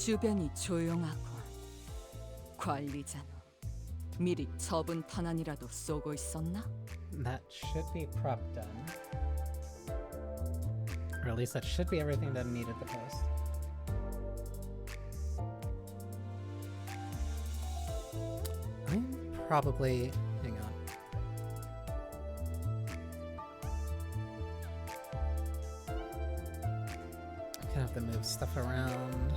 주변이 조용하고 관리자는 미리 처분 탄환이라도 쏘고 있었나? That should be prep done. Or at least that should be everything that needed the post. I'm probably... hang on. I'm gonna have to move stuff around.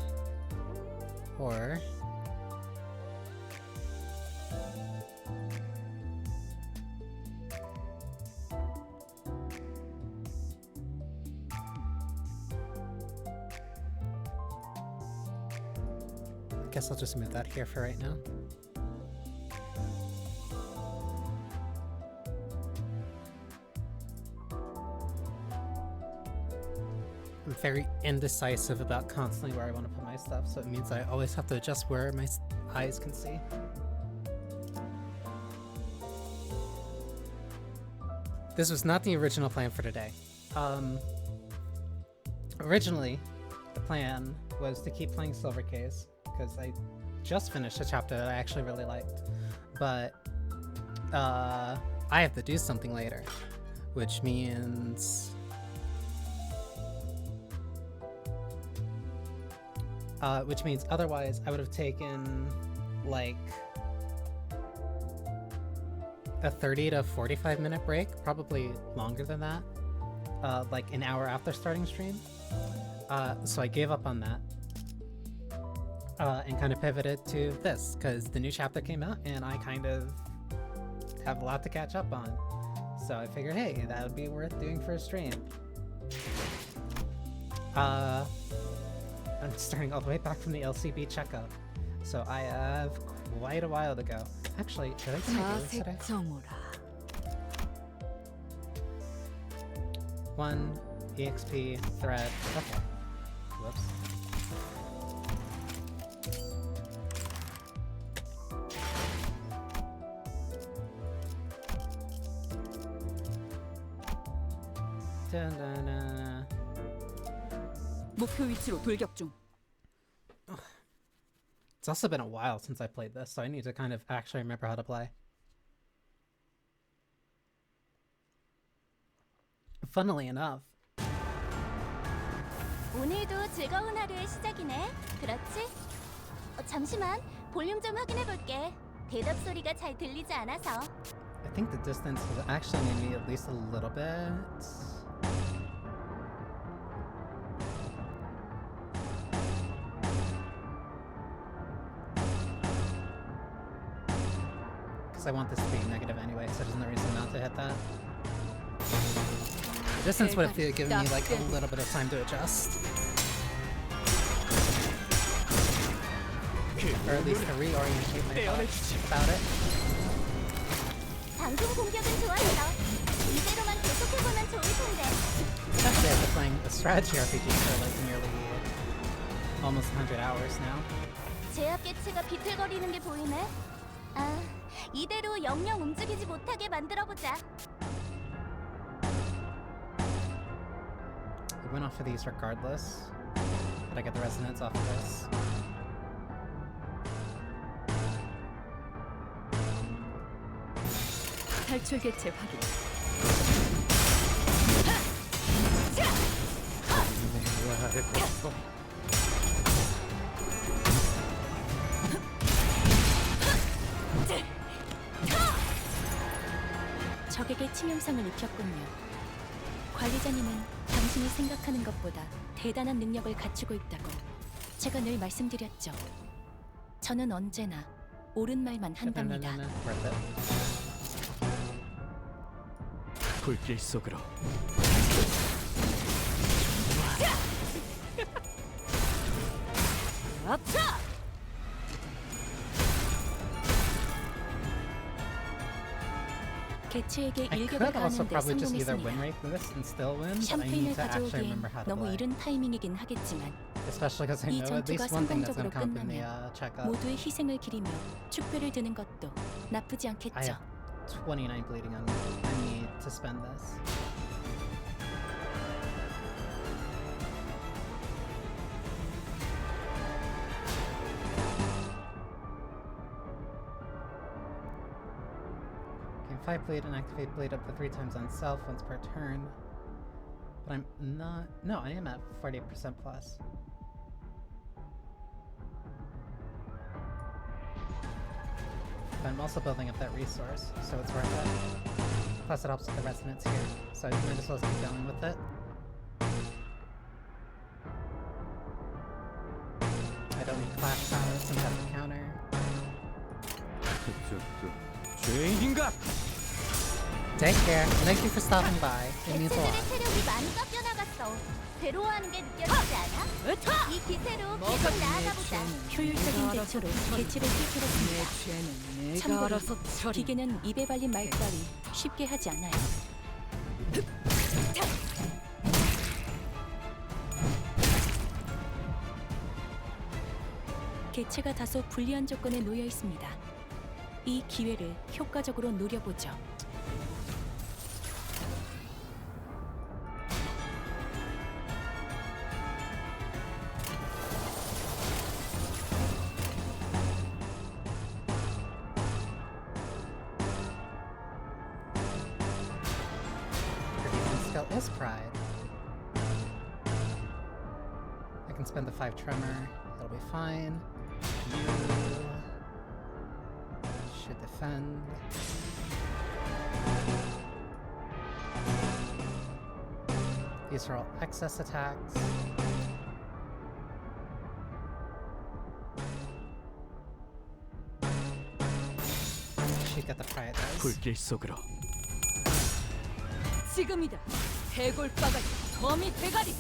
Or... guess I'll just move that here for right now. I'm very indecisive about constantly where I want to put my stuff, so it means I always have to adjust where my eyes can see. This was not the original plan for today. Originally, the plan was to keep playing Silver Case, because I just finished a chapter that I actually really liked. But I have to do something later, which means otherwise I would have taken like a 30 to 45 minute break, probably longer than that, like an hour after starting stream. So I gave up on that. And kind of pivoted to this, because the new chapter came out and I kind of have a lot to catch up on. So I figured, hey, that would be worth doing for a stream. I'm starting all the way back from the LCB checkup, so I have quite a while to go. Actually, did I do my dailies today? 1 EXP thread. Okay. Whoops. Da-da-da. 목표 위치로 돌격 중. It's also been a while since I played this, so I need to kind of actually remember how to play. Funnily enough. 오늘도 즐거운 하루의 시작이네. 그렇지? 잠시만, 볼륨 좀 확인해 볼게. 대답 소리가 잘 들리지 않아서. I think the distance has actually made me at least a little bit. I want this to be negative anyway, so there's no reason not to hit that. The distance would have given me like a little bit of time to adjust. Or at least to reorientate my thoughts about it. 방금 공격은 좋았어. 이대로만 계속해보면 좋을 텐데. Especially after playing a strategy RPG for like nearly almost 100 hours now. 제압 개체가 비틀거리는 게 보이네. 아, 이대로 영영 움직이지 못하게 만들어보자. I went off of these regardless, but I get the resonance off of this. 탈출 개체 확인. 적에게 치명상을 입혔군요. 관리자님은 당신이 생각하는 것보다 대단한 능력을 갖추고 있다고 제가 늘 말씀드렸죠. 저는 언제나 옳은 말만 한답니다. 불길 속으로. 개체에게 I 일격을 could also 가하는데 probably just either win 성공했습니다. rate this and still win, but I 샴페인을 need to actually 가져오기엔 remember how to 너무 play. 이른 타이밍이긴 하겠지만 Especially because I 이 know at 전투가 least one thing that's 성공적으로 gonna come up in the 끝나면 checkup. 모두의 희생을 기리며 축배를 드는 것도 나쁘지 I 않겠죠. have 29 bleeding on me. I need to spend this. Gain 5 bleed and activate bleed up to 3 times on self once per turn. But I'm not. No, I am at 48% plus. But I'm also building up that resource, so it's worth it. Plus, it helps with the resonance here, so I might as well keep going with it. I don't need clash power, some kind of counter. Take care. Thank you for stopping by. It means a lot. 대체들의 체력이 많이 깎여나갔어. 괴로워하는 게 느껴지지 않아? 이 기세로 계속 나아가보자. 효율적인 대처로 개체를 꿰뚫었습니다. 내 죄는 내가 참고로 알아서 처리. 기계는 입에 발린 말 따위 쉽게 하지 않아요. 개체가 다소 불리한 조건에 놓여 있습니다. 이 기회를 효과적으로 노려보죠. Skill is pride. I can spend the 5 tremor. It'll be fine. You should defend. These are all excess attacks. Should get the pride dice. 불길 속으로 지금이다. 해골바가지, 거미 대가리.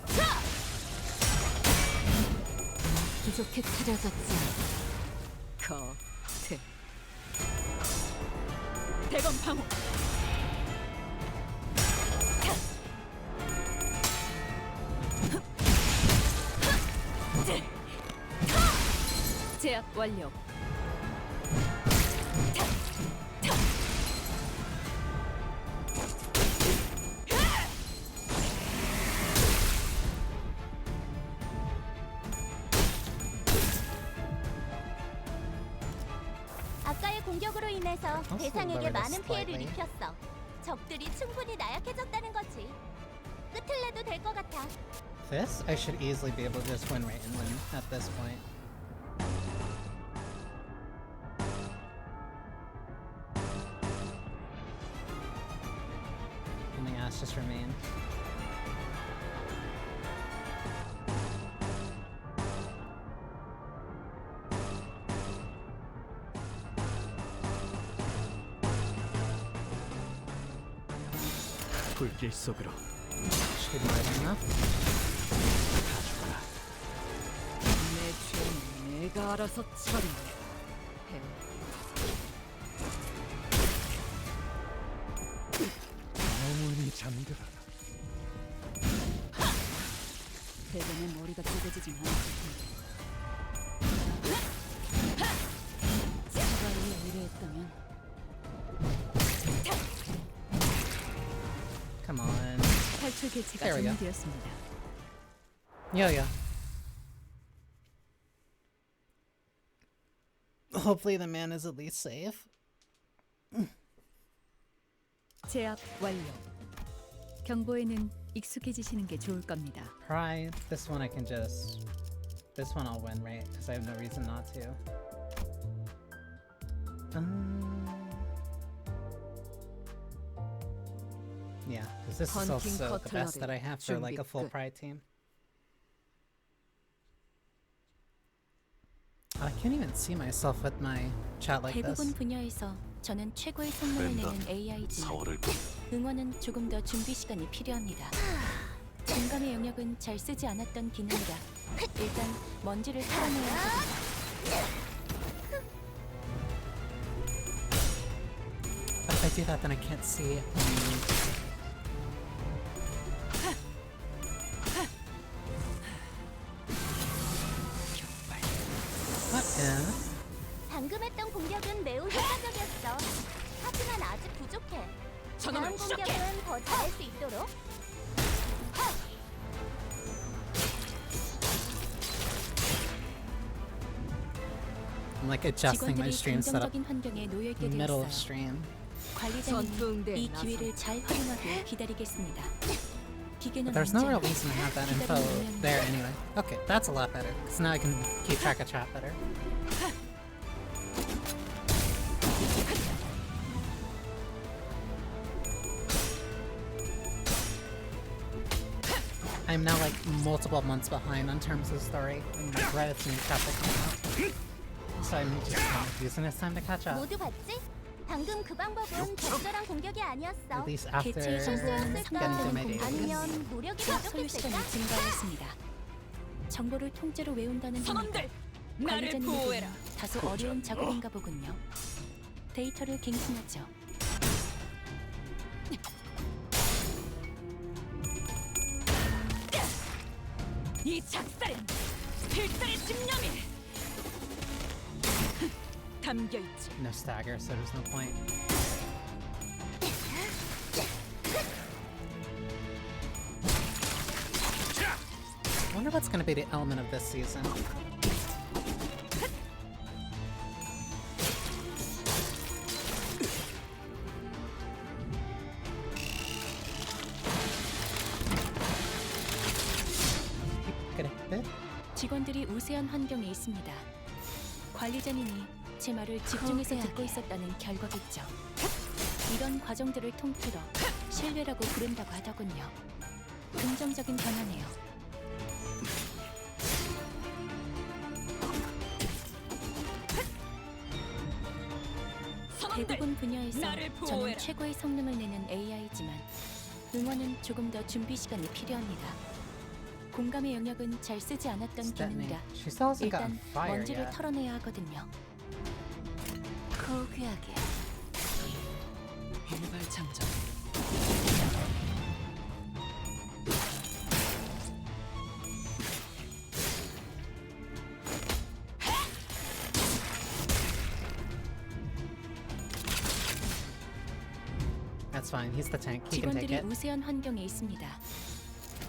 자! 부족해 차려졌지. 거태. 대검 방어. 제압 완료. 아까의 공격으로 인해서 대상에게 lowered 많은 this 피해를 slightly. 입혔어. 적들이 충분히 나약해졌다는 거지. 끝을 내도 될 것 같아. This, I should easily be able to just win right and win at this point. Only ass just remain. 불길 속으로 Should be more than enough. 내 죄는 내가 알아서 처리해. 영원히 잠들어라. 대변의 머리가 쪼개지진 않았을 텐데. 차라리 의뢰했다면 Come on. 탈출 개체가 There we go. 정리되었습니다. Yeah. Hopefully the man is at least safe. 제압 완료. 경보에는 익숙해지시는 게 좋을 겁니다. Pride. This one I can just... This one I'll win, right? Because I have no reason not to. Yeah, because this is Hunting also the best cutlery. that I have for like a full 준비 끝. Pride team. I can't even see myself with my chat like this. 대부분 분야에서 저는 최고의 성능을 내는 AI지만 사월을 응원은 조금 더 준비 시간이 필요합니다. 공감의 영역은 잘 쓰지 않았던 기능이라 일단 먼지를 털어내야 하거든요. But if I do that, then I can't see. What if? 방금 했던 공격은 매우 효과적이었어. 하지만 아직 부족해. 다음 공격은 더 잘할 수 있도록. I'm like adjusting my 직원들이 stream setup 긍정적인 환경에 놓여 있게 middle of 되었어요. stream. 관리자님이 이 기회를 잘 활용하길 기다리겠습니다. 기계는 But there's no real 언제나 reason to have that info there anyway. Okay, that's a lot better. Because now I can keep track of chat better. I'm now like multiple months behind on terms of story. And like right as the new chapter comes out. So I'm just kind of using this time to catch up. 모두 봤지? 방금 그 방법은 적절한 공격이 아니었어. At least after 개체의 성공은 getting to my days. 아니면 노력이 수학 소요 시간이 부족했을까? 증가했습니다. 정보를 통째로 외운다는 선원들, 나를 관리자님에게는 보호해라. 다소 어려운 작업인가 보군요. 데이터를 갱신하죠. 이 작살엔 필살의 집념이 담겨 있지. No stagger, so there's no point. I wonder what's gonna be the element of this season. 직원들이 우세한 환경에 있습니다. 관리자님이 제 말을 집중해서 듣고 있었다는 결과겠죠. 이런 과정들을 통틀어 신뢰라고 부른다고 하더군요. 긍정적인 변화네요. 대부분 분야에서 나를 저는 보호해라. 최고의 성능을 내는 AI지만 응원은 조금 더 준비 시간이 필요합니다. 공감의 영역은 잘 쓰지 않았던 Stephanie. 기능이라 She still hasn't gotten 일단 fire 먼지를 yet. 털어내야 하거든요. 고귀하게 일발장전. That's fine. He's the tank. He can take 직원들이 it. 우세한 환경에 있습니다.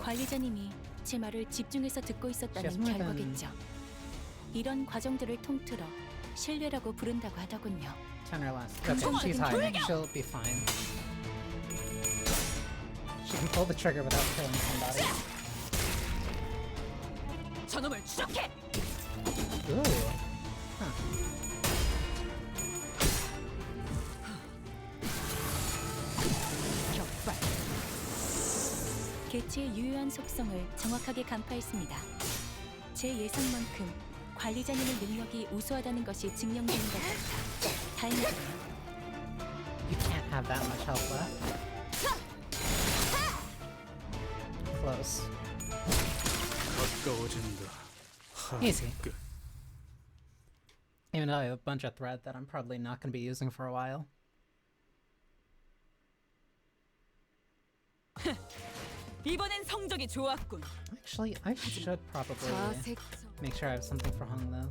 관리자님이 제 말을 집중해서 듣고 있었다는 She has more than- 결과겠죠. 이런 과정들을 통틀어 신뢰라고 부른다고 하더군요. 10 or less. Okay, she's high. She'll be fine. She can pull the trigger without killing somebody. 저놈을 추적해. Ooh. Huh. 격발. 개체의 유효한 속성을 정확하게 간파했습니다. 제 예상만큼 관리자님의 능력이 우수하다는 것이 증명되는 것 같아 다행이군요. You can't have that much health left. Close. 가까워진다. Easy. Even though I have a bunch of thread that I'm probably not going to be using for a while. 이번엔 성적이 좋았군. Actually, I should probably 자색성. make sure I have something for Hung though.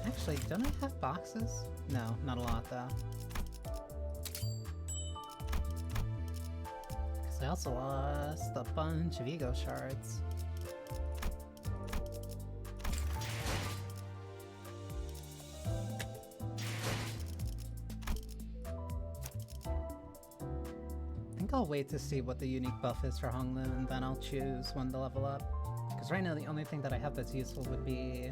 Actually, don't I have boxes? No, not a lot though. Because I also lost a bunch of ego shards. I think I'll wait to see what the unique buff is for Honglin and then I'll choose when to level up. Because right now the only thing that I have that's useful would be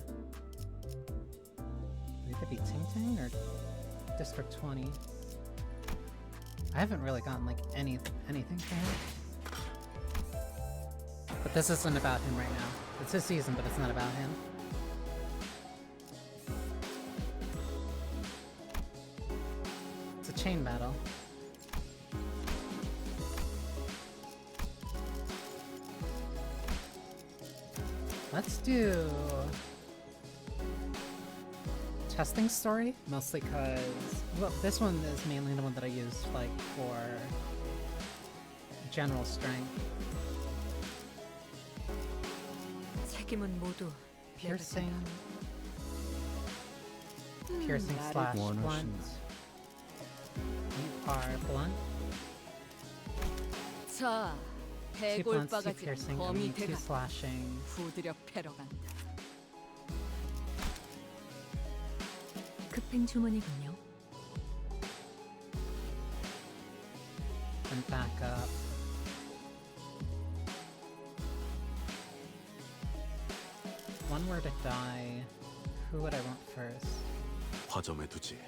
either be Ting Ting or District 20. I haven't really gotten like anything for him. But this isn't about him right now. It's his season, but it's not about him. It's a chain battle. Let's do testing story, mostly because, well, this one is mainly the one that I use like for general strength. 책임은 모두 Piercing. Piercing 나를 slash 원하신다. blunt. You are blunt. 자, 2 blunt, 2 해골바가지는 piercing, 범위 and 2 대가 slashing. 부드려 패러 간다. 급행 주문이군요. And back up. One were to die, who would I want first? 화점에 두지.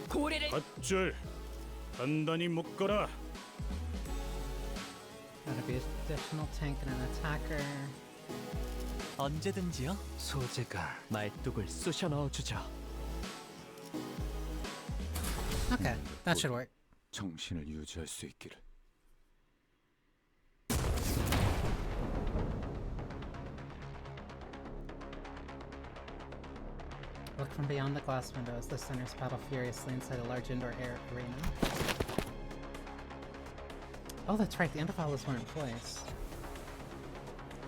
고래를 밧줄 단단히 묶어라. Gotta be an additional tank and an attacker. 언제든지요. 소재가 말뚝을 쑤셔 넣어주죠. Okay, that should work. 정신을 유지할 수 있기를. Look from beyond the glass window as the sinners battle furiously inside a large indoor air arena. Oh, that's right, the intervalos were in place.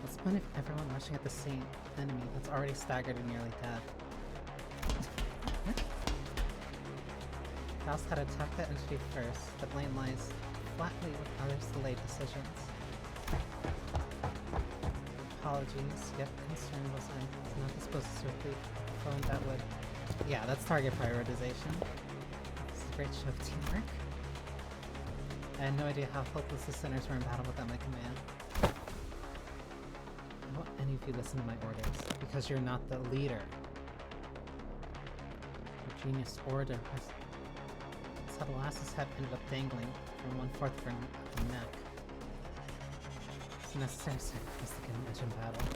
What's the point of everyone rushing at the same enemy that's already staggered and nearly dead? Faust had attacked that entity first, but Lane lies flatly with others' delayed decisions. Apologies, yet concern was I was not disposed to swiftly phone that would... Yeah, that's target prioritization. This is a great show of teamwork. I had no idea how hopeless the sinners were in battle without my command. Why won't any of you listen to my orders? Because you're not the leader. Your genius order was... So Lass's head ended up dangling from 1/4 of her neck. It's a necessary sacrifice to get an edge in battle.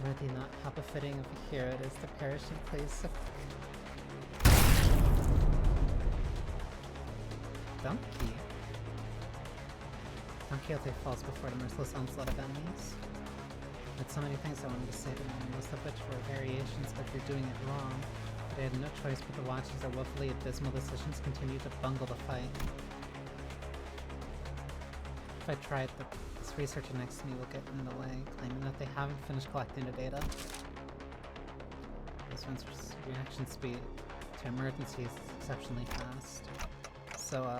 Worthy not how befitting of a hero it is to perish in place of... Donkey? Don Quixote falls before the merciless onslaught of enemies. I had so many things I wanted to say to them, most of which were variations of you're doing it wrong. But I had no choice but to watch as their woefully abysmal decisions continued to bungle the fight. If I tried, this researcher next to me will get in the way, claiming that they haven't finished collecting the data. This one's reaction speed to emergencies is exceptionally fast. So,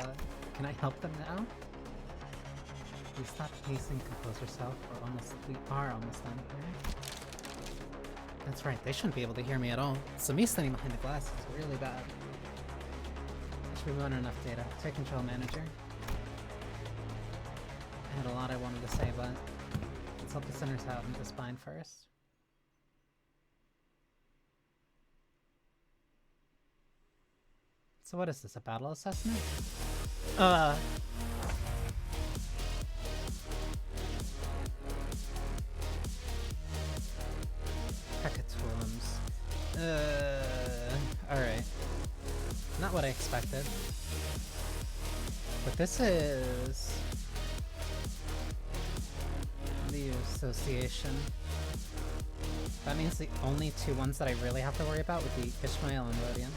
can I help them now? Please stop pacing, compose yourself, we are almost done here. That's right, they shouldn't be able to hear me at all. So me standing behind the glass is really bad. I should be running enough data. Take control, manager. I had a lot I wanted to say, but let's help the sinners out in the spine first. So what is this, a battle assessment? Hecatombs. Alright. Not what I expected. But this is... the association. That means the only two ones that I really have to worry about would be Ishmael and Rodian.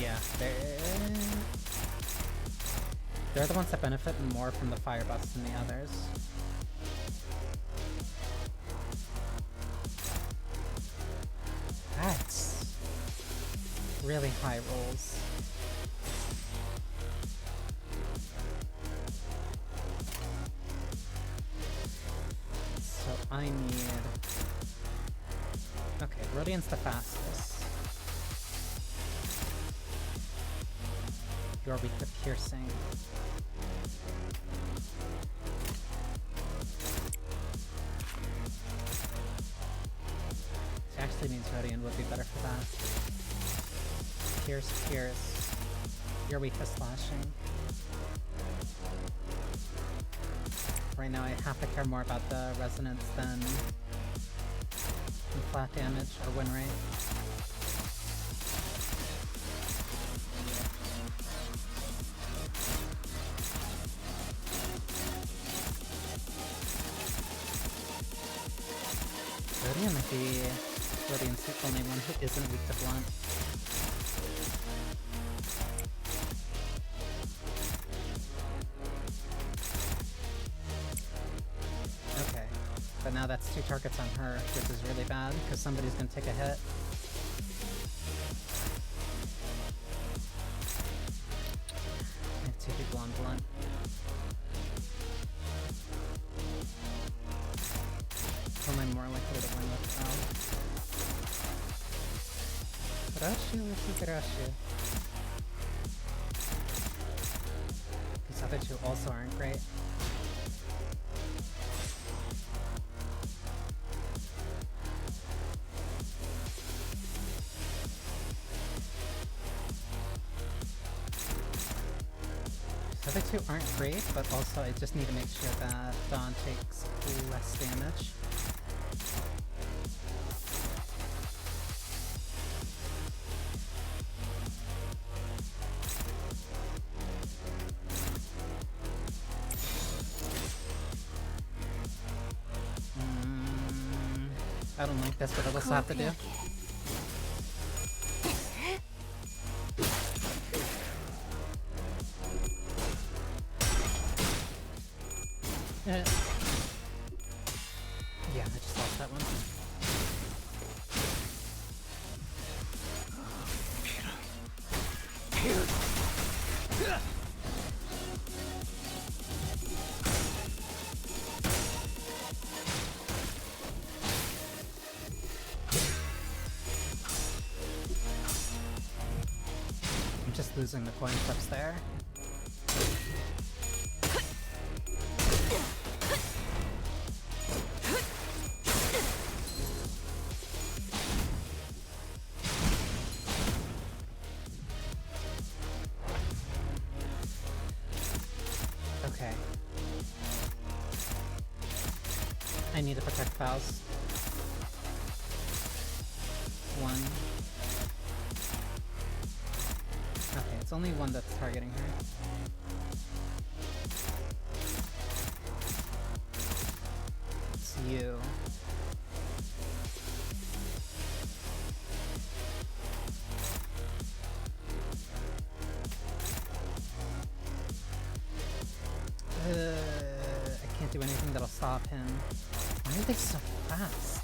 Yeah, they're the ones that benefit more from the fire buffs than the others. That's really high rolls. So I need... Okay, Rodian's the fastest. You're weak to piercing. Which actually means Rodian would be better for that. Pierce, pierce. You're weak to slashing. Right now I have to care more about the resonance than flat damage or win rate. Rodian might be Rodian's the only one who isn't weak to blunt. Okay, but now that's 2 targets on her, which is really bad, because somebody's gonna take a hit. These other two also aren't great. The other two aren't great, but also I just need to make sure that Dawn takes less damage. I don't like this, but I'll also have to do. Yeah, I just lost that one. I'm just losing the coin flips there. Okay. I need to protect Faust. One. Okay, it's only one that's targeting her. It's you. I can't do anything that'll stop him. Why are they so fast?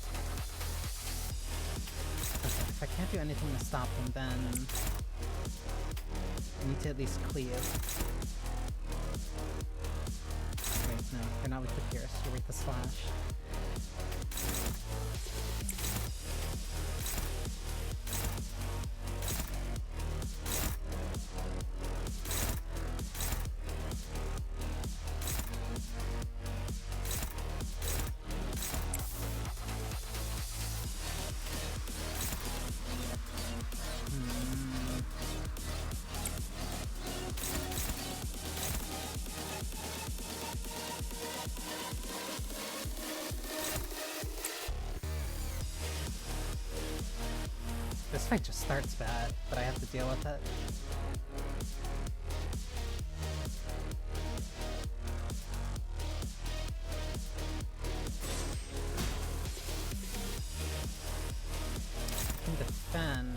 Okay, if I can't do anything to stop him, then I need to at least cleave. Wait, no, you're not with the Pierce, you're with the Slash. This fight just starts bad, but I have to deal with it. I can defend.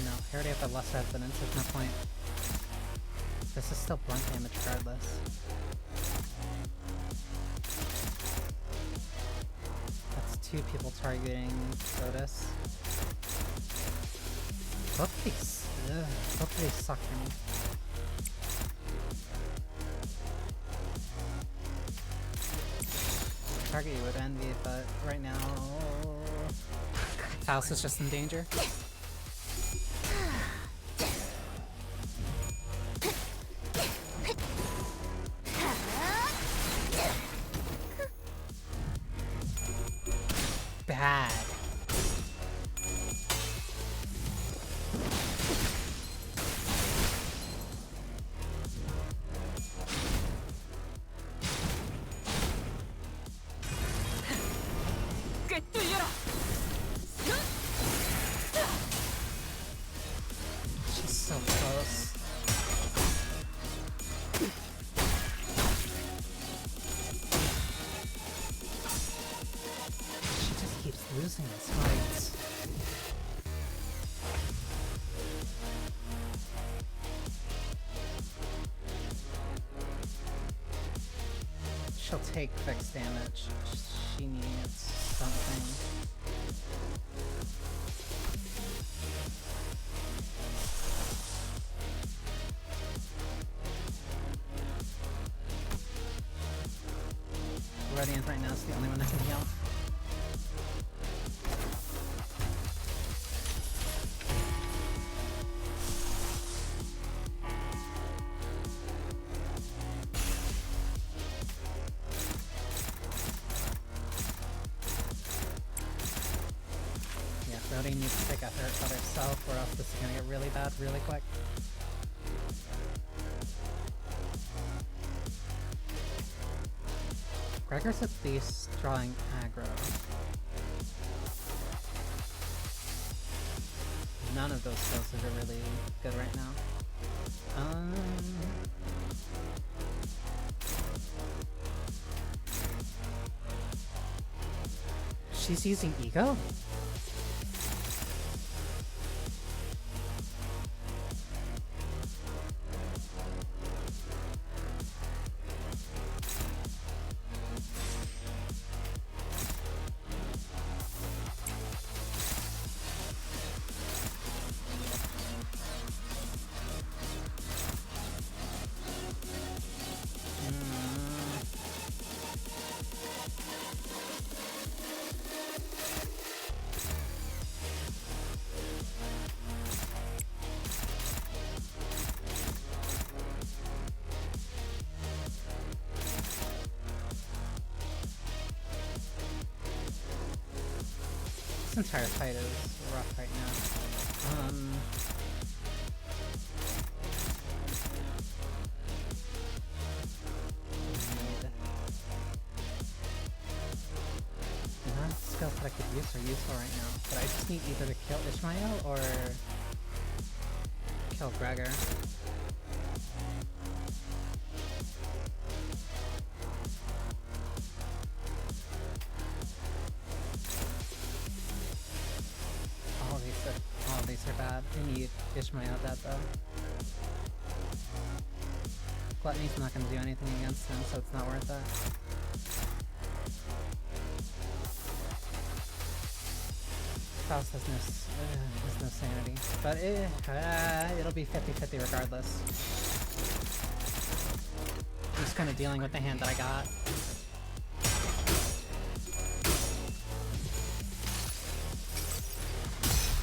No, I already have the lesser evidence, there's no point. This is still blunt damage regardless. That's two people targeting Otis. Both of these suck for me. Target you with envy, but right now Faust is just in danger. Bad. She's so close. She just keeps losing these fights. She'll take fixed damage. She needs something. Radiant right now is the only one that can heal. Yeah, Rodian needs to take a hurt by herself or else this is gonna get really bad really quick. Gregor's at least drawing aggro. None of those skills are really good right now. She's using ego? This entire fight is rough right now. None of the skills that I could use are useful right now, but I just need either to kill Ishmael or kill Gregor. All these are bad. I need Ishmael dead though. Gluttony's not going to do anything against him, so it's not worth it. Faust has no sanity. But it'll be 50-50 regardless. I'm just kind of dealing with the hand that I got.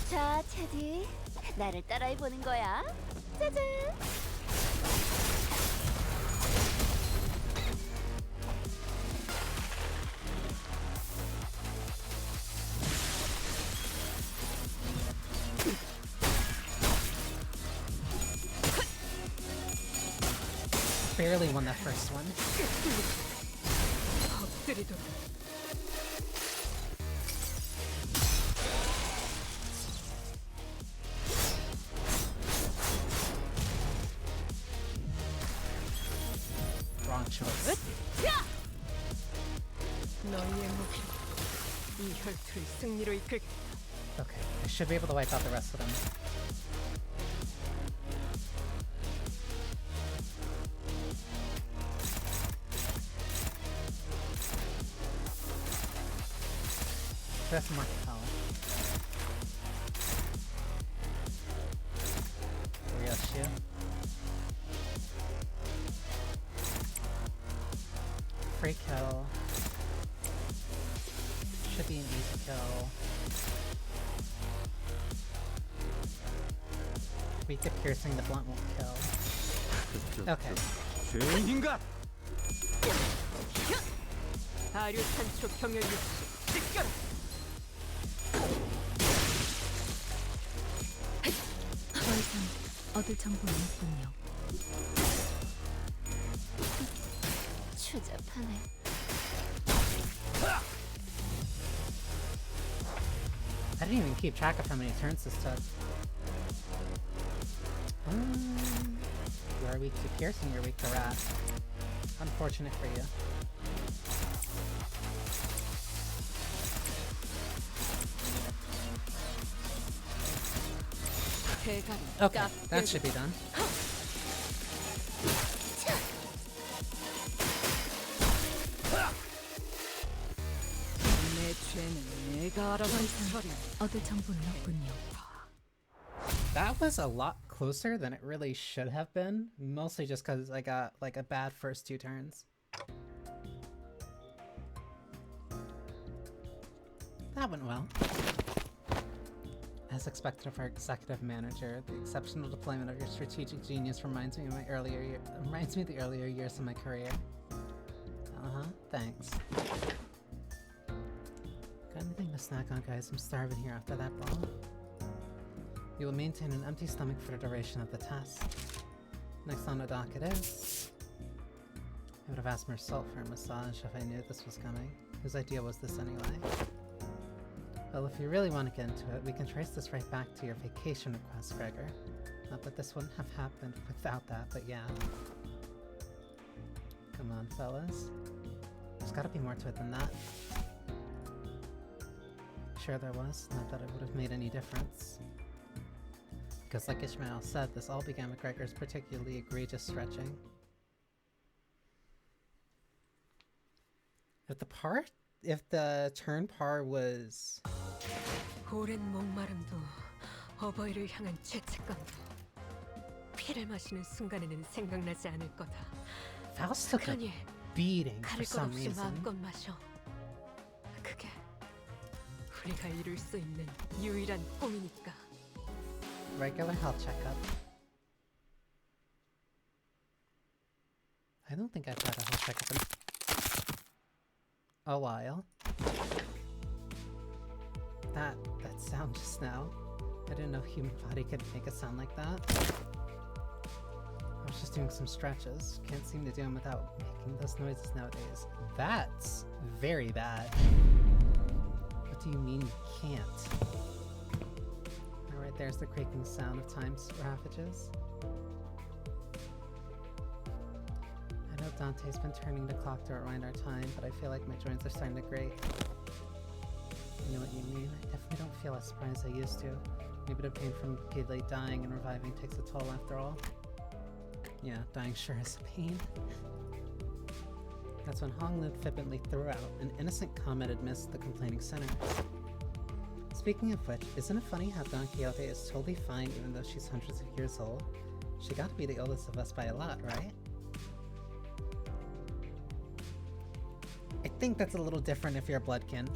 자, 체디. 나를 따라해보는 거야. 짜잔! Barely won that first one. Wrong choice. Okay, I should be able to wipe out the rest of them. That's more power. Ryoshu. Free kill. Should be an easy kill. Weak to piercing, the blunt won't kill. Okay. 죄인인가? 더 이상 얻을 정보는 없군요. 추잡하네. I didn't even keep track of how many turns this took. You are weak to piercing, you're weak to wrath. Unfortunate for you. Okay, that should be done. 얻을 정보는 없군요. That was a lot closer than it really should have been, mostly just because I got like a bad first two turns. that went well. As expected of our executive manager, the exceptional deployment of your strategic genius reminds me of the earlier years of my career. Thanks. Got anything to snack on, guys? I'm starving here after that ball. You will maintain an empty stomach for the duration of the test. Next on the docket is... I would have asked Marcel for a massage if I knew this was coming. Whose idea was this anyway? Well, if you really want to get into it, we can trace this right back to your vacation request, Gregor. Not that this wouldn't have happened without that, but yeah. Come on, fellas. There's gotta be more to it than that. Sure there was, not that it would have made any difference. Because like Ishmael said, this all began with Gregor's particularly egregious stretching. If the turn par was... 오랜 목마름도 어버이를 향한 죄책감도 피를 마시는 순간에는 생각나지 않을 거다. Faust took a 그러니 beating for 가릴 것 some 없이 reason. 마음껏 마셔. 그게 우리가 이룰 수 있는 유일한 꿈이니까. Regular health checkup. I don't think I've had a health checkup in a while. That sound just now. I didn't know human body could make a sound like that. I was just doing some stretches. Can't seem to do them without making those noises nowadays. That's very bad. What do you mean you can't? Alright, there's the creaking sound of time ravages. I know Dante's been turning the clock to rewind our time, but I feel like my joints are starting to grate. I know what you mean. I definitely don't feel as surprised as I used to. Maybe the pain from repeatedly dying and reviving takes a toll after all. Yeah, dying sure is a pain. That's when Honglu flippantly threw out an innocent comment amidst the complaining sinners. Speaking of which, isn't it funny how Don Quixote is totally fine even though she's hundreds of years old? She got to be the oldest of us by a lot, right? I think that's a little different if you're a bloodkin.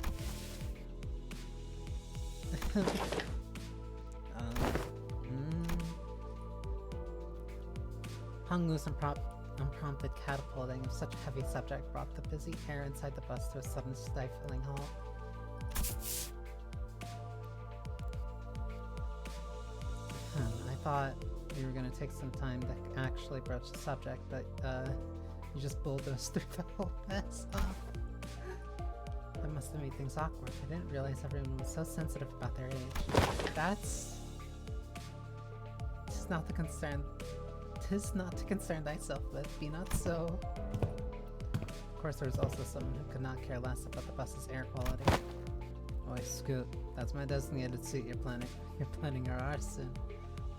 Honglu's unprompted catapulting of such a heavy subject brought the busy air inside the bus to a sudden stifling halt. I thought you were going to take some time to actually broach the subject, but you just bulldozed through the whole mess. That must have made things awkward. I didn't realize everyone was so sensitive about their age. That's... 'tis not the concern. 'Tis not to concern thyself with. Be not so... Of course, there was also someone who could not care less about the bus's air quality. Oi, Scoot. That's my designated seat you're planning our arse in.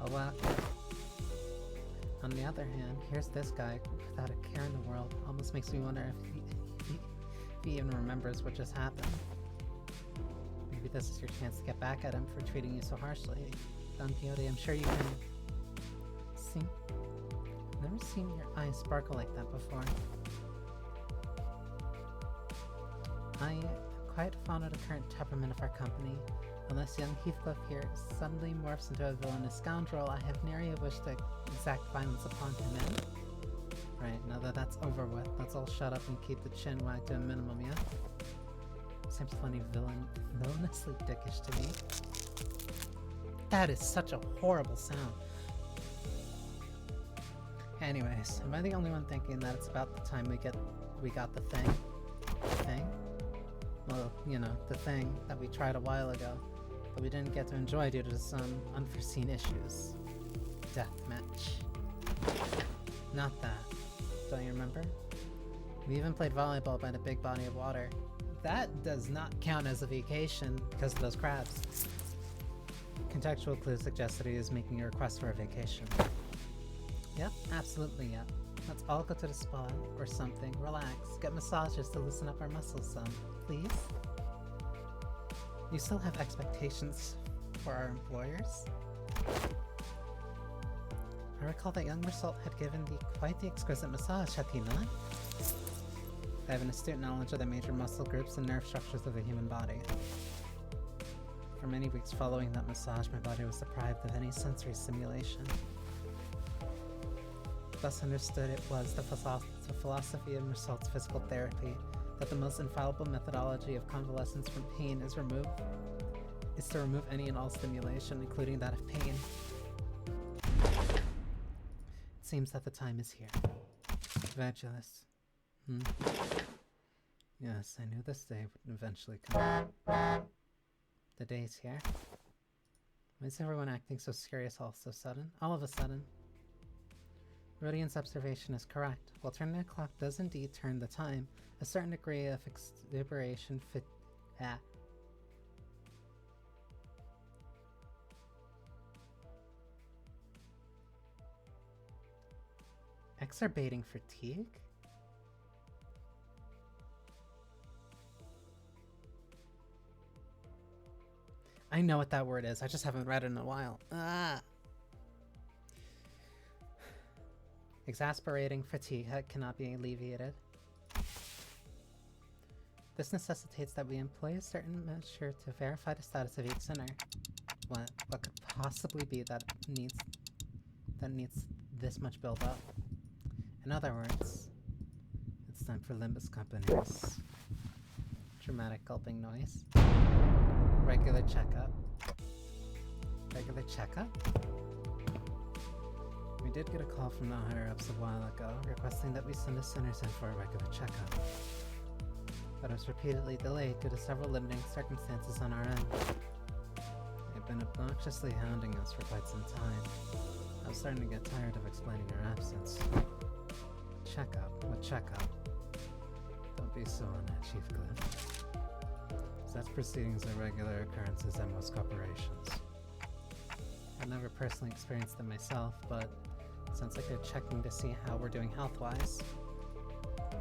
Oh wow. On the other hand, here's this guy without a care in the world. Almost makes me wonder if he even remembers what just happened. Maybe this is your chance to get back at him for treating you so harshly. Don Quixote, I'm sure you can... See? I've never seen your eyes sparkle like that before. I am quite fond of the current temperament of our company. Unless young Heathcliff here suddenly morphs into a villainous scoundrel, I have nary a wish to exact violence upon him in. Right, now that that's over with, let's all shut up and keep the chin wagged to a minimum, yeah? Seems plenty villainously dickish to me. That is such a horrible sound. Anyways, am I the only one thinking that it's about the time we got the thing? The thing? Well, you know, the thing that we tried a while ago, but we didn't get to enjoy due to some unforeseen issues. Deathmatch. Not that. Don't you remember? We even played volleyball by the big body of water. That does not count as a vacation because of those crabs. Contextual clues suggest that he is making a request for a vacation. Yep, absolutely yep. Let's all go to the spa or something, relax, get massages to loosen up our muscles some, please? You still have expectations for our employers? I recall that young Mersault had given quite the exquisite massage, had he not? I have an astute knowledge of the major muscle groups and nerve structures of the human body. For many weeks following that massage, my body was deprived of any sensory stimulation. Thus understood, it was the philosophy of Mersault's physical therapy that the most infallible methodology of convalescence from pain is to remove any and all stimulation, including that of pain. It seems that the time is here. Vangelis. Yes, I knew this day would eventually come. The day's here. Why is everyone acting so serious all of a sudden? Rodian's observation is correct. While turning the clock does indeed turn the time, a certain degree of exuberation exacerbating fatigue? I know what that word is, I just haven't read it in a while. Exasperating fatigue cannot be alleviated. This necessitates that we employ a certain measure to verify the status of each sinner. What could possibly be that needs this much build up? In other words, it's time for Limbus Company's dramatic gulping noise. Regular checkup. Regular checkup? We did get a call from the higher-ups a while ago, requesting that we send the sinners in for a regular checkup. But it was repeatedly delayed due to several limiting circumstances on our end. They've been obnoxiously hounding us for quite some time. I was starting to get tired of explaining our absence. Checkup? What checkup? Don't be so on that, Chief Cliff. Such proceedings are regular occurrences at most corporations. I've never personally experienced them myself, but it sounds like they're checking to see how we're doing health-wise.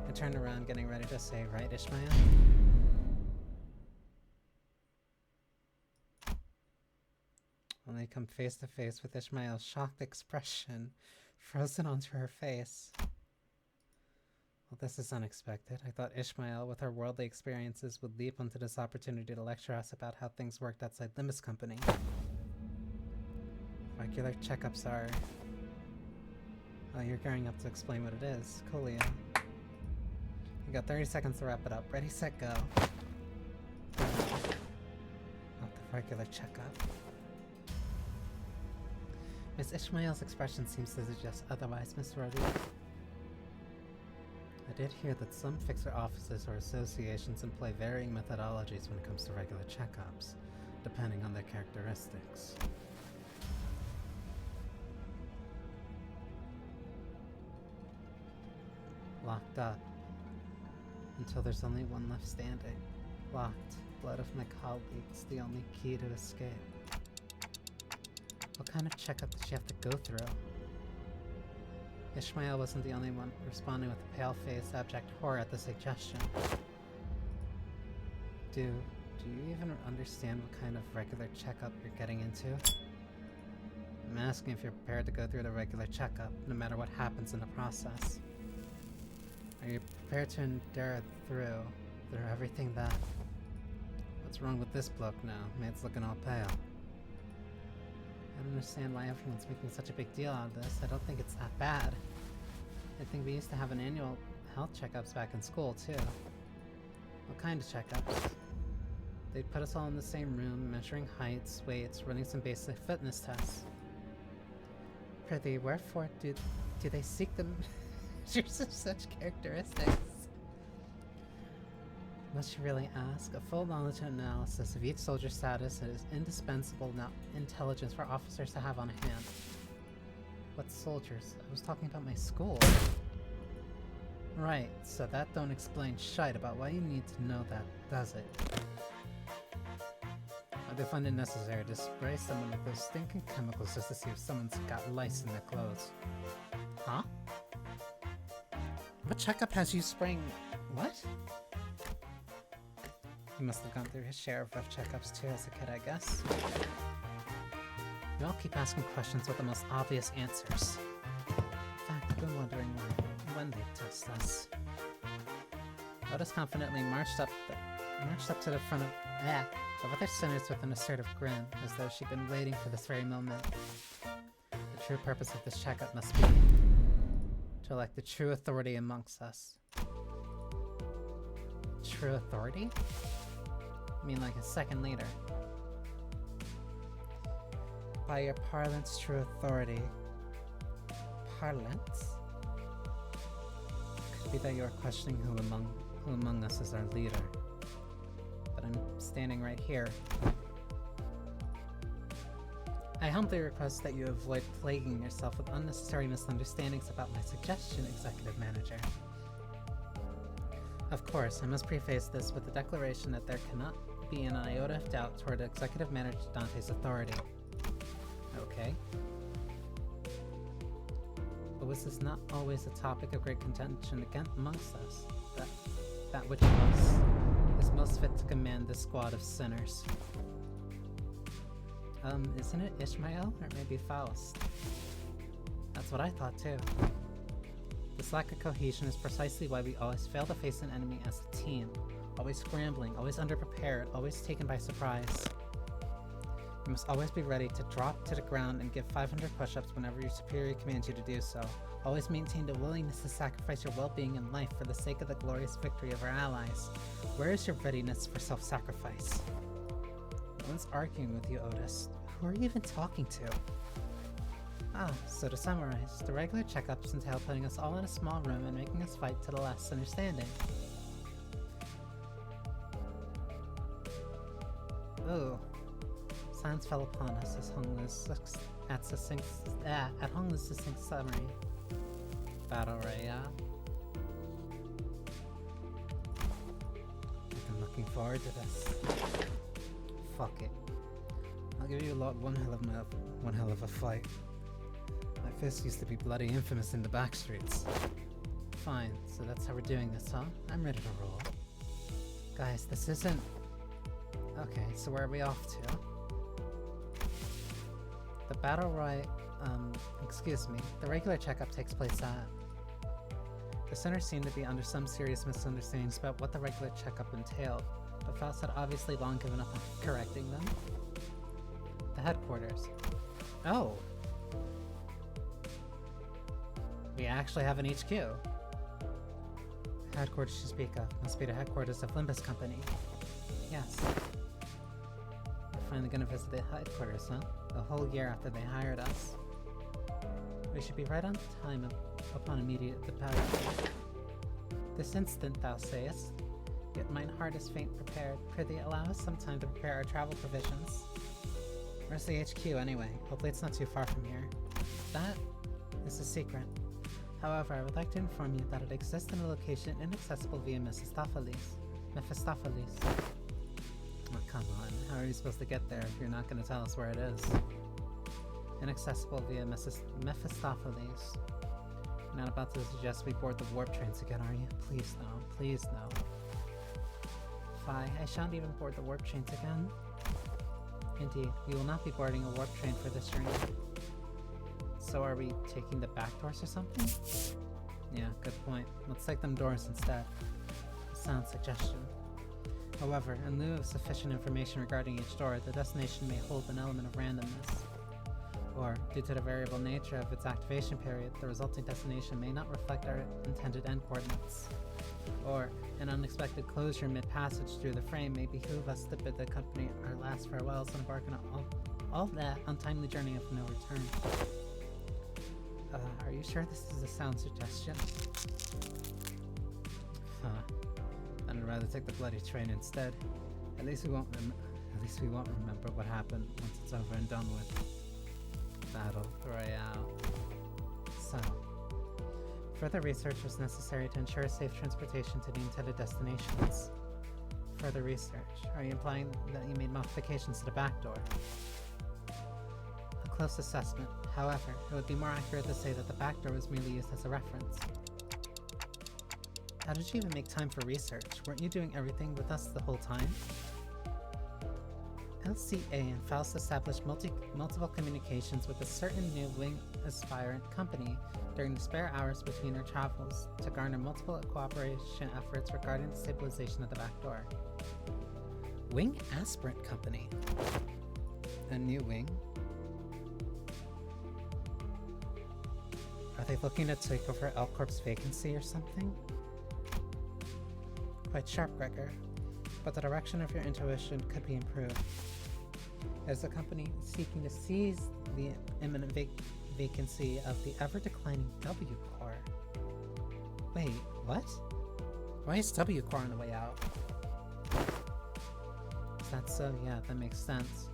I turned around, getting ready to say, right, Ishmael? Only come face to face with Ishmael's shocked expression frozen onto her face. Well, this is unexpected. I thought Ishmael, with her worldly experiences, would leap onto this opportunity to lecture us about how things worked outside Limbus Company. Regular checkups are... Oh, you're gearing up to explain what it is. Coolio. You got 30 seconds to wrap it up. Ready, set, go. Not the regular checkup. Miss Ishmael's expression seems to suggest otherwise, Miss Rhodey. I did hear that some fixer offices or associations employ varying methodologies when it comes to regular checkups, depending on their characteristics. Locked up. Until there's only one left standing. Locked. Blood of my colleagues, the only key to escape. What kind of checkup did she have to go through? Ishmael wasn't the only one responding with a pale face, abject horror at the suggestion. Do you even understand what kind of regular checkup you're getting into? I'm asking if you're prepared to go through the regular checkup, no matter what happens in the process. Are you prepared to endure through everything that... What's wrong with this bloke now? Mate's looking all pale. I don't understand why everyone's making such a big deal out of this. I don't think it's that bad. I think we used to have an annual health checkups back in school, too. What kind of checkups? They'd put us all in the same room, measuring heights, weights, running some basic fitness tests. Prithee, wherefore do they seek the measures of such characteristics? Must you really ask? A full knowledge and analysis of each soldier's status is indispensable intelligence for officers to have on hand. What soldiers? I was talking about my school. Right, so that don't explain shite about why you need to know that, does it? I do find it necessary to spray someone with those stinking chemicals just to see if someone's got lice in their clothes. Huh? What checkup has you spraying... What? He must have gone through his share of rough checkups too as a kid, I guess. We all keep asking questions with the most obvious answers. In fact, I've been wondering when they test us. Otis confidently marched up to the front of The weather centers with an assertive grin, as though she'd been waiting for this very moment. The true purpose of this checkup must be to elect the true authority amongst us. True authority? I mean like a second leader. By your parlance, true authority. Parlance? Could be that you are questioning who among us is our leader. But I'm standing right here. I humbly request that you avoid plaguing yourself with unnecessary misunderstandings about my suggestion, Executive Manager. Of course, I must preface this with the declaration that there cannot be an iota of doubt toward Executive Manager Dante's authority. Okay. But was this not always a topic of great contention amongst us? That which of us is most fit to command this squad of sinners? Isn't it Ishmael? Or maybe Faust? That's what I thought too. This lack of cohesion is precisely why we always fail to face an enemy as a team. Always scrambling, always underprepared, always taken by surprise. You must always be ready to drop to the ground and give 500 push-ups whenever your superior commands you to do so. Always maintain the willingness to sacrifice your well-being and life for the sake of the glorious victory of our allies. Where is your readiness for self-sacrifice? No one's arguing with you, Otis. Who are you even talking to? So to summarize, the regular checkups entail putting us all in a small room and making us fight to the last understanding. Oh. Silence fell upon us as Hung Lu's succinct summary. Battle Royale. I'm looking forward to this. Fuck it. I'll give you one hell of a fight. My fist used to be bloody infamous in the back streets. Fine, so that's how we're doing this, huh? I'm ready to roll. Guys, this isn't... Okay, so where are we off to? The battle the regular checkup takes place at... The centers seem to be under some serious misunderstandings about what the regular checkup entailed, but Faust had obviously long given up on correcting them. The headquarters. Oh! We actually have an HQ. Headquarters you speak of must be the headquarters of Limbus Company. Yes. We're finally gonna visit the headquarters, huh? A whole year after they hired us. We should be right on time upon immediate departure. This instant, thou sayest? Yet mine heart is faint prepared. Prithee, allow us some time to prepare our travel provisions. Where's the HQ, anyway? Hopefully it's not too far from here. That is a secret. However, I would like to inform you that it exists in a location inaccessible via Mephistopheles. Oh, come on. How are you supposed to get there if you're not going to tell us where it is? Inaccessible via Mephistopheles. You're not about to suggest we board the warp trains again, are you? Please no. Please no. Fie, I shan't even board the warp trains again. Indeed, we will not be boarding a warp train for this journey. So are we taking the back doors or something? Yeah, good point. Let's take them doors instead. A sound suggestion. However, in lieu of sufficient information regarding each door, the destination may hold an element of randomness. Or, due to the variable nature of its activation period, the resulting destination may not reflect our intended end coordinates. Or, an unexpected closure mid-passage through the frame may behoove us to bid the company our last farewells and embark on all that untimely journey of no return. Are you sure this is a sound suggestion? Huh. I'd rather take the bloody train instead. At least we won't remember what happened once it's over and done with. Battle Royale. So, further research was necessary to ensure safe transportation to the intended destinations. Further research? Are you implying that you made modifications to the back door? A close assessment. However, it would be more accurate to say that the back door was merely used as a reference. How did you even make time for research? Weren't you doing everything with us the whole time? LCA and Faust established multiple communications with a certain new wing aspirant company during the spare hours between our travels to garner multiple cooperation efforts regarding the stabilization of the back door. Wing Aspirant Company. A new wing. Are they looking to take over L-Corp's vacancy or something? Quite sharp, Gregor. But the direction of your intuition could be improved. As the company seeking to seize the imminent vacancy of the ever-declining W Core. Wait, what? Why is W Core on the way out? Is that so? Yeah, that makes sense.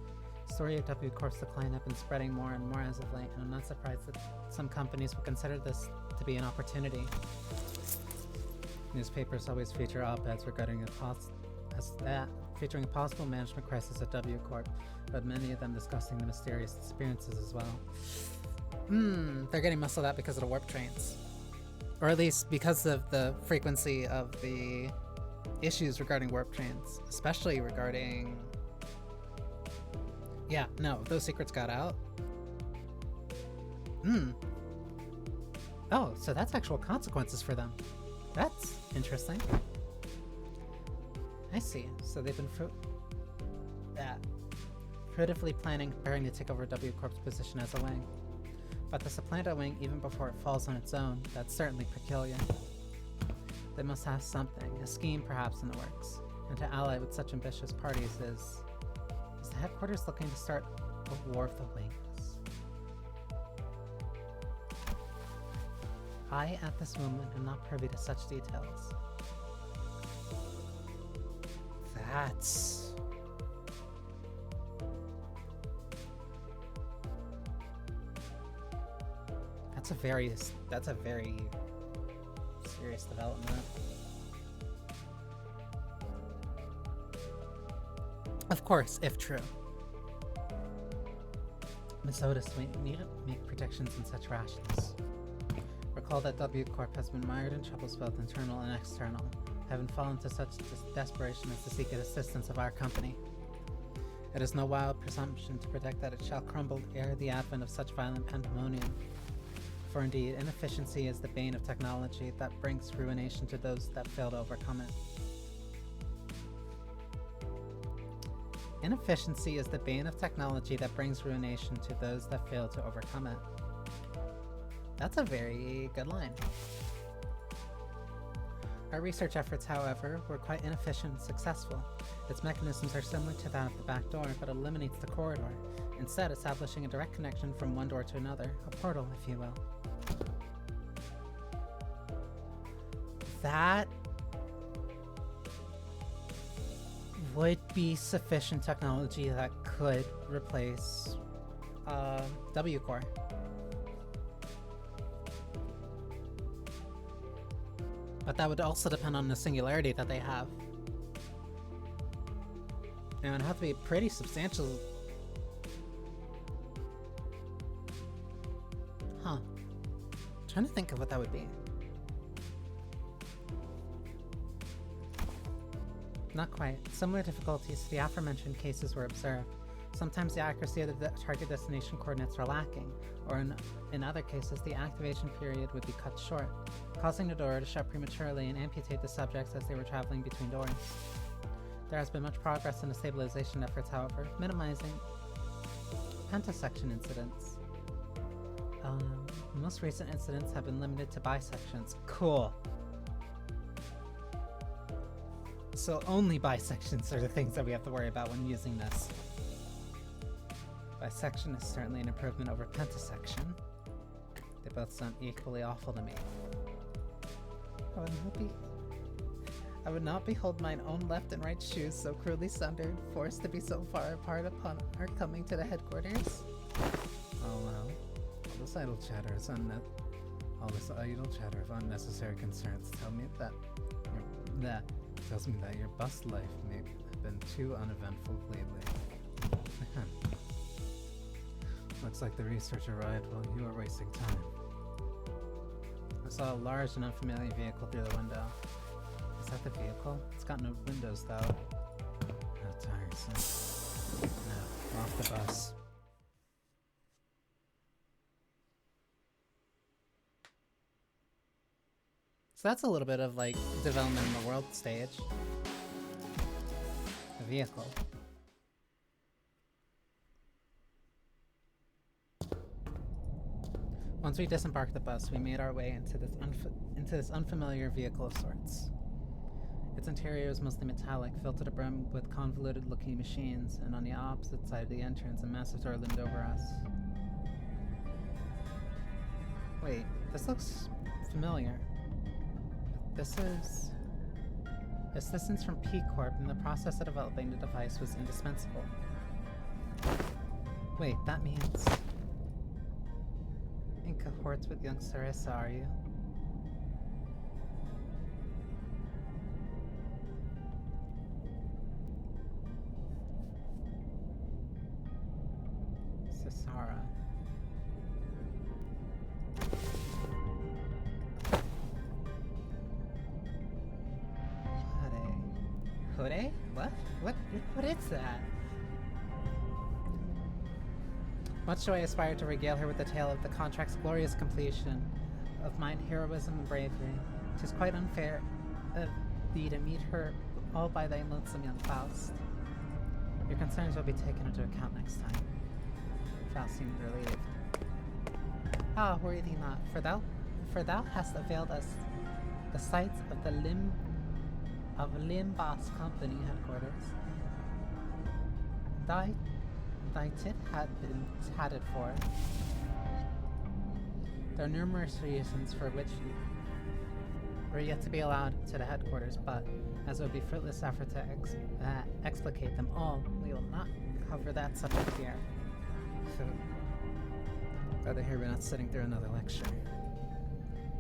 Story of W Corp's decline have been spreading more and more as of late, and I'm not surprised that some companies would consider this to be an opportunity. Newspapers always feature op-eds regarding featuring a possible management crisis at W Corp, but many of them discussing the mysterious disappearances as well. They're getting muscled out because of the warp trains. Or at least because of the frequency of the issues regarding warp trains, especially regarding... Yeah, no, those secrets got out. Oh, so that's actual consequences for them. That's interesting. I see. So they've been fruitively preparing to take over W Corp's position as a wing. But to supplant a wing even before it falls on its own, that's certainly peculiar. They must have something, a scheme perhaps in the works. And to ally with such ambitious parties is the headquarters looking to start a war of the wings? I, at this moment, am not privy to such details. That's a very serious development. Of course, if true. Miss Otis, we need to make predictions in such rashness. Recall that W Corp has been mired in troubles both internal and external, having fallen to such desperation as to seek the assistance of our company. It is no wild presumption to predict that it shall crumble ere the advent of such violent pandemonium. For indeed, inefficiency is the bane of technology that brings ruination to those that fail to overcome it. Inefficiency is the bane of technology that brings ruination to those that fail to overcome it. That's a very good line. Our research efforts, however, were quite inefficient and successful. Its mechanisms are similar to that of the back door, but eliminates the corridor, instead establishing a direct connection from one door to another, a portal, if you will. That would be sufficient technology that could replace W Core. But that would also depend on the singularity that they have. And it would have to be pretty substantial. Huh. I'm trying to think of what that would be. Not quite. Similar difficulties to the aforementioned cases were observed. Sometimes the accuracy of the target destination coordinates are lacking, or in other cases the activation period would be cut short, causing the door to shut prematurely and amputate the subjects as they were traveling between doors. There has been much progress in the stabilization efforts, however, minimizing pentasection incidents. Most recent incidents have been limited to bisections. Cool. So only bisections are the things that we have to worry about when using this. Bisection is certainly an improvement over pentasection. They both sound equally awful to me. I would not behold mine own left and right shoes so cruelly sundered, forced to be so far apart upon our coming to the headquarters. Oh well. All this idle chatter of unnecessary concerns tells me that your bus life may have been too uneventful lately. Looks like the research arrived while you were wasting time. I saw a large and unfamiliar vehicle through the window. Is that the vehicle? It's got no windows though. How tiresome. No, off the bus. So that's a little bit of like development in the world stage. vehicle. Once we disembarked the bus, we made our way into this unfamiliar vehicle of sorts. Its interior was mostly metallic, filled to the brim with convoluted-looking machines, and on the opposite side of the entrance, a massive door loomed over us. Wait, this looks familiar. This is... Assistance from P Corp in the process of developing the device was indispensable. Wait, that means... in cohorts with young Sarissa, are you? Sasara. Hode? What? What is that? Much do I aspire to regale her with the tale of the contract's glorious completion, of mine heroism and bravery. 'Tis quite unfair of thee to meet her all by thy lonesome young Faust. Your concerns will be taken into account next time. Faust seemed relieved. Ah, worry thee not, for thou hast availed us the sites of the Limbus company headquarters. Thy tit had been tatted for. There are numerous reasons for which you were yet to be allowed to the headquarters, but as it would be fruitless effort to explicate them all, we will not cover that subject here. Glad to hear we're not sitting through another lecture.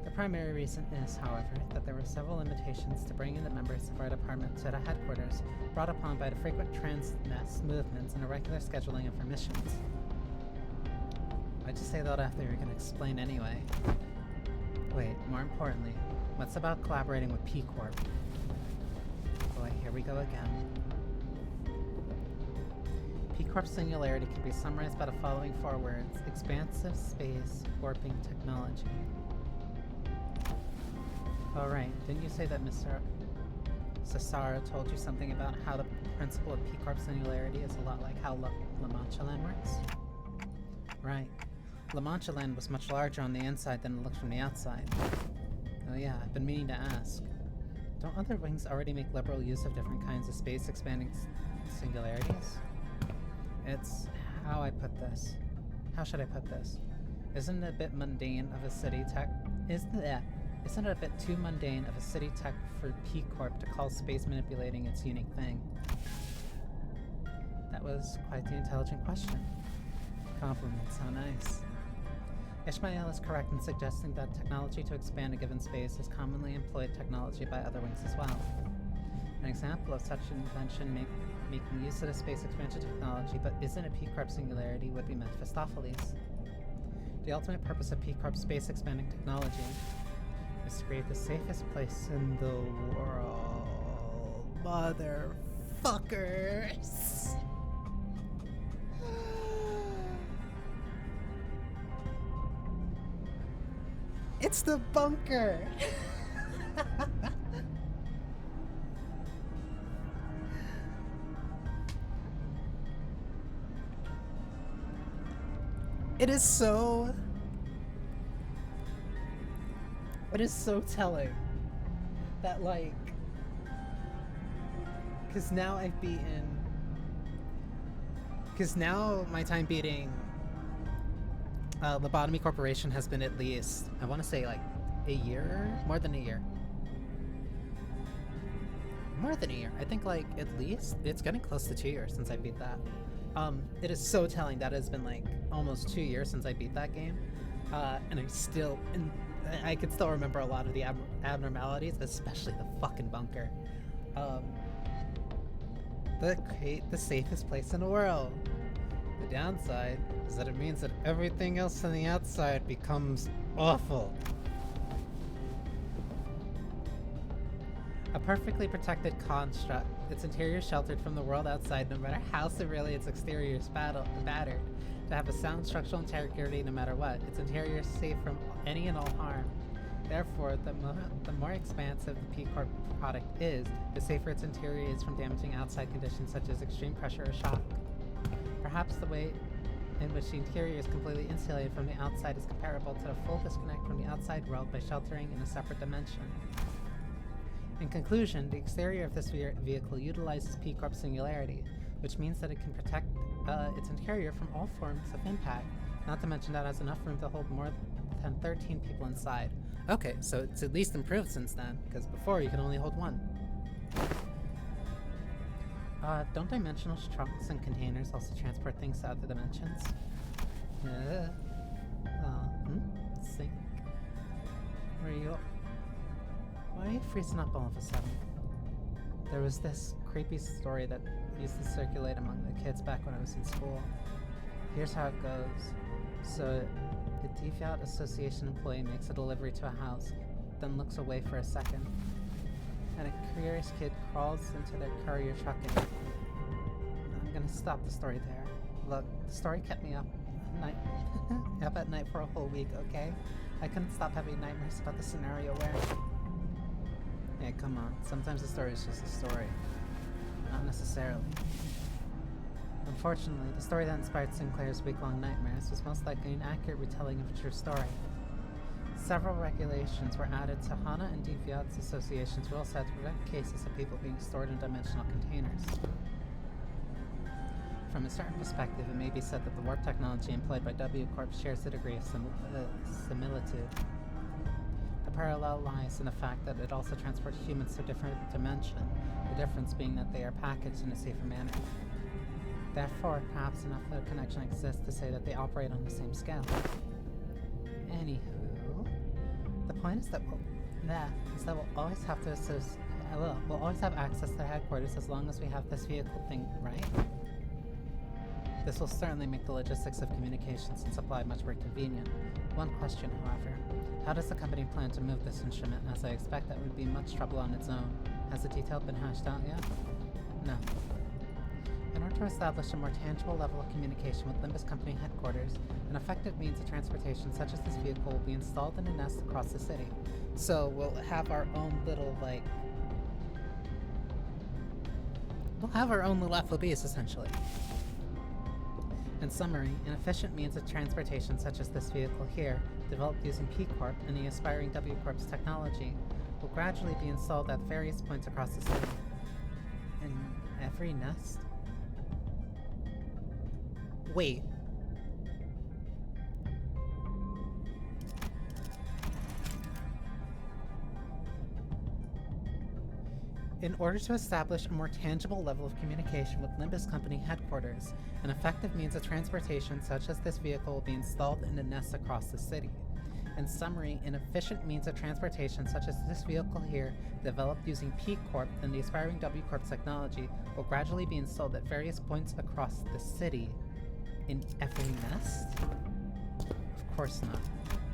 The primary reason is, however, that there were several limitations to bringing the members of our department to the headquarters, brought upon by the frequent transnest movements and irregular scheduling of our missions. Why'd you say that after you were going to explain anyway? Wait, more importantly, what's about collaborating with P Corp? Boy, here we go again. P Corp singularity can be summarized by the following 4 words: expansive space warping technology. Oh right, didn't you say that Mr. Sasara told you something about how the principle of P Corp singularity is a lot like how La Mancha Land works? Right. La Mancha Land was much larger on the inside than it looked from the outside. Oh yeah, I've been meaning to ask. Don't other wings already make liberal use of different kinds of space-expanding singularities? It's... how I put this. How should I put this? Isn't it a bit mundane of a city tech... Isn't it a bit too mundane of a city tech for P Corp to call space manipulating its unique thing? That was quite the intelligent question. Compliments, how nice. Ishmael is correct in suggesting that technology to expand a given space is commonly employed technology by other wings as well. An example of such an invention making use of the space expansion technology but isn't a P Corp singularity would be Mephistopheles. The ultimate purpose of P Corp space expanding technology is to create the safest place in the world. Motherfuckers! It's the bunker! It is so telling that, like, because now my time beating Lobotomy Corporation has been at least, I want to say, like, a year? More than a year. More than a year. I think, like, at least, it's getting close to 2 years since I beat that. It is so telling that it's been, like, almost 2 years since I beat that game. And I can still remember a lot of the abnormalities, especially the fucking bunker. The safest place in the world. The downside is that it means that everything else on the outside becomes awful. A perfectly protected construct, its interior sheltered from the world outside no matter how severely its exterior is battered. To have a sound structural integrity no matter what, its interior safe from any and all harm. Therefore, the more expansive the P Corp product is, the safer its interior is from damaging outside conditions such as extreme pressure or shock. Perhaps the way in which the interior is completely insulated from the outside is comparable to the full disconnect from the outside world by sheltering in a separate dimension. In conclusion, the exterior of this vehicle utilizes P Corp singularity, which means that it can protect its interior from all forms of impact, not to mention that it has enough room to hold more than 13 people inside. Okay, so it's at least improved since then, because before you could only hold one. Don't dimensional trunks and containers also transport things to other dimensions? Sink. Where are you? Why are you freezing up all of a sudden? There was this creepy story that used to circulate among the kids back when I was in school. Here's how it goes. So, a Deviant Association employee makes a delivery to a house, then looks away for a second. And a curious kid crawls into their courier truck and... I'm gonna stop the story there. Look, the story kept me up at night for a whole week, okay? I couldn't stop having nightmares about the scenario where... Hey, come on. Sometimes the story is just a story. Not necessarily. Unfortunately, the story that inspired Sinclair's week-long nightmares was most likely an accurate retelling of a true story. Several regulations were added to HANA and Deviant's associations rules set to prevent cases of people being stored in dimensional containers. From a certain perspective, it may be said that the warp technology employed by W Corp shares a degree of similitude. The parallel lies in the fact that it also transports humans to a different dimension, the difference being that they are packaged in a safer manner. Therefore, perhaps enough of a connection exists to say that they operate on the same scale. Anywho, the point is that we'll always have to we'll always have access to the headquarters as long as we have this vehicle thing, right? This will certainly make the logistics of communications and supply much more convenient. One question, however. How does the company plan to move this instrument, as I expect that would be much trouble on its own? Has the detail been hashed out yet? No. In order to establish a more tangible level of communication with Limbus Company headquarters, an effective means of transportation such as this vehicle will be installed in a nest across the city. So we'll have our own little, we'll have our own little FOBs, essentially. In summary, an efficient means of transportation such as this vehicle here, developed using P Corp and the aspiring W Corp's technology, will gradually be installed at various points across the city. In every nest? Wait. In order to establish a more tangible level of communication with Limbus Company headquarters, an effective means of transportation such as this vehicle will be installed in a nest across the city. In summary, an efficient means of transportation such as this vehicle here, developed using P Corp and the aspiring W Corp's technology, will gradually be installed at various points across the city. In every nest? Of course not.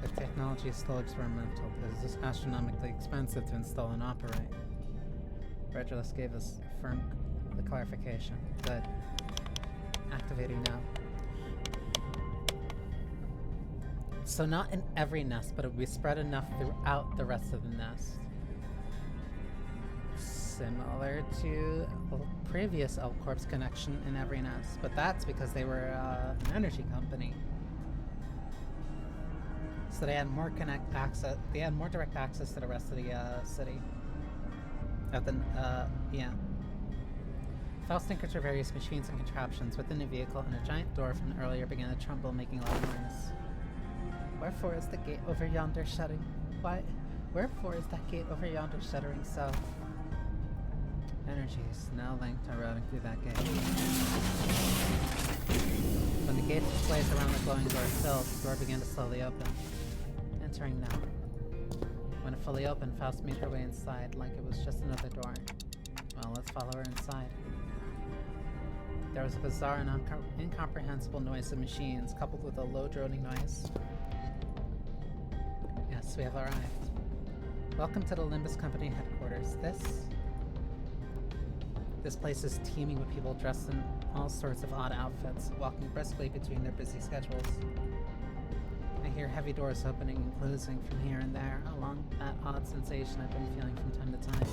The technology is still experimental, because it's astronomically expensive to install and operate. Regulus gave us the clarification. Good. Activating now. So not in every nest, but it will be spread enough throughout the rest of the nest. Similar to a previous L Corp's connection in every nest, but that's because they were an energy company. So they had more direct access to the rest of the city. Yeah. Faust tinkered through various machines and contraptions within the vehicle, and a giant door from earlier began to tremble, making loud noise. Wherefore is the gate over yonder shutting? Wherefore is that gate over yonder shuttering so? Energies now linked are routing through that gate. When the gate displays around the glowing door filled, the door began to slowly open. Entering now. When it fully opened, Faust made her way inside like it was just another door. Well, let's follow her inside. There was a bizarre and incomprehensible noise of machines, coupled with a low droning noise. Yes, we have arrived. Welcome to the Limbus Company headquarters. This place is teeming with people dressed in all sorts of odd outfits, walking briskly between their busy schedules. I hear heavy doors opening and closing from here and there, along that odd sensation I've been feeling from time to time.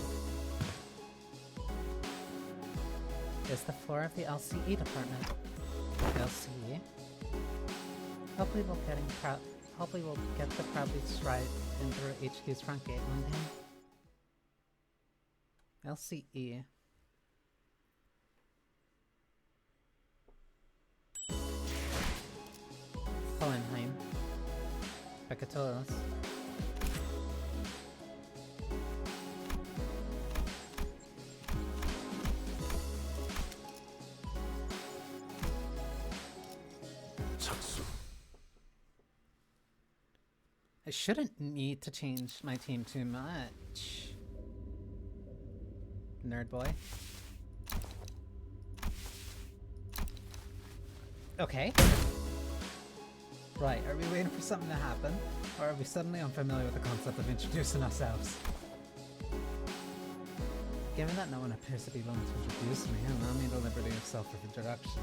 It's the floor of the LCE department. LCE? Hopefully we'll get the proudly stride in through HQ's front gate one day. LCE. Hohenheim. Pecatolos. 착수. I shouldn't need to change my team too much. Nerd boy. Okay. Right, are we waiting for something to happen? Or are we suddenly unfamiliar with the concept of introducing ourselves? Given that no one appears to be willing to introduce me, allow me the liberty of self-introduction.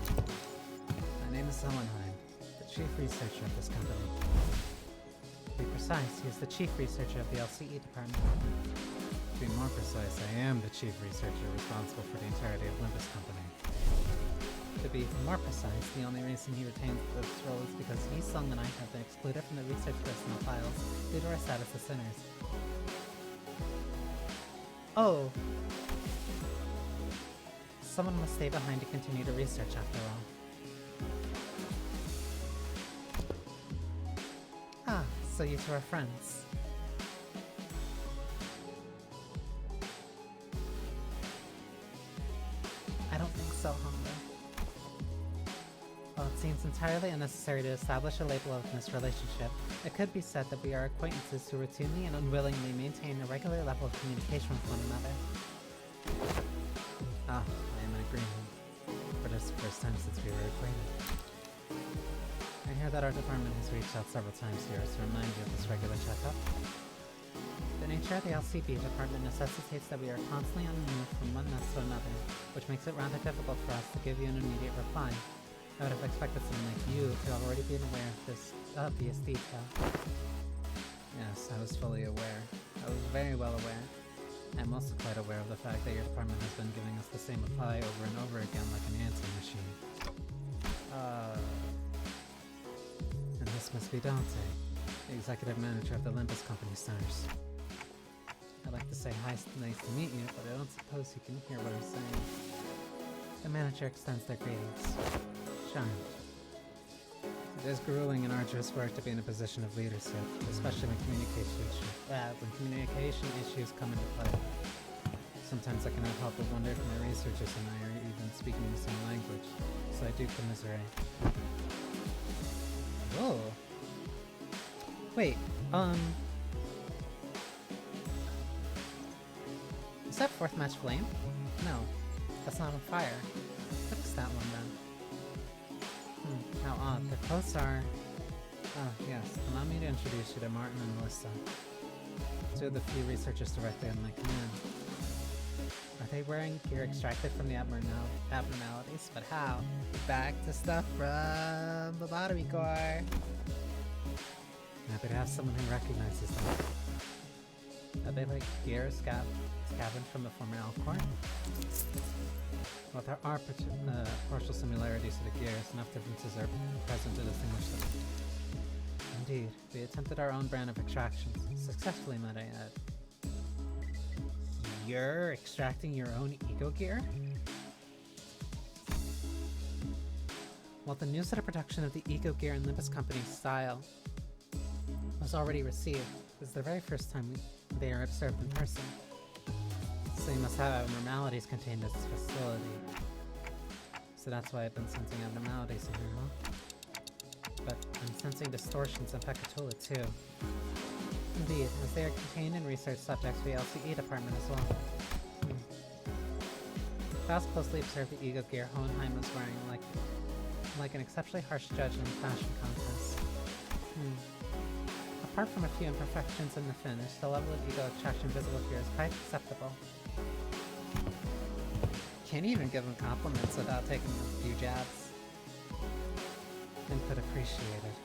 My name is Hohenheim, the chief researcher of this company. To be precise, he is the chief researcher of the LCE department. To be more precise, I am the chief researcher responsible for the entirety of Limbus company. To be more precise, the only reason he retains this role is because he, Sung, and I have been excluded from the research personnel files due to our status as sinners. Oh! Someone must stay behind to continue to research after all. Ah, so you two are friends. I don't think so, Honda. While it seems entirely unnecessary to establish a label of this relationship, it could be said that we are acquaintances who routinely and unwillingly maintain a regular level of communication with one another. Ah, I am in agreement. For this first time since we were acquainted. I hear that our department has reached out several times here to remind you of this regular checkup. The nature of the LCB department necessitates that we are constantly on the move from one mess to another, which makes it rather difficult for us to give you an immediate reply. I would have expected someone like you to have already been aware of this obvious detail. Yes, I was fully aware. I was very well aware. I'm also quite aware of the fact that your department has been giving us the same reply over and over again like an answering machine. And this must be Dante, the executive manager of the Limbus company stars. I'd like to say hi, nice to meet you, but I don't suppose you can hear what I'm saying. The manager extends their greetings. Charmed. It is grueling and arduous work to be in a position of leadership, especially when communication issues come into play. Sometimes I cannot help but wonder if my researchers and I are even speaking the same language, so I do commiserate. Whoa. Wait, is that fourth match flame? No, that's not on fire. What is that one then? How odd. The clothes are... Oh, yes. Allow me to introduce you to Martin and Melissa. Two of the few researchers directly under my command. Are they wearing gear extracted from the abnormalities? But how? Back to stuff from the Banii core. Happy to have someone who recognizes them. Are they like gear scavenged from the former Elk core? Well, there are partial similarities to the gears, enough differences are present to distinguish them. Indeed, we attempted our own brand of extractions, successfully, might I add. You're extracting your own ego gear? Well, the news of the production of the ego gear in Limbus Company's style was already received. This is the very first time they are observed in person. So you must have abnormalities contained in this facility. So that's why I've been sensing abnormalities in here, huh? But I'm sensing distortions in Pecatola too. Indeed, as they are contained in research subjects for the LCE department as well. Faust closely observed the ego gear Hohenheim was wearing like an exceptionally harsh judge in a fashion contest. Apart from a few imperfections in the finish, the level of ego extraction visible here is quite acceptable. Can't even give him compliments without taking a few jabs. Input appreciated.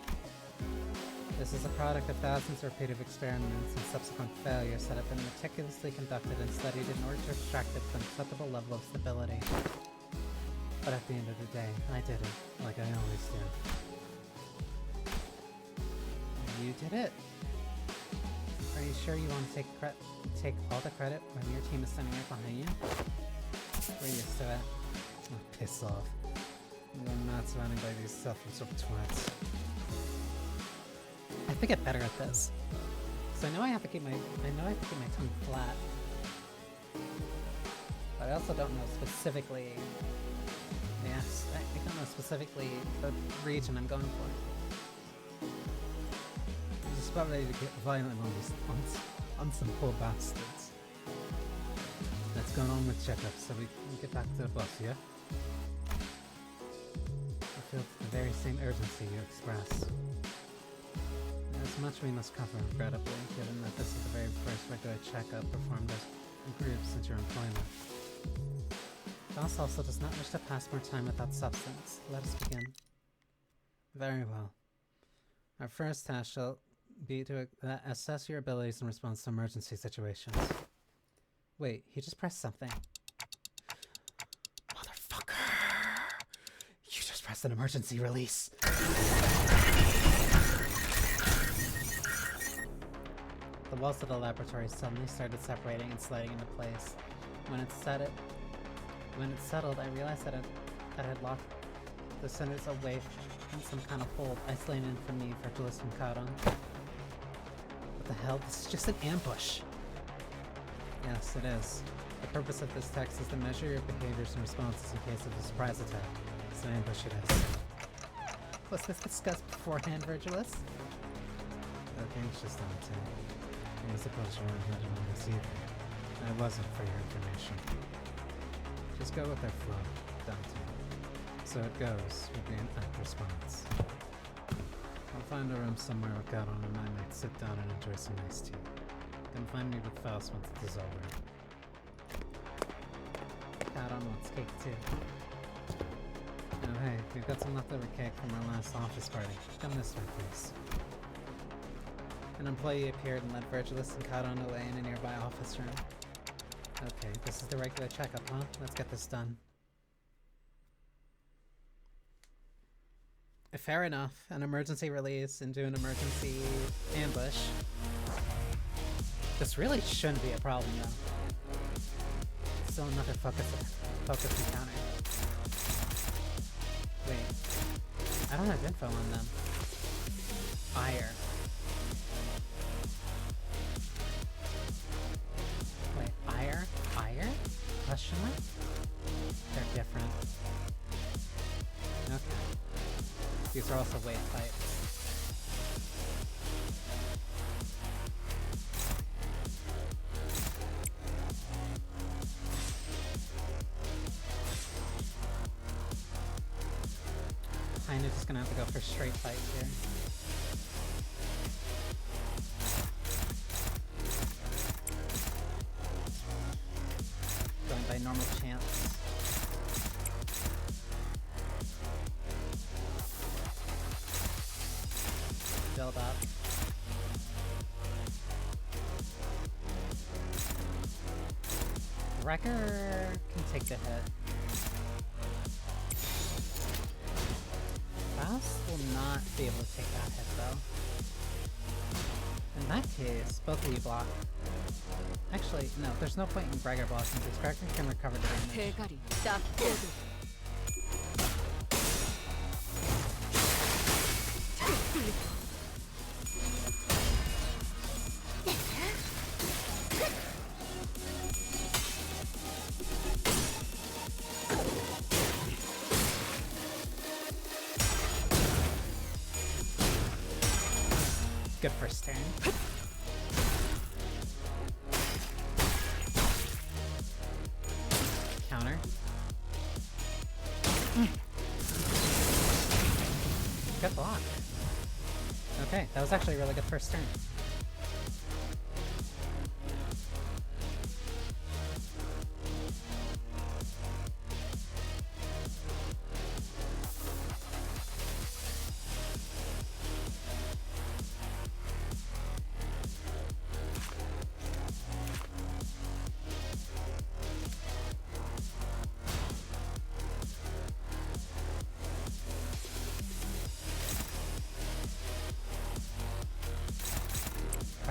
This is a product of thousands of repeated experiments and subsequent failures that have been meticulously conducted and studied in order to extract it to an acceptable level of stability. But at the end of the day, I did it, like I always do. You did it! Are you sure you want to take all the credit when your team is standing right behind you? We're used to it. Oh, piss off. I'm not surrounded by these self-absorbed twats. I have to get better at this. So I know I have to keep my tongue flat. But I also don't know specifically. Yes, I don't know specifically the region I'm going for. I'm just about ready to get violent on some poor bastards. Let's go on with checkups so we can get back to the bus, yeah? I feel the very same urgency you express. There's much we must cover, regrettably, given that this is the very first regular checkup performed as a group since your employment. Boss also does not wish to pass more time without substance. Let us begin. Very well. Our first task shall be to assess your abilities in response to emergency situations. Wait, he just pressed something. Motherfucker! You just pressed an emergency release! The walls of the laboratory suddenly started separating and sliding into place. When it settled, I realized that I had locked the centers away from some kind of hold, isolating from me, Virtuous and Charon. What the hell? This is just an ambush! Yes, it is. The purpose of this text is to measure your behaviors and responses in case of a surprise attack. It's an ambush it is. Was this discussed beforehand, Virtuous? Okay, it's just on too. I suppose you weren't letting on this either. I wasn't for your information. Just go with their flow, Dante. So it goes, would be an apt response. I'll find a room somewhere with Garon and I might sit down and enjoy some iced tea. Come find me with Faust once it is over. Garon wants cake too. Oh hey, we've got some leftover cake from our last office party. Come this way, please. An employee appeared and led Virgilus and Charon away in a nearby office room. Okay, this is the regular checkup, huh? Let's get this done. Fair enough. An emergency release into an emergency ambush. This really shouldn't be a problem, though. Still another focus encounter. Wait. I don't have info on them. Fire. Wait, ire? Ire? Question mark? They're different. Okay. These are also wave types. Kinda just gonna have to go for straight fights here. Going by normal chance. Build up. Wrecker can take the hit. Faust will not be able to take that hit though. In that case, both of you block. Actually, no, there's no point in Gregor blocking because Gregor can recover the damage. 대가리 딱 뻗어. Good first turn. Counter. Good block. Okay, that was actually a really good first turn.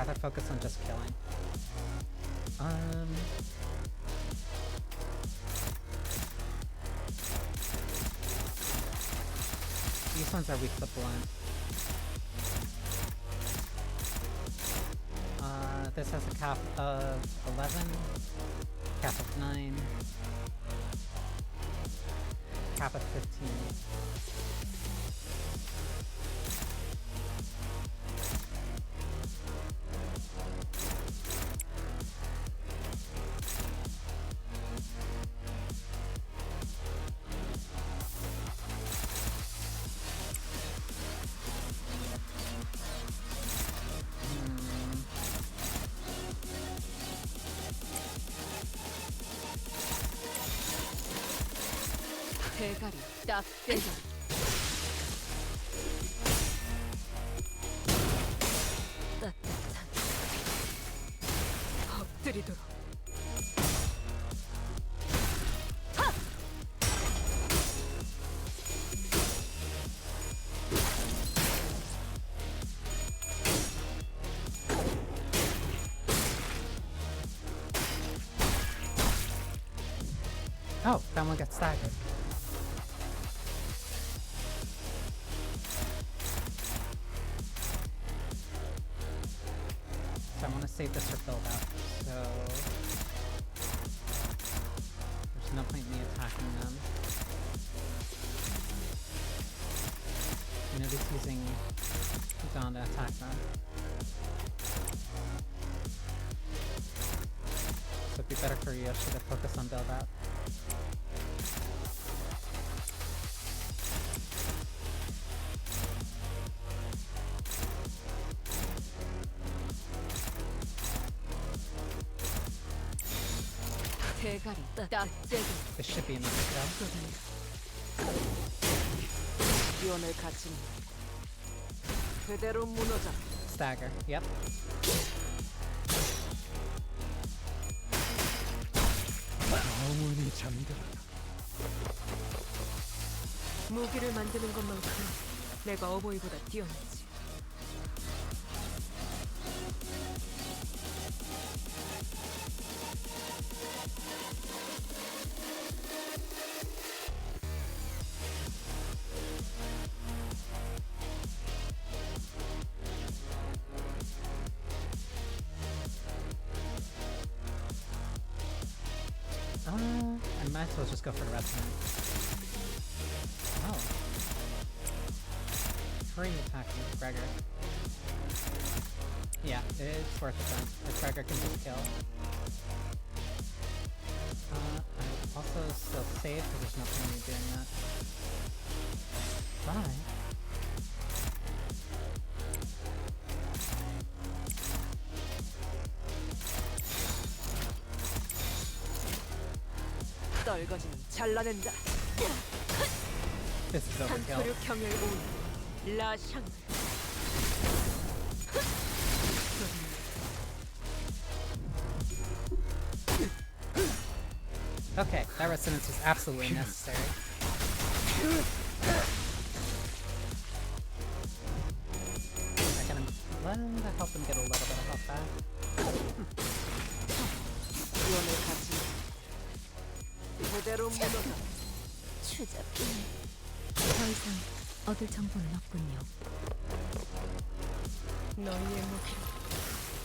rather focus on just killing. These ones are weak to blunt. This has a cap of 11, cap of 9, cap of 15. 대가리 딱 대가리. 따뜻한 엎드리도록. Oh, that one gets staggered. So I want to save this for build out. So there's no point in me attacking them. You know, just using Dawn to attack them. So it'd be better for Yoshi to focus on build out. 대가리 딱 대가리. This should be enough to kill. 기원을 갖춘 그대로 무너져. Stagger, yep. 영원히 잠들어라. 무기를 만드는 것만큼 내가 어버이보다 뛰어나지. I might as well just go for resonant. Oh. Free attacking Gregor. Yeah, it is worth it then. If Gregor can just kill. I also still save because there's nothing in me doing that. Bye. 떨거지는 잘라낸다. This is overkill. 산소류 경혈 온 라샹. Okay, that resonance was absolutely necessary. I can help him get a little bit of health back. 기원을 갖춘 그대로 무너져. 추잡해. 더 이상 얻을 정보는 없군요. 너희의 무기로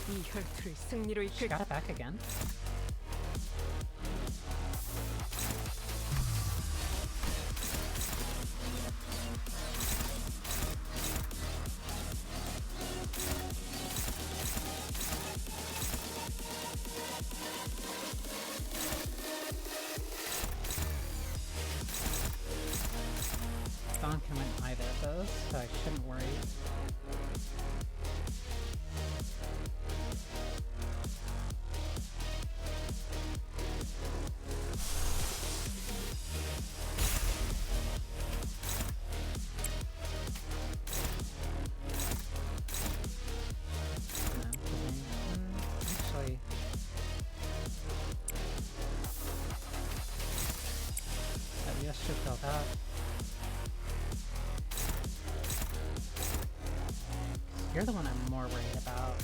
이 혈투를 승리로 She 이끌. got it back again. Dawn can win either of those, so I shouldn't worry. Actually, that should build up. You're the one I'm more worried about.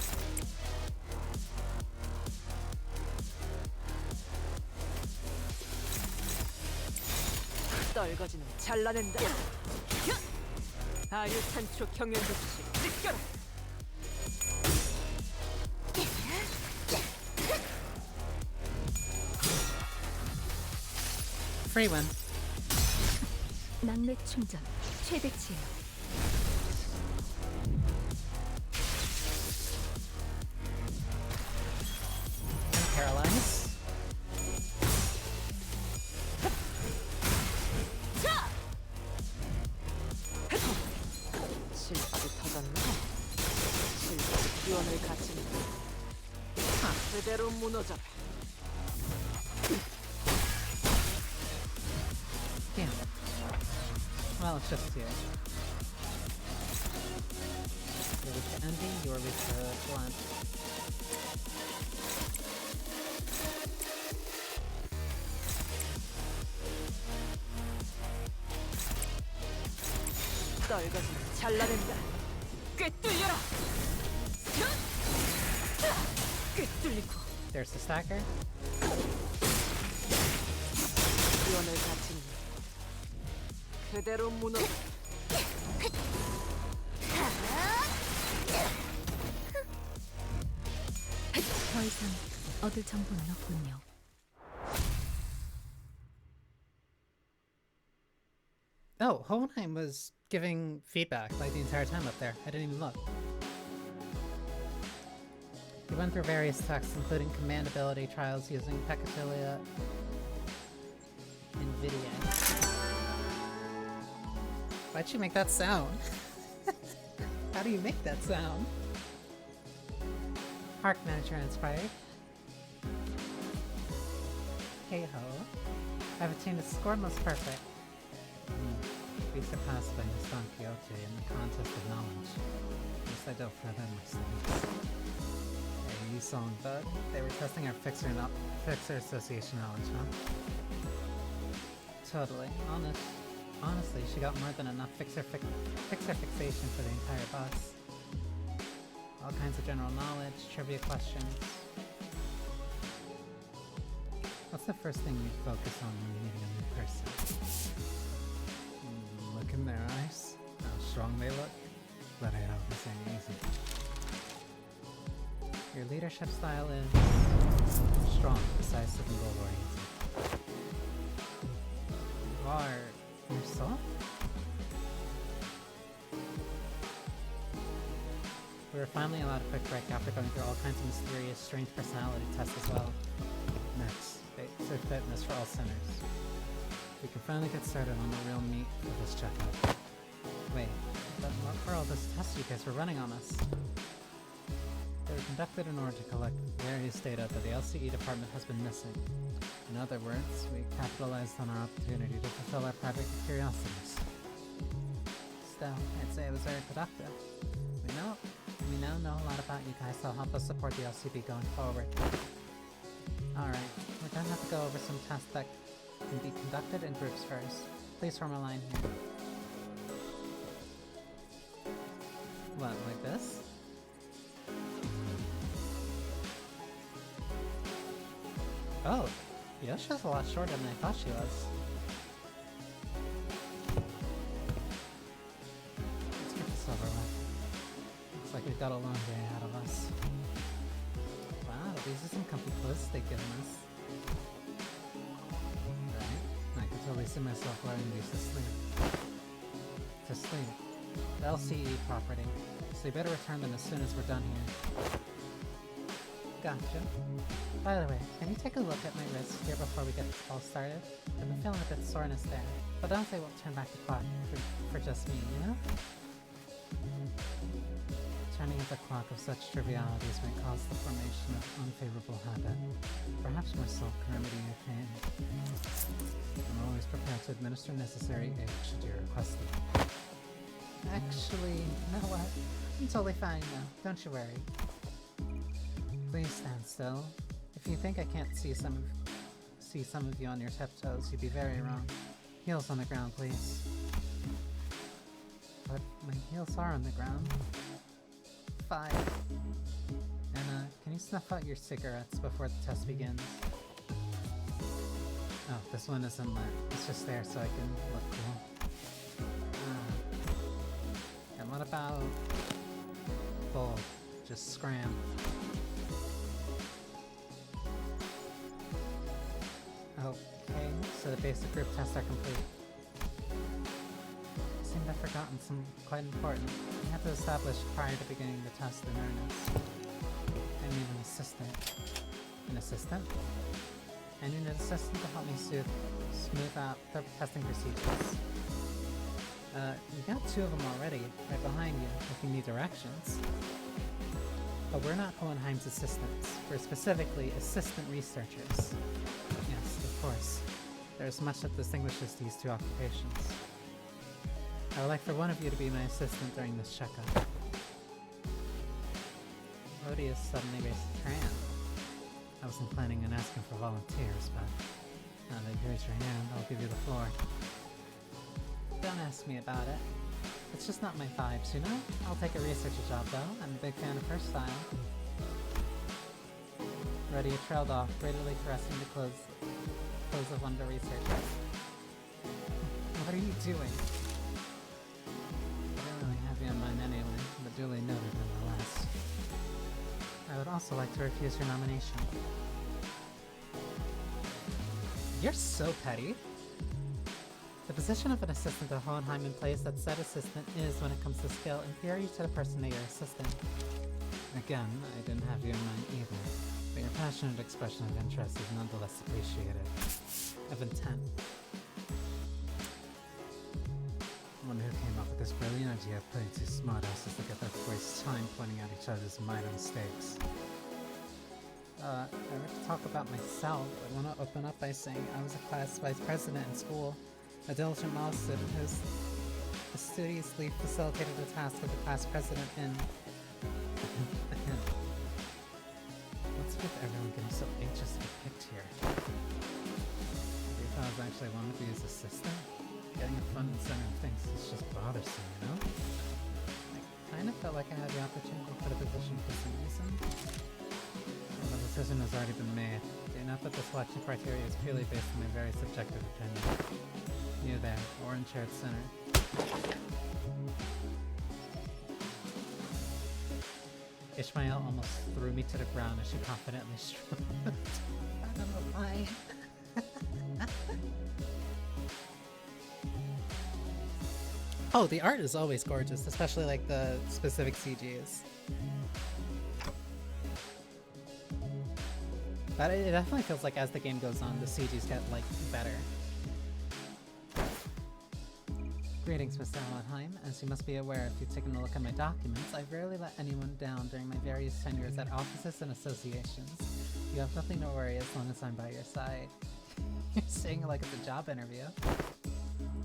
떨거지는 잘라낸다. 아유탄초 경연급식 찢겨라. Free win. 낙뢰 충전 최대치예요. And paralyze. 실밥이 터졌나? 실밥이 기원을 갖추는 그대로 무너져라. Damn. Well, it's just you. You're weak to envy, you're weak to blunt. 떨거지는 잘라낸다. 꿰뚫려라. 꿰뚫리고 There's the stacker. 기원을 갖추는 그대로 무너져. 더 이상 얻을 정보는 없군요. Oh, Hohenheim was giving feedback like the entire time up there. I didn't even look. He went through various texts, including command ability trials using Peccatilia NVIDIA. Why'd you make that sound? How do you make that sound? Arc Manager inspired. Hey ho. I've attained a score most perfect. Be surpassed by Miss Don Quixote in the contest of knowledge. Yes, I don't further my studies. Hey, you songbud. They were testing our Fixer Association knowledge, huh? Totally. Honestly, she got more than enough fixer fixation for the entire bus. All kinds of general knowledge, trivia questions. What's the first thing you focus on when you're meeting a new person? Look in their eyes. How strong they look. But I don't this ain't easy. Your leadership style is strong, decisive, and goal-oriented. You are yourself? We were finally allowed a quick break after going through all kinds of mysterious, strange personality tests as well. Next, basic fitness for all sinners. We can finally get started on the real meat of this checkup. Wait, but what were all those tests you guys were running on us? They were conducted in order to collect various data that the LCE department has been missing. In other words, we capitalized on our opportunity to fulfill our private curiosities. Still, I'd say it was very productive. We now know a lot about you guys, so help us support the LCB going forward. Alright, we're gonna have to go over some tests that can be conducted in groups first. Please form a line here. What, like this? Oh, Yoshi's a lot shorter than I thought she was. Let's get this over with. Looks like we've got a long day ahead of us. Wow, these are some comfy clothes they've given us. Right, I can totally see myself wearing these to sleep. To sleep. The LCE property. So you better return them as soon as we're done here. Gotcha. By the way, can you take a look at my wrist here before we get this all started? I've been feeling a bit soreness there, but don't say we'll turn back the clock for just me, you know? Turning at the clock of such trivialities may cause the formation of unfavorable habit. Perhaps more self can remedy your pain. I'm always prepared to administer necessary aid should you request it. Actually, you know what? I'm totally fine now, don't you worry. Please stand still. If you think I can't see some of you on your tiptoes, you'd be very wrong. Heels on the ground, please. But my heels are on the ground. 5. Anna, can you snuff out your cigarettes before the test begins? Oh, this one isn't lit. It's just there so I can look cool. And what about bold? Just scram. Okay, so the basic group tests are complete. Seemed I've forgotten some quite important. We have to establish prior to beginning the test in earnest. I need an assistant. An assistant? I need an assistant to help me smooth out the testing procedures. You got 2 of them already, right behind you, if you need directions. But we're not Hohenheim's assistants. We're specifically assistant researchers. Yes, of course. There's much that distinguishes these 2 occupations. I would like for one of you to be my assistant during this checkup. Rodius suddenly raised his hand. I wasn't planning on asking for volunteers, but now that you raise your hand, I'll give you the floor. Don't ask me about it. It's just not my vibes, you know? I'll take a researcher job, though. I'm a big fan of her style. Rodia trailed off, greedily caressing the clothes of one of the researchers. What are you doing? I don't really have you in mind anyway, but duly noted nonetheless. I would also like to refuse your nomination. You're so petty. The position of an assistant at Hohenheim implies that said assistant is, when it comes to skill, inferior to the person that you're assisting. Again, I didn't have you in mind either, but your passionate expression of interest is nonetheless appreciated. Of intent. I wonder who came up with this brilliant idea of putting 2 smartasses together to waste time pointing out each other's minor mistakes. I want to talk about myself. I want to open up by saying I was a class vice president in school, a diligent mouse student whose studiously facilitated the task of the class president in... What's with everyone getting so anxious to be picked here? You thought I was actually one of these assistant? Getting a front and center of things is just bothersome, you know? I kind of felt like I had the opportunity for the position for some reason. Well, the decision has already been made. Do you note that the selection criteria is purely based on my very subjective opinion? You there, orange haired center. Ishmael almost threw me to the ground as she confidently strode. I don't know why. Oh, the art is always gorgeous, especially like the specific CGs. But it definitely feels like as the game goes on, the CGs get like better. Greetings, Mr. Allenheim. As you must be aware if you've taken a look at my documents, I've rarely let anyone down during my various tenures at offices and associations. You have nothing to worry as long as I'm by your side. You're saying it like it's a job interview.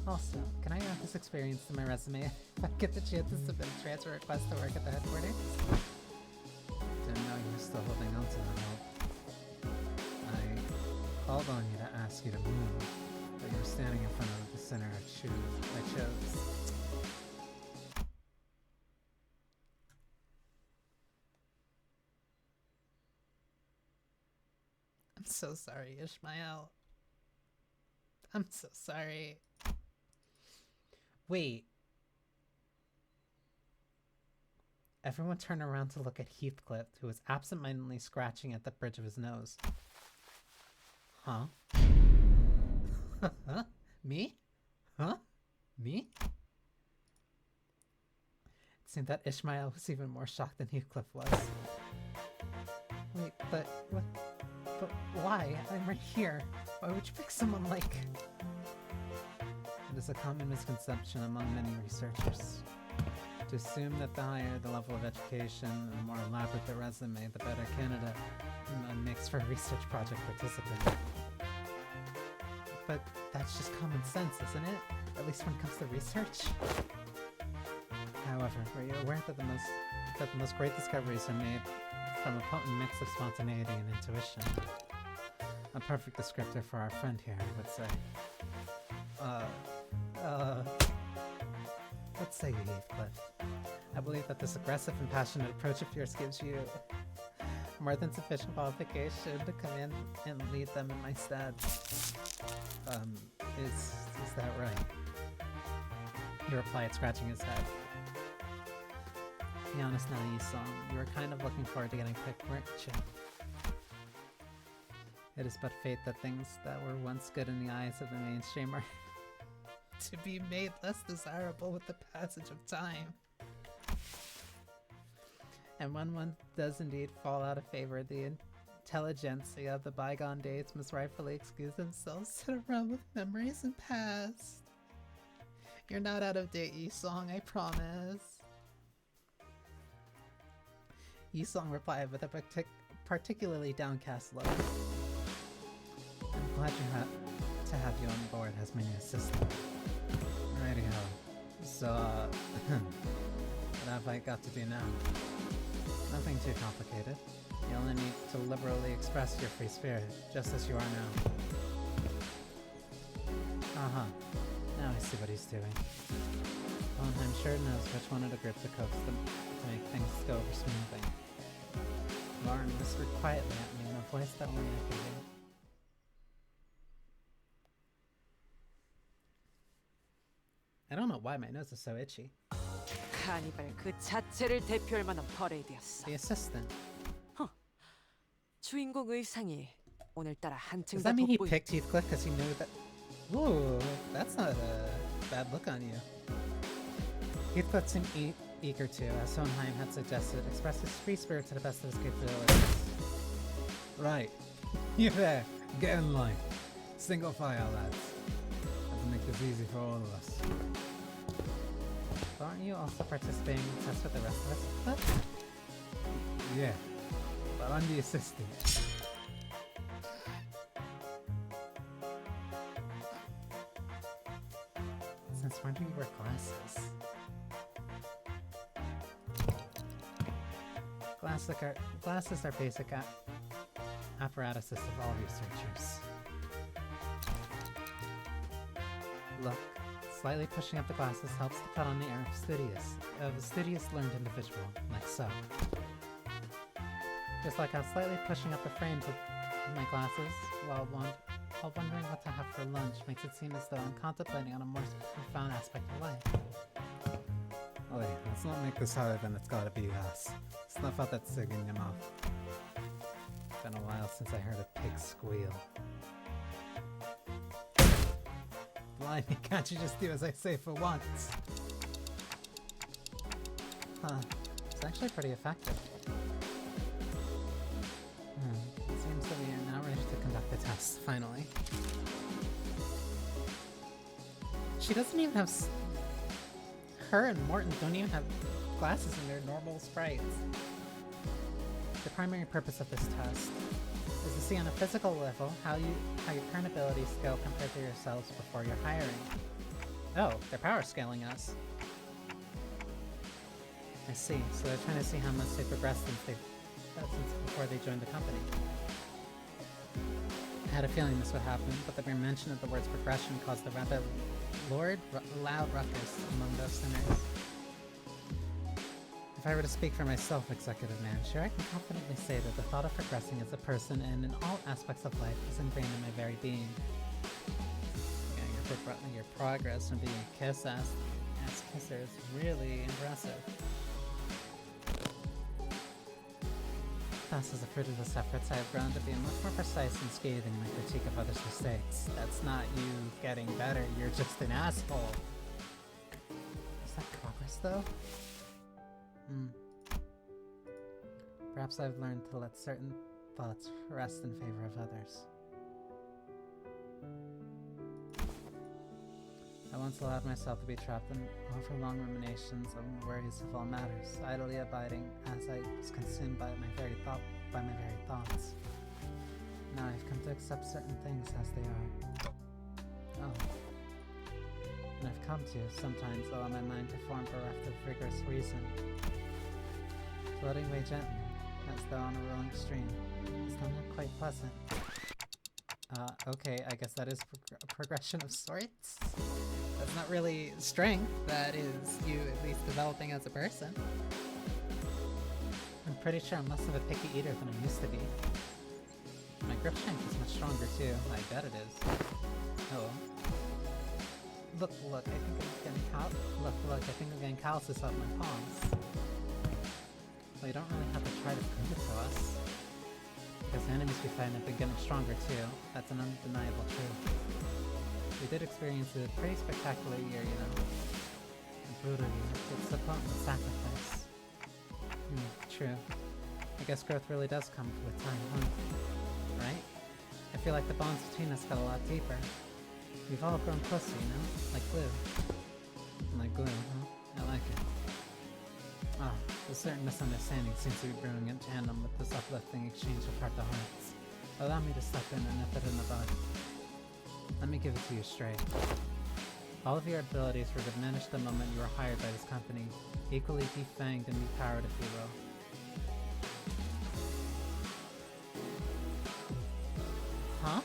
Also, can I add this experience to my resume if I get the chance to submit a transfer request to work at the headquarters? Didn't know you were still holding on to that hope. I called on you to ask you to move, but you were standing in front of the center I chose. I'm so sorry, Ishmael. I'm so sorry. Wait. Everyone turned around to look at Heathcliff, who was absent-mindedly scratching at the bridge of his nose. Huh? Huh? Me? Huh? Me? It seemed that Ishmael was even more shocked than Heathcliff was. Wait, but what? But why? I'm right here. Why would you pick someone like... It is a common misconception among many researchers to assume that the higher the level of education and the more elaborate the resume, the better candidate one makes for a research project participant. But that's just common sense, isn't it? At least when it comes to research. However, were you aware that the most great discoveries are made from a potent mix of spontaneity and intuition? A perfect descriptor for our friend here, I would say. What say you, Heathcliff? I believe that this aggressive and passionate approach of yours gives you more than sufficient qualification to come in and lead them in my stead. Is that right? He replied, scratching his head. Be honest now, Yi-song. You were kind of looking forward to getting picked, weren't you? It is but fate that things that were once good in the eyes of the mainstream are to be made less desirable with the passage of time. And when one does indeed fall out of favor, the intelligentsia of the bygone days must rightfully excuse themselves to the realm of memories and past. You're not out of date, Yi-song, I promise. Yi-song replied with a particularly downcast look. I'm glad to have you on board as my new assistant. Righty-ho. So, what have I got to do now? Nothing too complicated. You only need to liberally express your free spirit, just as you are now. Uh-huh. Now I see what he's doing. Hohenheim sure knows which one of the group to coax them to make things go over smoothly. Lauren whispered quietly at me in a voice that only I could hear. I don't know why my nose is so itchy. 카니발 그 자체를 대표할 만한 퍼레이드였어. The assistant. 주인공 의상이 오늘따라 한층 Does 더 that mean he 돋보이. picked Heathcliff because he knew that? Ooh, that's not a bad look on you. Heathcliff seemed eager to, as Hohenheim had suggested, express his free spirit to the best of his capabilities. Right. You there. Get in line. Single file, lads. Let's make this easy for all of us. So aren't you also participating in the test with the rest of us, Heathcliff? Yeah. But I'm the assistant. Since when do you wear glasses? Glasses are basic apparatuses of all researchers. Look, slightly pushing up the glasses helps to put on the air of a studious learned individual, like so. Just like how slightly pushing up the frames of my glasses while wondering what to have for lunch makes it seem as though I'm contemplating on a more profound aspect of life. Ollie, let's not make this harder than it's gotta be, lass. Snuff out that cig in your mouth. Been a while since I heard a pig squeal. Blimey, can't you just do as I say for once? Huh, it's actually pretty effective. It seems that we are now ready to conduct the test, finally. She doesn't even have... Her and Morton don't even have glasses in their normal sprites. The primary purpose of this test is to see on a physical level how your current abilities go compared to yourselves before you're hiring. Oh, they're power scaling us. I see, so they're trying to see how much they progressed since before they joined the company. I had a feeling this would happen, but the mere mention of the words progression caused a rather loud ruckus among those sinners. If I were to speak for myself, Executive Manager, I can confidently say that the thought of progressing as a person and in all aspects of life is ingrained in my very being. Your progress from being a kiss-ass kisser is really impressive. Thus, as a fruit of this efforts, I have grown to be much more precise and scathing in my critique of others' mistakes. That's not you getting better, you're just an asshole. Is that progress, though? Perhaps I've learned to let certain thoughts rest in favor of others. I once allowed myself to be trapped in overlong ruminations and worries of all matters, idly abiding as I was consumed by my very thoughts. Now I've come to accept certain things as they are. Oh. And I've come to, sometimes, allow my mind to form bereft of rigorous reason. Floating away gently, as though on a rolling stream, is that not quite pleasant? Okay, I guess that is a progression of sorts. That's not really strength, that is you at least developing as a person. I'm pretty sure I'm less of a picky eater than I used to be. My grip strength is much stronger too, I bet it is. Oh. Look, I think I'm getting I think I'm getting calluses on my palms. Well, you don't really have to try to prove it to us. Because the enemies we fight have been getting stronger too. That's an undeniable truth. We did experience a pretty spectacular year, you know. A brutal year. It's a potent sacrifice. True. I guess growth really does come with time, huh? Right? I feel like the bonds between us got a lot deeper. We've all grown closer, you know? Like glue. Like glue, huh? I like it. Ah, a certain misunderstanding seems to be brewing in tandem with this uplifting exchange of heart to hearts. Allow me to step in and nip it in the bud. Let me give it to you straight. All of your abilities were diminished the moment you were hired by this company, equally defanged and depowered, if you will. Huh?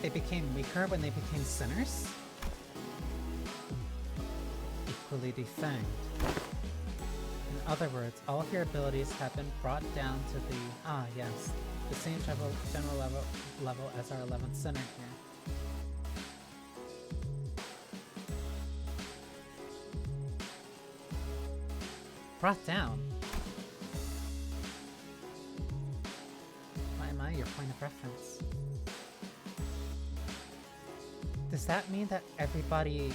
They became weaker when they became sinners? Equally defanged. In other words, all of your abilities have been brought down to the same general level as our 11th sinner here. Brought down? Why am I your point of reference? Does that mean that everybody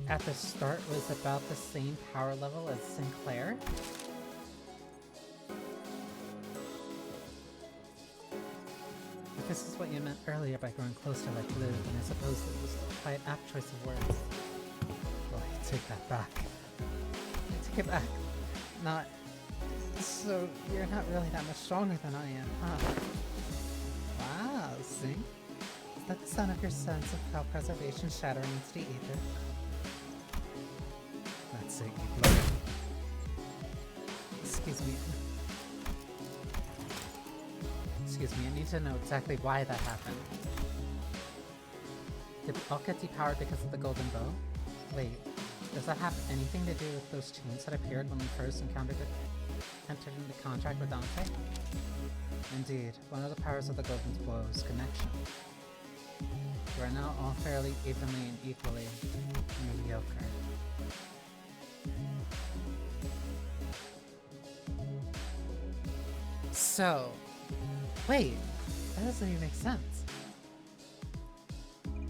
at the start was about the same power level as Sinclair? If this is what you meant earlier by growing closer like glue, then I suppose it was quite an apt choice of words. Well, I take that back. I take it back. Not... So, you're not really that much stronger than I am, huh? Wow, see? Is that the sound of your sense of self-preservation shattering into the ether? That's it, you blow. Excuse me. Excuse me, I need to know exactly why that happened. Did we all get depowered because of the golden bow? Wait, does that have anything to do with those chains that appeared when we first entered into contract with Dante? Indeed, one of the powers of the golden bow is connection. We are now all fairly evenly and equally mediocre. So, wait, that doesn't even make sense.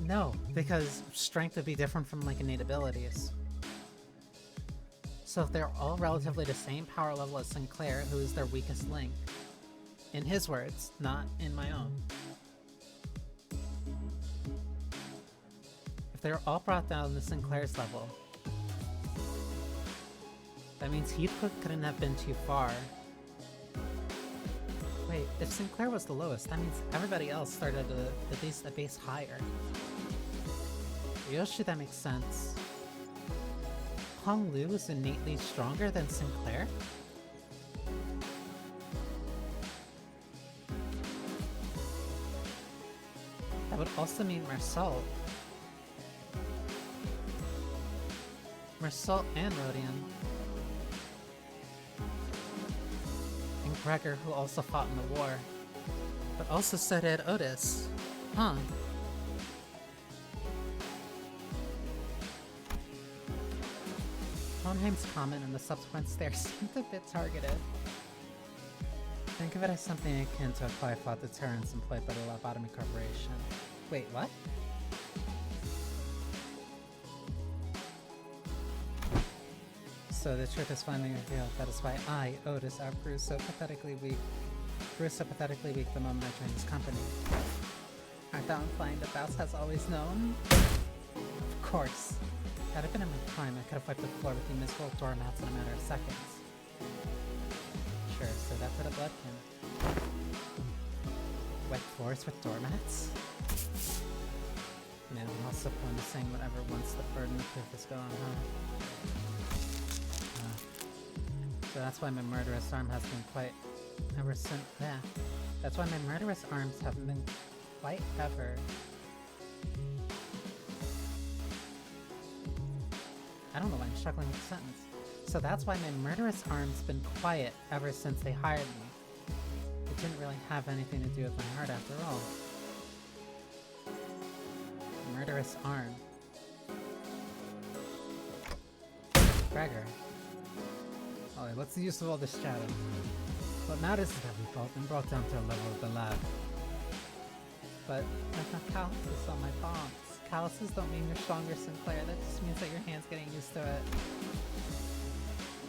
No, because strength would be different from like innate abilities. So if they're all relatively the same power level as Sinclair, who is their weakest link, in his words, not in my own. If they're all brought down to Sinclair's level, that means Heathcliff couldn't have been too far. Wait, if Sinclair was the lowest, that means everybody else started at least a base higher. Yoshi, that makes sense. Hong Lu is innately stronger than Sinclair? That would also mean Marcel. Marcel and Rodion. And Gregor, who also fought in the war. But also so did Otis. Huh. Hohenheim's comment and the subsequent stare seemed a bit targeted. Think of it as something akin to a Clive-fought deterrence employed by the Lobotomy Corporation. Wait, what? So the truth is finally revealed. That is why I, Otis, outgrew so pathetically weak the moment I joined this company. Aren't thou implying that thou has always known? Of course. Had it been in my prime, I could have wiped the floor with the miserable doormats in a matter of seconds. Sure, so that's what a bloodkin. Wet floors with doormats? You know, I'm also prone to saying whatever once the burden of proof is gone, huh? So that's why my murderous arm has been quite ever since. Yeah. That's why my murderous arms haven't been quite ever. I don't know why I'm struggling with the sentence. So that's why my murderous arm's been quiet ever since they hired me. didn't really have anything to do with my heart after all. Murderous arm. Gregor. Ollie, what's the use of all this chatter? What matters is that we've all been brought down to a level of the lab. But there's no calluses on my palms. Calluses don't mean you're stronger, Sinclair. That just means that your hand's getting used to it.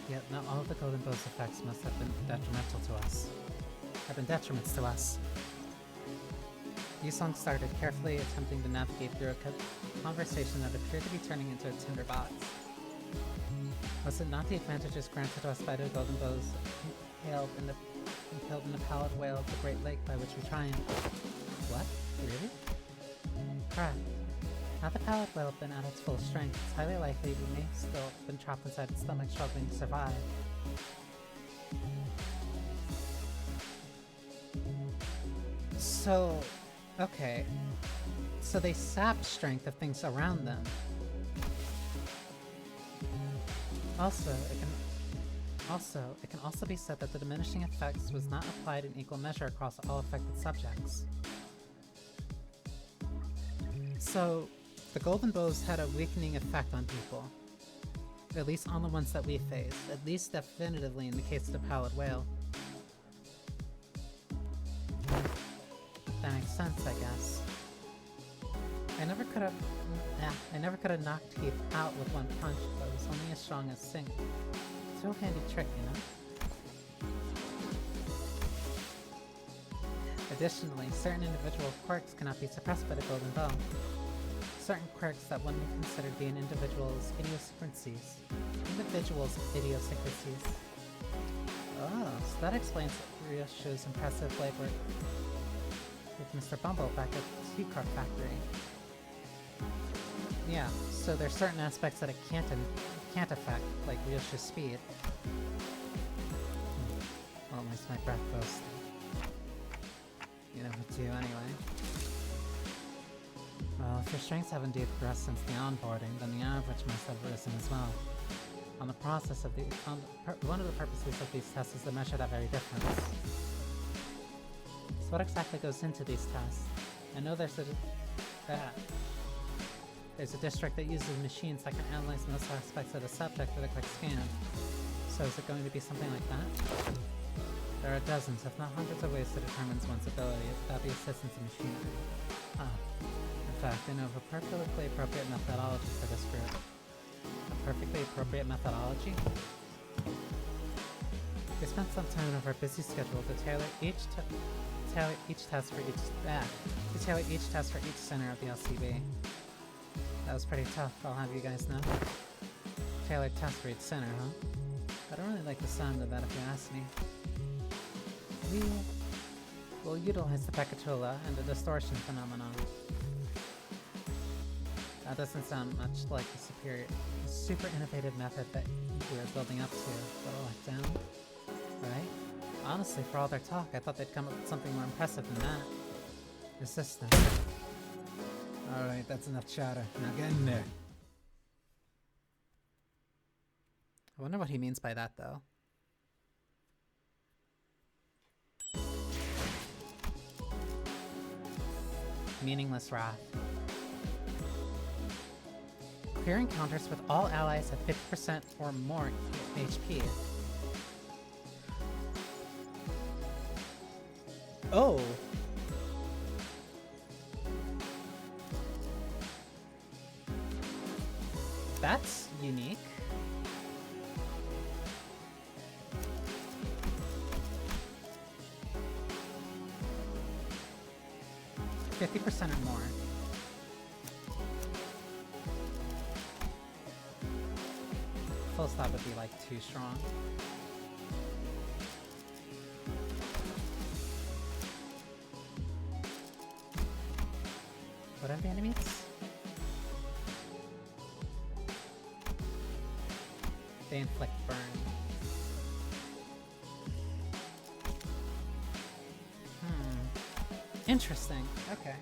Yet not all of the Golden Bow's effects must have been detrimental to us. Have been detriments to us. Yusong started carefully attempting to navigate through a conversation that appeared to be turning into a tinderbox. Was it not the advantages granted to us by the Golden Bows impaled in the pallid whale of the Great Lake by which we triumphed? What? Really? Correct. Had the pallid whale been at its full strength, it's highly likely we may still have been trapped inside its stomach struggling to survive. So, okay. So they sap strength of things around them. Also, it can also be said that the diminishing effects was not applied in equal measure across all affected subjects. So, the Golden Bows had a weakening effect on people. At least on the ones that we faced. At least definitively in the case of the pallid whale. That makes sense, I guess. I never could have knocked Heath out with one punch, but it was only as strong as Sink. It's a real handy trick, you know? Additionally, certain individual quirks cannot be suppressed by the Golden Bow. Certain quirks that one may consider to be an individual's idiosyncrasies. Oh, so that explains Ryoshu's impressive labor with Mr. Bumble back at the T-Car factory. Yeah, so there's certain aspects that it can't affect, like Ryoshu's speed. Well, at least my breath goes. You know what to do anyway. Well, if your strengths have indeed progressed since the onboarding, then the average must have risen as well. One of the purposes of these tests is to measure that very difference. So what exactly goes into these tests? I know there's a district that uses machines that can analyze most aspects of the subject with a quick scan. So is it going to be something like that? There are dozens, if not hundreds of ways to determine one's ability without the assistance of machinery. In fact, I know of a perfectly appropriate methodology for this group. A perfectly appropriate methodology? We spent some time over a busy schedule to tailor each test for each center of the LCB. That was pretty tough, I'll have you guys know. Tailored test for each center, huh? I don't really like the sound of that if you ask me. We will utilize the Pekatula and the distortion phenomenon. That doesn't sound much like the super innovative method that we were building up to. Little letdown, right? Honestly, for all their talk, I thought they'd come up with something more impressive than that. The system. Alright, that's enough chatter. Now get in there. I wonder what he means by that, though. Meaningless wrath. Clear encounters with all allies at 50% or more HP. Oh! That's unique. %50 or more. Full stop would be like too strong. What are the enemies? They inflict burn. Interesting. Okay.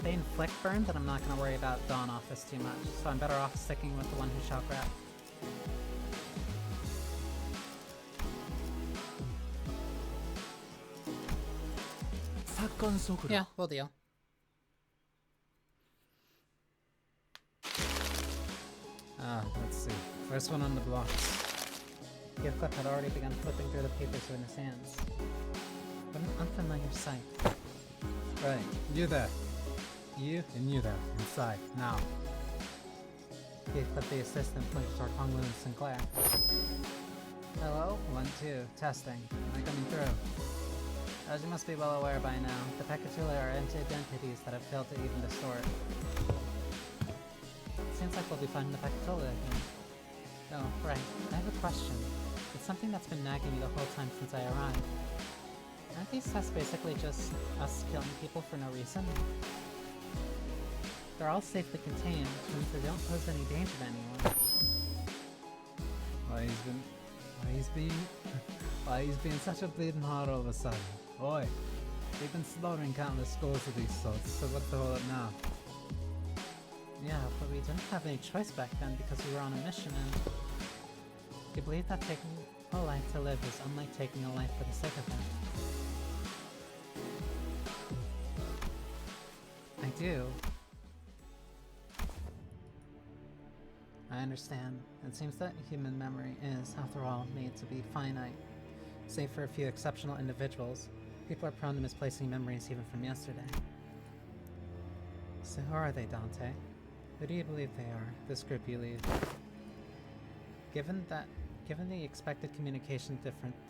they inflict burn, then I'm not gonna worry about Dawn Office too much. So I'm better off sticking with the one who shall grab. 사건 속으로. Yeah, we'll deal. Let's see. First one on the blocks. Heathcliff had already begun flipping through the papers in his hands. What an unfamiliar sight. Right, you there. You and you there, inside, now. Heathcliff, the assistant, pointed toward Hong Lu and Sinclair. Hello? 1, 2. Testing. Am I coming through? As you must be well aware by now, the Pecatula are entities that have failed to even distort. Seems like we'll be finding the Pecatula again. Oh, right. I have a question. It's something that's been nagging me the whole time since I arrived. Aren't these tests basically just us killing people for no reason? They're all safely contained, which means they don't pose any danger to anyone. Why he's being such a bleeding heart all of a sudden. Boy, they've been slaughtering countless scores of these sorts, so what's the hold up now? Yeah, but we didn't have any choice back then because we were on a mission and... You believe that taking a life to live is unlike taking a life for the sake of it? I do. I understand. It seems that human memory is, after all, made to be finite. Save for a few exceptional individuals, people are prone to misplacing memories even from yesterday. So who are they, Dante? Who do you believe they are, this group you lead? Given the expected communication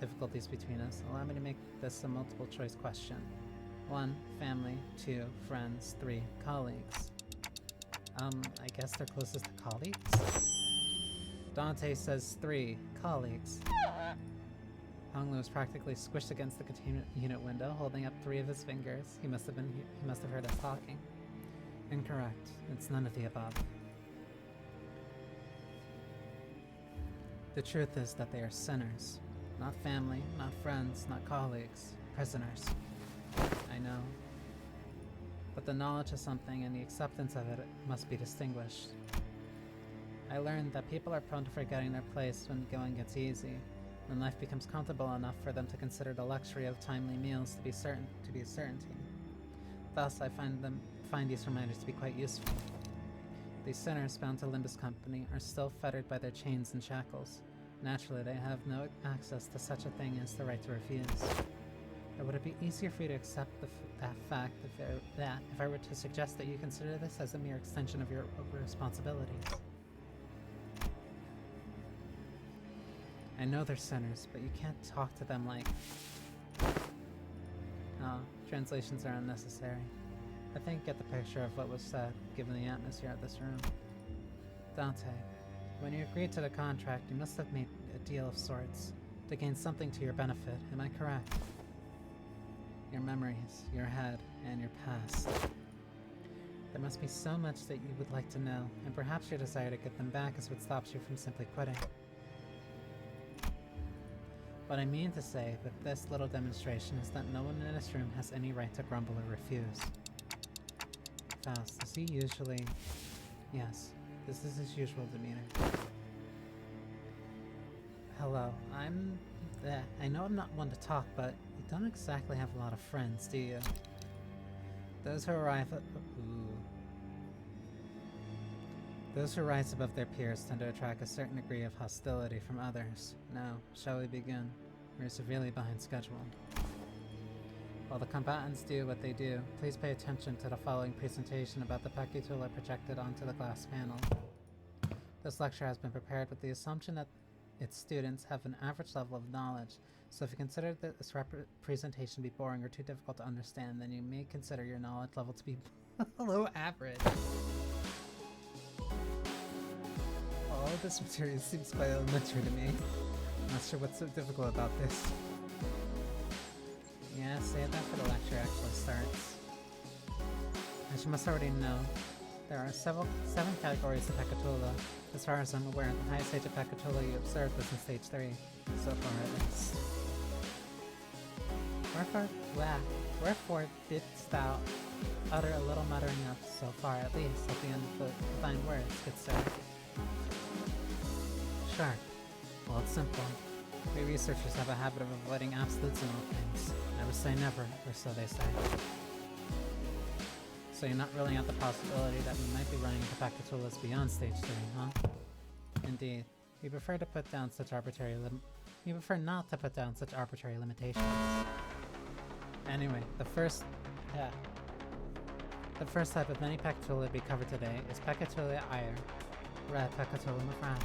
difficulties between us, allow me to make this a multiple choice question. 1. Family. 2. Friends. 3. Colleagues. I guess they're closest to colleagues? Dante says 3. Colleagues. Hong Lu was practically squished against the containment unit window, holding up 3 of his fingers. He must have heard us talking. Incorrect. It's none of the above. The truth is that they are sinners. Not family, not friends, not colleagues. Prisoners. I know. But the knowledge of something and the acceptance of it must be distinguished. I learned that people are prone to forgetting their place when going gets easy, when life becomes comfortable enough for them to consider the luxury of timely meals to be a certainty. Thus, I find these reminders to be quite useful. These sinners bound to Limbus Company are still fettered by their chains and shackles. Naturally, they have no access to such a thing as the right to refuse. Or would it be easier for you to accept that fact if I were to suggest that you consider this as a mere extension of your responsibilities? I know they're sinners, but you can't talk to them like... Oh, translations are unnecessary. I think you get the picture of what was said, given the atmosphere of this room. Dante, when you agreed to the contract, you must have made a deal of sorts, to gain something to your benefit, am I correct? Your memories, your head, and your past. There must be so much that you would like to know, and perhaps your desire to get them back is what stops you from simply quitting. What I mean to say with this little demonstration is that no one in this room has any right to grumble or refuse. Faust, does he usually... Yes, this is his usual demeanor. Hello, I know I'm not one to talk, but you don't exactly have a lot of friends, do you? Those who rise above their peers tend to attract a certain degree of hostility from others. Now, shall we begin? We're severely behind schedule. While the combatants do what they do, please pay attention to the following presentation about the Pecatula projected onto the glass panel. This lecture has been prepared with the assumption that its students have an average level of knowledge, so if you consider this presentation to be boring or too difficult to understand, then you may consider your knowledge level to be below average. All of this material seems quite elementary to me. I'm not sure what's so difficult about this. Yeah, save that for the lecture actually starts. As you must already know, there are 7 categories of Pecatula. As far as I'm aware, the highest stage of Pecatula you observed was in stage 3, so far at least. Wherefore didst thou utter a little muttering of so far, at least, at the end of thine words, good sir? Sharp. Well, it's simple. We researchers have a habit of avoiding absolutes in all things. Never say never, or so they say. So you're not ruling out the possibility that we might be running into Pacatolas beyond stage 3, huh? Indeed. We prefer to put down such arbitrary we prefer not to put down such arbitrary limitations. Anyway, the first type of many Pacatola to be covered today is Pacatola ire, red Pacatola mafrath.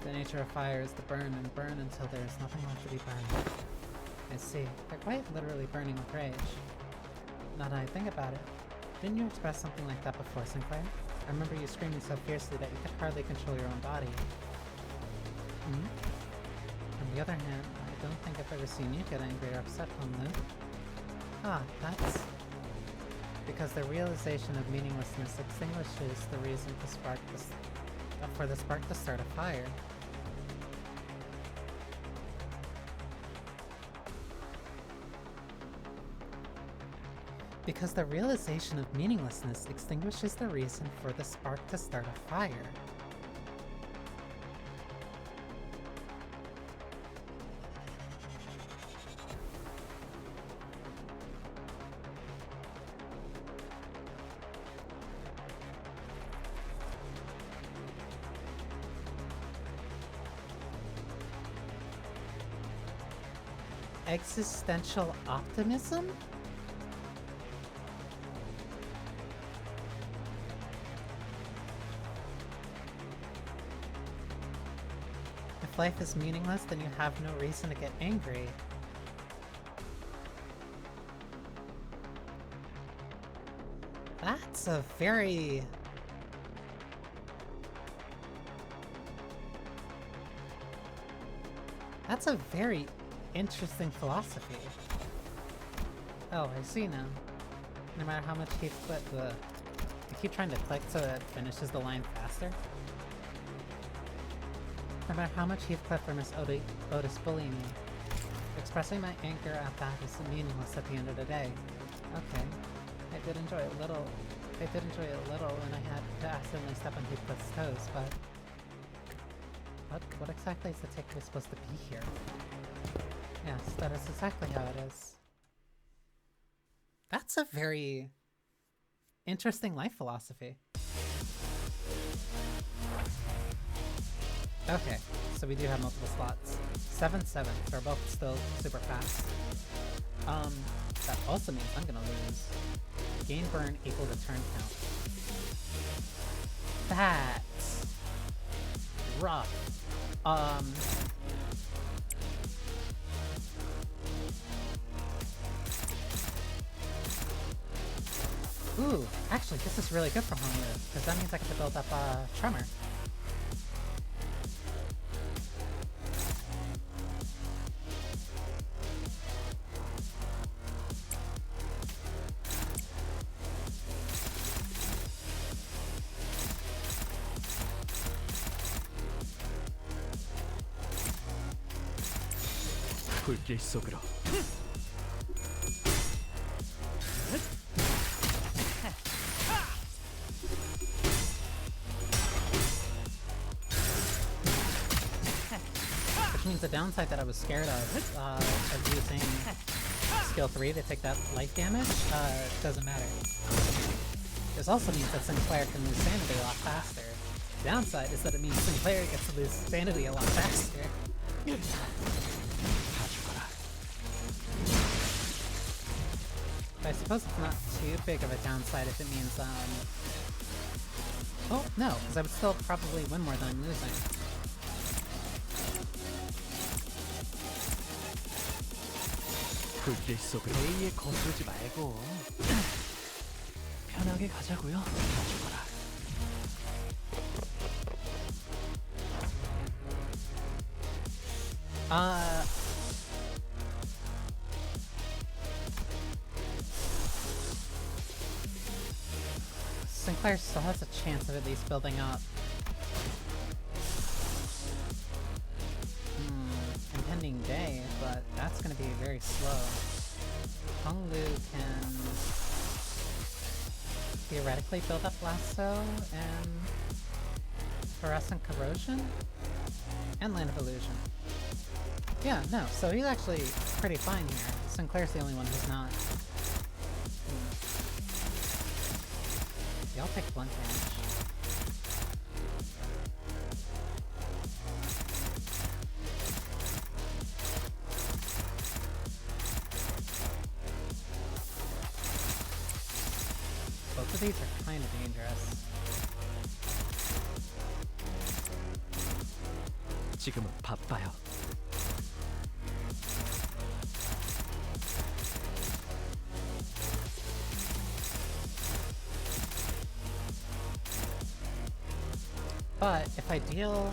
The nature of fire is to burn and burn until there is nothing left to be burned. I see. They're quite literally burning with rage. Now that I think about it, didn't you express something like that before, Sinclair? I remember you screaming so fiercely that you could hardly control your own body. On the other hand, I don't think I've ever seen you get angry or upset, Honlu. Ah, that's... because the realization of meaninglessness extinguishes the reason for the spark to start a fire. Because the realization of meaninglessness extinguishes the reason for the spark to start a fire. Existential optimism? If life is meaningless, then you have no reason to get angry. That's a very... That's a very interesting philosophy. Oh, I see now. No matter how much he click I keep trying to click so that it finishes the line faster. No matter how much Heathcliff or Miss Otis bully me, expressing my anger at that is meaningless at the end of the day. Okay, I did enjoy it a little when I had to accidentally step on Heathcliff's toes, but... What exactly is the takeaway supposed to be here? Yes, that is exactly how it is. That's a very interesting life philosophy. Okay, so we do have multiple slots. 7-7, so we're both still super fast. That also means I'm gonna lose. Gain burn equal to turn count. That's rough. Ooh, actually this is really good for Honlu, because that means I get to build up Tremor. 불길 속으로. Which means the downside that I was scared of using skill 3 to take that life damage, doesn't matter. This also means that Sinclair can lose sanity a lot faster. The downside is that it means Sinclair gets to lose sanity a lot faster. But I suppose it's not too big of a downside if it means, oh, no, because I would still probably win more than I'm losing. 불길 속으로. A에 거스르지 말고 편하게 가자고요. 다 죽어라. Sinclair still has a chance of at least building up. Impending day, but that's gonna be very slow. Honglu can theoretically build up Lasso and Fluorescent Corrosion and Land of Illusion. Yeah, no, so he's actually pretty fine here. Sinclair's the only one who's not. Yeah, I'll take blunt damage. Both of these are kind of dangerous. 지금은 바빠요. But if I deal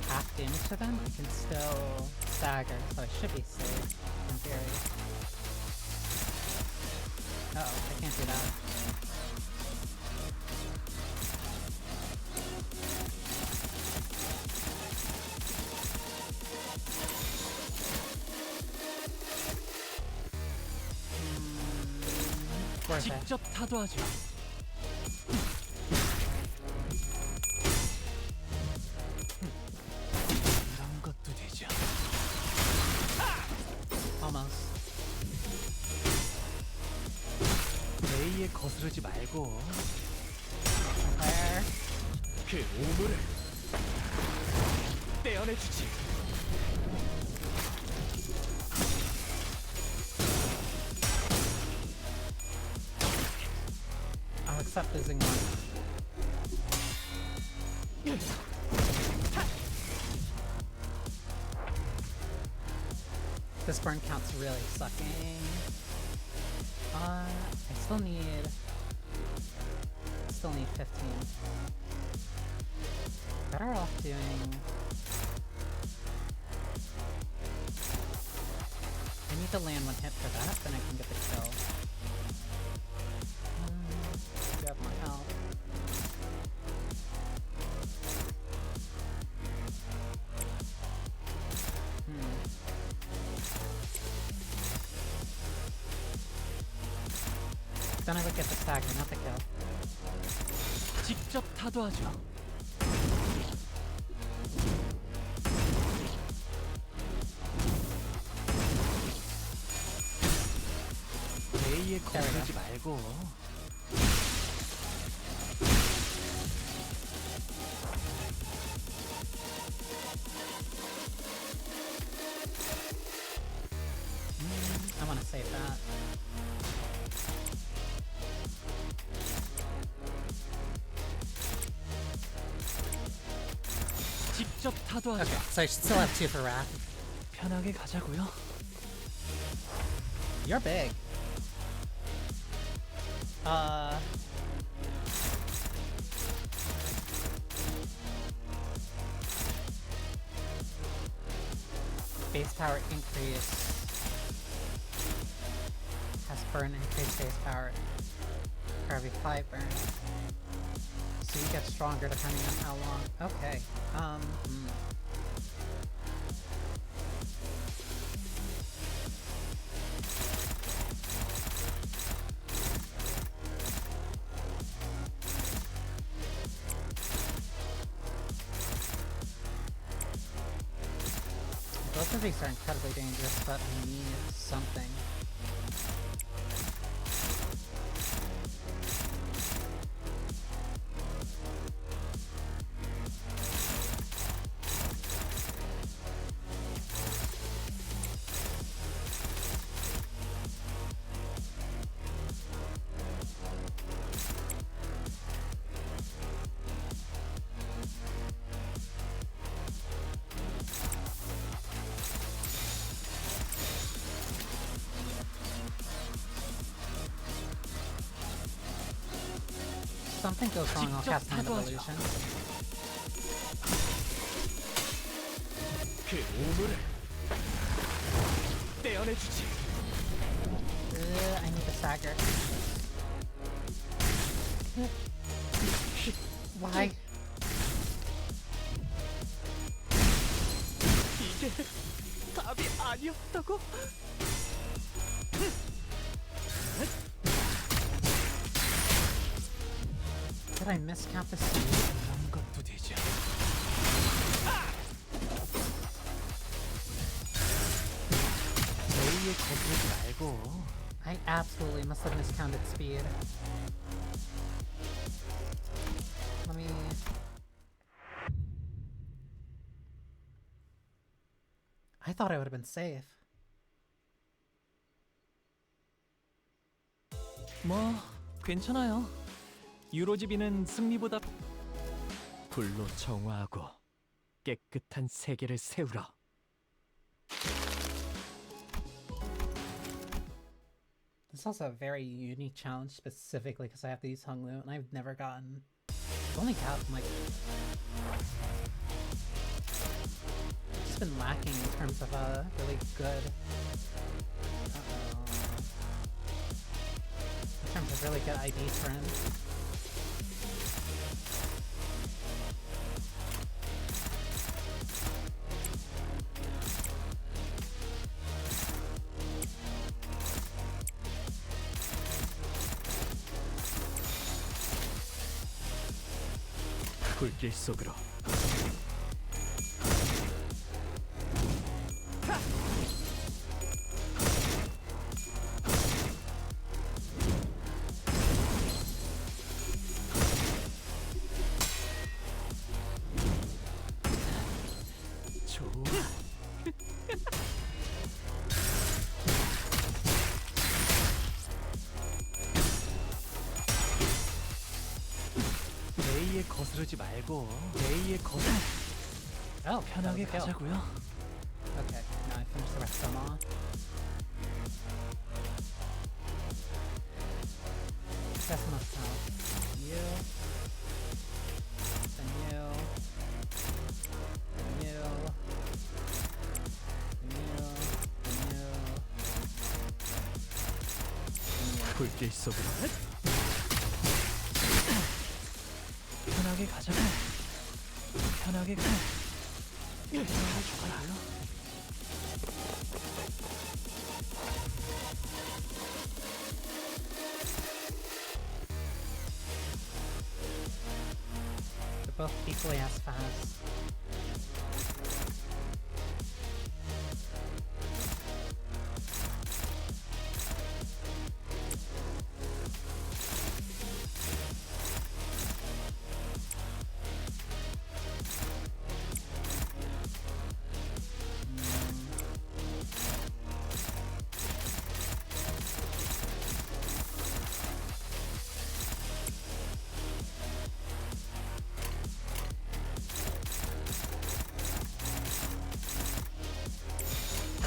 half damage to them, I can still stagger, so I should be safe in theory. Uh-oh, I can't do that. Worth it. 직접 타도하죠. 이런 것도 되죠. Almost. 레이에 거스르지 말고 There. 그 오물을 떼어내주지. I'll accept losing one. This burn count's really sucking. I still need 15. Better off doing. I need to land one hit for that, then I can get the kill. Grab my health. Then I would get the stagger, not the kill. 직접 타도하죠. 레이에 거스르지 말고. I want to save that. 직접 타도하죠. Okay, so I should still have 2 for Wrath. 편하게 가자고요. You're big. Base power increase. Has burn increased base power for every 5 burn. So you get stronger depending on how long. Okay. Both of these are incredibly dangerous, but I need something. Something goes wrong, I'll cast Land of Illusion. 그 오물을 떼어내주지. I need the stagger. Why? 이게 답이 아니었다고? Did I miscount the speed? 그런 것도 되죠. A에 거부하지 말고. I absolutely must have miscounted speed. Let me... I thought I would have been safe. 뭐 괜찮아요. 유로지비는 승리보다 불로 정화하고 깨끗한 세계를 세우라. This is also a very unique challenge specifically because I have to use Hung Lu and I've never gotten... I've only gotten like... It's been lacking in terms of a really good... in terms of really good ID friends. 불길 속으로. 좋아. A에 거스르지 말고 A에 거슬. Oh, 편하게 that was a kill. 가자고요. Okay, now I finished the rest of them off. That's enough health. You. Then you. Then you. Then you. Then you. 불길 속으로. 편하게 가자고. 편하게 가. 가져가요. They're both equally as fast.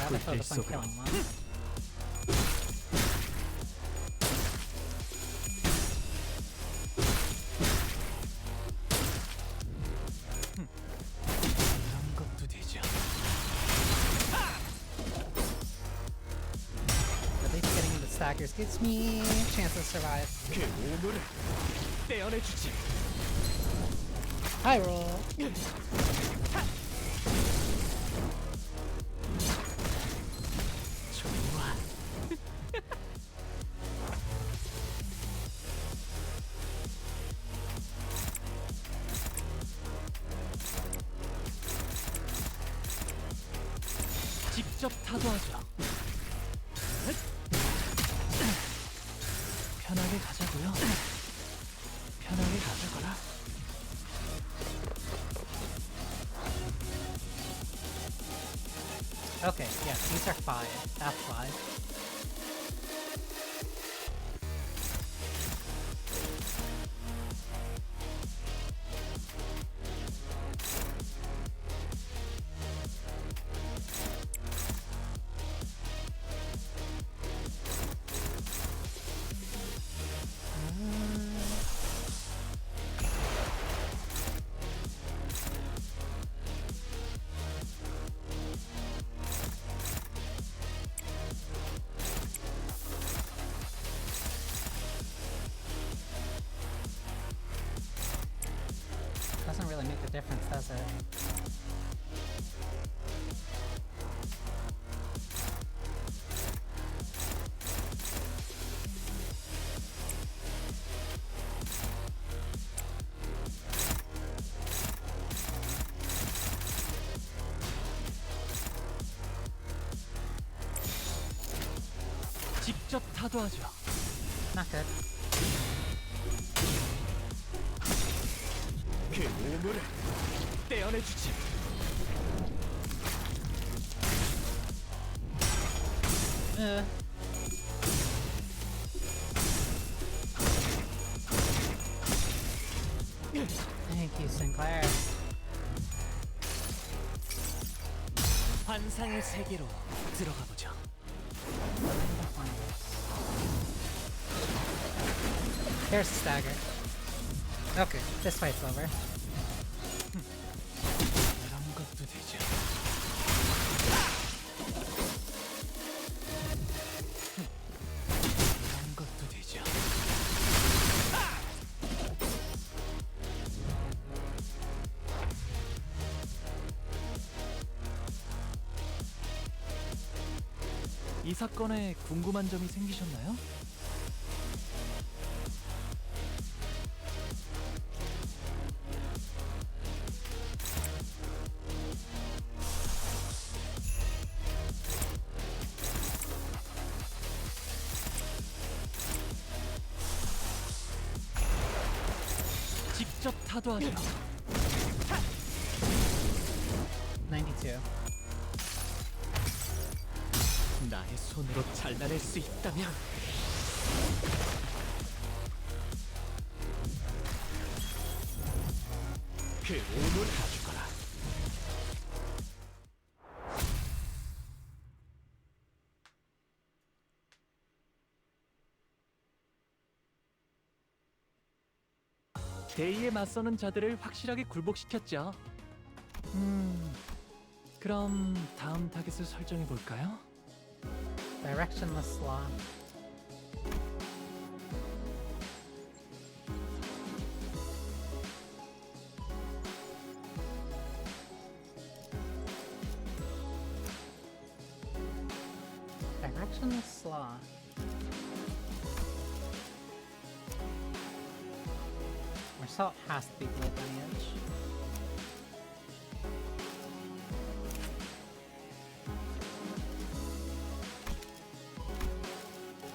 Rather focus on killing one. 그런 것도 되죠. At least getting into stackers gives me a chance to survive. 그 오물을 떼어내주지. High roll! 좋아. 직접 타도하죠. 편하게 가자고요. 편하게 가자거라. Okay, yeah, these are 5. That's 5. Doesn't really make a difference, does it? 직접 타도하죠. Not good. 그 오물을 떼어내주지. Thank you, Sinclair. 환상의 세계로 들어가 보죠. Here's a stagger. Okay, this fight's over. 이런 것도 되죠. 이런 것도 되죠. 이 사건에 궁금한 점이 생기셨나요? 직접 타도하죠. 92. 나의 손으로 잘라낼 수 있다면 그 오물 가져가라. 대의에 맞서는 자들을 확실하게 굴복시켰죠. 그럼 다음 타겟을 설정해 볼까요? Directionless Slaw. Directionless Slaw. Or Salt has to be Blade Lineage.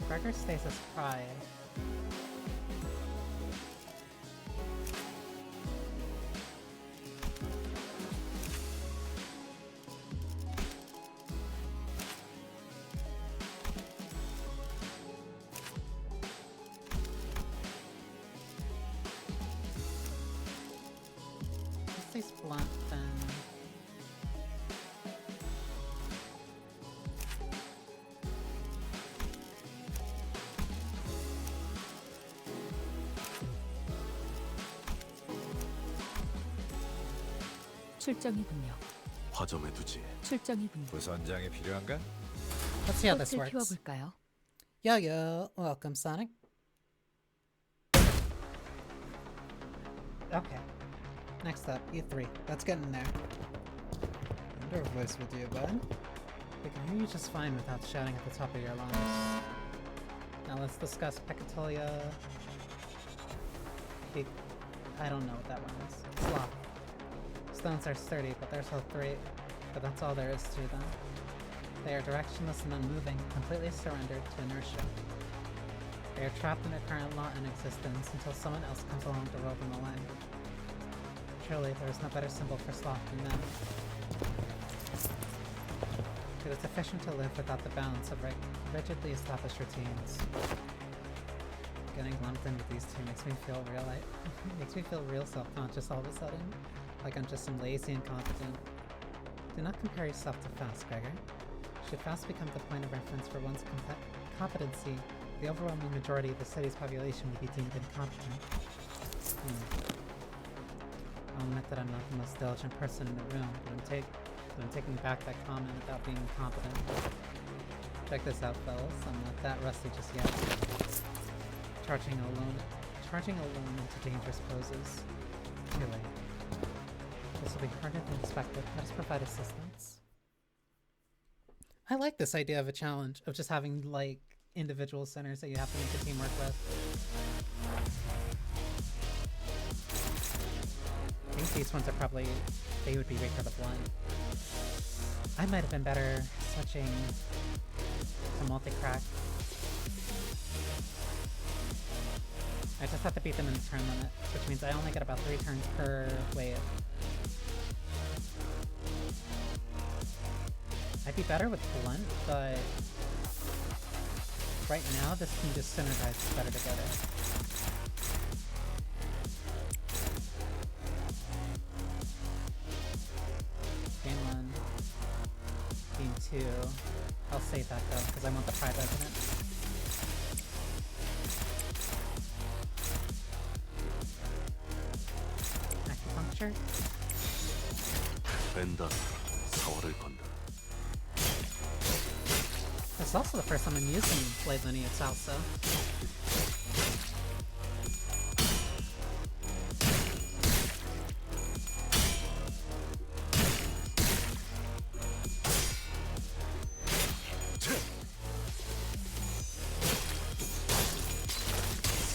Gregor stays as Pride. He stays Blunt then. 출정이군요. 화점에 두지. 출정이군요. 부선장이 필요한가? Let's see how this 꽃을 works. 피워볼까요? Yo yo, welcome Sonic. Okay. Next up, E3. Let's get in there. Wonder if voice will do, bud. We can hear you just fine without shouting at the top of your lungs. Now let's discuss Pecatolia. I don't know what that one is. Slop. Stones are sturdy, but they're so but that's all there is to them. They are directionless and unmoving, completely surrendered to inertia. They are trapped in their current law and existence until someone else comes along to roll them away. Truly, there is no better symbol for sloth than them. It is efficient to live without the balance of rigidly established routines. Getting lumped in with these two makes me feel real self-conscious all of a sudden. Like I'm just some lazy incompetent. Do not compare yourself to Fast, Gregor. Should Fast become the point of reference for one's competency, the overwhelming majority of the city's population would be deemed incompetent. I'll admit that I'm not the most diligent person in the room, but I'm taking back that comment about being incompetent. Check this out, fellas. I'm not that rusty just yet. Charging alone into dangerous poses. Too late. This will be harder than expected. Let us provide assistance. I like this idea of a challenge, of just having, like, individual centers that you have to make a teamwork with. I think these ones are probably... they would be weak for the blunt. I might have been better switching to multi-crack. I just have to beat them in the turn limit, which means I only get about 3 turns per wave. I'd be better with Blunt, but right now this can just synergize better together. Game 1. Game 2. I'll save that though, because I want the Pride Resident. Acupuncture? 벤다 사활을 건다. This is also the first time I'm using Blade Lineage Salsa.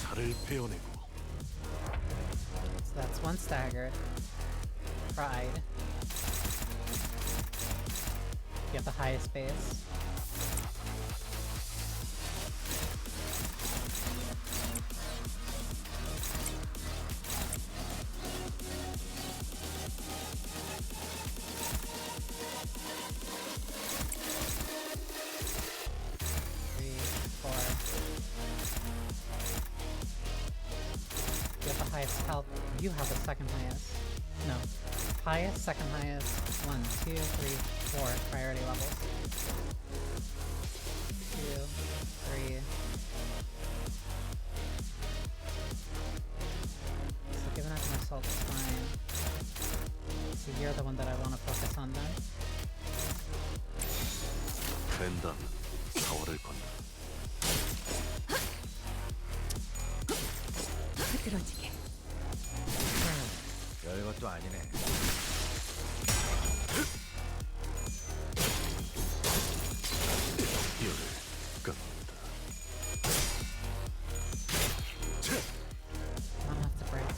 살을 베어내고 So that's 1 staggered. Pride. Get the highest base. Health. You have the second highest. No. Highest, second highest. 1, 2, 3, 4 priority levels. 2, 3. So giving up an assault is fine. So you're the one that I want to focus on then. 벤다 사활을 건다. 흐드러지게. 별것도 아니네. 뼈를 깎는다. Not enough to break.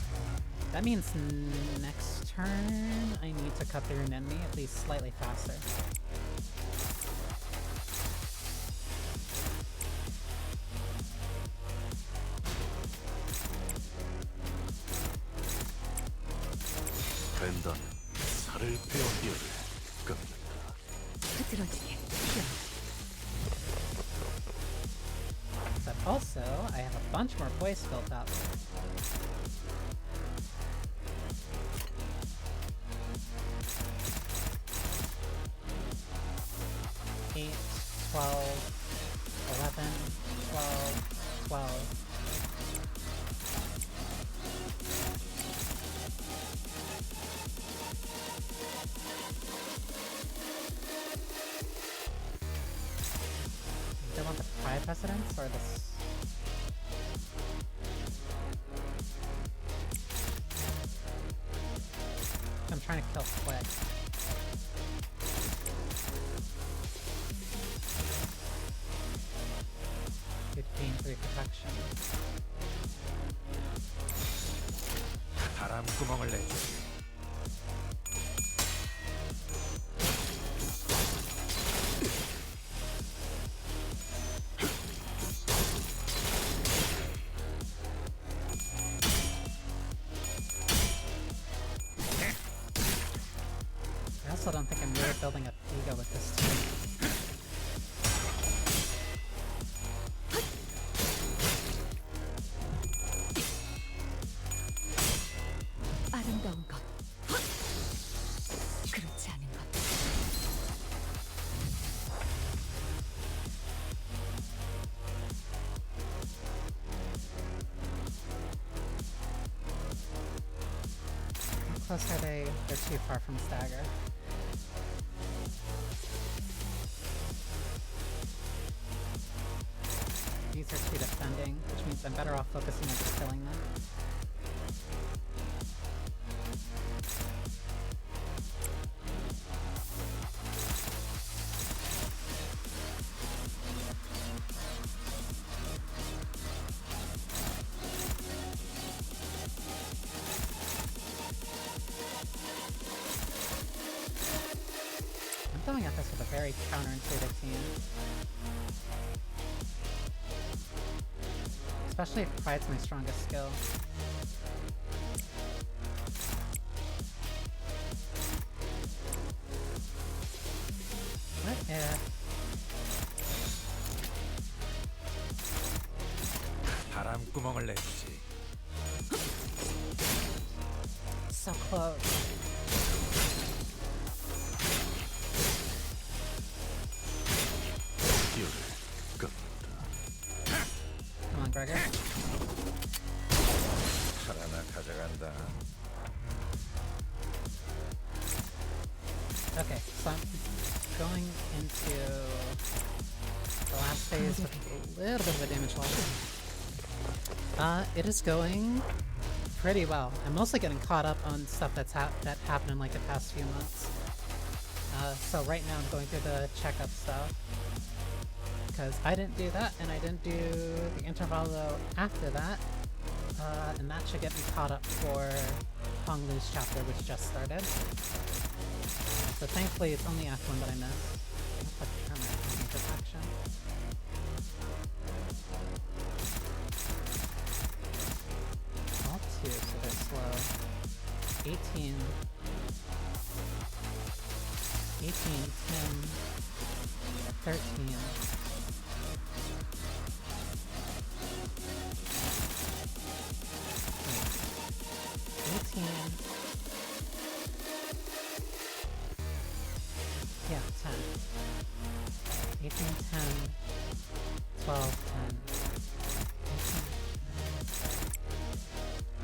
That means next turn I need to cut through an enemy at least slightly faster. 벤다는 살을 베어 뼈를 깎는다. 흐드러지게. But also, I have a bunch more poise built up. Eight, 12, 11, 12, 12. Do I want the Pride Precedence or this? I'm trying to kill quick. Good gain 3 protection. 바람 구멍을 내주지. I also don't think I'm really building up ego with this team. 아름다운 것. 그렇지 않은 것. How close are they? They're too far from stagger. These are 2 defending, which means I'm better off focusing on just killing them. I'm going at this with a very counterintuitive team. especially if fights my strongest skill. What if... 바람구멍을 내주지. So close. 기회를 끊는다. Come on, Gregor. 칼 하나 가져간다. Okay, so I'm going into the last phase with a little bit of a damage loss. It is going pretty well. I'm mostly getting caught up on stuff that happened in like the past few months. So right now I'm going through the checkup stuff. Because I didn't do that, and I didn't do the intervallo after that. And that should get me caught up for Hong Lu's chapter, which just started. So thankfully it's only Act 1 that I missed. I'll put permanent protection. All 2, so they're slow. 18. 18, 10, 13. Yeah, 10. 18, 10, 12, 10.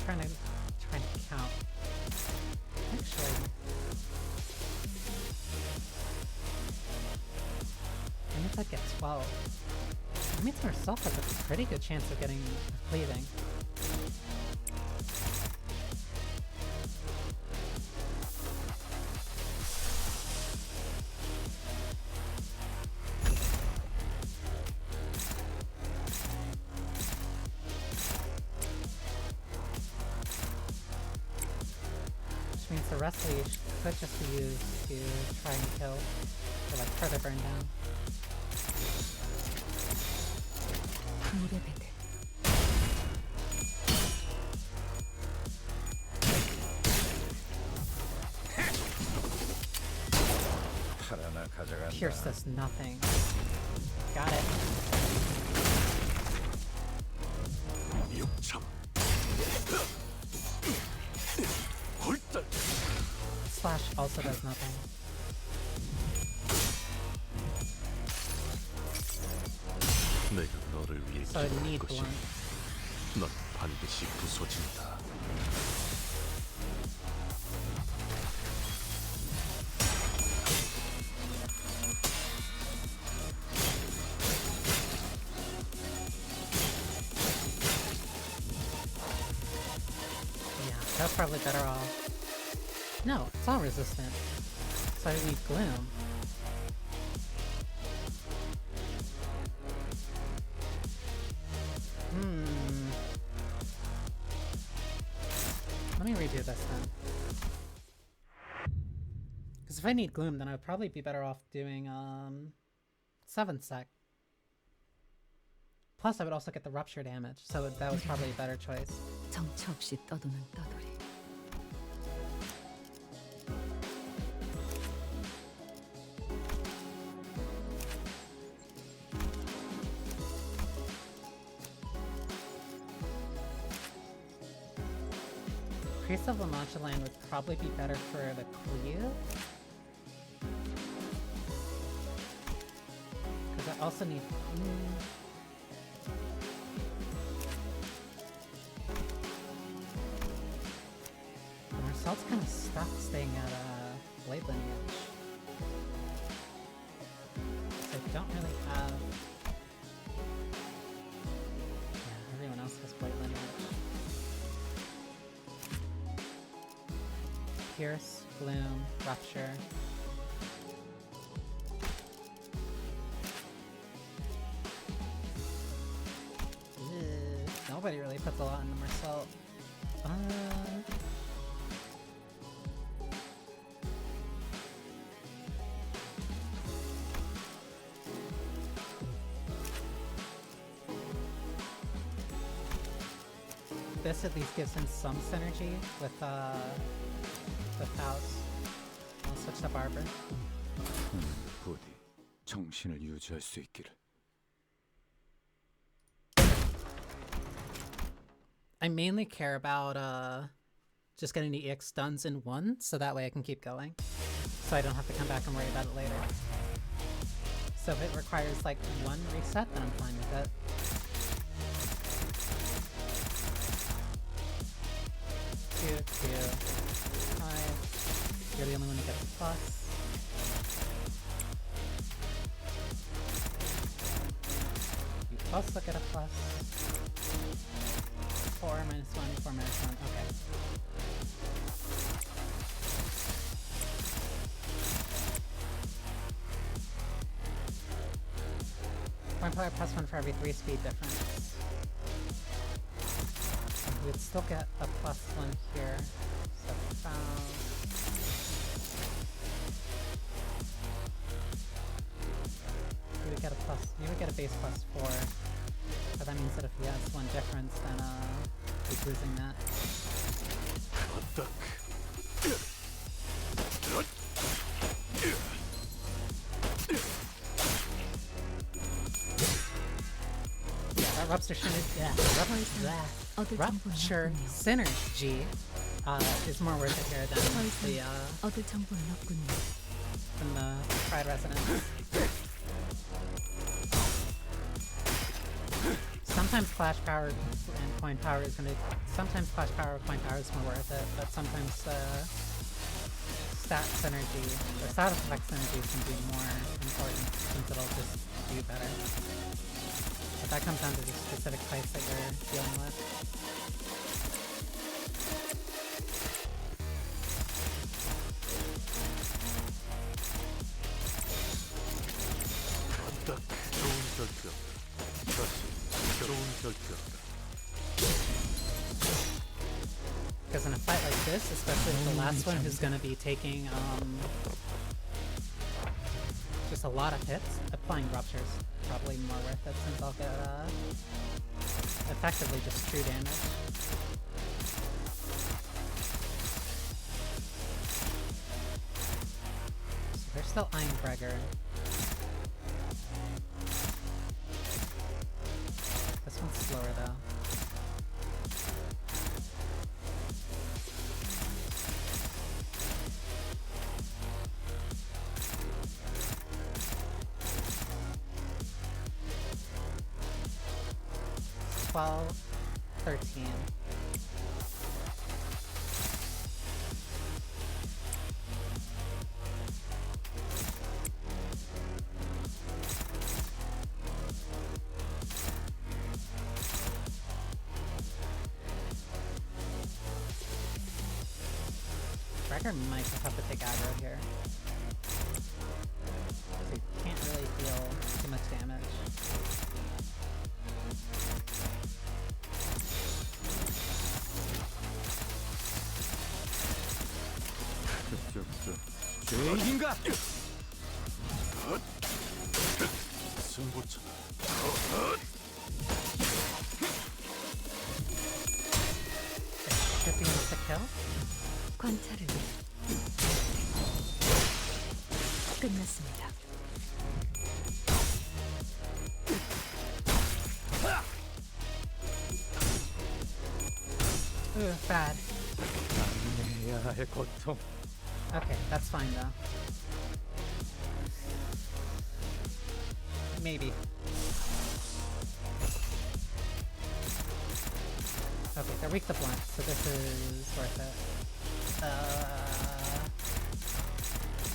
18. Trying to count. Actually, I mean, if I get 12, that means herself has a pretty good chance of getting bleeding. Means the rest of these could just be used to try and kill, or like further burn down. 칼 하나 가져간다. Pierce does nothing. Got it. 육참. 홀딱. Slash also does nothing. 내가 너를 위해 So I 기도할 need 것이니 blunt. 넌 반드시 부서진다. Yeah, that's probably better off. No, it's all resistant. So I need Gloom. Let me redo this then. Because if I need Gloom, then I would probably be better off doing 7th sec. Plus I would also get the rupture damage, so that was probably a better choice. 정처 없이 떠도는 떠돌이. Priest of Lamanchaland would probably be better for the cleave. Because I also need... Marcel's kind of stuck staying at Blade Lineage. So I don't really have... Yeah, everyone else has Blade Lineage. Pierce, Bloom, Rupture. Nobody really puts a lot into Marcel. this at least gives him some synergy with House. I'll switch to Barber. 부디 정신을 유지할 수 있기를. I mainly care about just getting the EX stuns in one, so that way I can keep going. So I don't have to come back and worry about it later. So if it requires like one reset, then I'm fine with it. Two, 5. You're the only one who gets a plus. You also get a plus. 4 minus 1, 4 minus 1, okay. Point power plus 1 for every 3 speed difference. We'd still get a plus 1 here. So you would get a base plus 4. But that means that if he has one difference, then he's losing that. Yeah, that rupture synergy is more worth it here than the Pride Resonance. Sometimes Clash Power and Coin Power is gonna. Sometimes Clash Power or Coin Power is more worth it, but sometimes Stat Synergy or Stat Effect Synergy is gonna be more important since it'll just do better. But that comes down to the specific fights that you're dealing with. Because in a fight like this, especially with the last one who's going to be taking just a lot of hits, applying Rupture's probably more worth it since I'll get effectively just true damage. So they're still eyeing Gregor. This one's slower though. $12, $13. Gregor might just have to take aggro here. So you can't really deal too much damage. 죄인인가? 승부처. Shipping with the kill? 관찰을 끝났습니다. Ooh, bad. 해야의 고통. Okay, that's fine though. Maybe. Okay, they're weak to blunt, so this is worth it.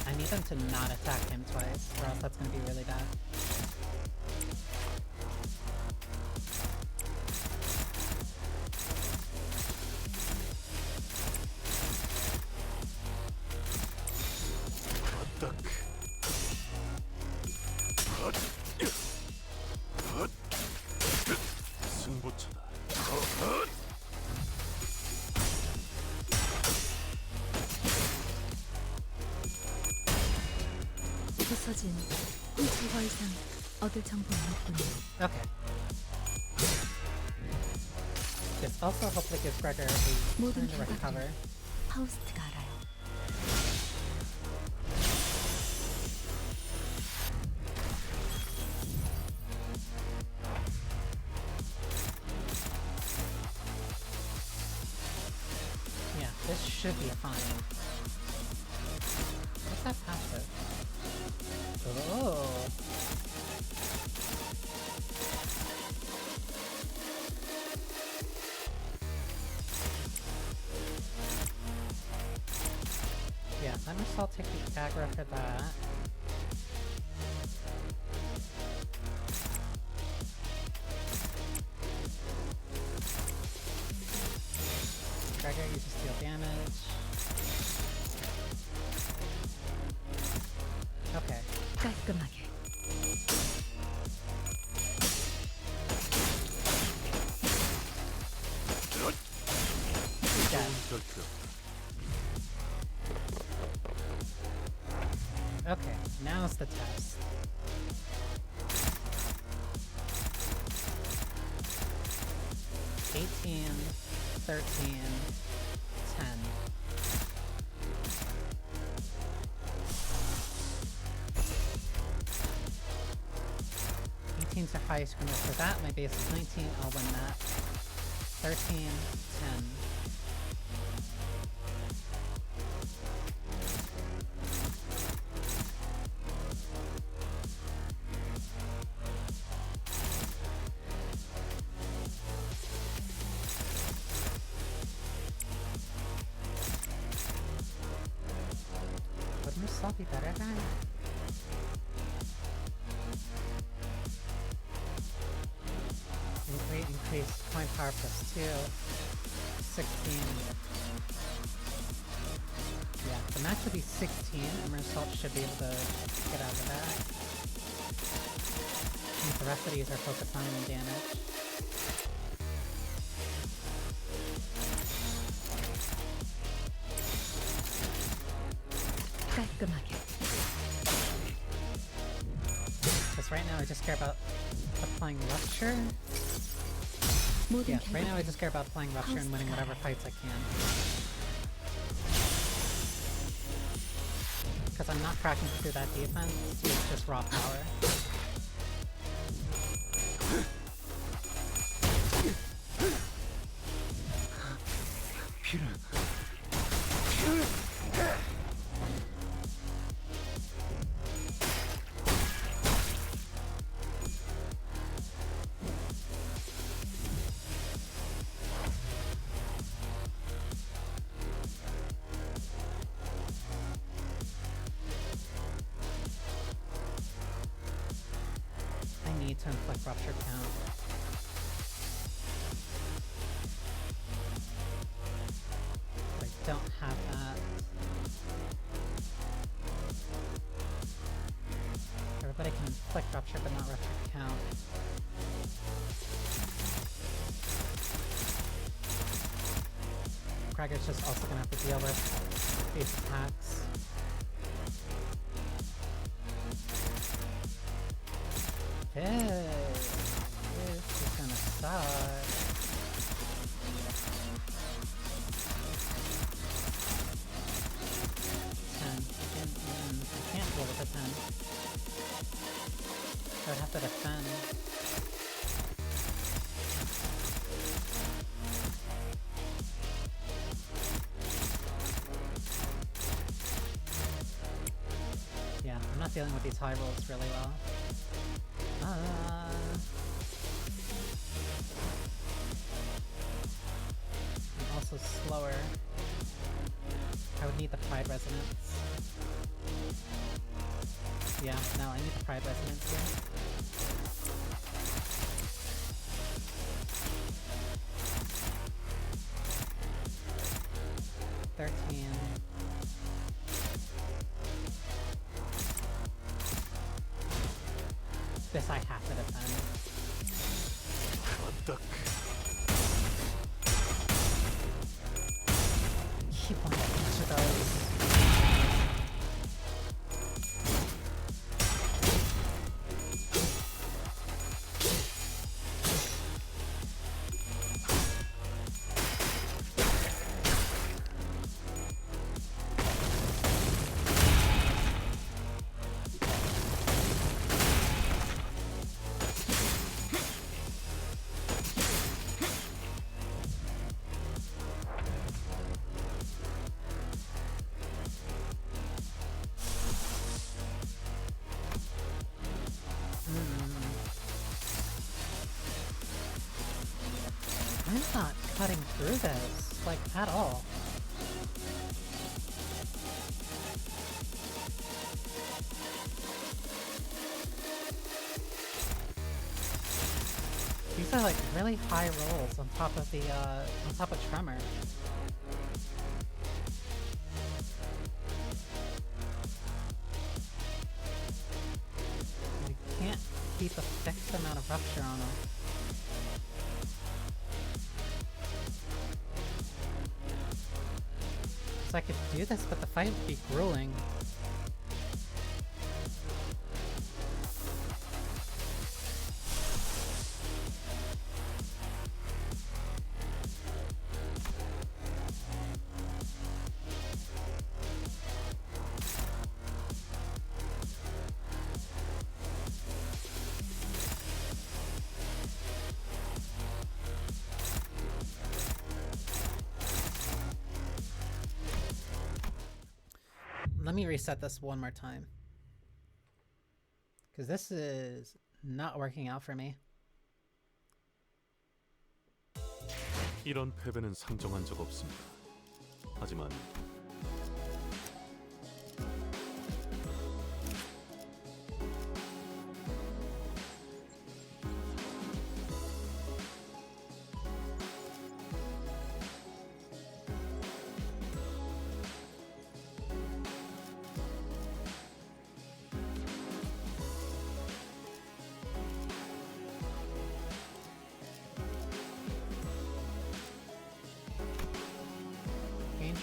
I need them to not attack him twice, or else that's gonna be really bad. 부서진 훔치과 이상 얻을 정보는 없군요. Okay. Just This also hopefully gives Gregor a 모든 time to recover. 결과를 파우스트가 알아요. Yeah, this should be fine. What's that passive? Oh. Yeah, let me still take the aggro for that. Gregor, you just deal damage. Okay. 깔끔하게. He's dead. Okay, now's the test. $18, 13, 10. $18's the highest score for that. My base is 19. I'll win that. 13, 10. Would Musal be better than? Increase coin power plus 2. 16. Yeah, the match would be 16, and Musal should be able to get out of that. Since the rest of these are focused on damage. 깔끔하게. Because right now I just care about applying Rupture. 모든 Yeah, right now I 결과를 just care about playing Rupture and winning whatever fights I can. Because I'm not cracking through that defense, it's just raw power. I need to inflict Rupture count. I don't have that. Everybody can inflict Rupture, but not Rupture count. Gregor's just also gonna have to deal with these attacks. Hey, this is gonna suck. I can't deal with a 10. So I'd have to defend. Yeah, I'm not dealing with these high rolls really well. I'm also slower. I would need the Pride Resonance. Yeah, no, I need the Pride Resonance here. This I have to defend. Keep on each of those. I'm not cutting through this, like, at all. These are like really high rolls on top of the on top of Tremor. I can't keep a fixed amount of rupture on them. So I could do this, but the fight would be grueling. Let me reset this one more time. Because this is not working out for me. 이런 패배는 상정한 적 없습니다. 하지만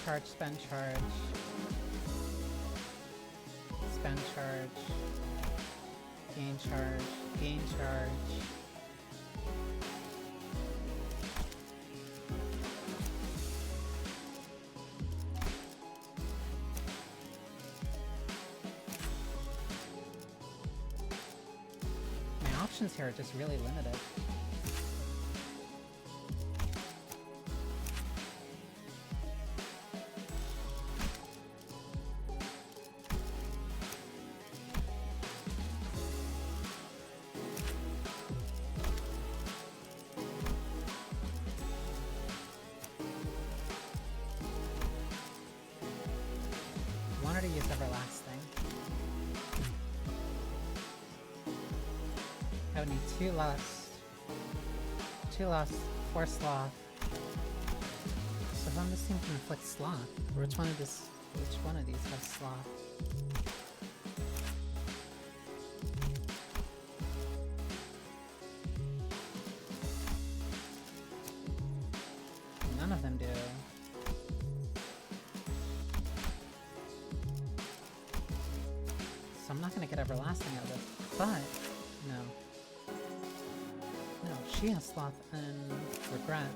Charge, spend charge. Spend charge. Gain charge. Gain charge. My options here are just really limited. To use everlasting. I would need 2 lust, 4 sloth. So if I'm just thinking inflict sloth, which one of these has sloth? None of them do. I'm not gonna get everlasting out of it, but no. No, she has sloth and regret.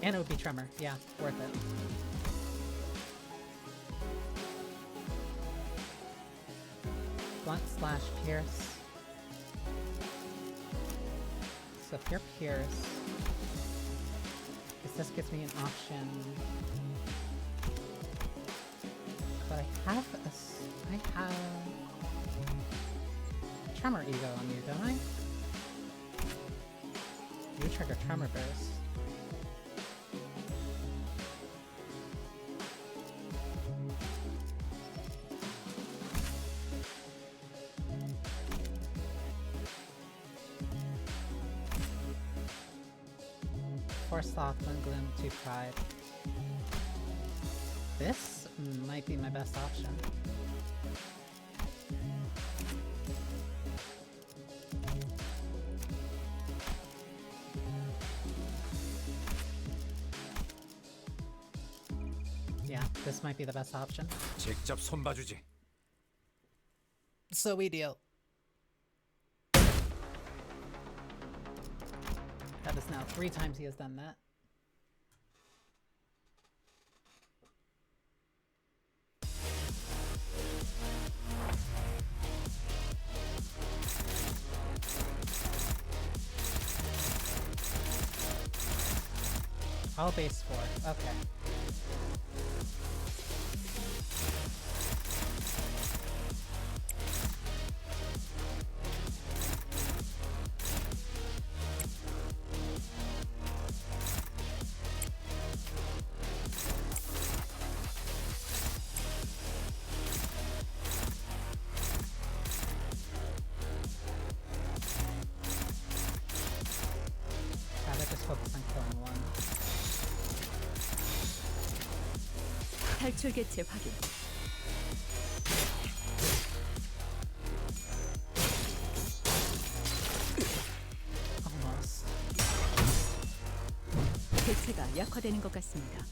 And it would be tremor, yeah, worth it. Blunt slash pierce. So if you're pierce, because this gives me an option. But I have Tremor Ego on you, don't I? You trigger Tremor Burst. Four Sloth, 1 Gloom, 2 Pride. This might be my best option. Yeah, this might be the best option. 직접 손봐주지. So we deal. That is now 3 times he has done that. All base 4, okay. 탈출 개체 확인. Almost. 개체가 약화되는 것 같습니다.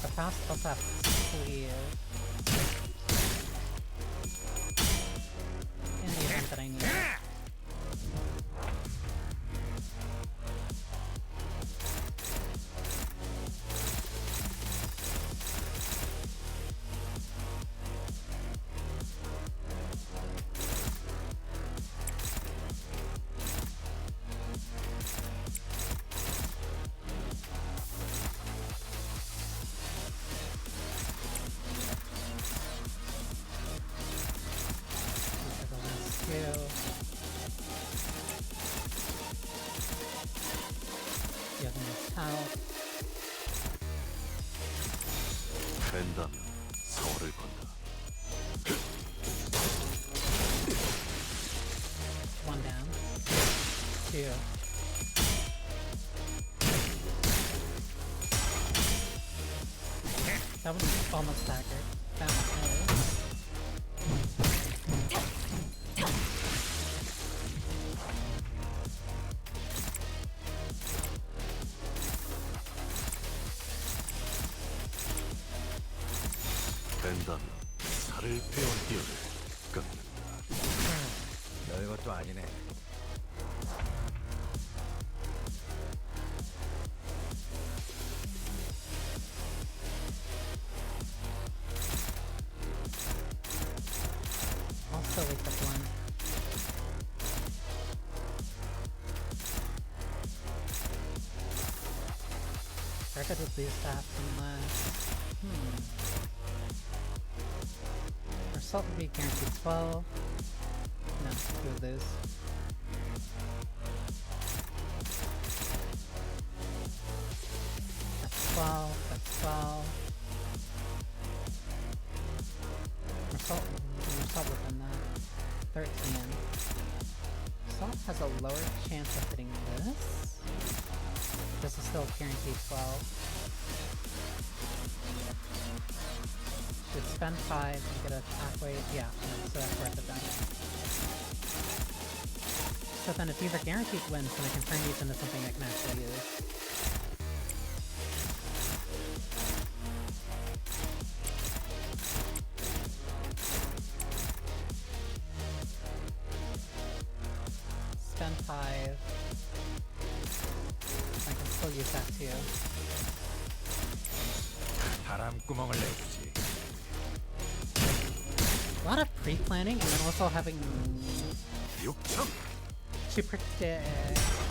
The fast also have clear. In the event that I need it. These are the last two. The other one's health. 된다면 서울을 건다. One down. Two. That was almost staggered. That one is. 된다면 살을 빼온 띠를 깎는다. 별것도 아니네. Also wake up one. I could lose that unless. Our salt would be guaranteed 12. No, we would lose. That's 12. That's 12. Our salt within that. 13. Salt has a lower chance of hitting this. This is still guaranteed 12. Should spend 5 and get a attack weight. Yeah, no, so that's worth it then. So then if these are guaranteed wins, then I can turn these into something I can actually use. Spend 5. I can still use that too. 바람구멍을 내주지. A lot of pre-planning and then also having 6점. to predict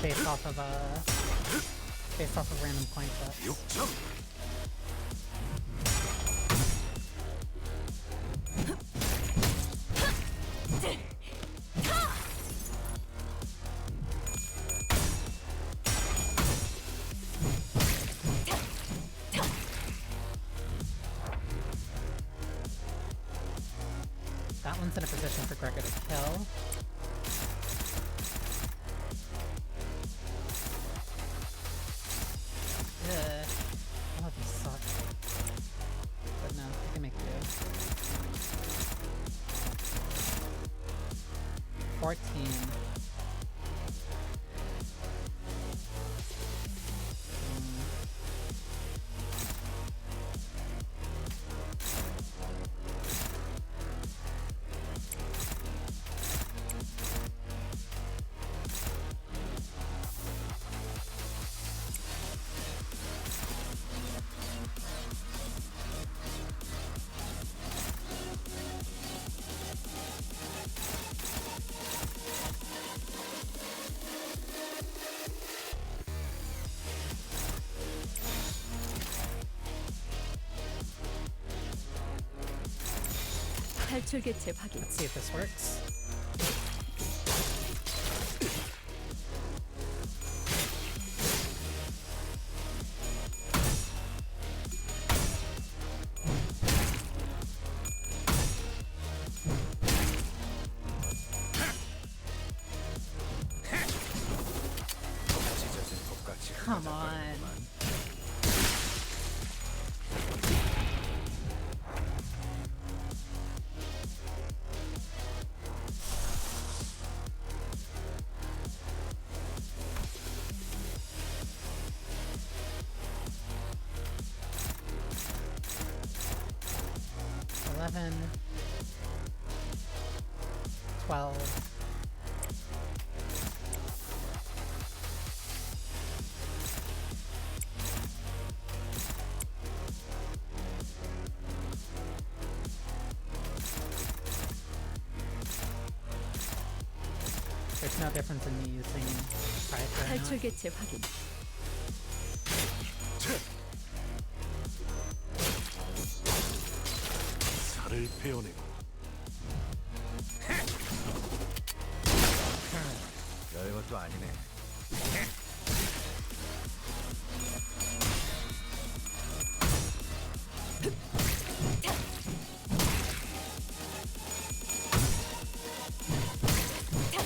based off of random coin sets. 6점. That one's in a position for Gregor to kill. Ugh. All of these suck. But no, I can make do. 14. 탈출 개체 확인. Let's see if this works. 찢어진 독같이 Come on. 11, 12. There's no difference in me using Pride or not. 탈출 개체 확인. 살을 베어내고. 별것도 아니네.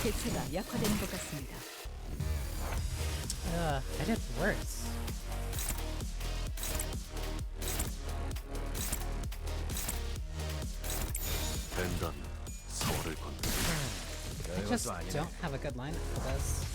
개체가 약화되는 것 같습니다. I did worse. 된다면 서울을 건너. I just don't have a good lineup for this.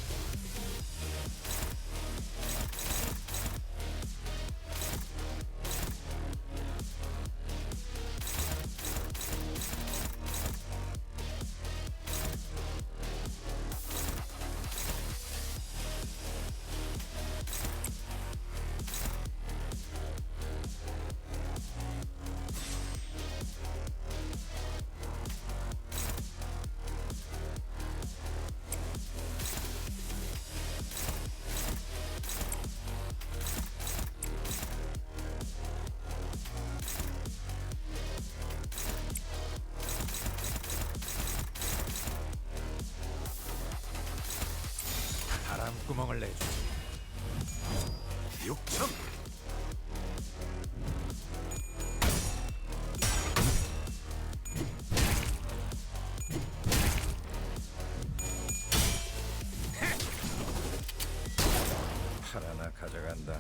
바람구멍을 내주지. 6천. 팔 하나 가져간다.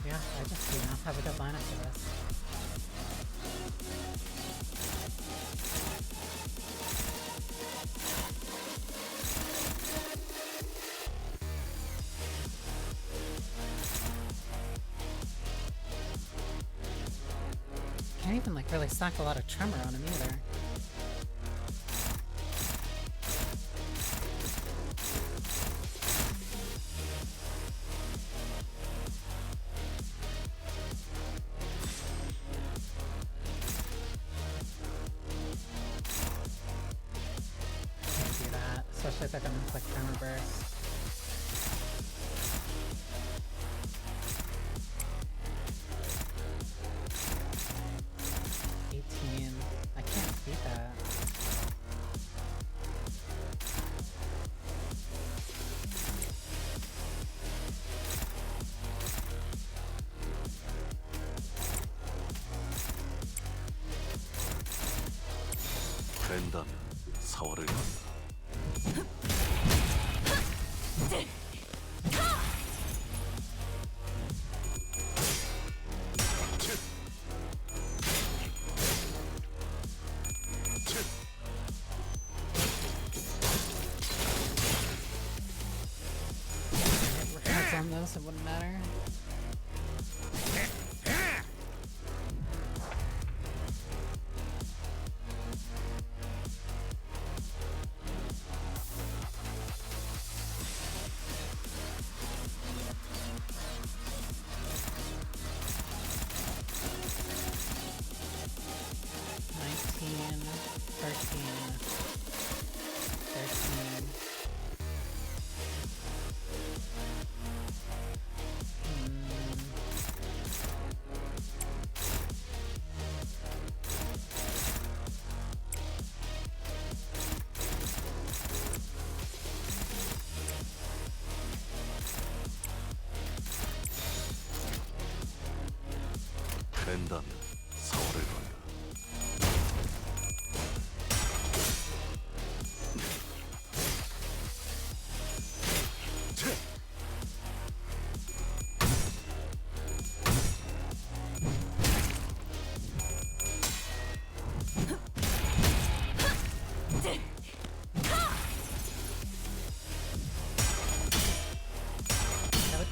Yeah, I just do not have a good lineup for this. Can't even like really stack a lot of tremor on him either. Can't do that, especially if they're gonna click tremor burst. I can't beat that. 된다면 서울을 건너. Heads on this, it wouldn't matter. 된다면 서울을 건너.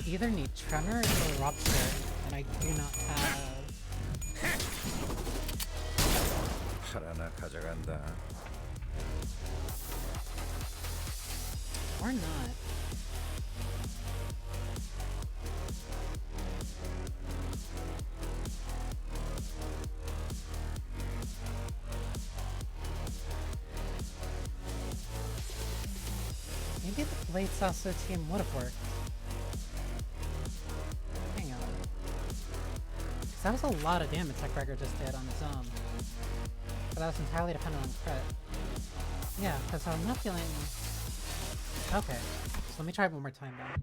either need Tremor or Rupture, and I do not have... 팔 하나 가져간다. Or not. Maybe the Blade Sasso team would have worked. Hang on. Because that was a lot of damage that Gregor just did on his own. But that was entirely dependent on crit. Yeah, because I'm not feeling... Okay, so let me try it one more time then.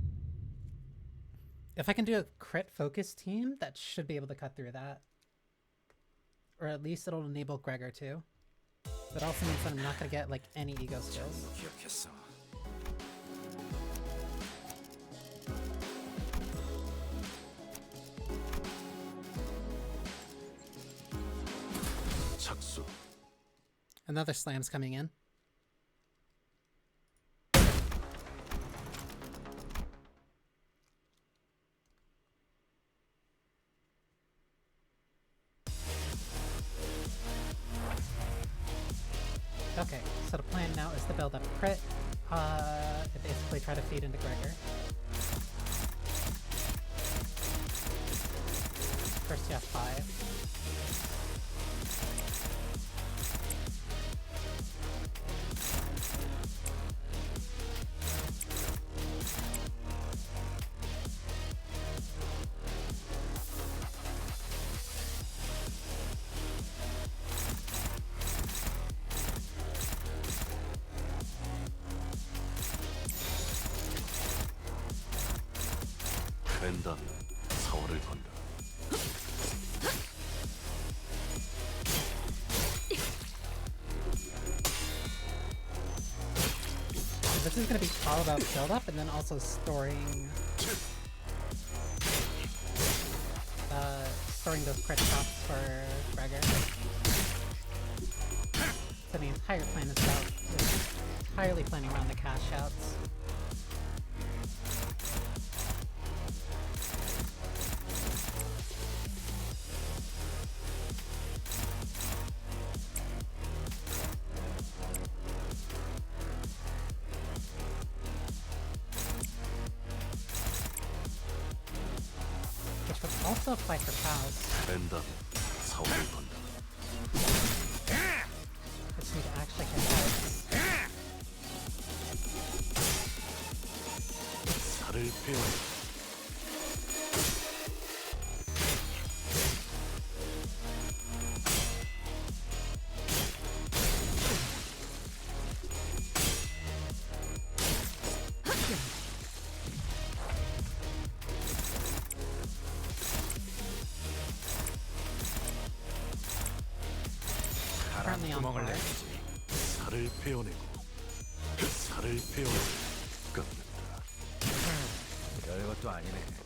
If I can do a crit focus team, that should be able to cut through that. Or at least it'll enable Gregor too. But also means that I'm not gonna get like any ego skills. 기억했어. 착수. Another slam's coming in. Okay, so the plan now is to build up crit, and basically try to feed into Gregor. First you have 5. 벤담 사활을 건다. This is going to be all about build up and then also storing those crit shots for Gregor. So the entire plan is about just entirely planning around the cash outs. Which would also apply for pals. 벤담 사활을 건다. Just need to actually hit heads. 살을 베어낸다. Currently on 구멍을 par. 내주지. 살을 베어내고 살을 베어내고 깎는다. 별것도 아니네.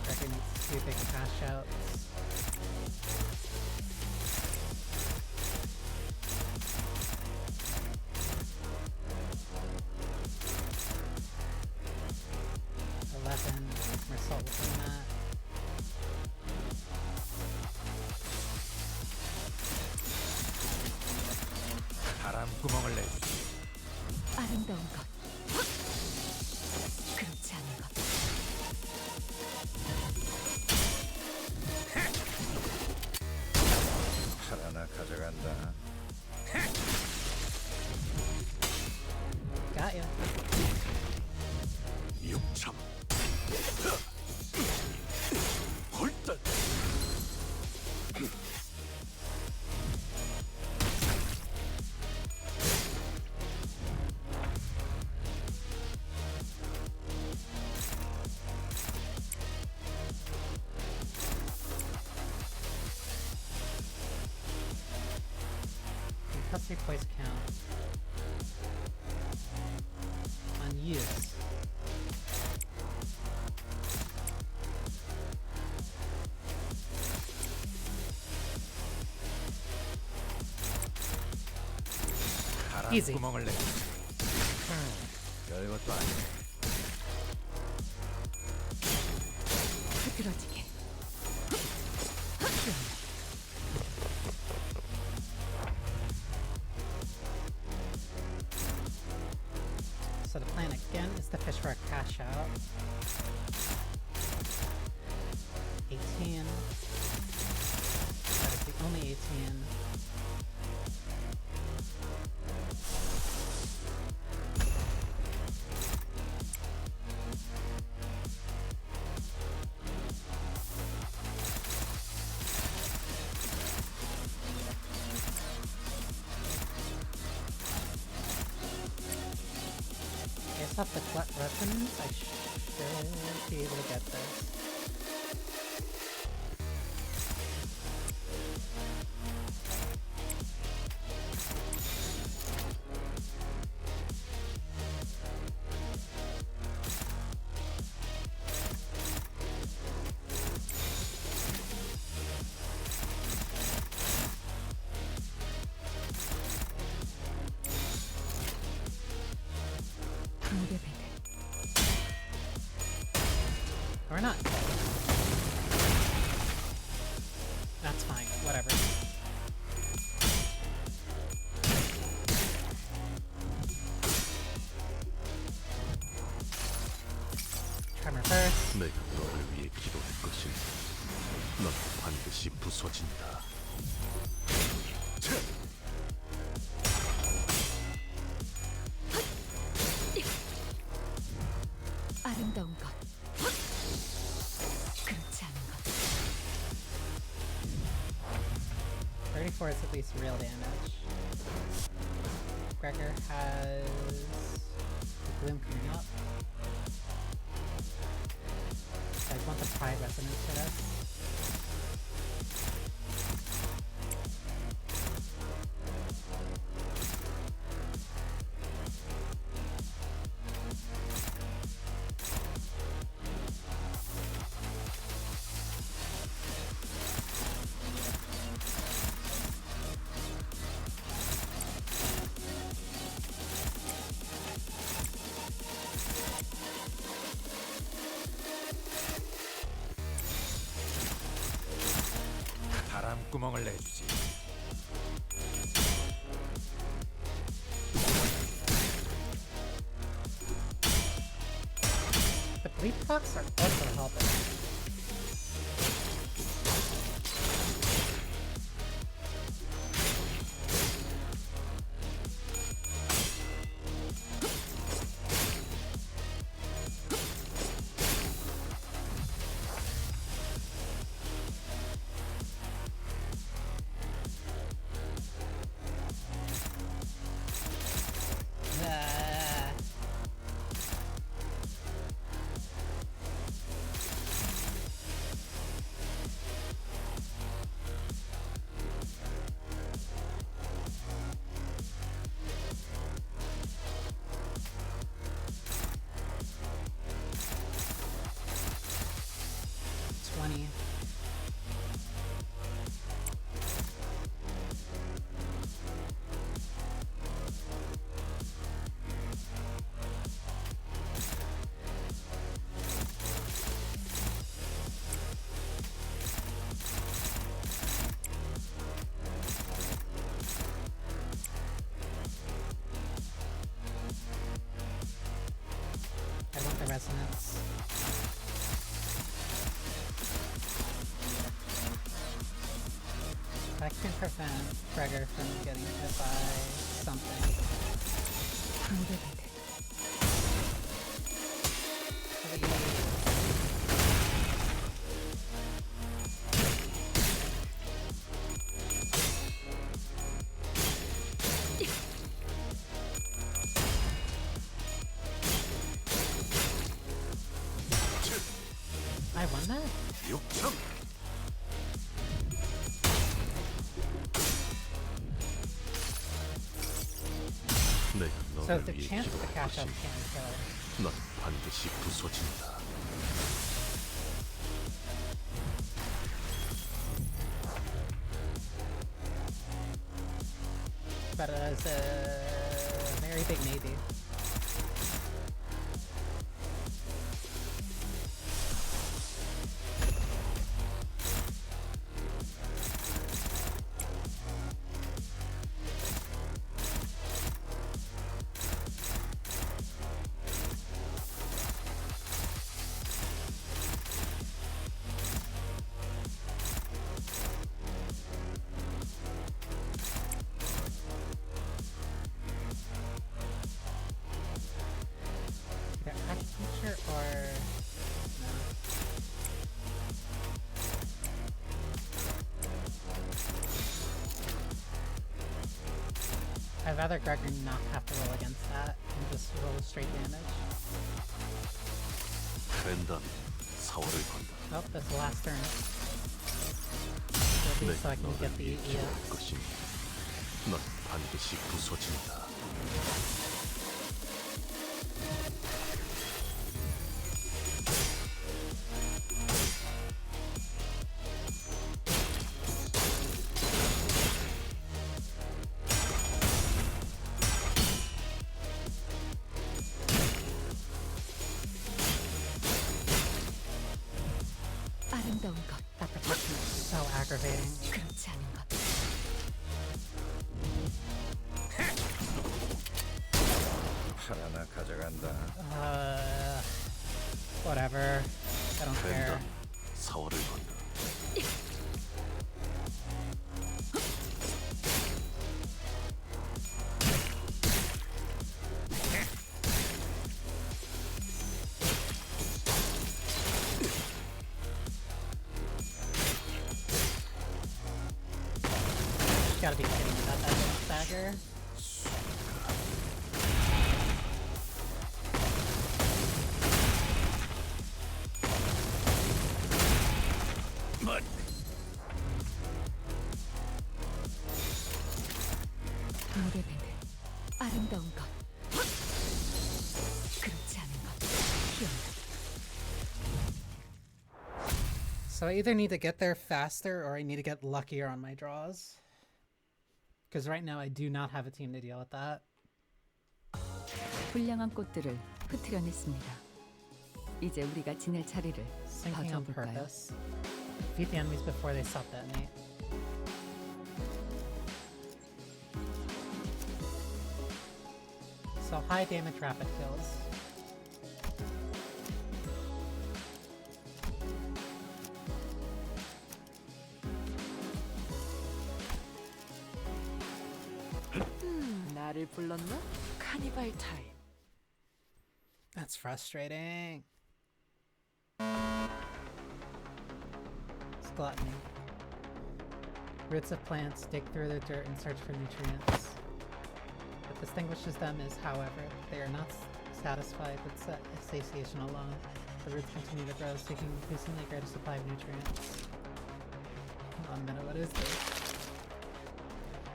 Gregor needs 2 big cash outs. More salt within that. 바람 구멍을 내주지. 아름다운 것. 그렇지 않은 것. 팔 하나 가져간다. Got ya. 육참. 홀딱. custody points count. Unused. Easy. 구멍을 내. 별것도 아니네. 흐드러지게. So the plan again is to fish for a cash out. 18. That is the only 18. Based off the collect weapons, I should be able to get this. Or not. That's fine, whatever. Tremor first. 내가 너를 위해 기도할 것이니 넌 반드시 부서진다. 아름다운 것. 그렇지 않은 것. 34 is at least real damage. Gregor has the Gloom coming up. So I want the Pride Resonance for this. 바람구멍을 내주지. The bleep clocks are also helping. I want the resonance. That can prevent Gregor from getting hit by something. I won that? 육청. 내가 So 너를 the 위해 chance to 기도할 catch up 것이니 can't kill. 넌 반드시 부서진다. But it's a very big maybe. Either acupuncture or no. I'd rather Gregory not have to roll against that and just roll straight damage. 벤담이 사활을 건다. Oh, that's the last turn. So at least so I 내가 can get 너를 the 위해 기도할 EX. 것이니 넌 반드시 부서진다. 아름다운 것, That protection is so aggravating. 그렇지 않은 것. 하나 가져간다. Whatever. I don't care. 벤담이 사활을 건다. You gotta be kidding me about that little stagger. 물에 배는 아름다운 것, 그렇지 않은 것. 희한하다. So I either need to get there faster or I need to get luckier on my draws. Because right now I do not have a team to deal with that. 불량한 꽃들을 흩트려냈습니다. 이제 우리가 지낼 자리를 Sinking on 봐줘볼까요? purpose. Defeat the enemies before they self-detonate. So high damage rapid kills. 나를 불렀나? 카니발 타임. That's frustrating. Gluttony. Roots of plants dig through the dirt and search for nutrients. What distinguishes them is, however, they are not satisfied with satiation alone. The roots continue to grow, seeking increasingly greater supply of nutrients. Hold on a minute, what is this?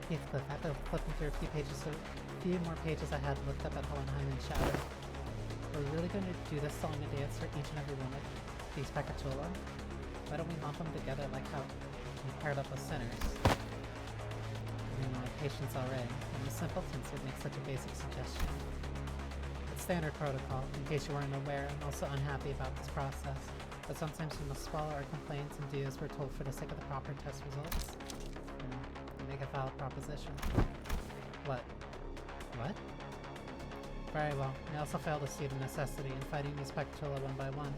Heathcliff, after flipping through a few more pages I had looked up at Hohenheim and shouted. Are we really going to do this song and dance for each and every one of these Pacatula? Why don't we lump them together like how we paired up with sinners? I know my patience already, and the simpletons would make such a basic suggestion. It's standard protocol. In case you weren't aware, I'm also unhappy about this process, but sometimes we must swallow our complaints and do as we're told for the sake of the proper test results. Make a valid proposition. What? What? Very well. I also fail to see the necessity in fighting these Pacatula one by one,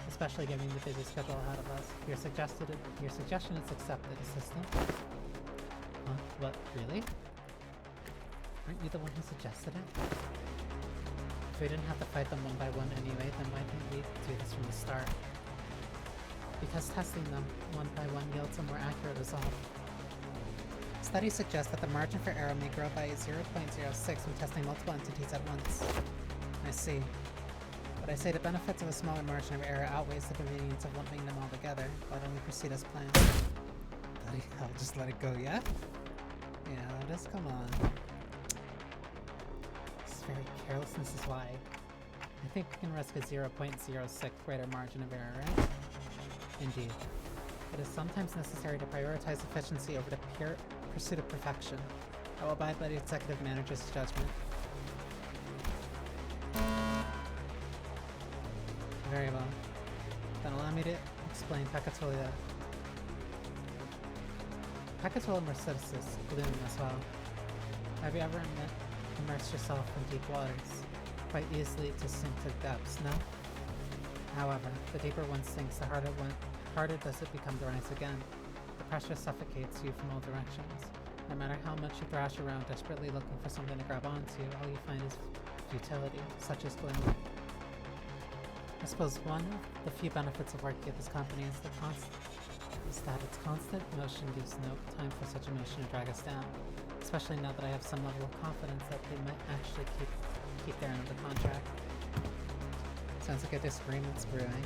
especially given the busy schedule ahead of us. Your suggestion is accepted, assistant. Huh? What? Really? Aren't you the one who suggested it? If we didn't have to fight them one by one anyway, then why didn't we do this from the start? Because testing them one by one yields a more accurate result. Studies suggest that the margin for error may grow by 0.06 when testing multiple entities at once. I see. But I say the benefits of a smaller margin of error outweighs the convenience of lumping them all together. Why don't we proceed as planned? Bloody hell, just let it go, yeah? Yeah, just come on. Just very carelessness is why. I think we can risk a 0.06 greater margin of error, right? Indeed. It is sometimes necessary to prioritize efficiency over the pure pursuit of perfection. I will abide by the executive manager's judgment. Very well. Then allow me to explain Pecatolia. Pecatola Mercedes bloom as well. Have you ever immersed yourself in deep waters? Quite easily to sink to depths, no? However, the deeper one sinks, the harder does it become to rise again. The pressure suffocates you from all directions. No matter how much you thrash around desperately looking for something to grab onto, all you find is futility, such as gloom. I suppose one of the few benefits of working at this company is that its constant motion leaves no time for such a motion to drag us down, especially now that I have some level of confidence that they might actually keep their end of the contract. Sounds like a disagreement's brewing.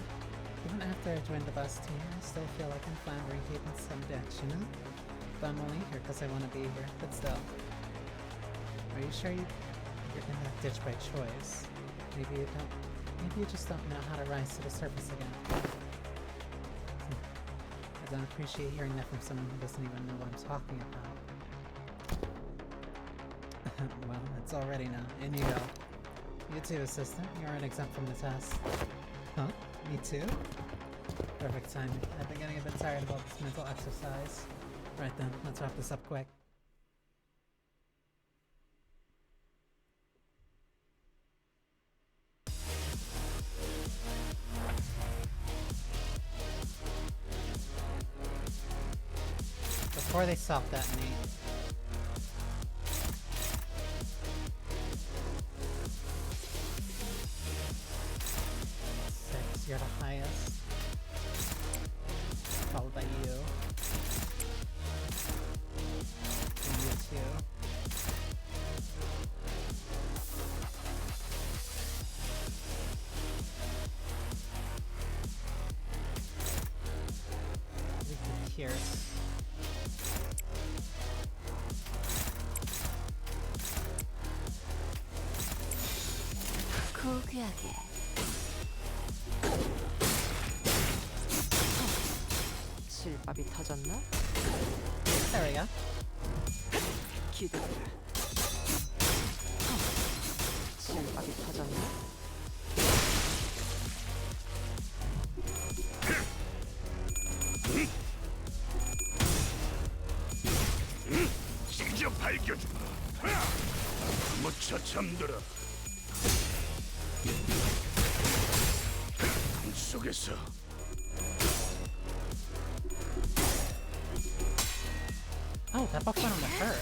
Even after I joined the bus team, I still feel like I'm floundering deep in some ditch, you know? But I'm only here because I want to be here, but still. Are you sure you're in that ditch by choice? Maybe you just don't know how to rise to the surface again. I don't appreciate hearing that from someone who doesn't even know what I'm talking about. Well, it's already now. In you go. You too, assistant. You aren't exempt from the test. Huh? Me too? Perfect timing. I've been getting a bit tired about this mental exercise. Right then, let's wrap this up quick. Before they self-detonate. You're the highest, followed by you, and you too. We can pierce. 고귀하게. 실밥이 터졌나? There we go. 기대해라. 실밥이 터졌나? 직접 밝혀주마. 무쳐 잠들어. 속에서 Oh, that buff went on the fur.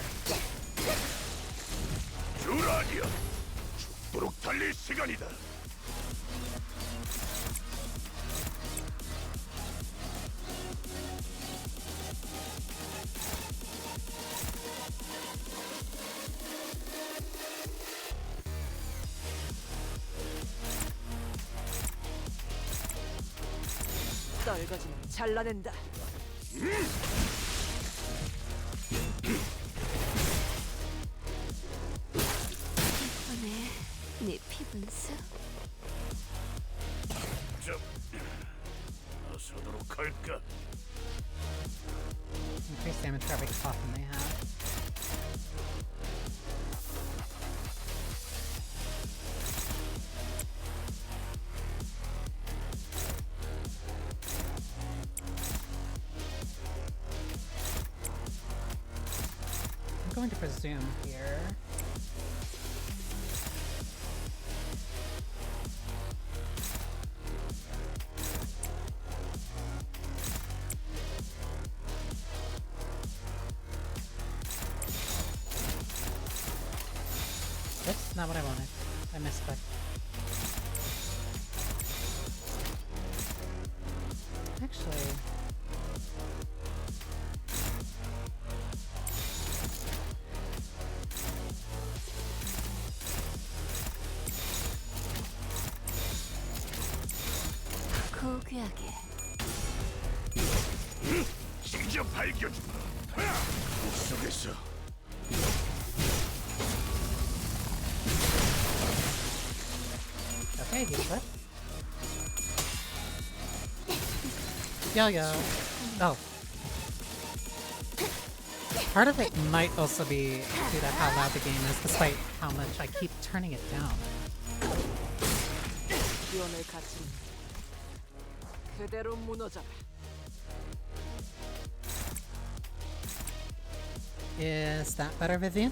주라디야. 죽도록 달릴 시간이다. 떨거지면 잘라낸다. 이번에 네 피분수 좀 나서도록 할까? Increase damage for every coffin they have. I'm going to presume here. That's not what I wanted. I misclicked. Actually... 고귀하게. 직접 밝혀주마. 속에서 Maybe, but... Yo-yo. Oh. Part of it might also be due to how loud the game is, despite how much I keep turning it down. 기원을 갖춘 그대로 무너져라. Is that better, Vivian?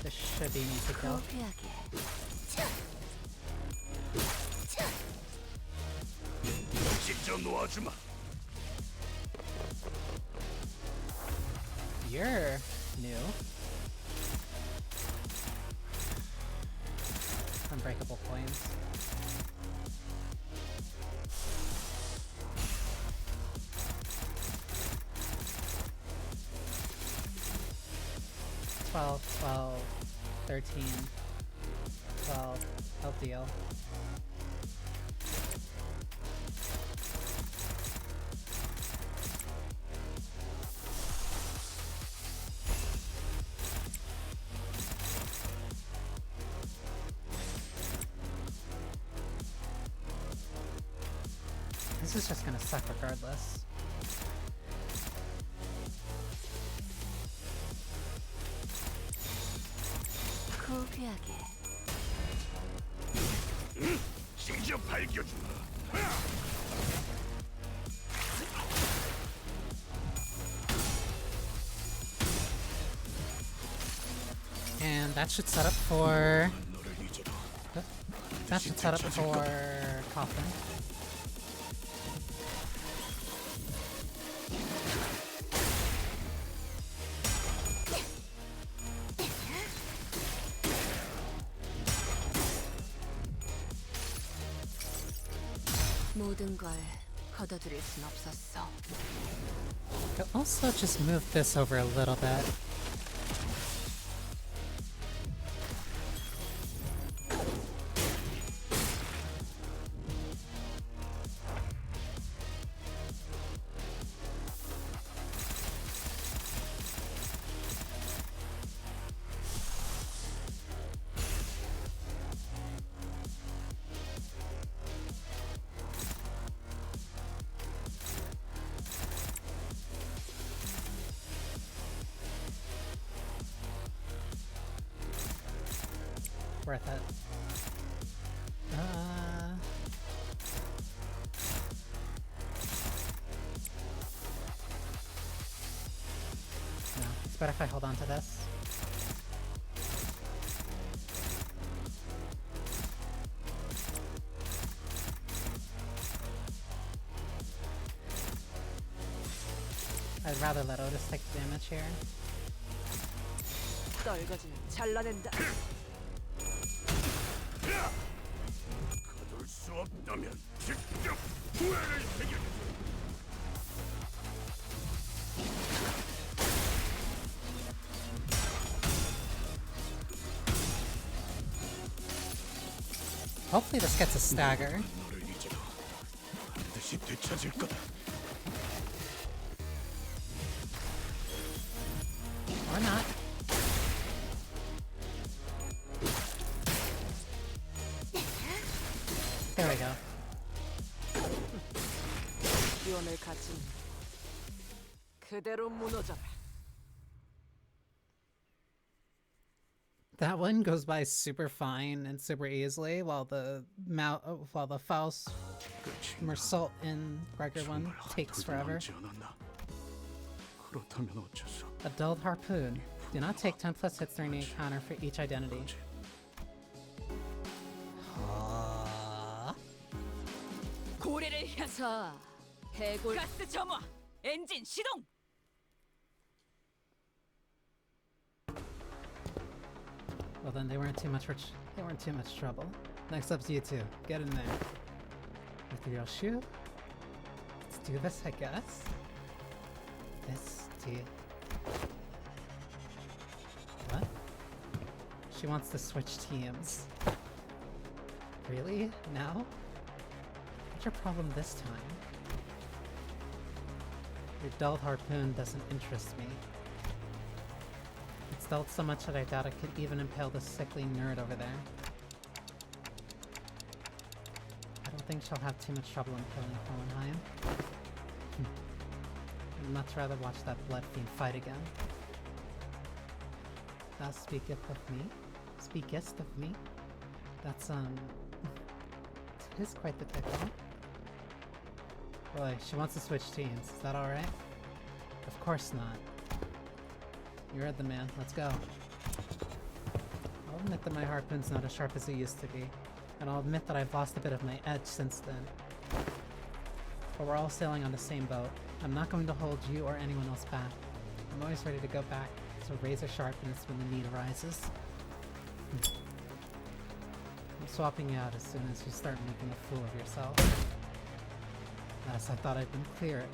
This should be an easy kill. 진짜 놓아주마. You're new. Unbreakable points. $12, $12, $13, $12, LDL. This is just gonna suck regardless. 진짜 밝혀주마. And that should set up for... That should set up for Coffin. 모든 걸 걷어들일 순 없었어. Could also just move this over a little bit. Worth it. No, it's better if I hold on to this. I'd rather let Otis take the damage here. 떨거지는 잘라낸다. 거둘 수 없다면 직접 후회를 새겨주마. Hopefully this gets a stagger. 너를 잊어도 반드시 되찾을 거다. Or not. There we go. 기원을 갖춘 그대로 무너져라. That one goes by super fine and super easily, while the Faust, Mersault, and Gregor one takes forever. 그렇다면 어째서 A dulled harpoon. Do not take 10 plus hits during the encounter for each identity. 고래를 향해서 해골 가스 점화 엔진 시동. Well then, they weren't too much trouble. Next up's you two. Get in there. With your shoe. Let's do this, I guess. This deal. What? She wants to switch teams. Really? Now? What's your problem this time? Your dull harpoon doesn't interest me. It's stealth so much that I doubt I could even impale the sickly nerd over there. I don't think she'll have too much trouble impaling Hohenheim. I'd much rather watch that blood fiend fight again. Thou speaketh of me? Speakest of me? That's, it is quite the tickle. Boy, she wants to switch teams. Is that alright? Of course not. You read the man. Let's go. I'll admit that my harpoon's not as sharp as it used to be, and I'll admit that I've lost a bit of my edge since then. But we're all sailing on the same boat. I'm not going to hold you or anyone else back. I'm always ready to go back to razor sharpness when the need arises. I'm swapping you out as soon as you start making a fool of yourself. Yes, I thought I'd been clear.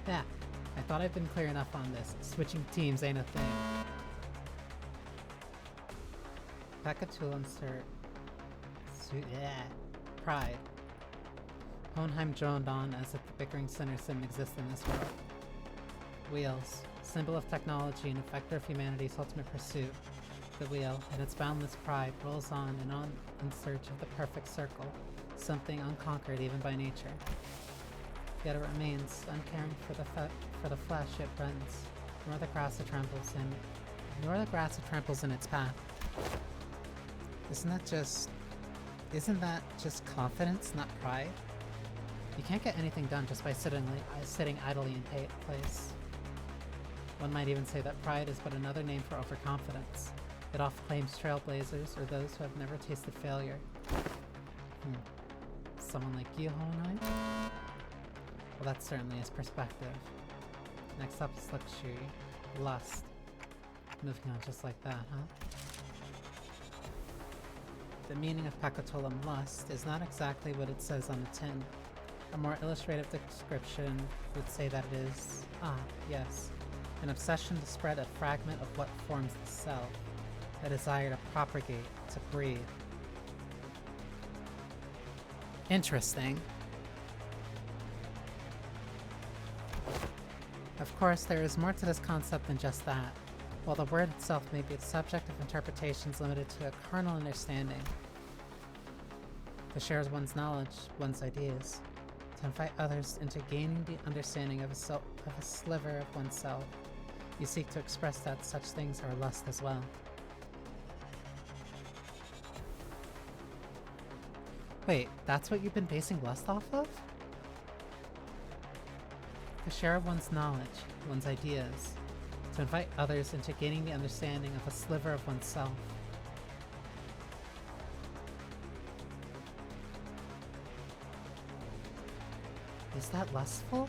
Yeah, I thought I'd been clear enough on this. Switching teams ain't a thing. Pekatul insert. Yeah. Pride. Hohenheim droned on as if the bickering sinners didn't exist in this world. Wheels. Symbol of technology and a vector of humanity's ultimate pursuit. The wheel, in its boundless pride, rolls on and on in search of the perfect circle. Something unconquered even by nature. Yet it remains, uncaring for the flesh it rends, nor the grass it tramples in its path. Isn't that just confidence, not pride? You can't get anything done just by sitting idly in place. One might even say that pride is but another name for overconfidence. It oft claims trailblazers or those who have never tasted failure. Someone like you, Hohenheim? Well, that certainly is perspective. Next up is luxury. Lust. Moving on just like that, huh? The meaning of Pekatolam lust is not exactly what it says on the tin. A more illustrative description would say that it is, yes, an obsession to spread a fragment of what forms the self, a desire to propagate, to breathe. Interesting. Of course, there is more to this concept than just that. While the word itself may be the subject of interpretations limited to a carnal understanding, to share one's knowledge, one's ideas, to invite others into gaining the understanding of a sliver of oneself, you seek to express that such things are lust as well. Wait, that's what you've been basing lust off of? To share one's knowledge, one's ideas, to invite others into gaining the understanding of a sliver of oneself. Is that lustful?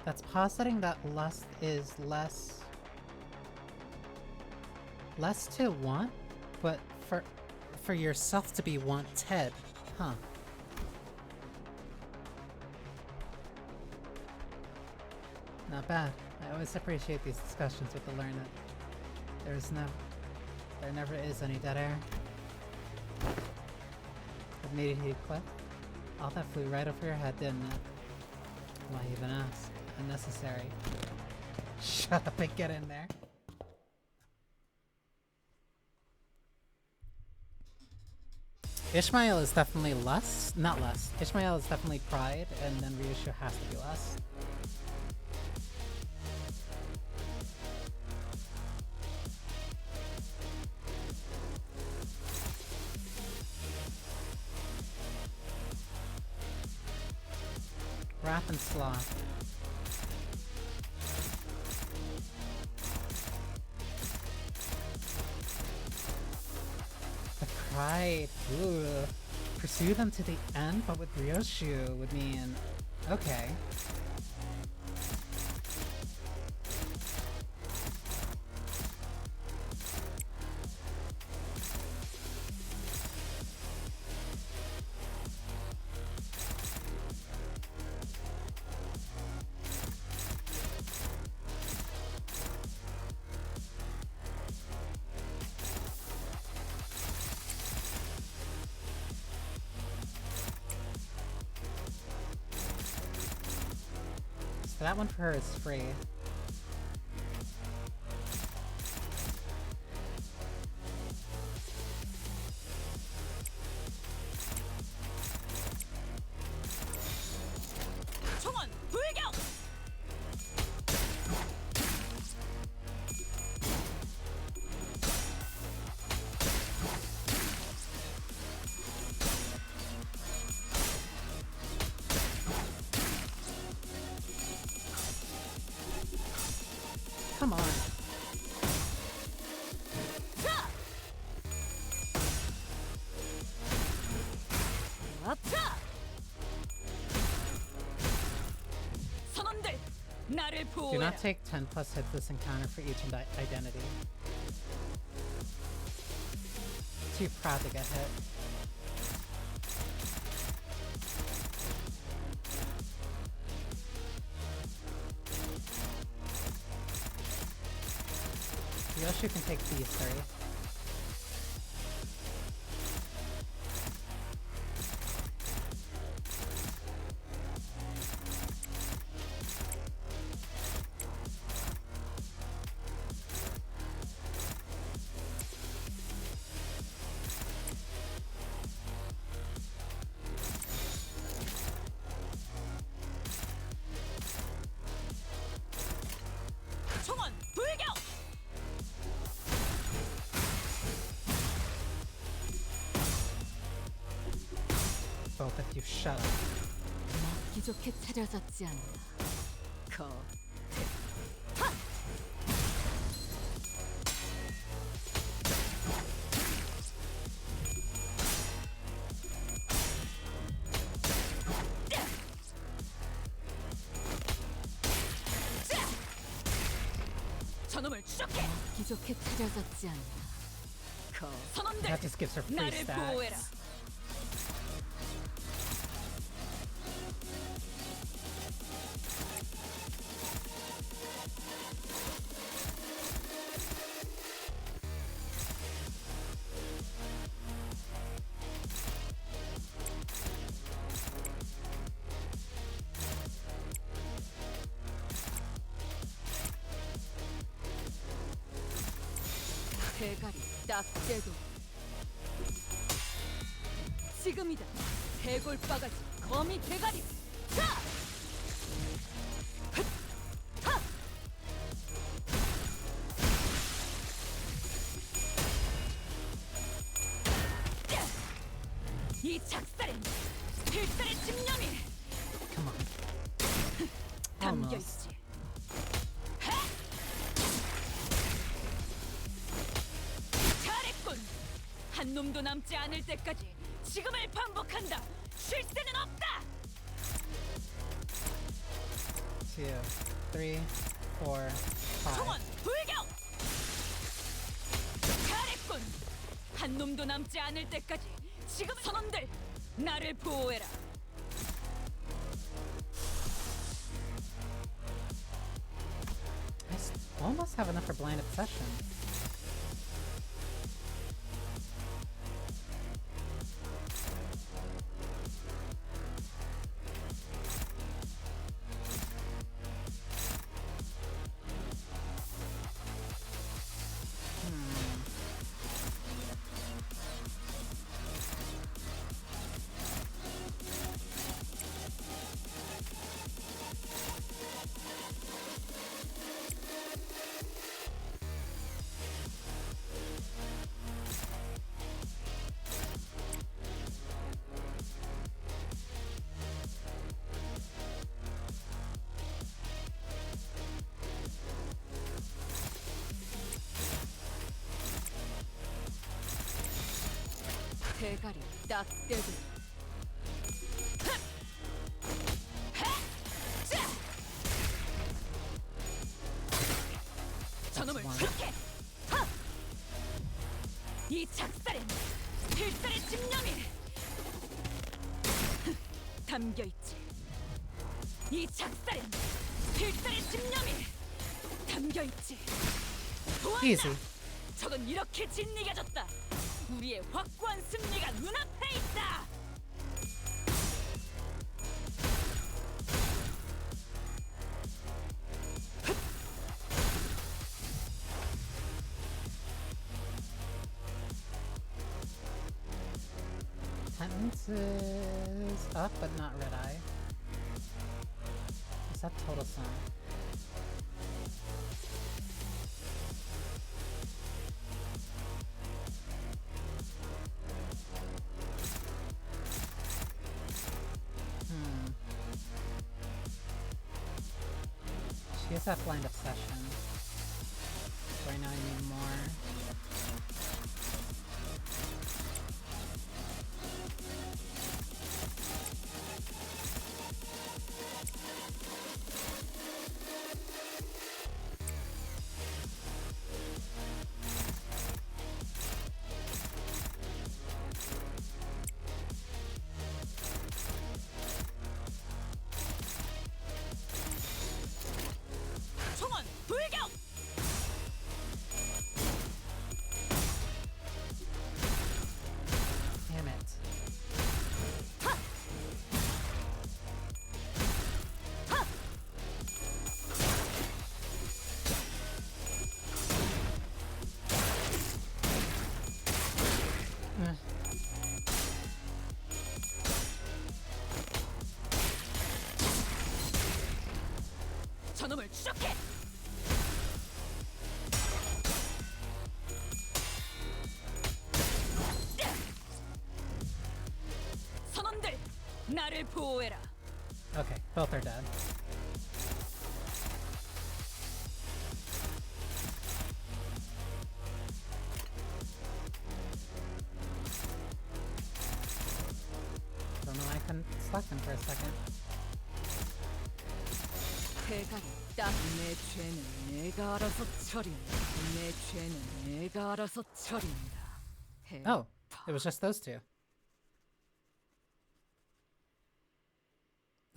That's positing that lust is less to want, but for yourself to be wanted, huh? Not bad. I always appreciate these discussions with the learned. There never is any dead air. Immediately click. All that flew right over your head, didn't it? Why even ask? Unnecessary. Shut up and get in there. Ishmael is definitely lust. Not lust. Ishmael is definitely pride, and then Ryushu has to be lust. Wrath and sloth. The pride. Ooh. Pursue them to the end, but with Ryoshu would mean... Okay. So that one for her is free. 총원 불격! Come on. 아차! 선원들 나를 Do 보호해라. not take 10 plus hits this encounter for each identity. Too proud to get hit. Yoshi can take these three. 총원 불격! Both of you shut up. 먹기 좋게 차려졌지 않나. 저놈을 추적해! 먹기 좋게 차려졌지 않나. 선원들 That just gives her free 나를 보호해라. stats. 대가리 딱 떼도 지금이다. 해골바가지 거미 대가리. 자! 이 작살엔 필살의 집념이 Come on. 담겨 Almost. 있지. 잘했군. 한 놈도 남지 않을 때까지 지금을 반복한다. 쉴 새는 없다. 2, 3, 4, 5. 총원 불격! 잘했군. 한 놈도 남지 않을 때까지 지금 선원들 나를 보호해라. Almost have enough for blind obsession. 대가리 딱 떼도 저놈을 one. 추적해. 이 작살엔 필살의 집념이 담겨 있지. 이 작살엔 필살의 집념이 담겨 있지. 보았다. Easy. 적은 이렇게 진리가졌다. 우리의 확고한 승리가 눈앞에 있다. Defenses up, but not red eye. Is that total sum? She has that blind obsession. So right now I need more. 총원 불격! Damn it. Ugh. 저놈을 추적해! 선원들, 나를 보호해라. Okay, both are dead. Don't know why I couldn't select them for a second. 대가리 딱내 죄는 내가 알아서 처리한다. 내 죄는 내가 알아서 처리한다. Oh, it was just those two.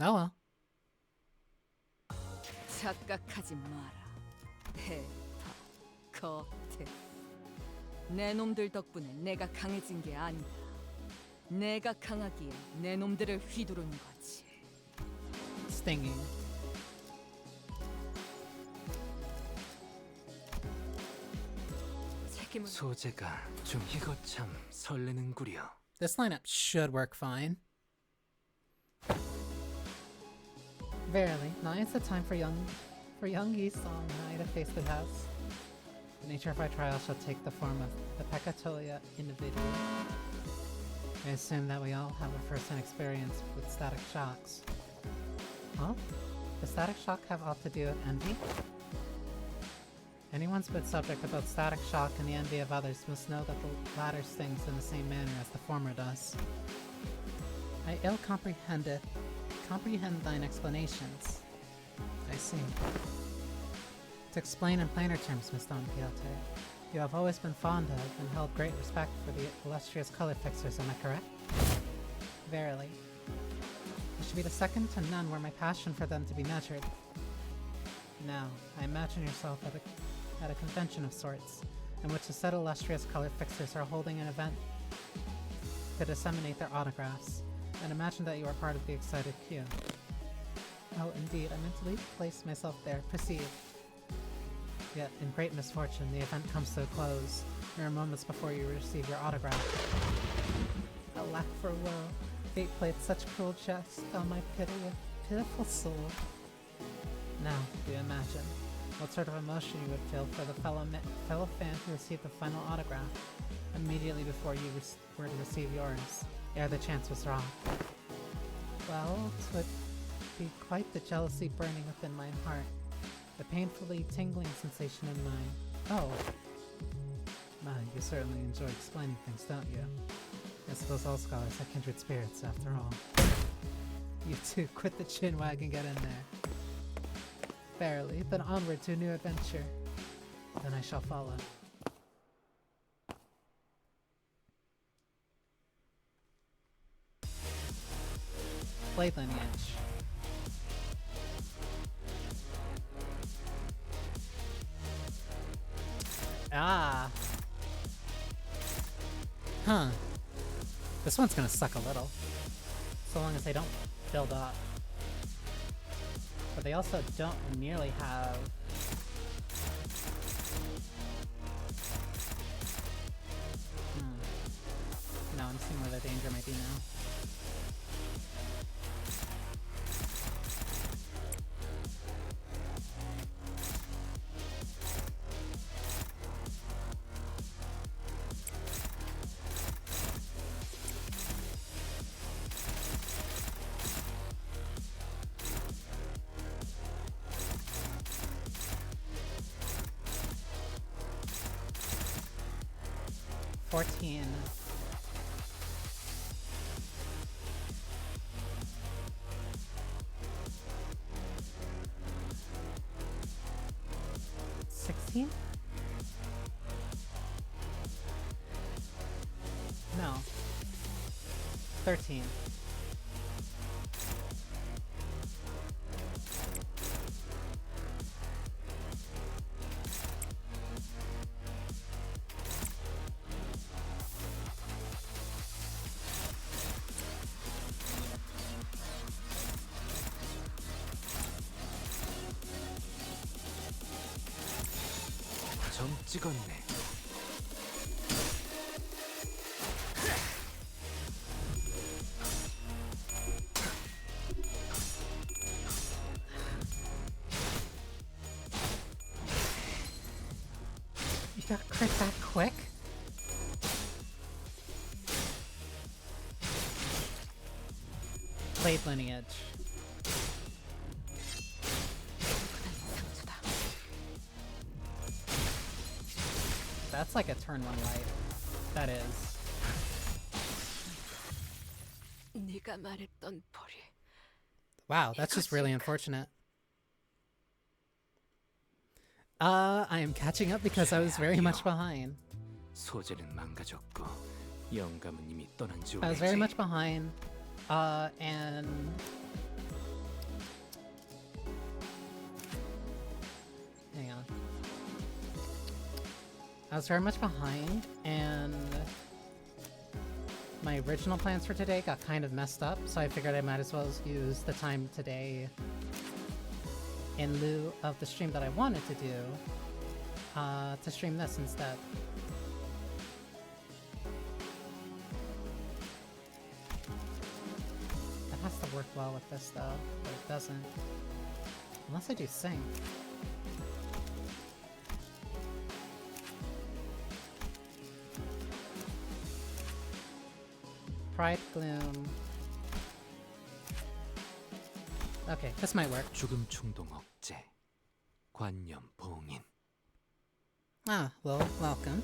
Oh well. 착각하지 마라. 해파 겉에 내 놈들 덕분에 내가 강해진 게 아니다. 내가 강하기에 내 놈들을 휘두르는 거지. Stinging. 책임을 소재가 좀 이거 참 설레는구려. This lineup should work fine. Verily, now is the time for young Yi Song and I to face the house. The nature of our trial shall take the form of the Peccatolia individual. I assume that we all have a first-hand experience with static shocks. Huh? Does static shock have aught to do with envy? Anyone who is subject to both static shock and the envy of others must know that the latter stings in the same manner as the former does. I ill comprehend thine explanations. I see. To explain in plainer terms, Miss Don Quixote, you have always been fond of and held great respect for the illustrious color fixers, am I correct? Verily. I should be the second to none were my passion for them to be measured. Now, I imagine yourself at a convention of sorts, in which the said illustrious color fixers are holding an event to disseminate their autographs, and imagine that you are part of the excited queue. Oh, indeed, I mentally place myself there, perceive. Yet, in great misfortune, the event comes to a close, mere moments before you receive your autograph. Alack for woe, fate played such cruel jest on my pitiful soul. Now, do you imagine what sort of emotion you would feel for the fellow fan who received the final autograph immediately before you were to receive yours, ere the chance was wrong? Well, 'twould be quite the jealousy burning within my heart, the painfully tingling sensation in mine. Oh. My, you certainly enjoy explaining things, don't you? I suppose all scholars are kindred spirits, after all. You two, quit the chin wag and get in there. Verily, then onward to a new adventure. Then I shall follow. Blade lineage. Ah. Huh. This one's gonna suck a little. So long as they don't build up. But they also don't nearly have... No, I'm Seeing where the danger might be now. $14. $16? No. 13. 점 찍었네. You got crit that quick? Blade lineage. That's like a turn 1 light. That is. 네가 말했던 벌이 Wow, that's just really unfortunate. I am catching up because I was very much behind. 소재는 망가졌고 영감은 이미 떠난 지 I was very 오래지. much behind. And hang on. I was very much behind, and my original plans for today got kind of messed up, so I figured I might as well use the time today in lieu of the stream that I wanted to do, to stream this instead. That has to work well with this though, but it doesn't. Unless I do sync. Pride Gloom. Okay, this might work. 죽음 충동 억제. 관념 봉인. Ah, well, welcome.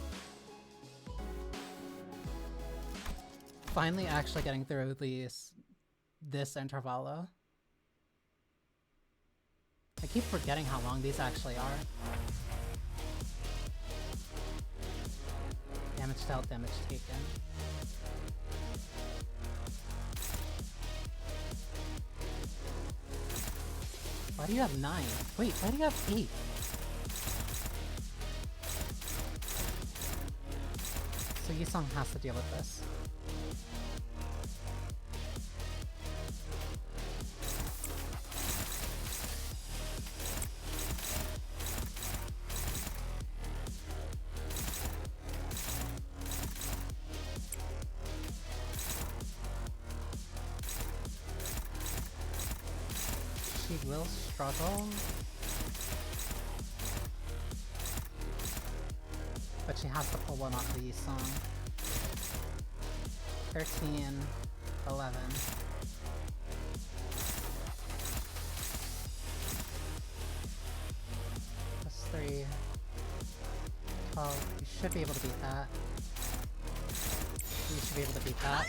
Finally actually getting through this intervallo. I keep forgetting how long these actually are. Damage dealt, damage taken. Why do you have 9? Wait, why do you have 8? So Yusong has to deal with this. She will struggle. But she has to pull one off the Yusong. 13, 11. Plus 3. 12. You should be able to beat that. You should be able to beat that.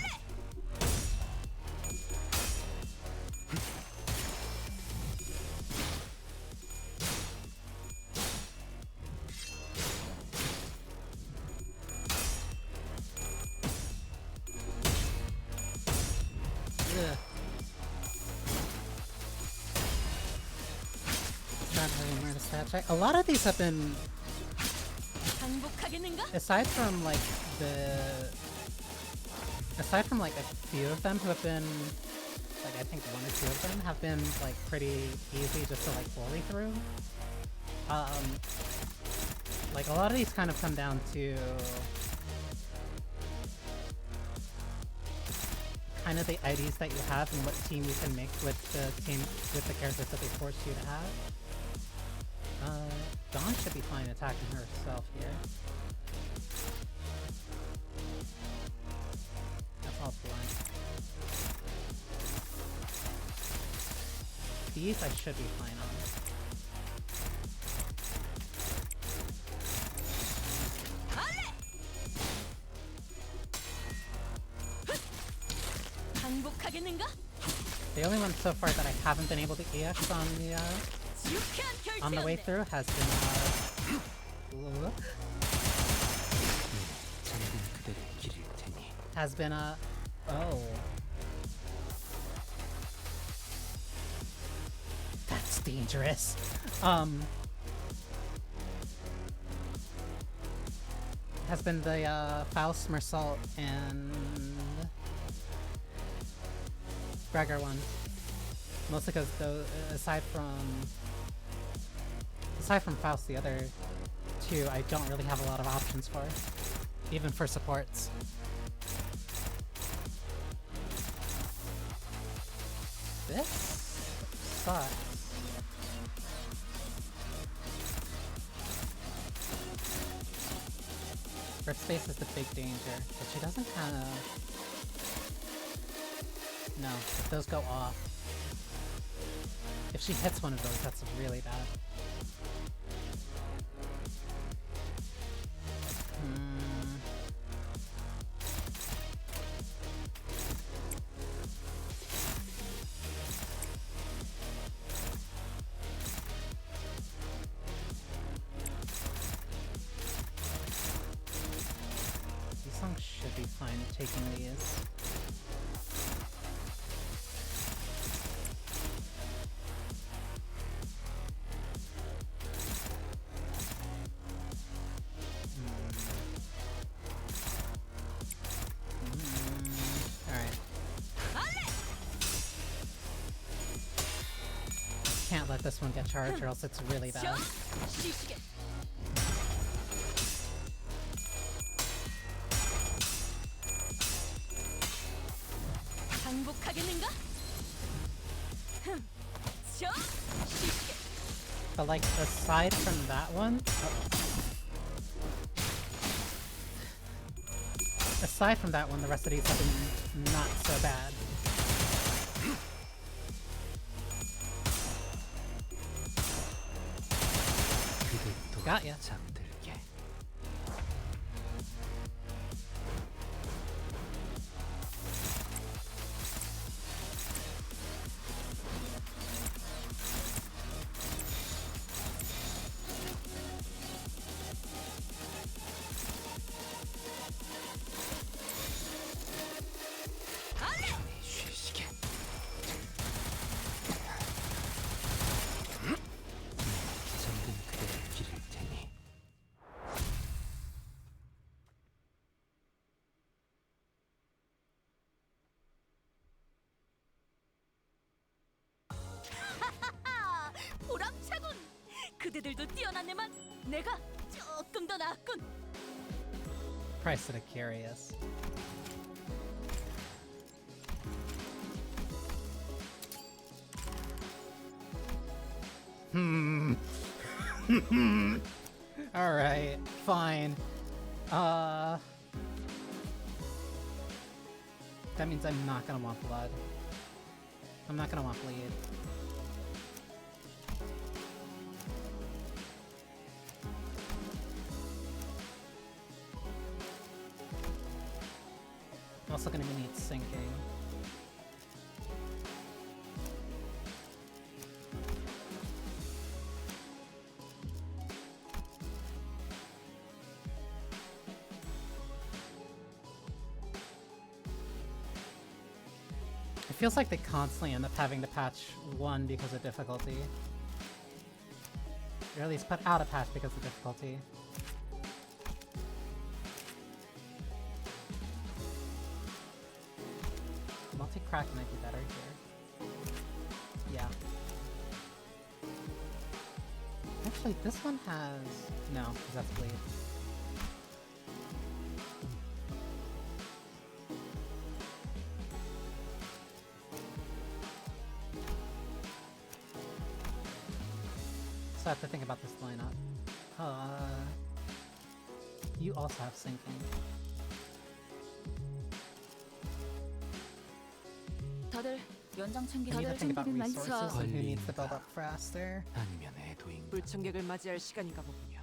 Ugh. Trying to remember the stat check. A lot of these have been, 항복하겠는가? aside from like a few of them who have been, like I think 1 or 2 of them have been like pretty easy just to like bully through. Like a lot of these kind of come down to kind of the IDs that you have and what team you can make with the characters that they force you to have. Dawn should be fine attacking herself here. That's all blunt. These I should be fine on. The only one so far that I haven't been able to EX on the way through has been oh. That's dangerous. Has been the Faust, Mersault, and Gregor one. Mostly because aside from Faust, the other two I don't really have a lot of options for, even for supports. This sucks. Her space is the big danger, but she doesn't kind of. No, if those go off. If she hits one of those, that's really bad. These songs should be fine taking these. Can't let this one get charged or else it's really bad. But like, aside from that one... Aside from that one, the rest of these have been not so bad. Got ya. 보람차군. 그대들도 뛰어났네만 내가 조금 더 낫군. Price of the Curious. Alright, fine. That means I'm not gonna want blood. I'm not gonna want bleed. I'm also gonna need sinking. It feels like they constantly end up having to patch one because of difficulty. Or at least put out a patch because of difficulty. Multi-crack might be better here. Yeah. Actually, this one has... No, because that's bleed. have to think about this lineup. You also have sinking. 다들 연장 You need 챙기는 to think about 준비를 많이 resources and who needs to build 관리인가? up faster. 아니면 애도인가? 불청객을 맞이할 시간인가 보군요.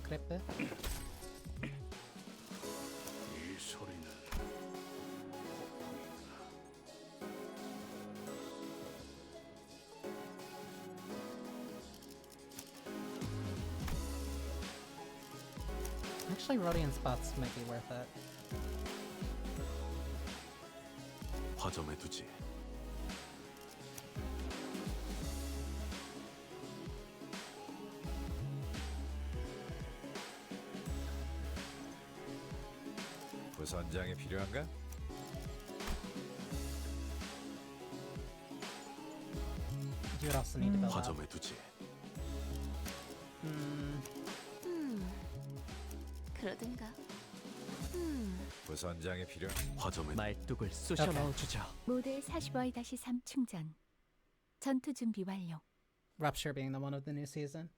그래? 이 소리는 Actually, Rodian's buffs might be worth it. 화점에 두지. 부선장이 필요한가? You would also need to build up. 화점에 두지. 그러든가. 부선장이 필요. 화점에 말뚝을 쑤셔 Okay. 넣어주죠. 모드 45-3 충전. 전투 준비 완료. Rupture being the one of the new season.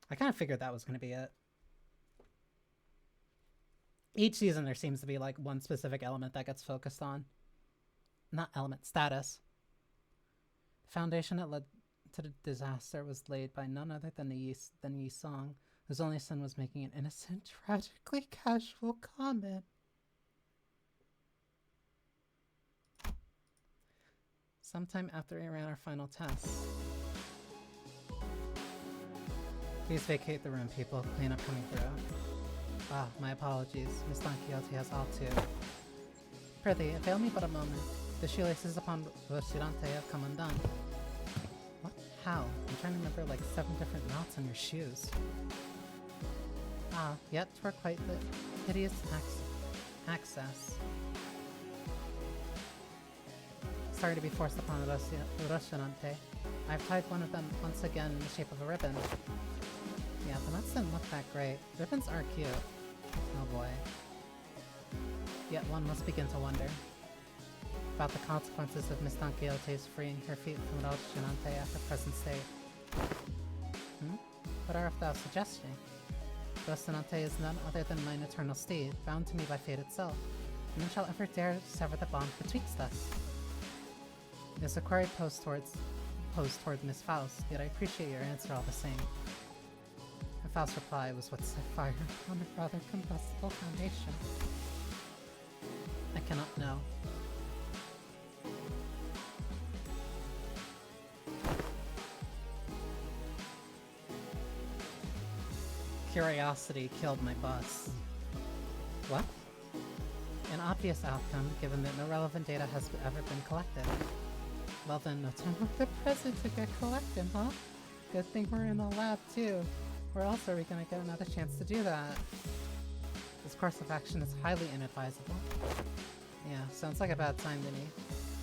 I kind of figured that was going to be it. Each season there seems to be like one specific element that gets focused on. Not element, status. The foundation that led to the disaster was laid by none other than Yi Song, whose only son was making an innocent, tragically casual comment. Sometime after we ran our final tests. Please vacate the room, people. Cleanup coming through. Ah, my apologies. Miss Don Quixote has all too. Prithee, avail me but a moment. The shoelaces upon Rocinante have come undone. What? How? I'm trying to remember like 7 different knots on your shoes. Ah, yet 'twere quite the hideous access. Sorry to be forced upon Rocinante. I've tied one of them once again in the shape of a ribbon. Yeah, the nuts didn't look that great. Ribbons are cute. Oh boy. Yet one must begin to wonder about the consequences of Miss Don Quixote's freeing her feet from Rocinante at her present state. What art thou suggesting? Rocinante is none other than mine eternal steed, bound to me by fate itself. None shall ever dare sever the bond betwixt us. It is a query posed toward Miss Faust, yet I appreciate your answer all the same. And Faust's reply was what set fire on a rather combustible foundation. I cannot know. Curiosity killed my bus. What? An obvious outcome, given that no relevant data has ever been collected. Well then, no time like the present to get collected, huh? Good thing we're in the lab too. Where else are we gonna get another chance to do that? This course of action is highly inadvisable. Yeah, sounds like a bad time to me.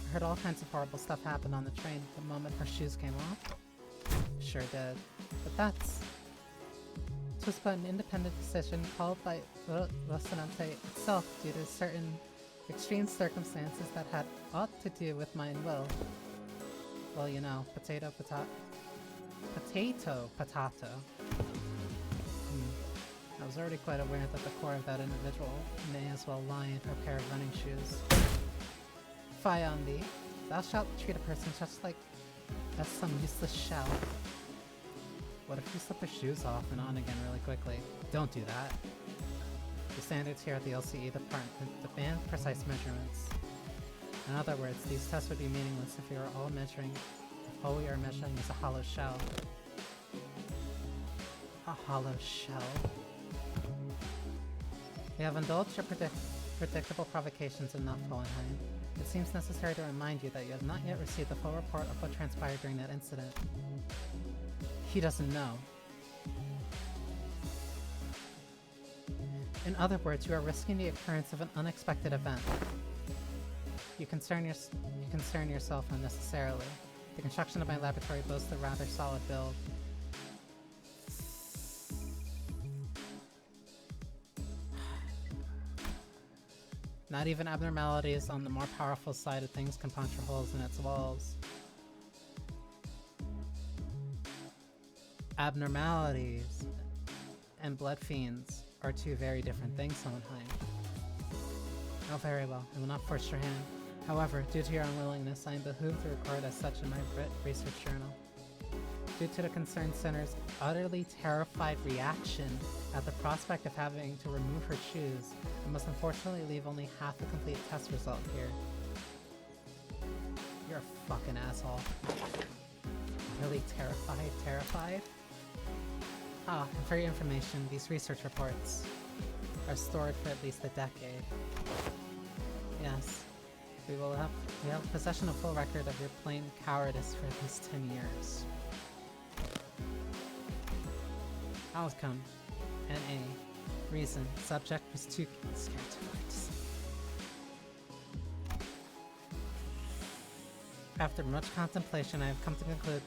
I heard all kinds of horrible stuff happen on the train the moment her shoes came off. Sure did. But that's... It was but an independent decision called by Rocinante itself due to certain extreme circumstances that had aught to do with mine will. Well, you know, potato, potato. I was already quite aware that the core of that individual may as well lie in her pair of running shoes. Fie on thee. Thou shalt treat a person just like as some useless shell. What if you slip their shoes off and on again really quickly? Don't do that. The standards here at the LCE department demand precise measurements. In other words, these tests would be meaningless if we are all measuring. If all we are measuring is a hollow shell. A hollow shell. We have indulged your predictable provocations enough, Hohenheim. It seems necessary to remind you that you have not yet received the full report of what transpired during that incident. He doesn't know. In other words, you are risking the occurrence of an unexpected event. You concern yourself unnecessarily. The construction of my laboratory boasts a rather solid build. Not even abnormalities on the more powerful side of things can puncture holes in its walls. Abnormalities and blood fiends are two very different things, Hohenheim. Oh, very well. I will not force your hand. However, due to your unwillingness, I am behooved to record as such in my research journal. Due to the Concerned Center's utterly terrified reaction at the prospect of having to remove her shoes, I must unfortunately leave only half the complete test result here. You're a fucking asshole. Really terrified? Ah, and for your information, these research reports are stored for at least a decade. Yes, we have possession of full record of your plain cowardice for at least 10 years. Outcome: N.A. Reason: subject was too scared to fight. After much contemplation, I have come to conclude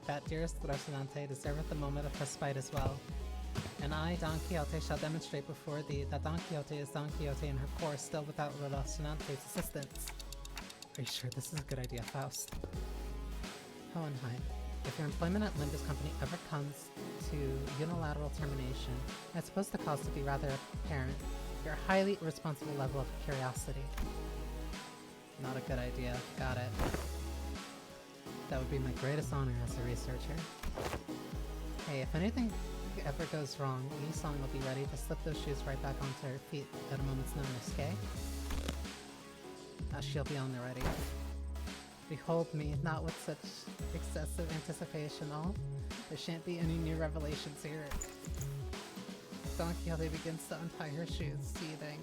that dearest Rocinante deserveth the moment of respite as well. And I, Don Quixote, shall demonstrate before thee that Don Quixote is Don Quixote in her core, still without Rocinante's assistance. Are you sure this is a good idea, Faust? Hohenheim, if your employment at Limbus Company ever comes to unilateral termination, I suppose the cause to be rather apparent. Your highly irresponsible level of curiosity. Not a good idea. Got it. That would be my greatest honor as a researcher. Hey, if anything ever goes wrong, Yi-Song will be ready to slip those shoes right back onto her feet at a moment's notice, okay? She'll be on the ready. Behold me, not with such excessive anticipation, all. There shan't be any new revelations here. Don Quixote begins to untie her shoes, seething.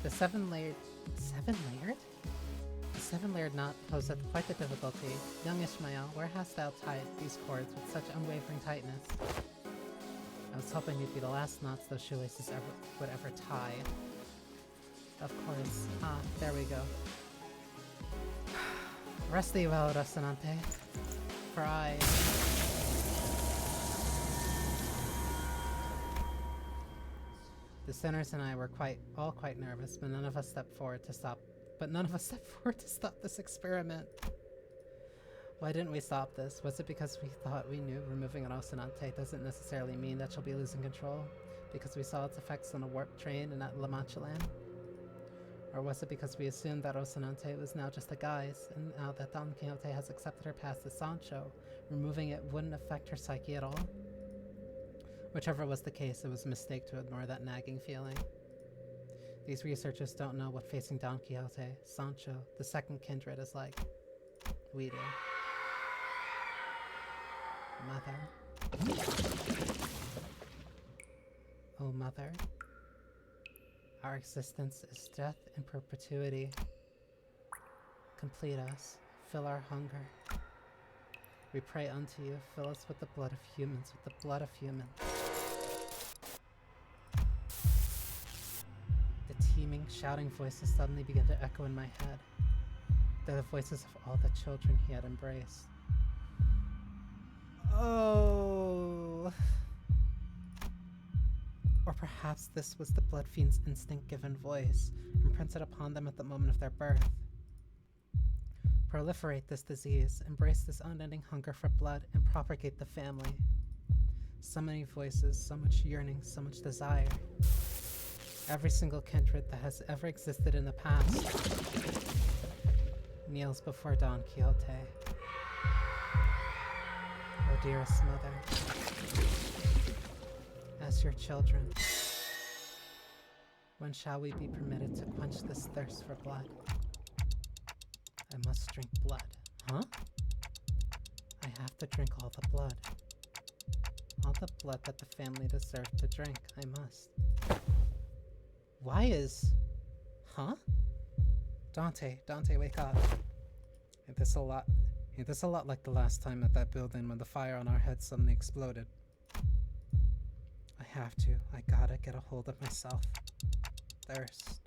The seven-layered... Seven-layered? The seven-layered knot poseth quite the difficulty. Young Ishmael, where hast thou tied these cords with such unwavering tightness? I was hoping you'd be the last knots those shoelaces would ever tie. Of course. Ah, there we go. Rest thee well, Rocinante. For I... The sinners and I were all quite nervous, but none of us stepped forward to stop this experiment. Why didn't we stop this? Was it because we thought we knew removing Rocinante doesn't necessarily mean that she'll be losing control? Because we saw its effects on a warp train and at La Mancha Land? Or was it because we assumed that Rocinante was now just a guise, and now that Don Quixote has accepted her past as Sancho, removing it wouldn't affect her psyche at all? Whichever was the case, it was a mistake to ignore that nagging feeling. These researchers don't know what facing Don Quixote, Sancho, the second kindred is like. We do. Mother. Oh, Mother. Our existence is death in perpetuity. Complete us. Fill our hunger. We pray unto you, fill us with the blood of humans, with the blood of humans. The teeming, shouting voices suddenly began to echo in my head. They're the voices of all the children he had embraced. Oh... Or perhaps this was the blood fiend's instinct-given voice, imprinted upon them at the moment of their birth. Proliferate this disease, embrace this unending hunger for blood, and propagate the family. So many voices, so much yearning, so much desire. Every single kindred that has ever existed in the past kneels before Don Quixote. Oh, dearest mother. As your children, when shall we be permitted to quench this thirst for blood? I must drink blood. Huh? I have to drink all the blood. All the blood that the family deserved to drink. I must. Why is... Huh? Dante, wake up. Ain't this a lot like the last time at that building when the fire on our head suddenly exploded? I have to. I gotta get a hold of myself. Thirst.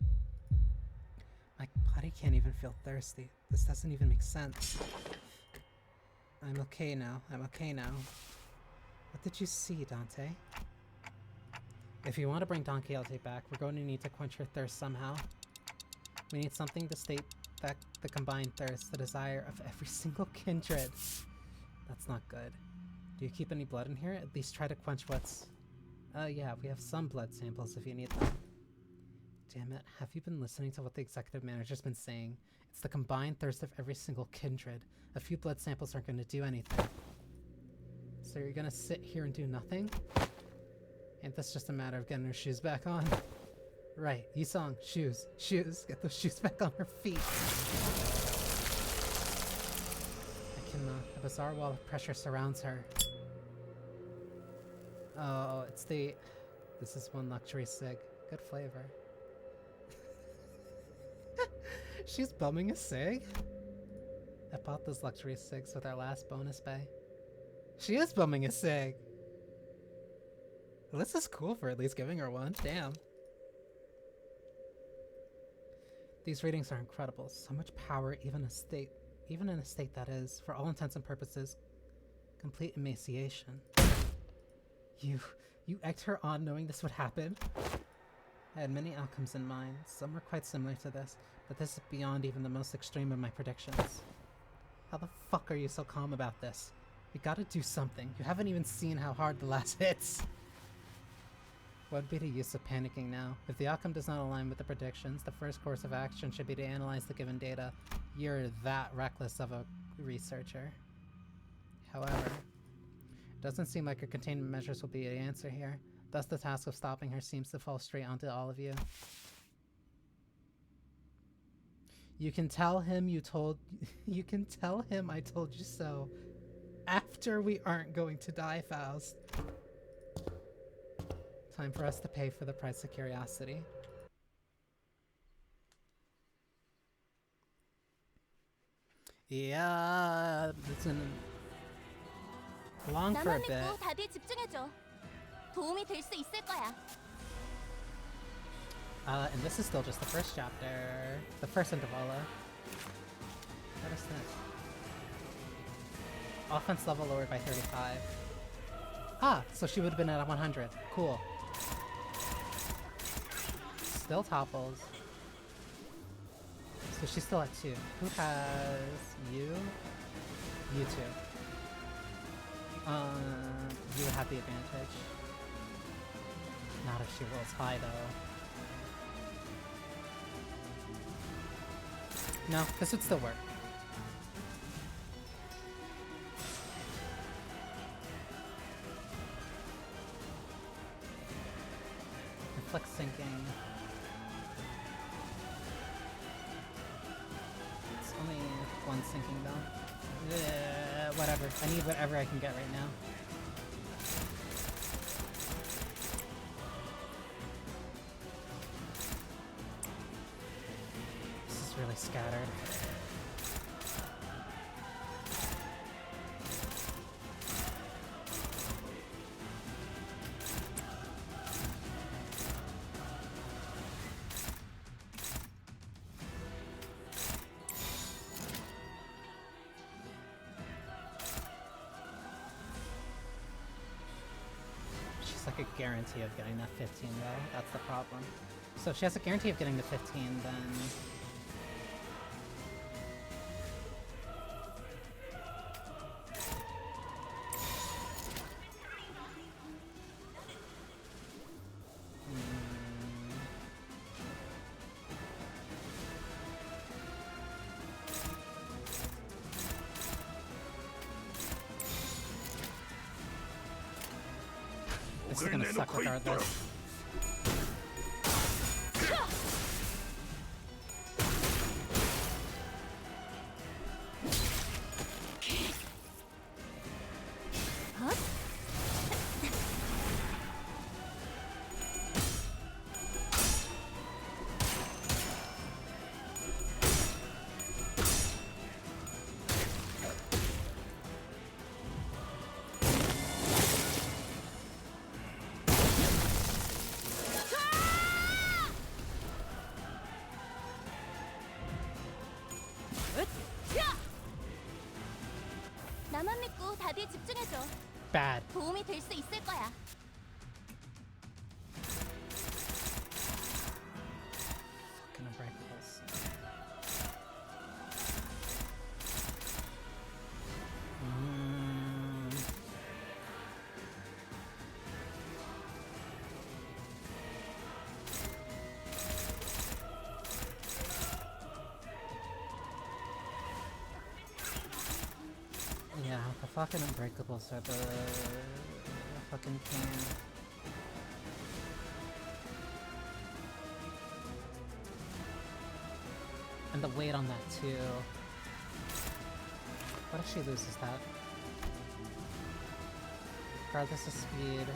My body can't even feel thirsty. This doesn't even make sense. I'm okay now. What did you see, Dante? If you want to bring Don Quixote back, we're going to need to quench her thirst somehow. We need something to state that the combined thirst, the desire of every single kindred. That's not good. Do you keep any blood in here? At least try to quench what's... yeah, we have some blood samples if you need them. Damn it, have you been listening to what the executive manager's been saying? It's the combined thirst of every single kindred. A few blood samples aren't going to do anything. So you're gonna sit here and do nothing? Ain't this just a matter of getting her shoes back on? Right, Yisong, shoes, shoes, get those shoes back on her feet. A bizarre wall of pressure surrounds her. Oh, it's the... This is one luxury cig. Good flavor. She's bumming a cig? I bought those luxury cigs with our last bonus bay. She is bumming a cig! Well, this is cool for at least giving her one. Damn. These readings are incredible. So much power, even in a state that is, for all intents and purposes, complete emaciation. You egged her on knowing this would happen? I had many outcomes in mind. Some were quite similar to this, but this is beyond even the most extreme of my predictions. How the fuck are you so calm about this? You gotta do something. You haven't even seen how hard the last hits. What would be the use of panicking now? If the outcome does not align with the predictions, the first course of action should be to analyze the given data. You're that reckless of a researcher. However, it doesn't seem like your containment measures will be the answer here. Thus the task of stopping her seems to fall straight onto all of you. You can tell him I told you so. After we aren't going to die, Faust. Time for us to pay for the price of curiosity. Yeah, it's been long for a bit. 나만 믿고 다들 집중해줘. 도움이 될 수 있을 거야. And this is still just the first chapter. The first intervala. What is this? Offense level lowered by 35. Ah, so she would have been at 100. Cool. Still topples. So she's still at 2. Who has you? You 2. You would have the advantage. Not if she rolls high though. No, this would still work. Reflex sinking. It's only one sinking though. Whatever. I need whatever I can get right now. This is really scattered. Like a guarantee of getting that 15 though, that's the problem. So if she has a guarantee of getting the 15, then... This is gonna suck regardless. 나만 믿고 다들 집중해줘. Bad. 도움이 될 수 있을 거야. Fucking unbreakables. fucking unbreakables are the fucking king. And the weight on that too. What if she loses that? Regardless of speed.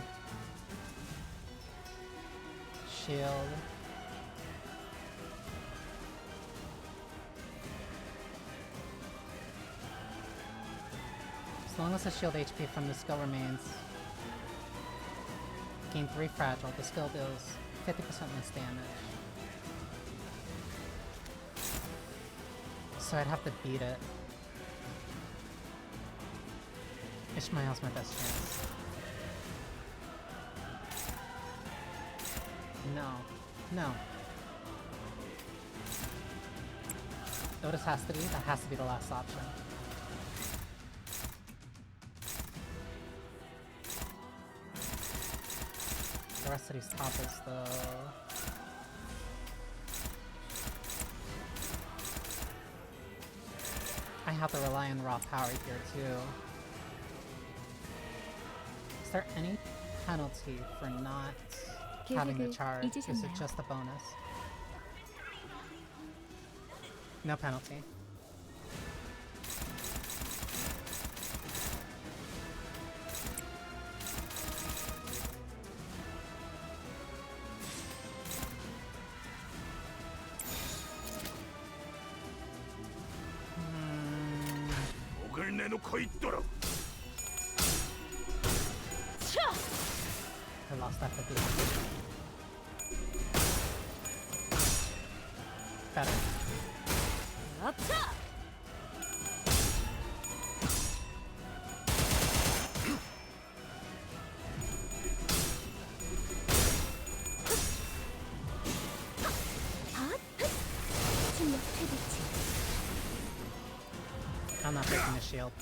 Shield. As long as the shield HP from the skill remains. Gain 3 fragile, the skill deals 50% less damage. So I'd have to beat it. Ishmael's my best chance. No. No. Otis has to be? That has to be the last option. The rest of these toppers, though... I have to rely on raw power here, too. Is there any penalty for not having the charge? Is it just a bonus? No penalty. 목을 내놓고 있도록. I lost that 50. Better. I'm not breaking the shield.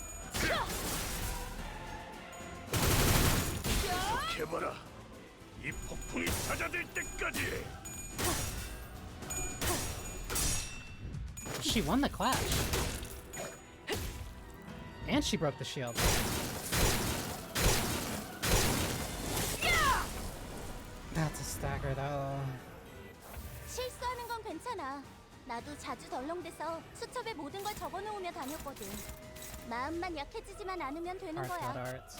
해봐라. 이 폭풍이 잦아들 때까지. She won the clash. And she broke the shield. That's a stagger though. 실수하는 건 괜찮아. 나도 자주 덜렁대서 수첩에 모든 걸 적어놓으며 다녔거든. 마음만 약해지지만 않으면 되는 Arts, 거야. not arts.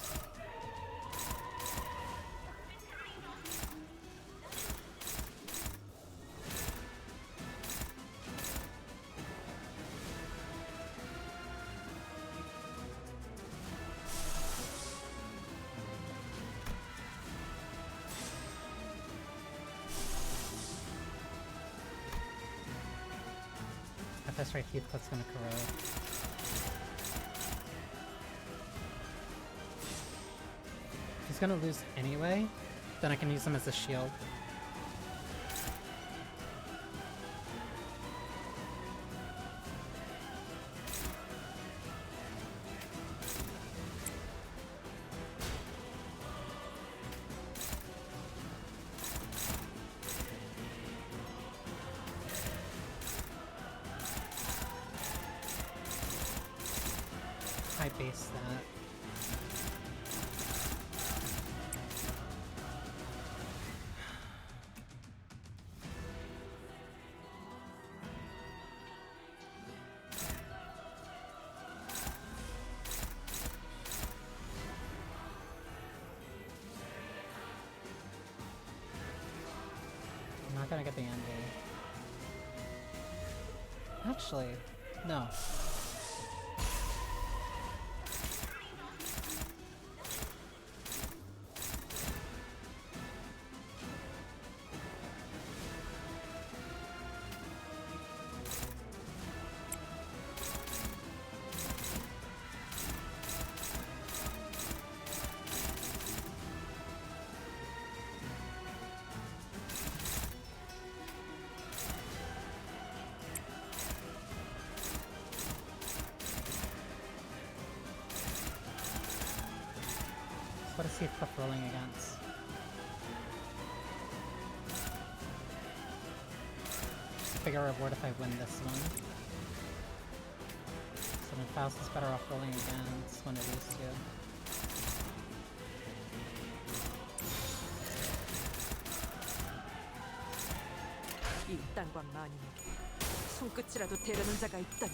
At this rate, Heathcliff's gonna corrode. He's gonna lose anyway, then I can use him as a shield. I base that. I'm not gonna get the ND. Actually, no. What is Heathcliff rolling against? Just a bigger reward if I win this one. House is better off rolling against one of these two. 이 땅과 마님에게 손끝이라도 대려는 자가 있다니.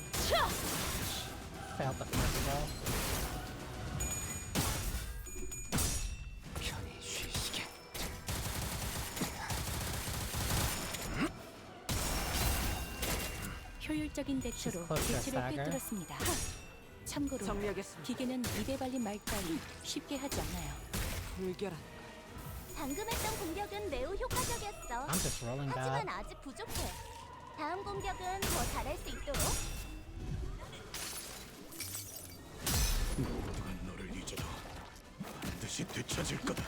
Failed the first roll. 편히 쉬시게. 효율적인 대처로 Close to a 대치를 stagger. 꿰뚫었습니다. 참고로 정리하겠습니다. 기계는 입에 발린 말까지 쉽게 하지 않아요. 불결한 방금 했던 공격은 매우 효과적이었어. I'm just rolling 하지만 bad. 아직 부족해. 다음 공격은 더 잘할 수 있도록. 모두가 너를 잊어도 반드시 되찾을 거다.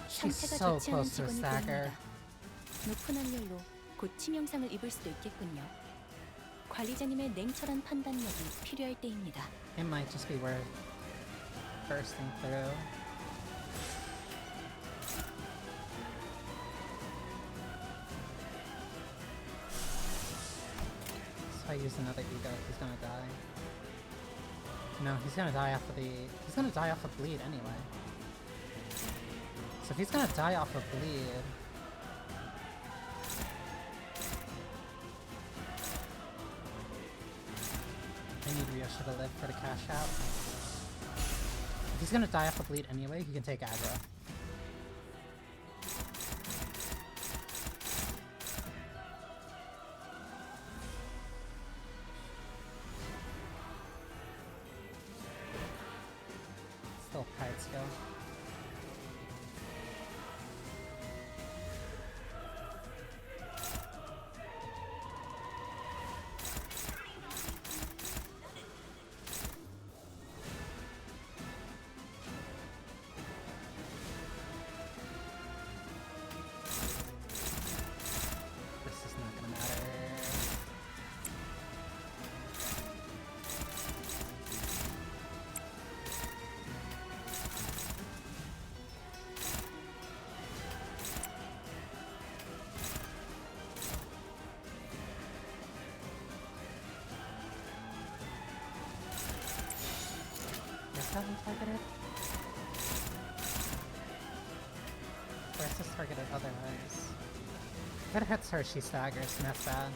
She's 상태가 so 좋지 않은 close to a 직원이 stagger. 보입니다. 높은 확률로 곧 치명상을 입을 수도 있겠군요. 관리자님의 냉철한 판단력이 필요할 때입니다. It might just be worth bursting through. So I use another ego, he's gonna die. No, he's gonna die off of he's gonna die off of bleed anyway. So if he's gonna die off of bleed, I need Ryosha to live for the cash out. If he's gonna die off of bleed anyway, he can take aggro. Still kite skill. This is not gonna matter. Is that one targeted? Where's this targeted otherwise? If it hits her, she staggers, and that's bad.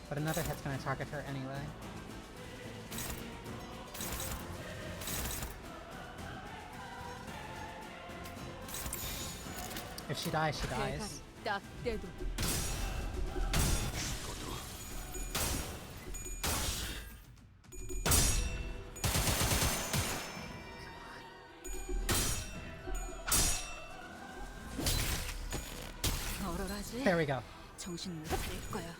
But another hit's gonna target her anyway. If she dies, she dies. 대가리 딱 떼도 얼얼하지? There we go. 정신 못 차릴 거야.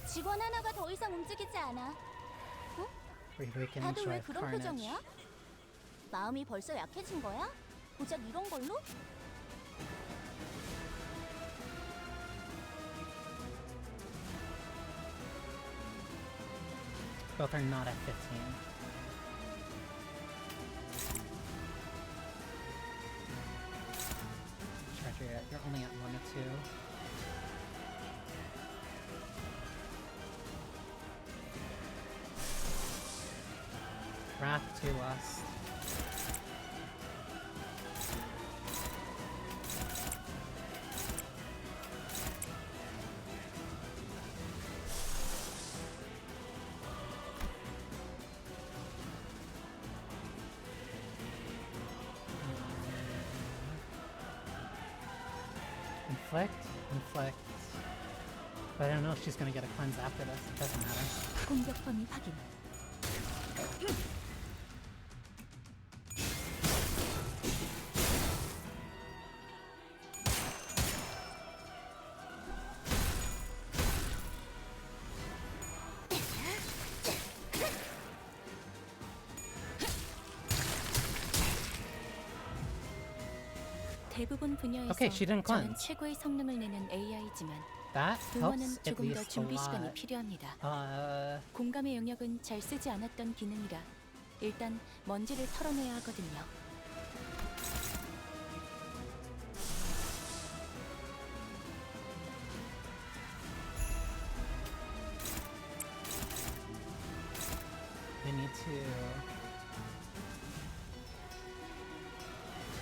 직원 하나가 더 이상 움직이지 않아. We can 다들 왜 enjoy 그런 carnage. 표정이야? 마음이 벌써 약해진 거야? 고작 이런 걸로? Both are not at 15. Treasure, you're only at 1 or 2. Wrath to Lust. Inflict? Inflict. But I don't know if she's gonna get a cleanse after this. It doesn't matter. 공격 범위 확인. 대부분 분야에서 Okay, she didn't 저는 cleanse. 최고의 성능을 내는 AI지만 That 응원은 helps at 조금 더 least a 준비 시간이 lot. 필요합니다. 공감의 공감의 영역은 잘 쓰지 않았던 기능이라 일단 먼지를 털어내야 하거든요. I need to...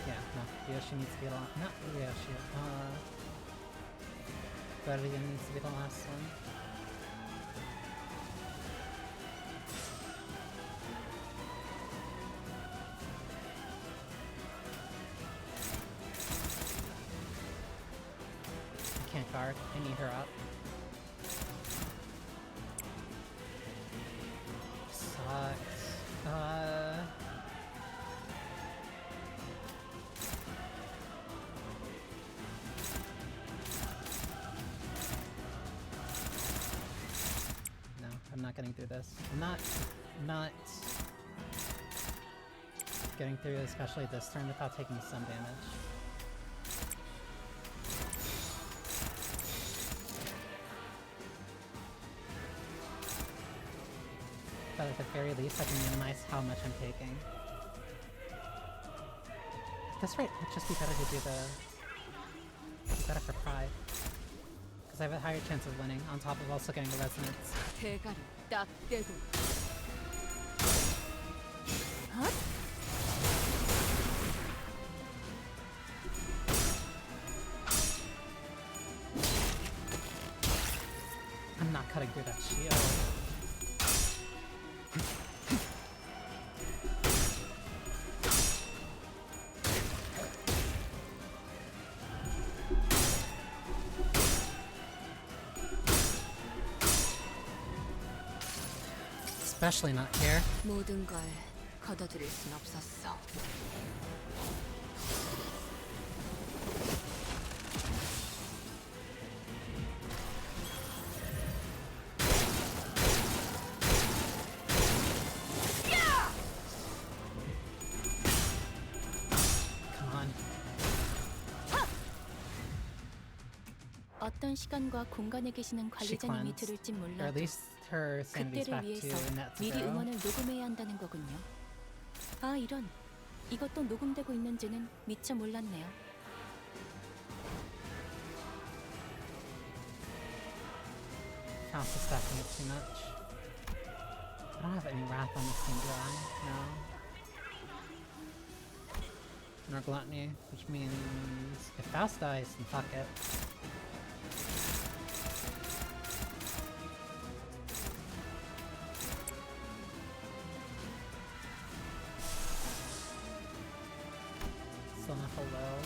Yeah, no, Ryoshi needs to be the last... Not Ryoshi, Guardian needs to be the last one. I can't guard, I need her up. Sucks. No, I'm not getting through this. I'm not getting through, especially this turn, without taking some damage. But at the very least, I can minimize how much I'm taking. At this rate, it'd just be better to do better for pride. Because I have a higher chance of winning, on top of also getting the resonance. 대가리 딱 떼고 I'm not cutting through that shield. Especially not here. 모든 걸 걷어들일 순 없었어. Come on. 어떤 시간과 공간에 계시는 She 관리자님이 cleansed. 들을진 Or at 몰라도 least her sanity's 그때를 back 위해서 to net 미리 zero. 응원을 녹음해야 한다는 거군요. 아 이런, 이것도 녹음되고 있는지는 미처 몰랐네요. House is stacking it too much. I don't have any wrath on this thing, do I? No. Nor gluttony, which means if Faust dies, then fuck it. Still not full low.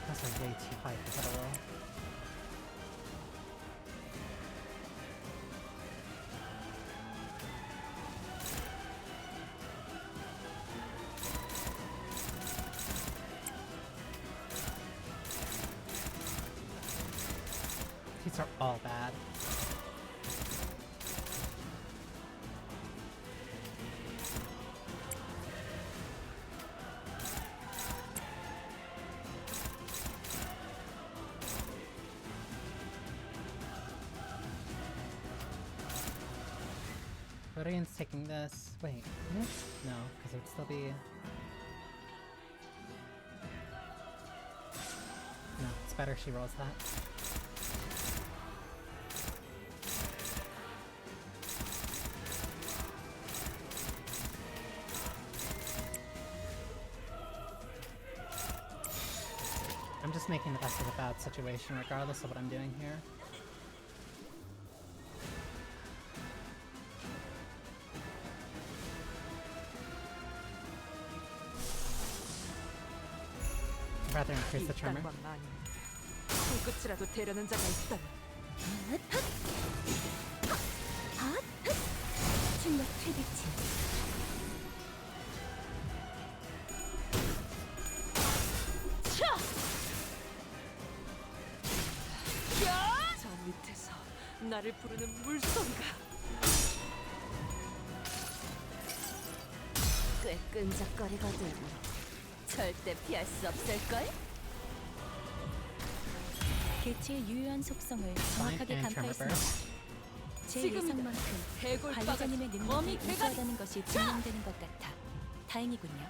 That's way too high for Pedalo. These are all bad. Rodian's taking this. Wait, what? No, because it would still be... No, it's better she rolls that. I'm just making the best of a bad situation regardless of what I'm doing here. I'd rather increase the tremor. 손끝이라도 대려는 자가 있다면 충격 최대치. 저 밑에서 나를 부르는 물소리가 꽤 끈적거리거든. 절대 피할 수 없을걸? 개체의 유효한 속성을 정확하게 and 간파했습니다. 제 지금이다. 예상만큼 해골바가 관리자님의 범이 능력이 대가리. 우수하다는 것이 증명되는 것 같아 다행이군요.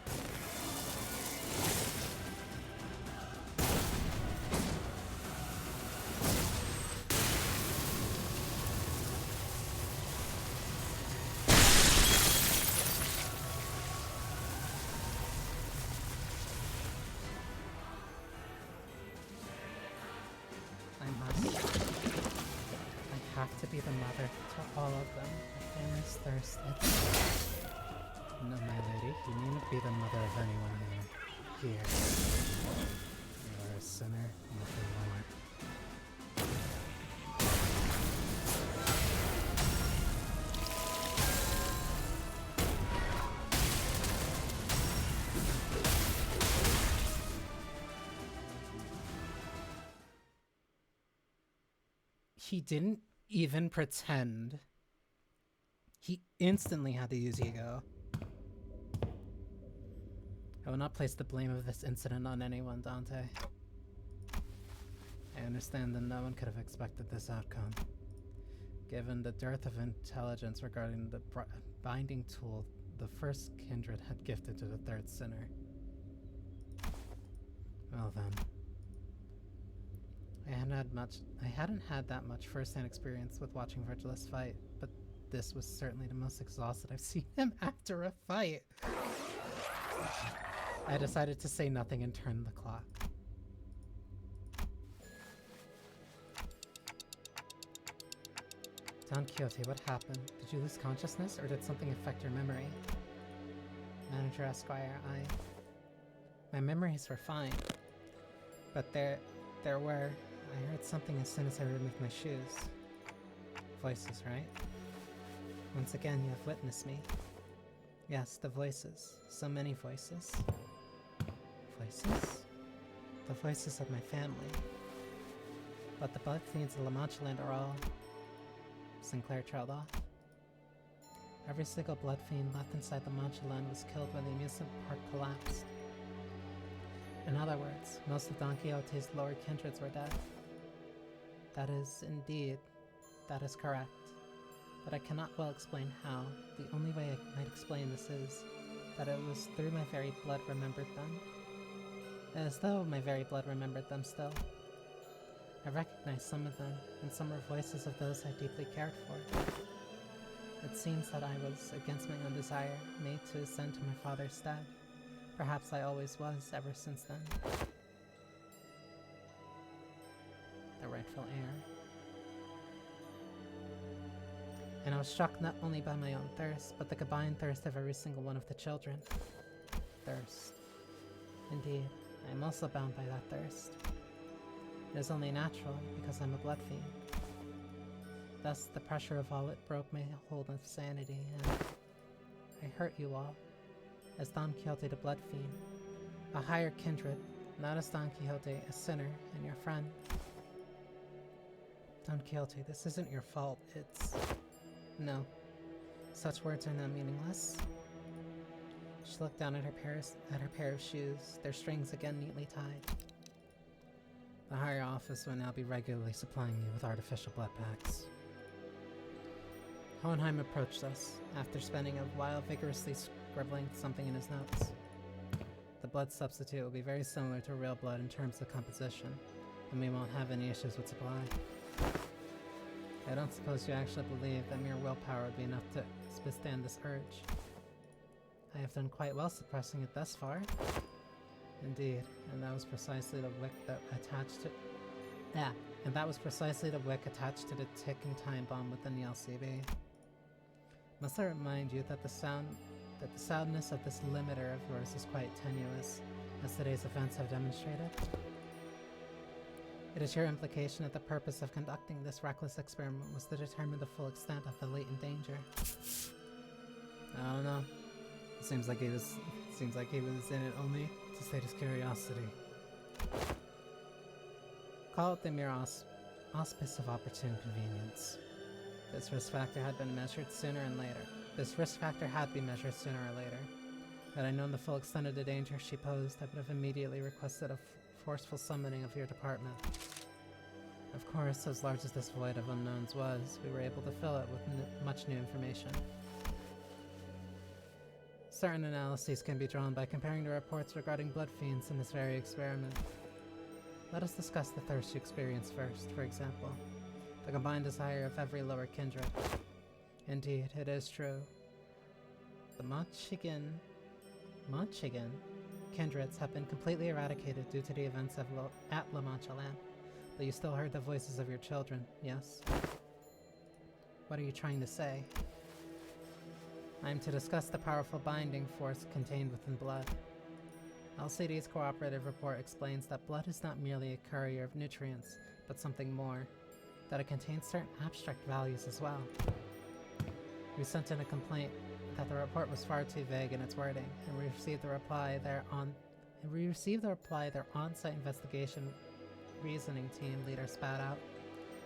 I have to be the mother to all of them. My family's thirst. No, my lady, you needn't be the mother of anyone here. Here. You are a sinner, nothing more. He didn't even pretend. He instantly had to use ego. I will not place the blame of this incident on anyone, Dante. I understand that no one could have expected this outcome. Given the dearth of intelligence regarding the binding tool the first kindred had gifted to the third sinner. Well then. I hadn't had that much first-hand experience with watching Virgilus fight, but this was certainly the most exhausted I've seen him after a fight. I decided to say nothing and turn the clock. Don Quixote, what happened? Did you lose consciousness, or did something affect your memory? Manager Esquire, my memories were fine. But there were... I heard something as soon as I removed my shoes. Voices, right? Once again, you have witnessed me. Yes, the voices. So many voices. Voices? The voices of my family. But the blood fiends of La Mancha Land are all... Sinclair trailed off. Every single blood fiend left inside La Mancha Land was killed when the amusement park collapsed. In other words, most of Don Quixote's lower kindreds were dead. That is correct. But I cannot well explain how. The only way I might explain this is that it was through my very blood remembered them. As though my very blood remembered them still. I recognize some of them, and some are voices of those I deeply cared for. It seems that I was, against my own desire, made to ascend to my father's stead. Perhaps I always was, ever since then. The rightful heir. And I was struck not only by my own thirst, but the combined thirst of every single one of the children. Thirst. Indeed, I am also bound by that thirst. It is only natural, because I'm a blood fiend. Thus, the pressure of all it broke my hold of sanity, and I hurt you all, as Don Quixote the Blood Fiend, a higher kindred, not as Don Quixote, a sinner, and your friend. Don Quixote, this isn't your fault, it's... No. Such words are not meaningless. She looked down at her pair of shoes, their strings again neatly tied. The higher office will now be regularly supplying me with artificial blood packs. Hohenheim approached us, after spending a while vigorously scribbling something in his notes. The blood substitute will be very similar to real blood in terms of composition, and we won't have any issues with supply. I don't suppose you actually believe that mere willpower would be enough to withstand this urge. I have done quite well suppressing it thus far. Indeed, and that was precisely the wick that attached to... and that was precisely the wick attached to the ticking time bomb within the LCB. Must I remind you that the soundness of this limiter of yours is quite tenuous, as today's events have demonstrated? It is your implication that the purpose of conducting this reckless experiment was to determine the full extent of the latent danger. I don't know. It seems like he was in it only to sate his curiosity. Call it the mere auspice of opportune convenience. This risk factor had been measured sooner or later. Had I known the full extent of the danger she posed, I would have immediately requested a forceful summoning of your department. Of course, as large as this void of unknowns was, we were able to fill it with much new information. Certain analyses can be drawn by comparing the reports regarding blood fiends in this very experiment. Let us discuss the thirst you experienced first, for example. The combined desire of every lower kindred. Indeed, it is true. The Machigan kindreds have been completely eradicated due to the events at La Mancha Land, but you still heard the voices of your children, yes? What are you trying to say? I am to discuss the powerful binding force contained within blood. LCD's cooperative report explains that blood is not merely a courier of nutrients, but something more, that it contains certain abstract values as well. We sent in a complaint that the report was far too vague in its wording, and we received the reply their on-site investigation reasoning team leader spat out,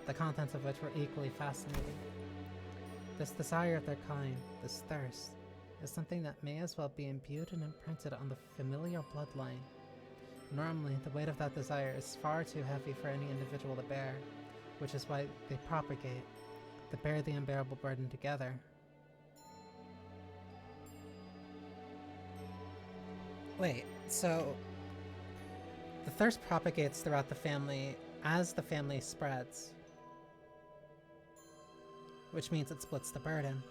the contents of which were equally fascinating. This desire of their kind, this thirst, is something that may as well be imbued and imprinted on the familial bloodline. Normally, the weight of that desire is far too heavy for any individual to bear, which is why they propagate, to bear the unbearable burden together. Wait, so the thirst propagates throughout the family as the family spreads, which means it splits the burden.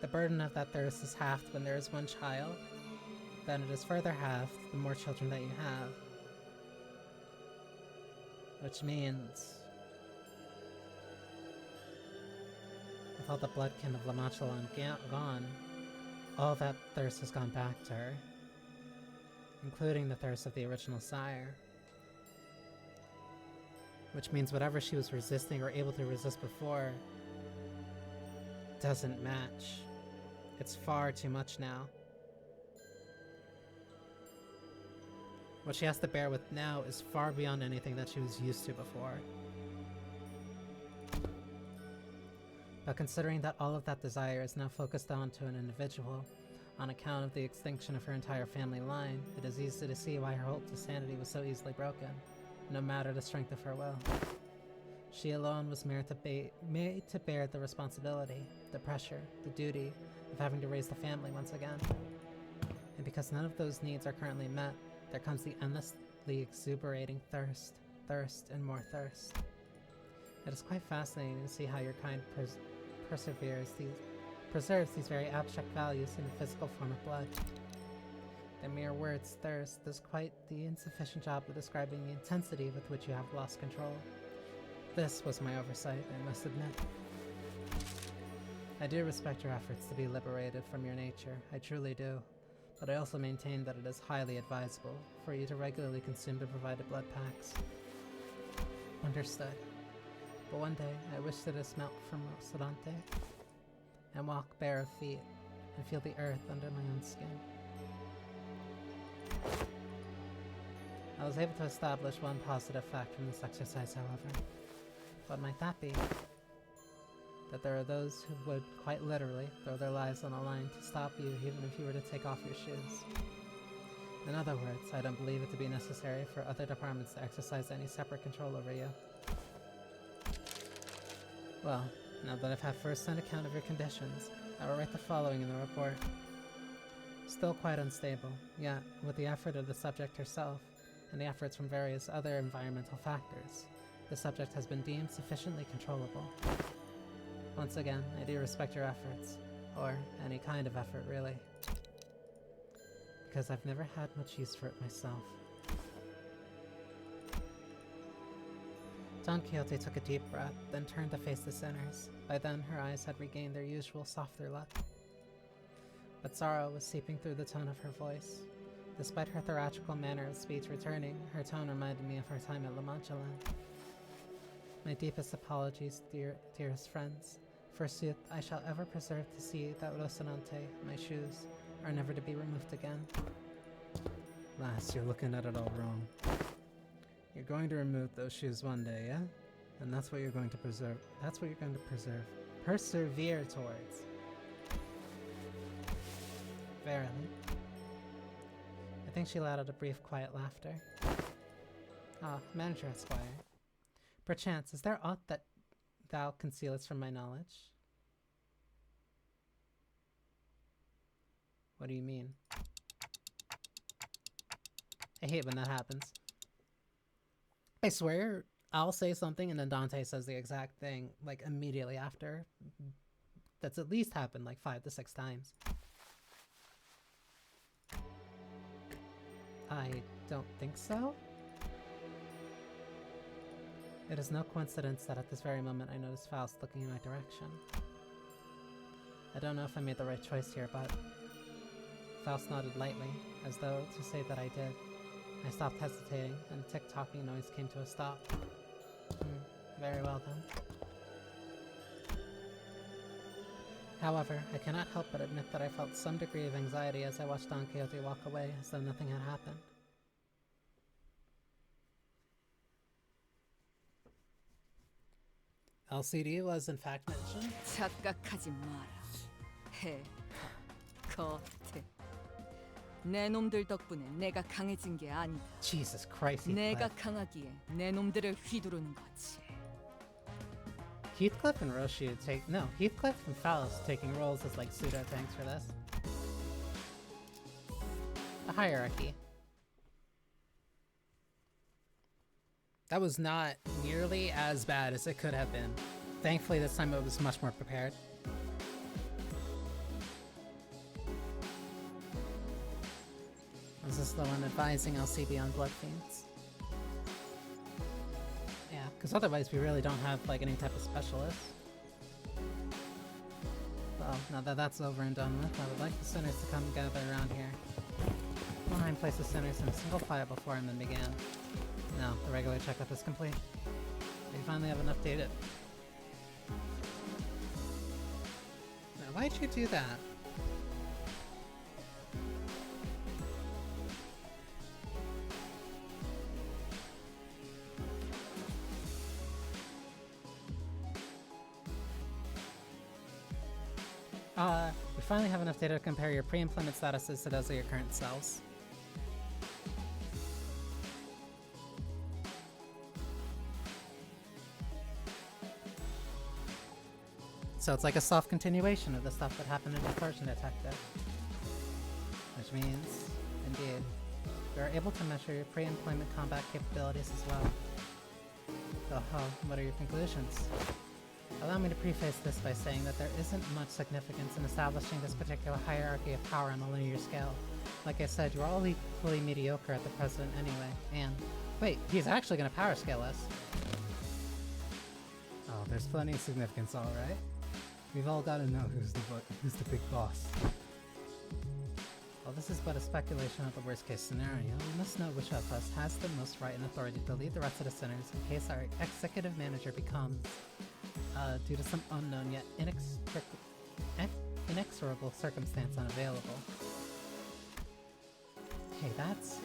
The burden of that thirst is halved when there is one child, then it is further halved the more children that you have. Which means, with all the bloodkin of La Mancha Land gone, all that thirst has gone back to her, including the thirst of the original sire. Which means whatever she was resisting or able to resist before doesn't match. It's far too much now. What she has to bear with now is far beyond anything that she was used to before. But considering that all of that desire is now focused onto an individual, on account of the extinction of her entire family line, it is easy to see why her hold to sanity was so easily broken, no matter the strength of her will. She alone was made to bear the responsibility, the pressure, the duty of having to raise the family once again. And because none of those needs are currently met, there comes the endlessly exuberating thirst, thirst, and more thirst. It is quite fascinating to see how your kind preserves these very abstract values in the physical form of blood. The mere words thirst does quite the insufficient job of describing the intensity with which you have lost control. This was my oversight, I must admit. I do respect your efforts to be liberated from your nature, I truly do, but I also maintain that it is highly advisable for you to regularly consume the provided blood packs. Understood. But one day, I wish to dismount from Rosalante and walk bare of feet and feel the earth under my own skin. I was able to establish one positive fact from this exercise, however. What might that be? That there are those who would, quite literally, throw their lives on the line to stop you even if you were to take off your shoes. In other words, I don't believe it to be necessary for other departments to exercise any separate control over you. Well, now that I've had first-hand account of your conditions, I will write the following in the report. Still quite unstable, yet, with the effort of the subject herself, and the efforts from various other environmental factors, the subject has been deemed sufficiently controllable. Once again, I do respect your efforts, or any kind of effort, really, because I've never had much use for it myself. Don Quixote took a deep breath, then turned to face the sinners. By then, her eyes had regained their usual softer look. But sorrow was seeping through the tone of her voice. Despite her theatrical manner of speech returning, her tone reminded me of her time at La Mancha Land. My deepest apologies, dearest friends. Forsooth, I shall ever preserve to see that Rocinante, my shoes, are never to be removed again. Lass, you're looking at it all wrong. You're going to remove those shoes one day, yeah? And that's what you're going to preserve. That's what you're going to preserve. Persevere towards. Verily. think she let out a brief, quiet laughter. Ah, Manager Esquire. Perchance, is there aught that thou concealest from my knowledge? What do you mean? I hate when that happens. I swear, I'll say something and then Dante says the exact thing, like, immediately after. That's at least happened like 5 to 6 times. I don't think so. It is no coincidence that at this very moment I noticed Faust looking in my direction. I don't know if I made the right choice here, but Faust nodded lightly, as though to say that I did. I stopped hesitating, and the tick-tocking noise came to a stop. Very well then. However, I cannot help but admit that I felt some degree of anxiety as I watched Don Quixote walk away as though nothing had happened. LCD was in fact mentioned. 착각하지 마라. 해, 겉에. 내 놈들 덕분에 내가 강해진 게 아니다. Jesus Christ, 내가 Heathcliff. 강하기에 내 놈들을 휘두르는 거지. Heathcliff and Roshi take no. Heathcliff and Faust taking roles as like pseudo tanks for this. The hierarchy. That was not nearly as bad as it could have been. Thankfully, this time it was much more prepared. Is this the one advising LCB on Blood Fiends? Yeah, because otherwise we really don't have like any type of specialist. Well, now that that's over and done with, I would like the sinners to come gather around here. Moheim placed the sinners in a single file before him and began. Now, the regular checkup is complete. We finally have enough data. Now, why'd you do that? We finally have enough data to compare your pre-employment statuses to those of your current selves. So it's like a soft continuation of the stuff that happened in Distortion Detective. Which means, indeed, we are able to measure your pre-employment combat capabilities as well. So, what are your conclusions? Allow me to preface this by saying that there isn't much significance in establishing this particular hierarchy of power on a linear scale. Like I said, you're all equally mediocre at the present anyway, and... Wait, he's actually gonna power scale us! Oh, there's plenty of significance, alright. We've all gotta know who's the big boss. Well, this is but a speculation of the worst-case scenario. We must know which of us has the most right and authority to lead the rest of the sinners in case our executive manager becomes, due to some unknown yet inexorable circumstance, unavailable. Hey, that's...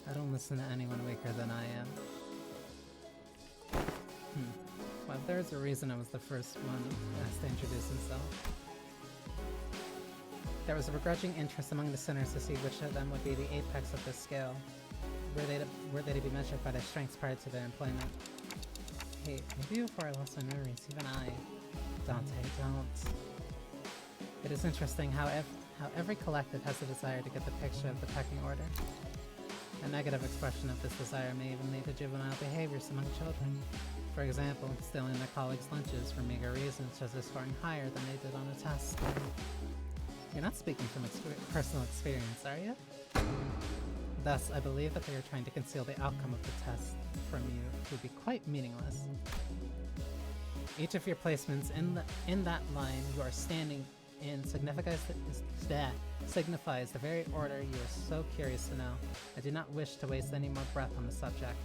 I don't listen to anyone weaker than I am. Well, there's a reason I was the first one asked to introduce himself. There was a begrudging interest among the sinners to see which of them would be the apex of this scale. Were they to be measured by their strengths prior to their employment? Hey, maybe before I lost my memories, even I... Dante, don't. It is interesting how every collective has a desire to get the picture of the pecking order. A negative expression of this desire may even lead to juvenile behaviors among children. For example, stealing their colleagues' lunches for meager reasons, such as scoring higher than they did on a test. You're not speaking from personal experience, are you? Thus, I believe that they are trying to conceal the outcome of the test from you would be quite meaningless. Each of your placements in that line you are standing in signifies the very order you are so curious to know. I do not wish to waste any more breath on the subject.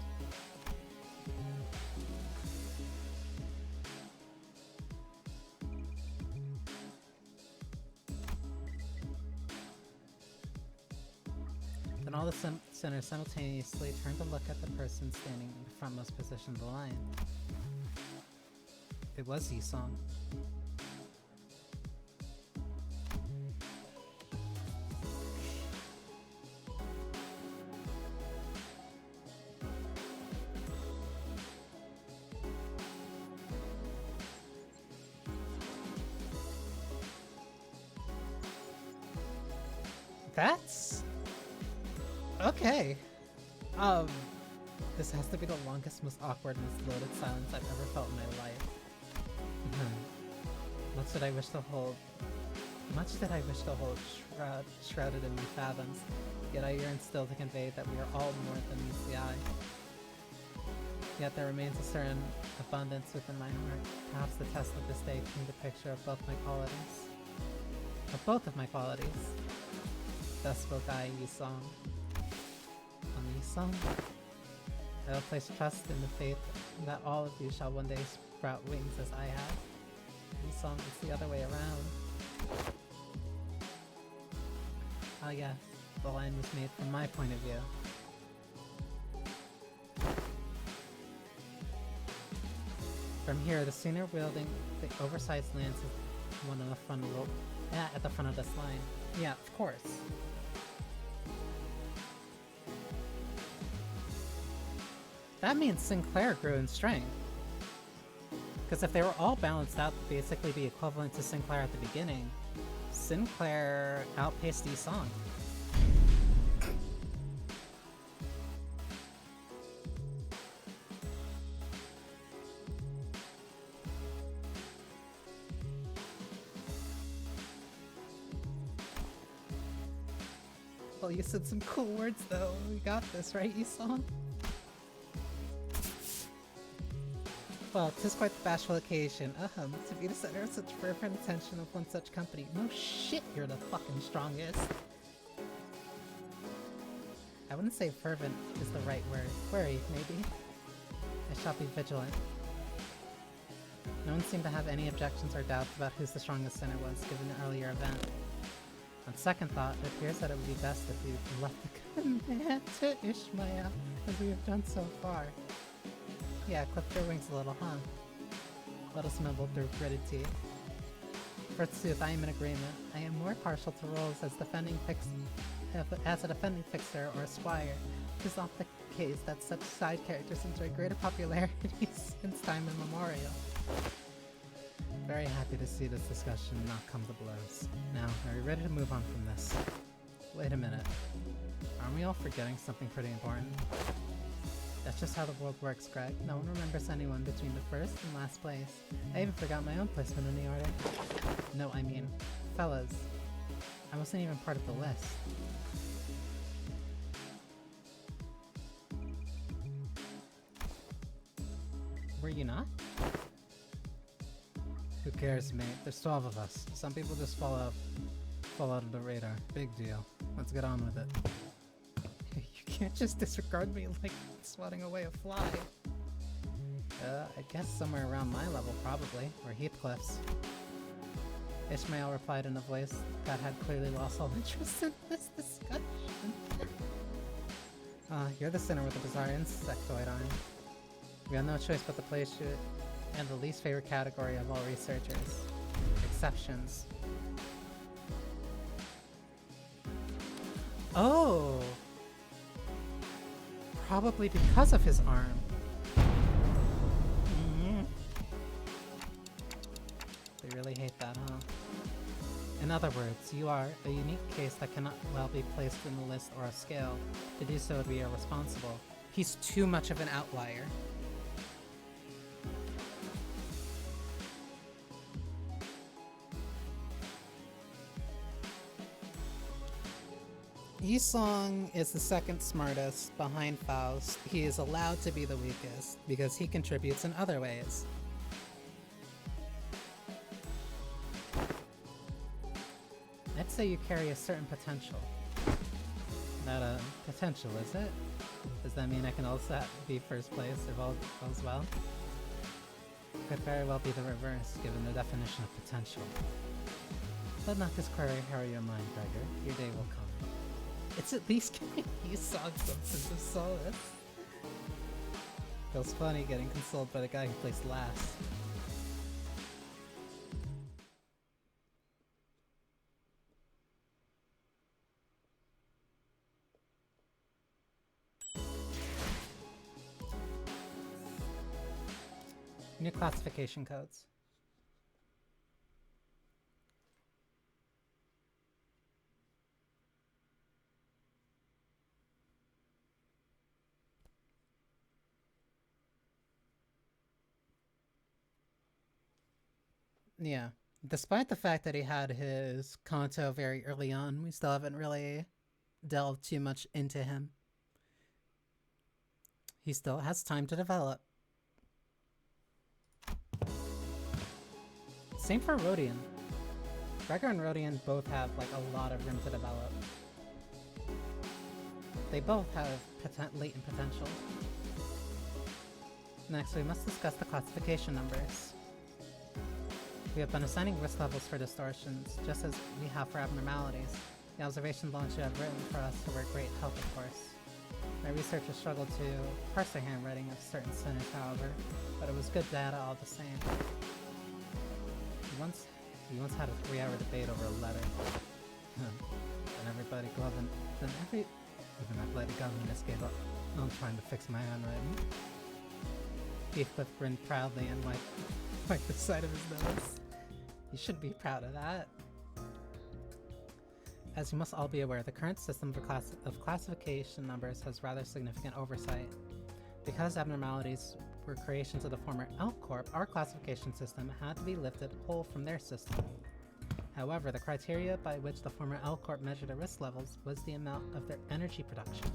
Then all the sinners simultaneously turned to look at the person standing in the frontmost position of the line. It was Yisong. That's... okay. This has to be the longest, most awkward, most loaded silence I've ever felt in my life. Much did I wish to hold shrouded in my fathoms, yet I yearn still to convey that we are all more than meets the eye. Yet there remains a certain abundance within my heart. Perhaps the test of this day paint a picture of both my qualities. Of both of my qualities. Thus spoke I, Yi-song. On Yi-song? I will place trust in the faith that all of you shall one day sprout wings as I have. Yi-song is the other way around. Ah yes, the line was made from my point of view. From here, the senior wielding the oversized lance is one on the front row. Yeah, at the front of this line. Yeah, of course. That means Sinclair grew in strength. Because if they were all balanced out to basically be equivalent to Sinclair at the beginning, Sinclair outpaced Yi-song. Well, you said some cool words though. We got this, right, Yi-song? Well, 'tis quite the bashful occasion. To be the center of such fervent attention of one such company. No shit, you're the fucking strongest. I wouldn't say fervent is the right word. Worried, maybe. I shall be vigilant. No one seemed to have any objections or doubts about who the strongest center was, given the earlier event. On second thought, it appears that it would be best if we left the command to Ishmael, as we have done so far. Yeah, clip their wings a little, huh? Let us mumble through gritted teeth. Forsooth, I am in agreement. I am more partial to roles as a defending fixer or a squire. It is often the case that such side characters enjoy greater popularity since time immemorial. Very happy to see this discussion not come to blows. Now, are you ready to move on from this? Wait a minute. Aren't we all forgetting something pretty important? That's just how the world works, Greg. No one remembers anyone between the first and last place. I even forgot my own placement in the order. No, I mean, fellas. I wasn't even part of the list. Were you not? Who cares, mate? There's 12 of us. Some people just fall out of the radar. Big deal. Let's get on with it. You can't just disregard me like swatting away a fly. I guess somewhere around my level, probably. Or Heathcliff's. Ishmael replied in a voice that had clearly lost all interest in this discussion. You're the sinner with the bizarre insectoid arm. We have no choice but to place you in the least favorite category of all researchers. Exceptions. Oh! Probably because of his arm. They really hate that, huh? In other words, you are a unique case that cannot well be placed in the list or a scale. To do so would be irresponsible. He's too much of an outlier. Yi-song is the second smartest behind Faust. He is allowed to be the weakest because he contributes in other ways. I'd say you carry a certain potential. Not a potential, is it? Does that mean I can also be first place if all goes well? Could very well be the reverse, given the definition of potential. Let not this query harrow your mind, Gregor. Your day will come. It's at least giving Yi-song some sense of solace. Feels funny getting consoled by the guy who placed last. New classification codes. Yeah. Despite the fact that he had his Kanto very early on, we still haven't really delved too much into him. He still has time to develop. Same for Rodian. Gregor and Rodian both have like a lot of room to develop. They both have latent potential. Next, we must discuss the classification numbers. We have been assigning risk levels for distortions, just as we have for abnormalities. The observation launch you have written for us were great help, of course. My researchers struggled to parse their handwriting of certain sinners, however, but it was good data all the same. We once had a 3-hour debate over a letter. And everybody even athletic governess gave up on trying to fix my handwriting. Heathcliff grinned proudly and wiped the side of his nose. You should be proud of that. As you must all be aware, the current system of classification numbers has rather significant oversight. Because abnormalities were creations of the former Elk Corp, our classification system had to be lifted whole from their system. However, the criteria by which the former Elk Corp measured the risk levels was the amount of their energy production.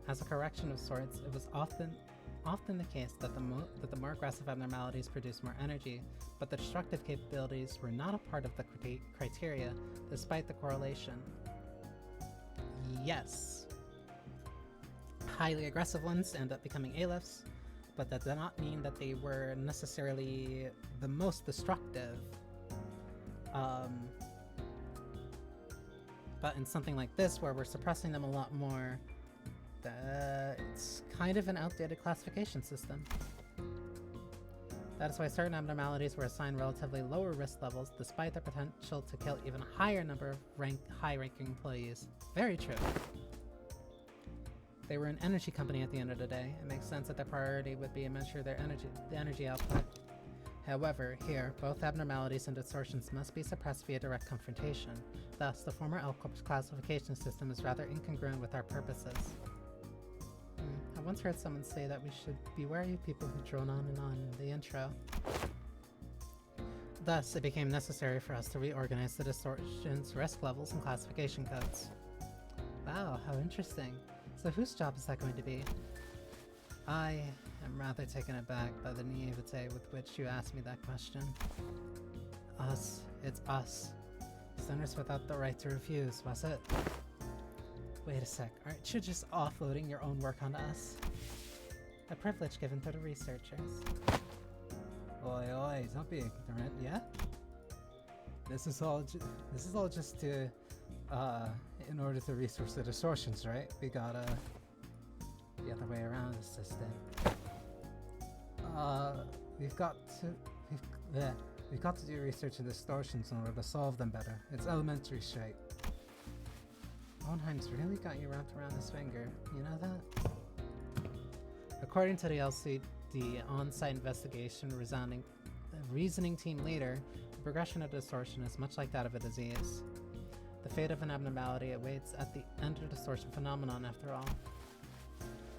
As a correction of sorts, it was often the case that the more aggressive abnormalities produced more energy, but the destructive capabilities were not a part of the criteria, despite the correlation. Yes. Highly aggressive ones end up becoming Alephists, but that did not mean that they were necessarily the most destructive. But in something like this, where we're suppressing them a lot more, it's kind of an outdated classification system. That is why certain abnormalities were assigned relatively lower risk levels, despite the potential to kill even a higher number of high-ranking employees. Very true. They were an energy company at the end of the day. It makes sense that their priority would be to measure the energy output. However, here, both abnormalities and distortions must be suppressed via direct confrontation. Thus, the former Elk Corp's classification system is rather incongruent with our purposes. I once heard someone say that we should be wary of people who drone on and on in the intro. Thus, it became necessary for us to reorganize the distortions, risk levels, and classification codes. Wow, how interesting. So whose job is that going to be? I am rather taken aback by the naivete with which you asked me that question. Us. It's us. Sinners without the right to refuse, was it? Wait a sec, aren't you just offloading your own work onto us? A privilege given to the researchers. Oi, don't be ignorant, yeah? This is all just to, in order to resource the distortions, right? We gotta... The other way around is this thing. We've got to do research in distortions in order to solve them better. It's elementary shit. Onheim's really got you wrapped around his finger. You know that? According to the LCD on-site investigation reasoning team leader, the progression of distortion is much like that of a disease. The fate of an abnormality awaits at the end of the distortion phenomenon, after all.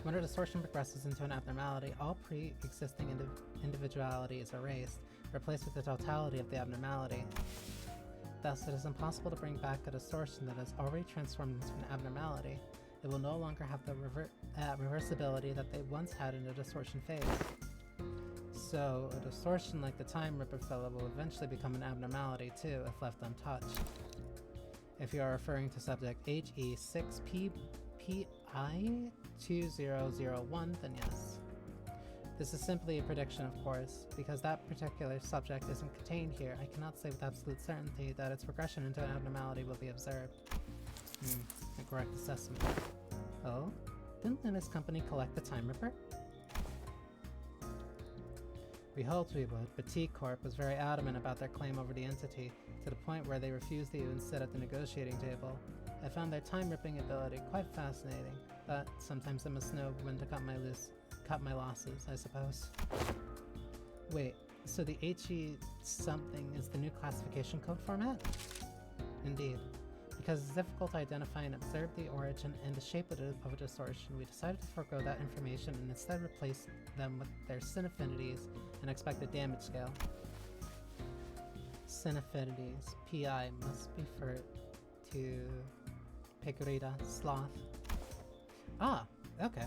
When a distortion progresses into an abnormality, all pre-existing individuality is erased, replaced with the totality of the abnormality. Thus, it is impossible to bring back a distortion that has already transformed into an abnormality. It will no longer have the reversibility that they once had in the distortion phase. So, a distortion like the Time Ripper fellow will eventually become an abnormality too, if left untouched. If you are referring to subject HE6PPI2001, then yes. This is simply a prediction, of course. Because that particular subject isn't contained here, I cannot say with absolute certainty that its progression into an abnormality will be observed. A correct assessment. Oh? Didn't Limbus company collect the Time Ripper? We hoped we would, but T-Corp was very adamant about their claim over the entity, to the point where they refused to even sit at the negotiating table. I found their time-ripping ability quite fascinating, but sometimes I must know when to cut my losses, I suppose. Wait, so the HE something is the new classification code format? Indeed. Because it's difficult to identify and observe the origin and the shape of a distortion, we decided to forego that information and instead replace them with their sin affinities and expected damage scale. Sin affinities. PI must be referred to Pecorita, sloth. Ah, okay.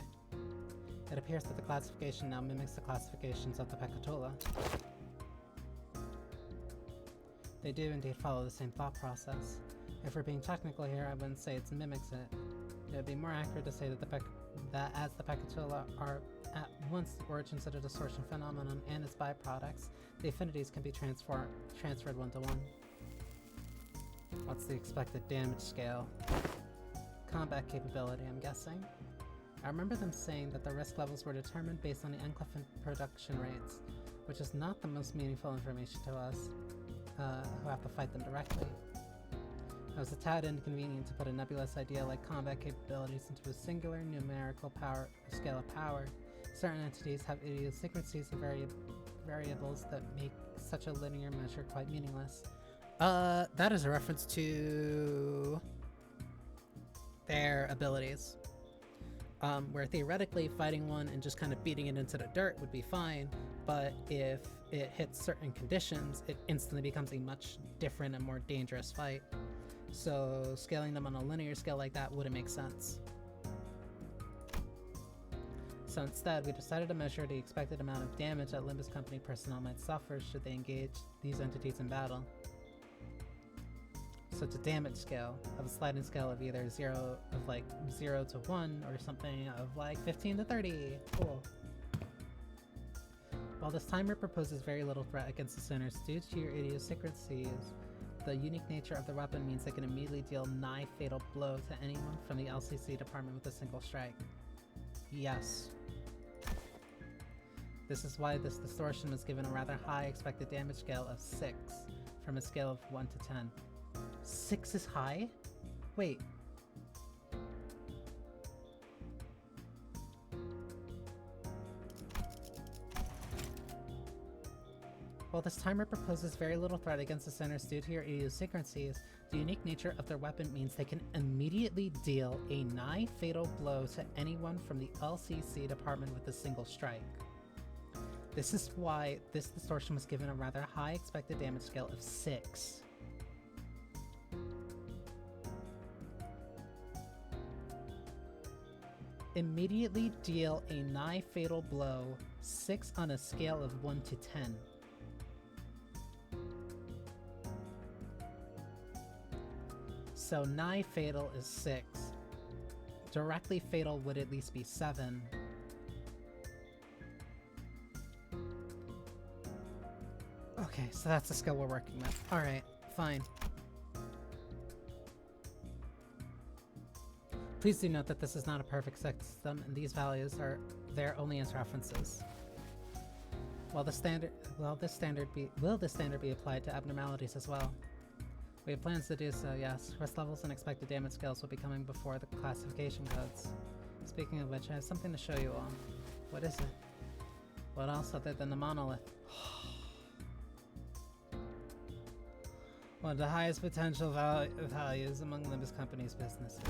It appears that the classification now mimics the classifications of the Pecatola. They do indeed follow the same thought process. If we're being technical here, I wouldn't say it mimics it. It would be more accurate to say that as the Pecatola are at once the origins of the distortion phenomenon and its byproducts, the affinities can be transferred one-to-one. What's the expected damage scale? Combat capability, I'm guessing. I remember them saying that the risk levels were determined based on the enclave production rates, which is not the most meaningful information to us, who have to fight them directly. It was a tad inconvenient to put a nebulous idea like combat capabilities into a singular numerical scale of power. Certain entities have idiosyncrasies and variables that make such a linear measure quite meaningless. That is a reference to their abilities. Where theoretically fighting one and just kind of beating it into the dirt would be fine, but if it hits certain conditions, it instantly becomes a much different and more dangerous fight. So scaling them on a linear scale like that wouldn't make sense. So instead, we decided to measure the expected amount of damage that Limbus Company personnel might suffer should they engage these entities in battle. So it's a damage scale of a sliding scale of either 0 to 1 or something of like 15 to 30. Cool. While this timer proposes very little threat against the sinners due to your idiosyncrasies, the unique nature of the weapon means they can immediately deal nigh fatal blow to anyone from the LCC department with a single strike. Yes. This is why this distortion was given a rather high expected damage scale of 6 from a scale of 1 to 10. 6 is high? Wait. While this timer proposes very little threat against the sinners due to your idiosyncrasies, the unique nature of their weapon means they can immediately deal a nigh fatal blow to anyone from the LCC department with a single strike. This is why this distortion was given a rather high expected damage scale of 6. Immediately deal a nigh fatal blow, 6 on a scale of 1 to 10. So nigh fatal is 6. Directly fatal would at least be 7. Okay, so that's the skill we're working with. Alright, fine. Please do note that this is not a perfect system, and these values are there only as references. Will this standard be applied to abnormalities as well? We have plans to do so, yes. Risk levels and expected damage scales will be coming before the classification codes. Speaking of which, I have something to show you all. What is it? What else other than the monolith? One of the highest potential values among Limbus Company's businesses.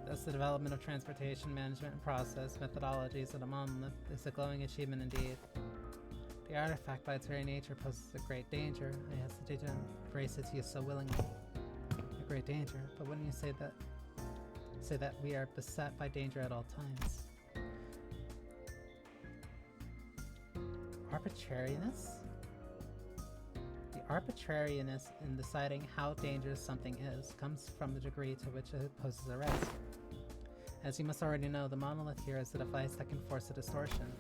Thus, the development of transportation management and process methodologies of the monolith is a glowing achievement indeed. The artifact, by its very nature, poses a great danger. I hesitate to embrace its use so willingly. A great danger, but wouldn't you say that we are beset by danger at all times? Arbitrariness? The arbitrariness in deciding how dangerous something is comes from the degree to which it poses a risk. As you must already know, the monolith here is a device that can force a distortion.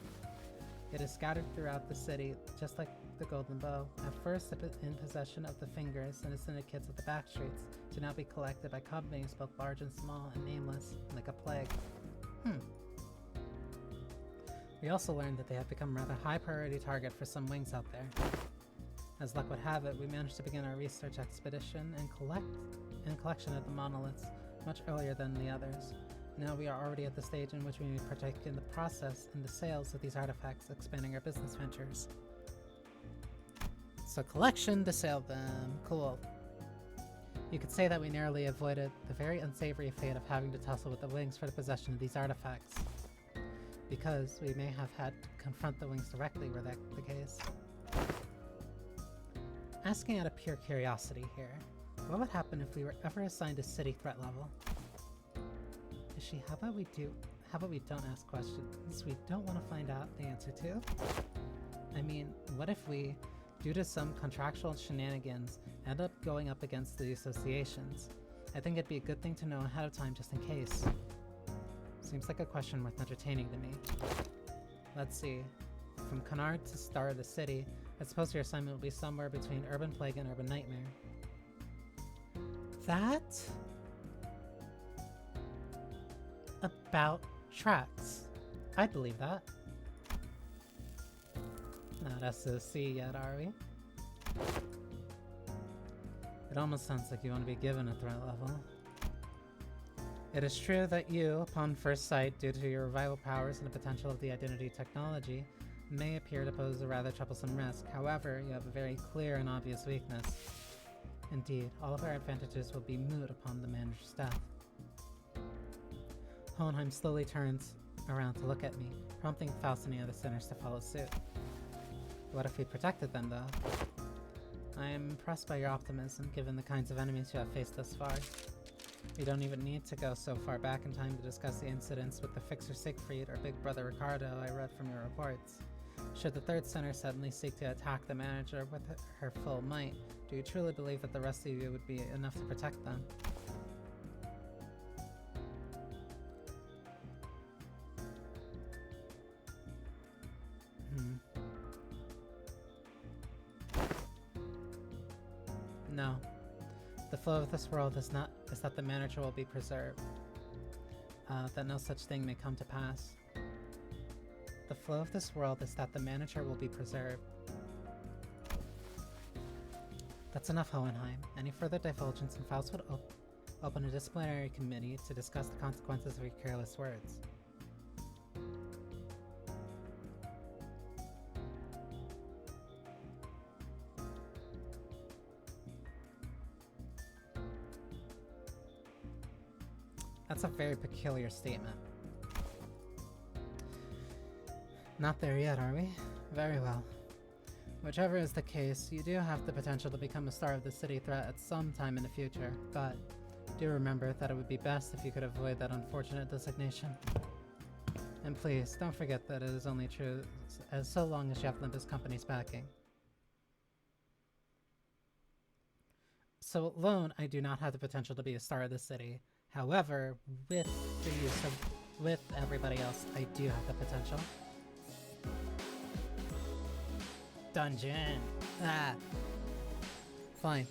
It is scattered throughout the city, just like the Golden Bow, at first in possession of the fingers and the syndicates of the back streets, to now be collected by companies both large and small and nameless, like a plague. We also learned that they have become a rather high priority target for some wings out there. As luck would have it, we managed to begin our research expedition and collection of the monoliths much earlier than the others. Now we are already at the stage in which we may partake in the process and the sales of these artifacts, expanding our business ventures. So collection to sell them. Cool. You could say that we narrowly avoided the very unsavory fate of having to tussle with the wings for the possession of these artifacts. Because we may have had to confront the wings directly were that the case. asking out of pure curiosity here. What would happen if we were ever assigned a city threat level? Is she, how about we don't ask questions we don't want to find out the answer to? I mean, what if we, due to some contractual shenanigans, end up going up against the associations? I think it'd be a good thing to know ahead of time just in case. Seems like a question worth entertaining to me. Let's see. From Canard to Star of the City, I suppose your assignment will be somewhere between Urban Plague and Urban Nightmare. That? About tracks. I believe that. Not SOC yet, are we? It almost sounds like you want to be given a threat level. It is true that you, upon first sight, due to your revival powers and the potential of the identity technology, may appear to pose a rather troublesome risk. However, you have a very clear and obvious weakness. Indeed, all of our advantages will be moot upon the manager's death. Hohenheim slowly turns around to look at me, prompting Faust and the other sinners to follow suit. What if we protected them, though? I am impressed by your optimism, given the kinds of enemies you have faced thus far. We don't even need to go so far back in time to discuss the incidents with the Fixer Siegfried or Big Brother Ricardo I read from your reports. Should the third sinner suddenly seek to attack the manager with her full might, do you truly believe that the rest of you would be enough to protect them? No. The flow of this world is that the manager will be preserved. That no such thing may come to pass. The flow of this world is that the manager will be preserved. That's enough, Hohenheim. Any further divulgence and Faust would open a disciplinary committee to discuss the consequences of your careless words. That's a very peculiar statement. Not there yet, are we? Very well. Whichever is the case, you do have the potential to become a star of the city threat at some time in the future, but do remember that it would be best if you could avoid that unfortunate designation. And please, don't forget that it is only true as so long as you have Limbus Company's backing. So alone, I do not have the potential to be a star of the city. However, with everybody else, I do have the potential. Dungeon. Ah. Fine.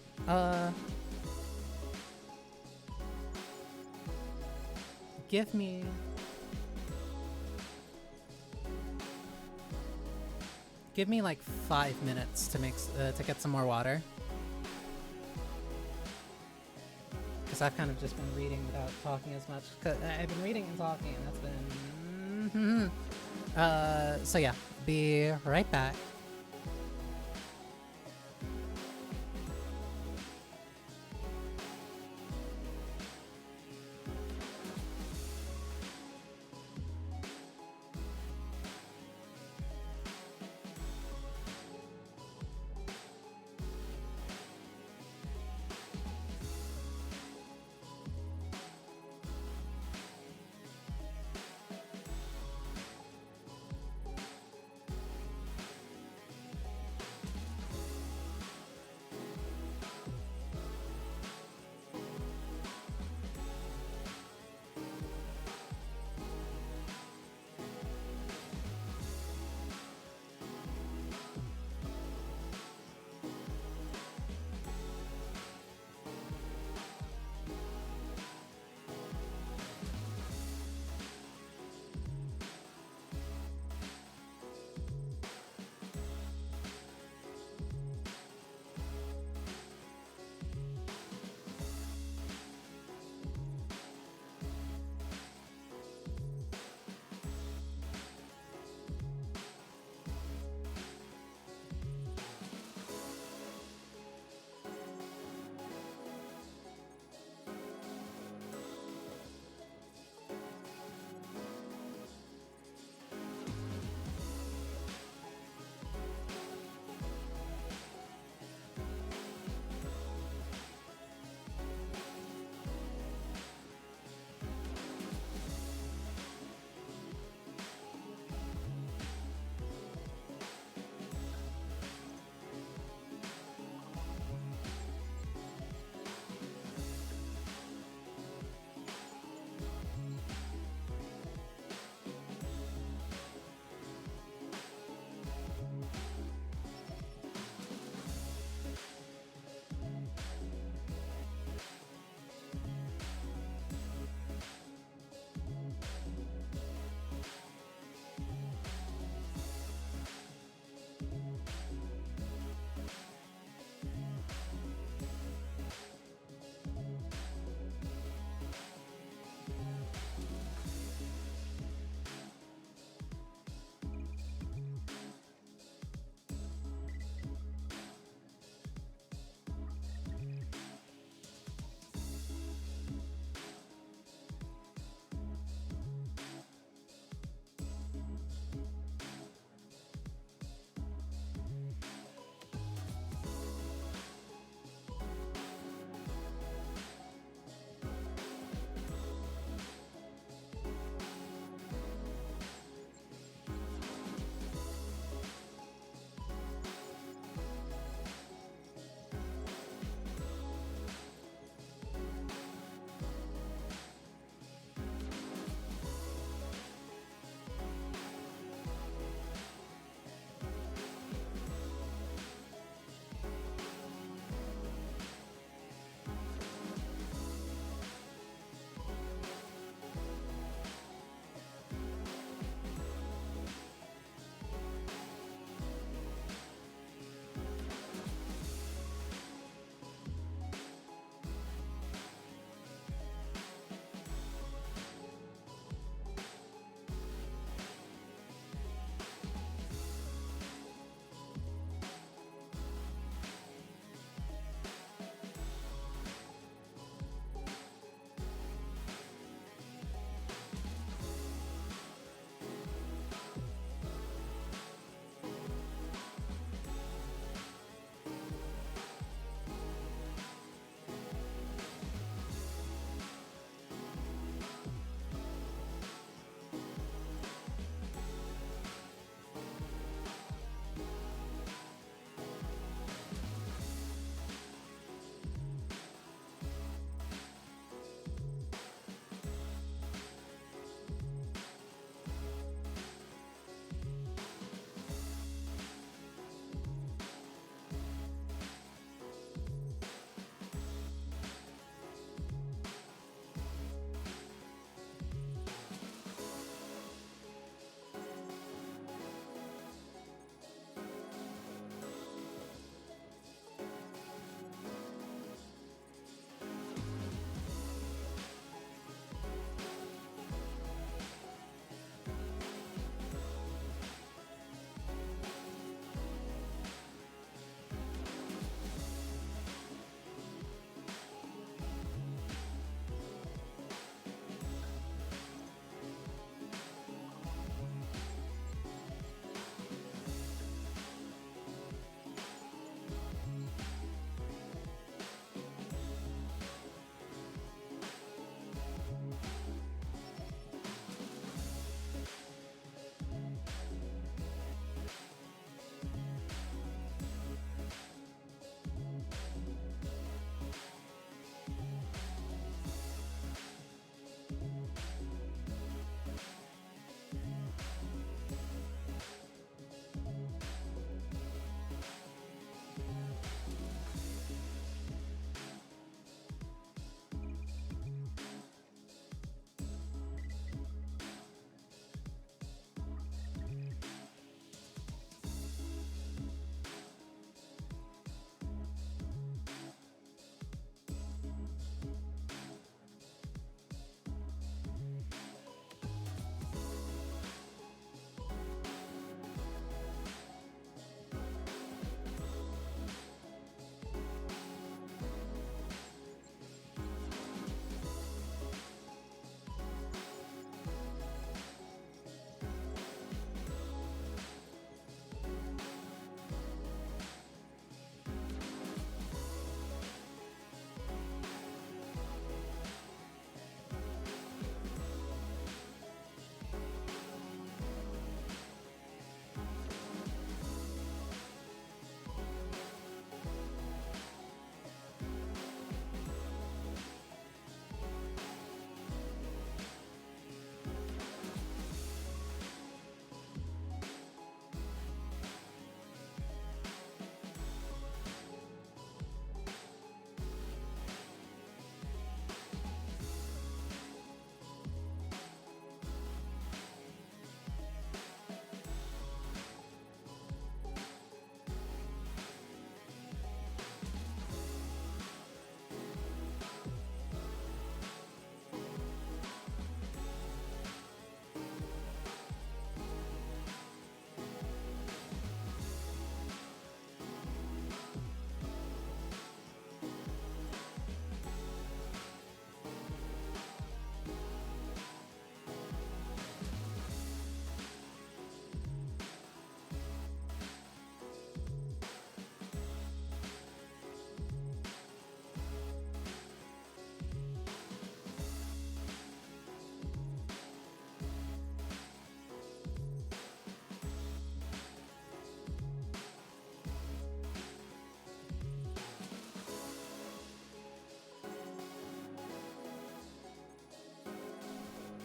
Give me like 5 minutes to get some more water. Because I've kind of just been reading without talking as much. Cause I've been reading and talking, and that's been... So yeah, be right back.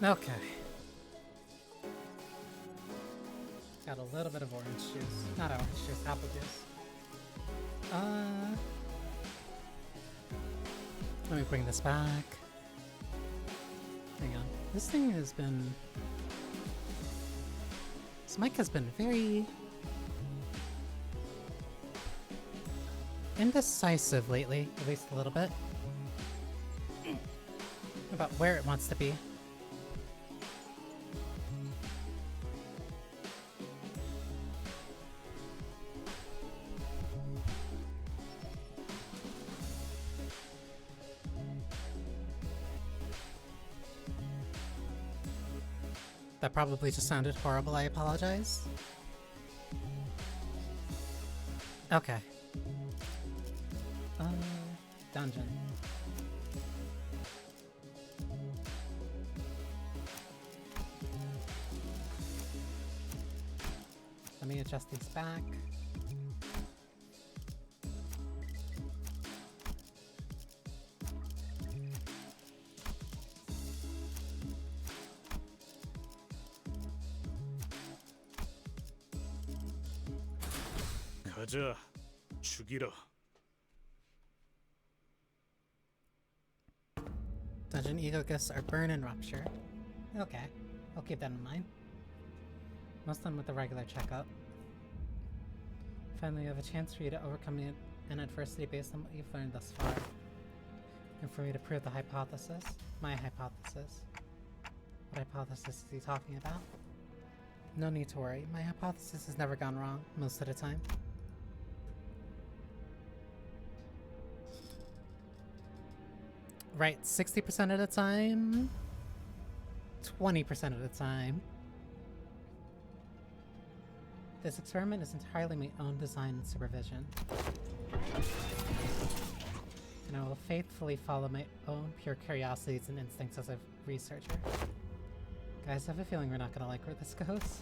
Okay. Got a little bit of orange juice. Not orange juice, apple juice. Let me bring this back. Hang on. This thing has been... This mic has been very... indecisive lately, at least a little bit. About where it wants to be. That probably just sounded horrible, I apologize. Okay. Dungeon. Let me adjust these back. 가자, 죽이러. Dungeon ego gifts are burn and rupture. Okay, I'll keep that in mind. Most done with the regular checkup. Finally, you have a chance for you to overcome an adversity based on what you've learned thus far. And for me to prove the hypothesis. My hypothesis. What hypothesis is he talking about? No need to worry, my hypothesis has never gone wrong, most of the time. Right, 60% of the time, 20% of the time. This experiment is entirely my own design and supervision. And I will faithfully follow my own pure curiosities and instincts as a researcher. Guys, I have a feeling we're not gonna like where this goes.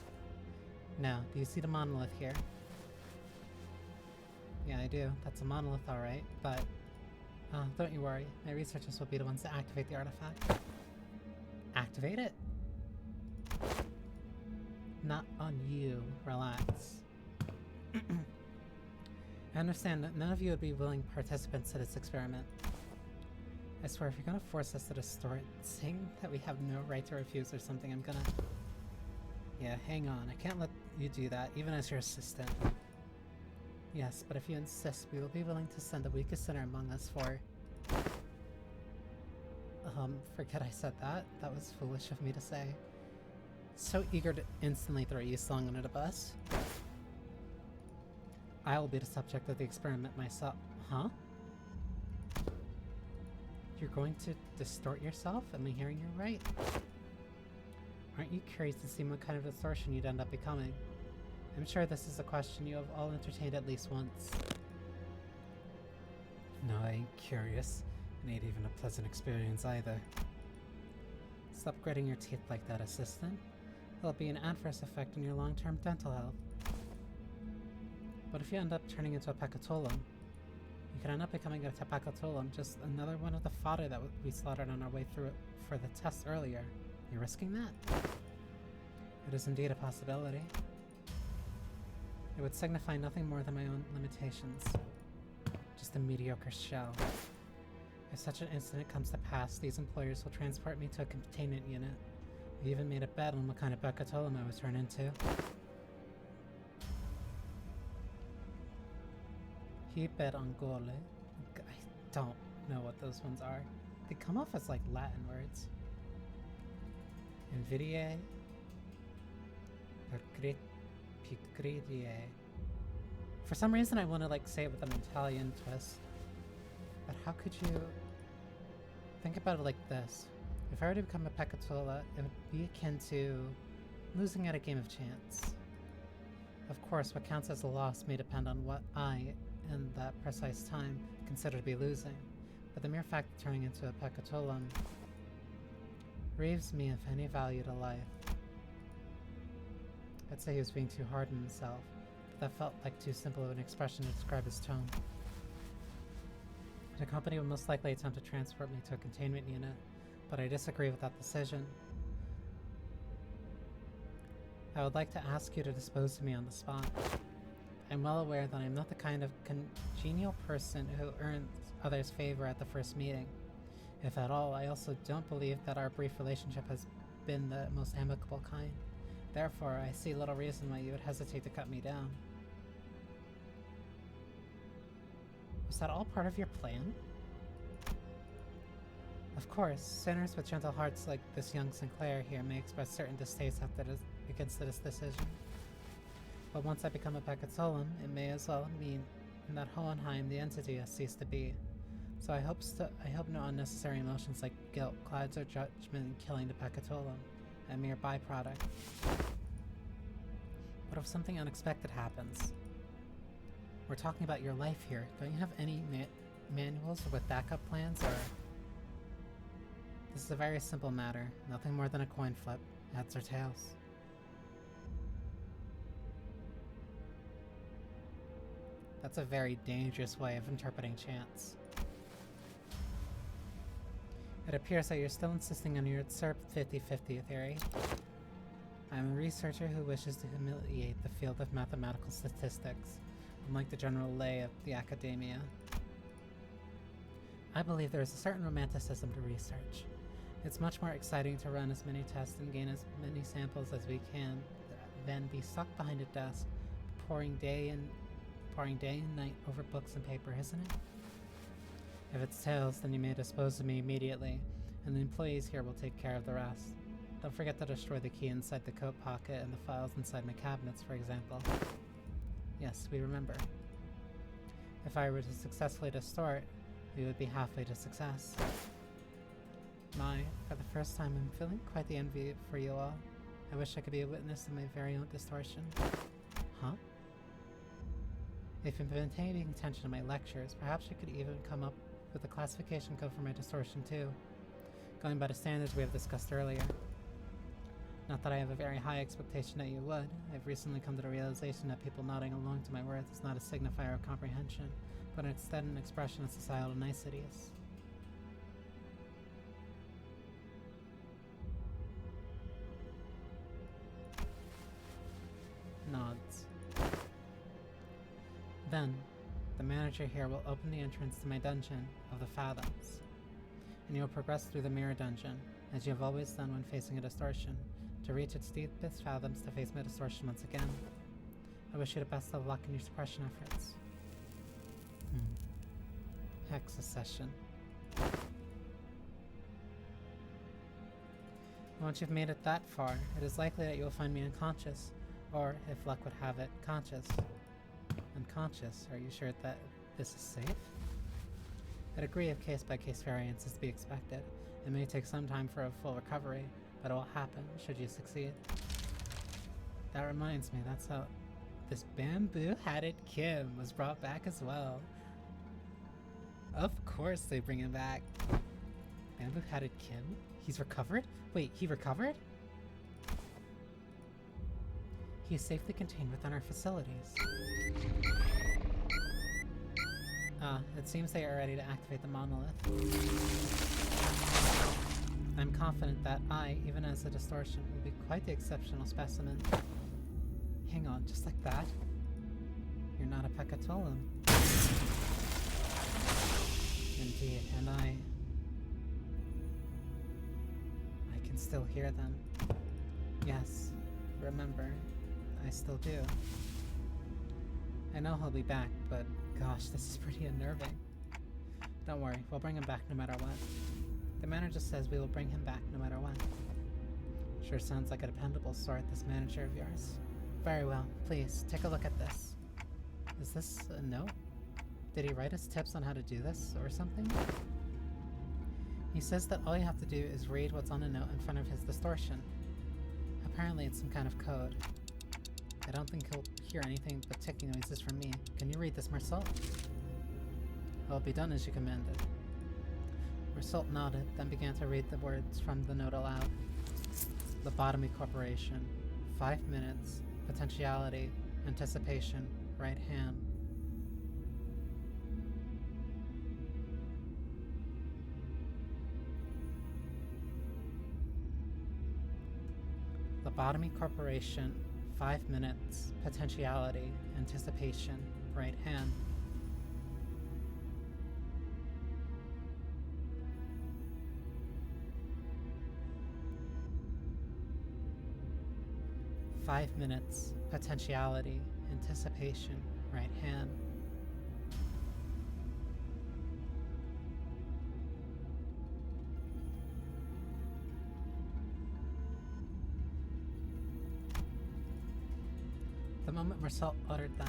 Now, do you see the monolith here? Yeah, I do. That's a monolith, alright, but... don't you worry. My researchers will be the ones to activate the artifact. Activate it? Not on you. Relax. I understand that none of you would be willing participants to this experiment. I swear, if you're gonna force us to distort, saying that we have no right to refuse or something, I'm gonna... Yeah, hang on. I can't let you do that, even as your assistant. Yes, but if you insist, we will be willing to send the weakest sinner among us for... forget I said that. That was foolish of me to say. So eager to instantly throw you slung under the bus. I will be the subject of the experiment myself. Huh? You're going to distort yourself? Am I hearing you right? Aren't you curious to see what kind of distortion you'd end up becoming? I'm sure this is a question you have all entertained at least once. No, I ain't curious. It ain't even a pleasant experience either. Stop gritting your teeth like that, assistant. It'll be an adverse effect on your long-term dental health. But if you end up turning into a pecatolum, you could end up becoming a tepacatolum, just another one of the fodder that we slaughtered on our way through it for the test earlier. You risking that? It is indeed a possibility. It would signify nothing more than my own limitations. Just a mediocre shell. If such an incident comes to pass, these employers will transport me to a containment unit. We even made a bet on what kind of pecatolum I would turn into. He bet on gole. I don't know what those ones are. They come off as like Latin words. Invidiae. Picridie. For some reason I want to like say it with an Italian twist. But how could you... Think about it like this. If I were to become a Pecatola, it would be akin to losing at a game of chance. Of course, what counts as a loss may depend on what I, in that precise time, consider to be losing. But the mere fact of turning into a Pecatolum relieves me of any value to life. I'd say he was being too hard on himself, but that felt like too simple of an expression to describe his tone. The company would most likely attempt to transport me to a containment unit, but I disagree with that decision. I would like to ask you to dispose of me on the spot. I'm well aware that I'm not the kind of congenial person who earns others' favor at the first meeting. If at all, I also don't believe that our brief relationship has been the most amicable kind. Therefore, I see little reason why you would hesitate to cut me down. Was that all part of your plan? Of course, sinners with gentle hearts like this young Sinclair here may express certain distaste against this decision. But once I become a Pecatolan, it may as well mean that Hohenheim, the entity, has ceased to be. So I hope no unnecessary emotions like guilt clouds our judgment in killing the Pecatolan, a mere byproduct. What if something unexpected happens? We're talking about your life here. Don't you have any manuals with backup plans, or...? This is a very simple matter. Nothing more than a coin flip. Heads or tails. That's a very dangerous way of interpreting chance. It appears that you're still insisting on your SERP 50-50 theory. I'm a researcher who wishes to humiliate the field of mathematical statistics, unlike the general lay of the academia. I believe there is a certain romanticism to research. It's much more exciting to run as many tests and gain as many samples as we can than be stuck behind a desk, pouring day and night over books and paper, isn't it? If it's tails, then you may dispose of me immediately, and the employees here will take care of the rest. Don't forget to destroy the key inside the coat pocket and the files inside my cabinets, for example. Yes, we remember. If I were to successfully destroy it, we would be halfway to success. For the first time, I'm feeling quite the envy for you all. I wish I could be a witness of my very own distortion. Huh? If you've been paying attention to my lectures, perhaps you could even come up with a classification code for my distortion too, going by the standards we have discussed earlier. Not that I have a very high expectation that you would. I've recently come to the realization that people nodding along to my words is not a signifier of comprehension, but instead an expression of societal niceties. Nods. Then, the manager here will open the entrance to my dungeon of the Fathoms, and you will progress through the mirror dungeon, as you have always done when facing a distortion, to reach its deepest fathoms to face my distortion once again. I wish you the best of luck in your suppression efforts. Hexa session. Once you've made it that far, it is likely that you will find me unconscious, or, if luck would have it, conscious. Unconscious? Are you sure that this is safe? A degree of case-by-case variance is to be expected. It may take some time for a full recovery, but it will happen should you succeed. That reminds me, that's how this bamboo-hatted Kim was brought back as well. Of course they bring him back. Bamboo-hatted Kim? He's recovered? Wait, he recovered? He is safely contained within our facilities. It seems they are ready to activate the monolith. I'm confident that I, even as a distortion, will be quite the exceptional specimen. Hang on, just like that? You're not a Pecatolan. Indeed, and I can still hear them. Yes, remember, I still do. I know he'll be back, but gosh, this is pretty unnerving. Don't worry, we'll bring him back no matter what. The manager says we will bring him back no matter what. Sure sounds like a dependable sort, this manager of yours. Very well, please, take a look at this. Is this a note? Did he write us tips on how to do this, or something? He says that all you have to do is read what's on a note in front of his distortion. Apparently it's some kind of code. I don't think he'll hear anything but ticking noises from me. Can you read this, Marcel? It will be done as you commanded. Marcel nodded, then began to read the words from the note aloud. Lobotomy Corporation. 5 minutes. Potentiality. Anticipation. Right hand. Lobotomy Corporation. 5 minutes, potentiality, anticipation, right hand. Five minutes, potentiality, anticipation, right hand. The moment Marcel uttered them,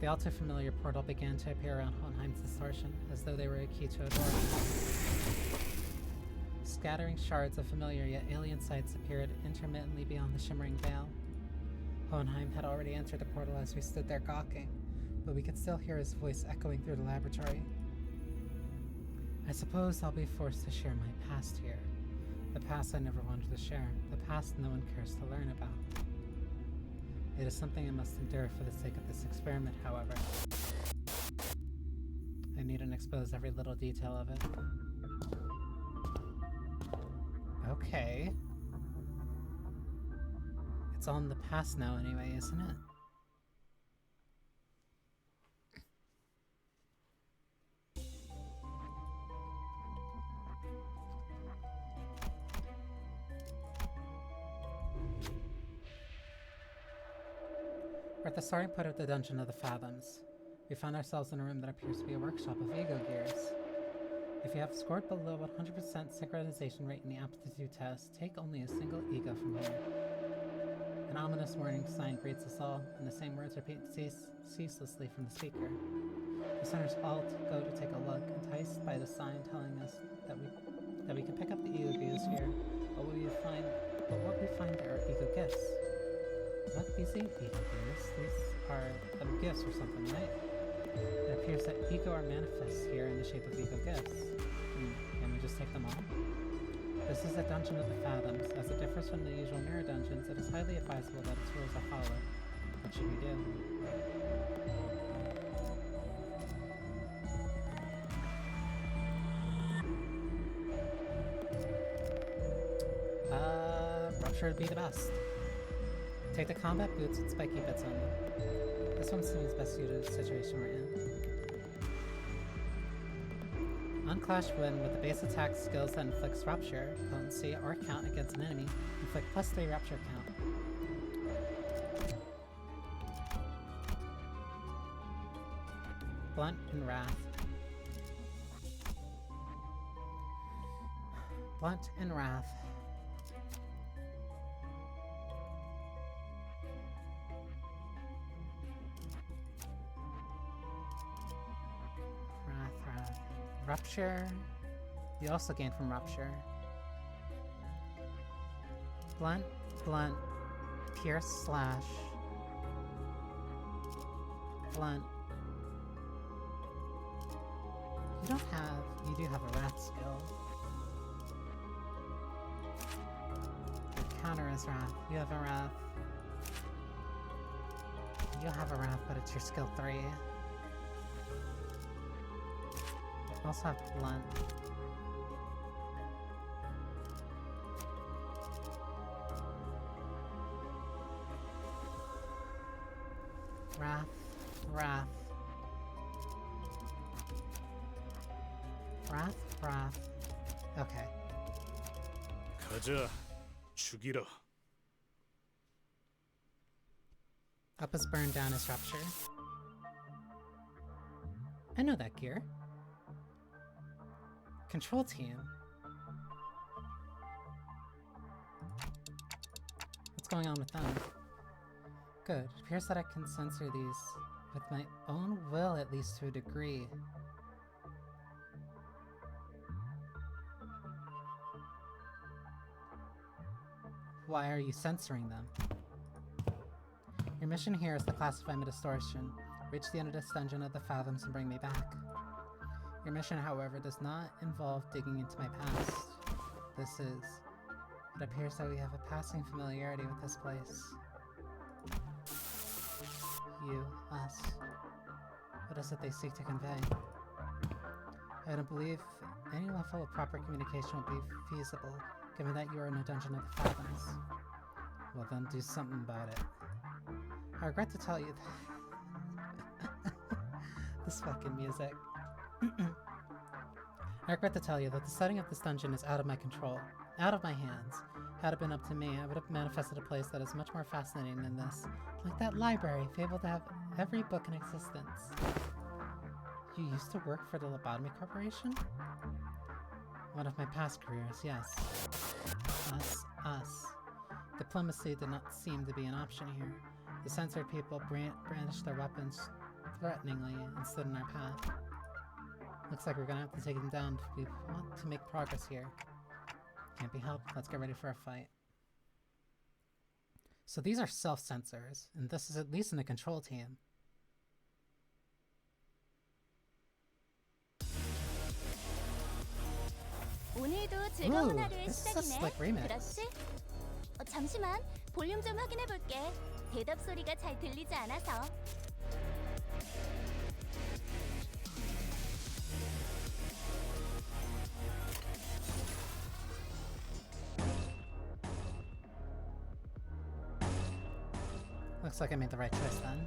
the all too familiar portal began to appear around Hohenheim's distortion, as though they were a key to a door. Scattering shards of familiar yet alien sights appeared intermittently beyond the shimmering veil. Hohenheim had already entered the portal as we stood there gawking, but we could still hear his voice echoing through the laboratory. I suppose I'll be forced to share my past here. The past I never wanted to share. The past no one cares to learn about. It is something I must endure for the sake of this experiment, however. I needn't expose every little detail of it. Okay. It's all in the past now anyway, isn't it? We're at the starting point of the Dungeon of the Fathoms. We found ourselves in a room that appears to be a workshop of ego gears. If you have scored below 100% synchronization rate in the aptitude test, take only a single ego from here. An ominous warning sign greets us all, and the same words repeat ceaselessly from the speaker. The centers all go to take a look, enticed by the sign telling us that we can pick up the ego gears here, but what we find there are ego gifts. What? These ain't ego gears. These are gifts or something, right? It appears that ego are manifest here in the shape of ego gifts. Can we just take them all? This is a dungeon of the Fathoms. As it differs from the usual mirror dungeons, it is highly advisable that its rules are followed. What should we do? Rupture would be the best. Take the combat boots with spiky bits on them. This one seems best suited to the situation we're in. Unclash win with the base attack skills that inflicts rupture, potency, or count against an enemy. Inflict +3 rupture count. Blunt and Wrath. Blunt and Wrath. Rupture. You also gain from Rupture. Blunt, Blunt, Pierce, Slash. Blunt. You do have a Wrath skill. Your counter is Wrath. You have a Wrath. You have a Wrath, but it's your skill 3. Also have Blunt. Wrath. Wrath. Wrath. Wrath. Okay. 가자, 죽이라. Up is burned, down is rupture. I know that gear. Control team. What's going on with them? Good. It appears that I can censor these with my own will, at least to a degree. Why are you censoring them? Your mission here is to classify my distortion, reach the end of this dungeon of the Fathoms, and bring me back. Your mission, however, does not involve digging into my past. It appears that we have a passing familiarity with this place. You, us. What is it they seek to convey? I don't believe any level of proper communication will be feasible given that you are in a dungeon of the Fathoms. Well then, do something about it. I regret to tell you this fucking music. I regret to tell you that the setting of this dungeon is out of my control, out of my hands. Had it been up to me, I would have manifested a place that is much more fascinating than this. Like that library, fabled to have every book in existence. You used to work for the Lobotomy Corporation? One of my past careers, yes. Us. Diplomacy did not seem to be an option here. The censored people brandished their weapons threateningly and stood in our path. Looks like we're gonna have to take them down if we want to make progress here. Can't be helped. Let's get ready for a fight. So these are self-censors, and this is at least in the control team. 오늘도 즐거운 하루의 this is a 시작이네. slick remix. 그렇지? 잠시만, 볼륨 좀 확인해 볼게. 대답 소리가 잘 들리지 않아서. Looks like I made the right choice then.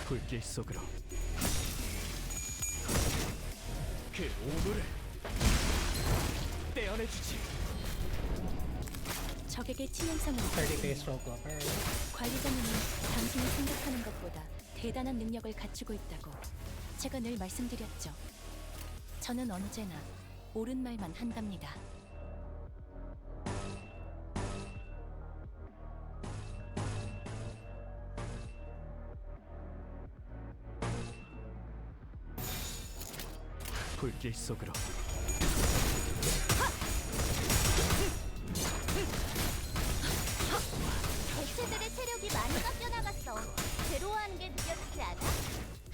불길 속으로 그 오물을 떼어내주지. 적에게 치명상을 30 base roll global. 관리자님은 당신이 생각하는 것보다 대단한 능력을 갖추고 있다고 제가 늘 말씀드렸죠. 저는 언제나 옳은 말만 한답니다. 불길 속으로 개체들의 체력이 많이 깎여 나갔어. 괴로워하는 게 느껴지지 않아?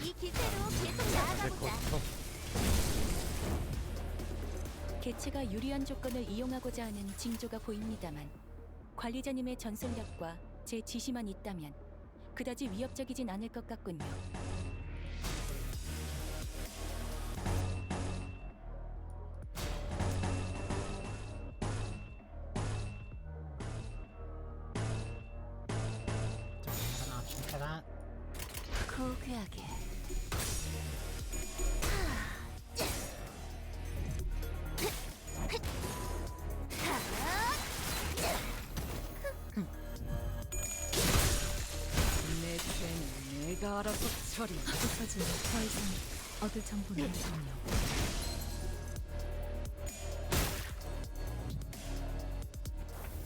이 기세로 계속 나아가보자. 개체가 유리한 조건을 이용하고자 하는 징조가 보입니다만 관리자님의 전술력과 제 지시만 있다면 그다지 위협적이진 않을 것 같군요. An option for that. 고귀하게 내 죄는 내가 알아서 처리해. 아직까지 더 이상 얻을 정보는 없군요.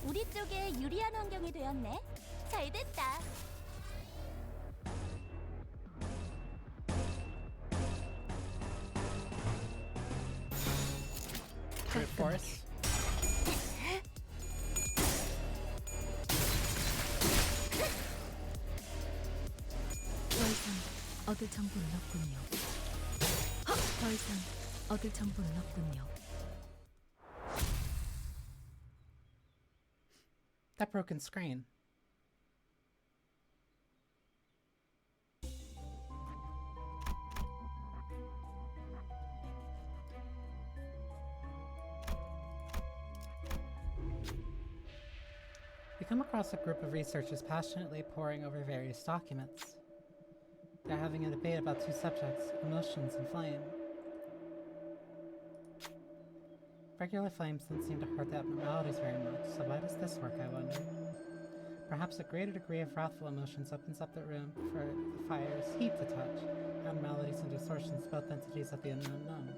우리 쪽에 유리한 환경이 되었네. 잘 됐다. Brute force. 더 이상 얻을 정보는 없군요. 더 이상 얻을 정보는 없군요. That broken screen. We come across a group of researchers passionately poring over various documents. They're having a debate about two subjects, emotions and flame. Regular flames didn't seem to hurt the abnormalities very much, so why does this work, I wonder? Perhaps a greater degree of wrathful emotions opens up the room for the fire's heat to touch, abnormalities and distortions, both entities of the unknown.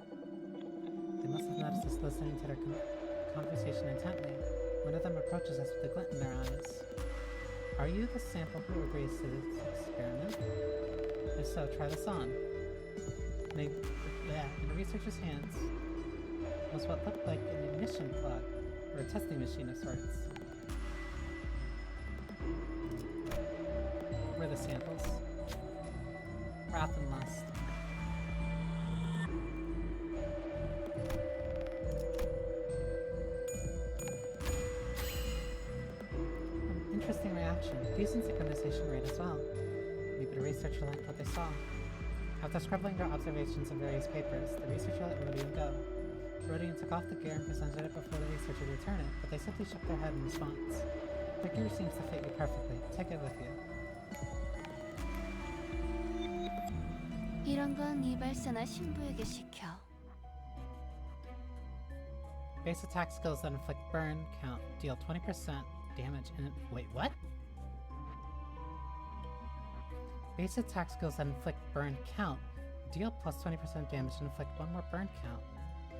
They must have noticed us listening to their conversation intently. One of them approaches us with a glint in their eyes. Are you the sample who agrees to this experiment? If so, try this on. In the researcher's hands was what looked like an ignition plug, or a testing machine of sorts. What were the samples? Wrath and lust. Interesting reaction. Decent synchronization rate as well. Maybe the researcher liked what they saw. After scribbling their observations in various papers, the researcher let Rodian go. Rodian took off the gear and presented it before the researcher would return it, but they simply shook their head in response. The gear seems to fit you perfectly. Take it with you. 이런 건 이발사나 신부에게 시켜. Base attack skills that inflict burn count deal 20% damage and— wait, what? Base attack skills that inflict burn count deal plus 20% damage and inflict one more burn count.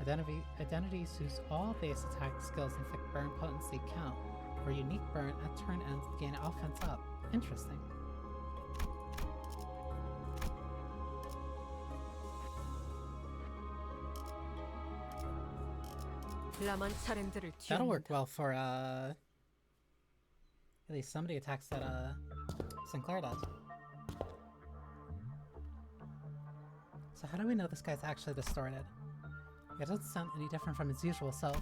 Identities whose all base attack skills inflict burn potency count or unique burn at turn ends to gain offense up. Interesting. 라만 차량들을 That'll work 튀어낸다. well for at least some of the attacks that Sinclair does. So how do we know this guy's actually distorted? It doesn't sound any different from his usual self.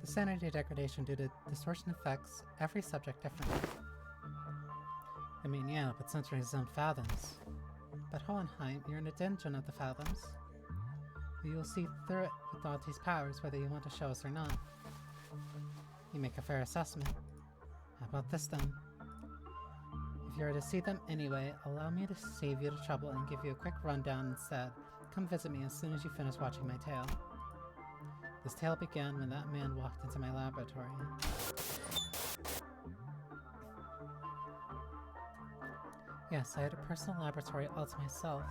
The sanity degradation due to distortion affects every subject differently. I mean, yeah, but censoring his own fathoms. But Hohenheim, you're in a dungeon of the fathoms. You will see through it with Dante's powers, whether you want to show us or not. You make a fair assessment. How about this then? If you are to see them anyway, allow me to save you the trouble and give you a quick rundown instead. Come visit me as soon as you finish watching my tale. This tale began when that man walked into my laboratory. Yes, I had a personal laboratory all to myself,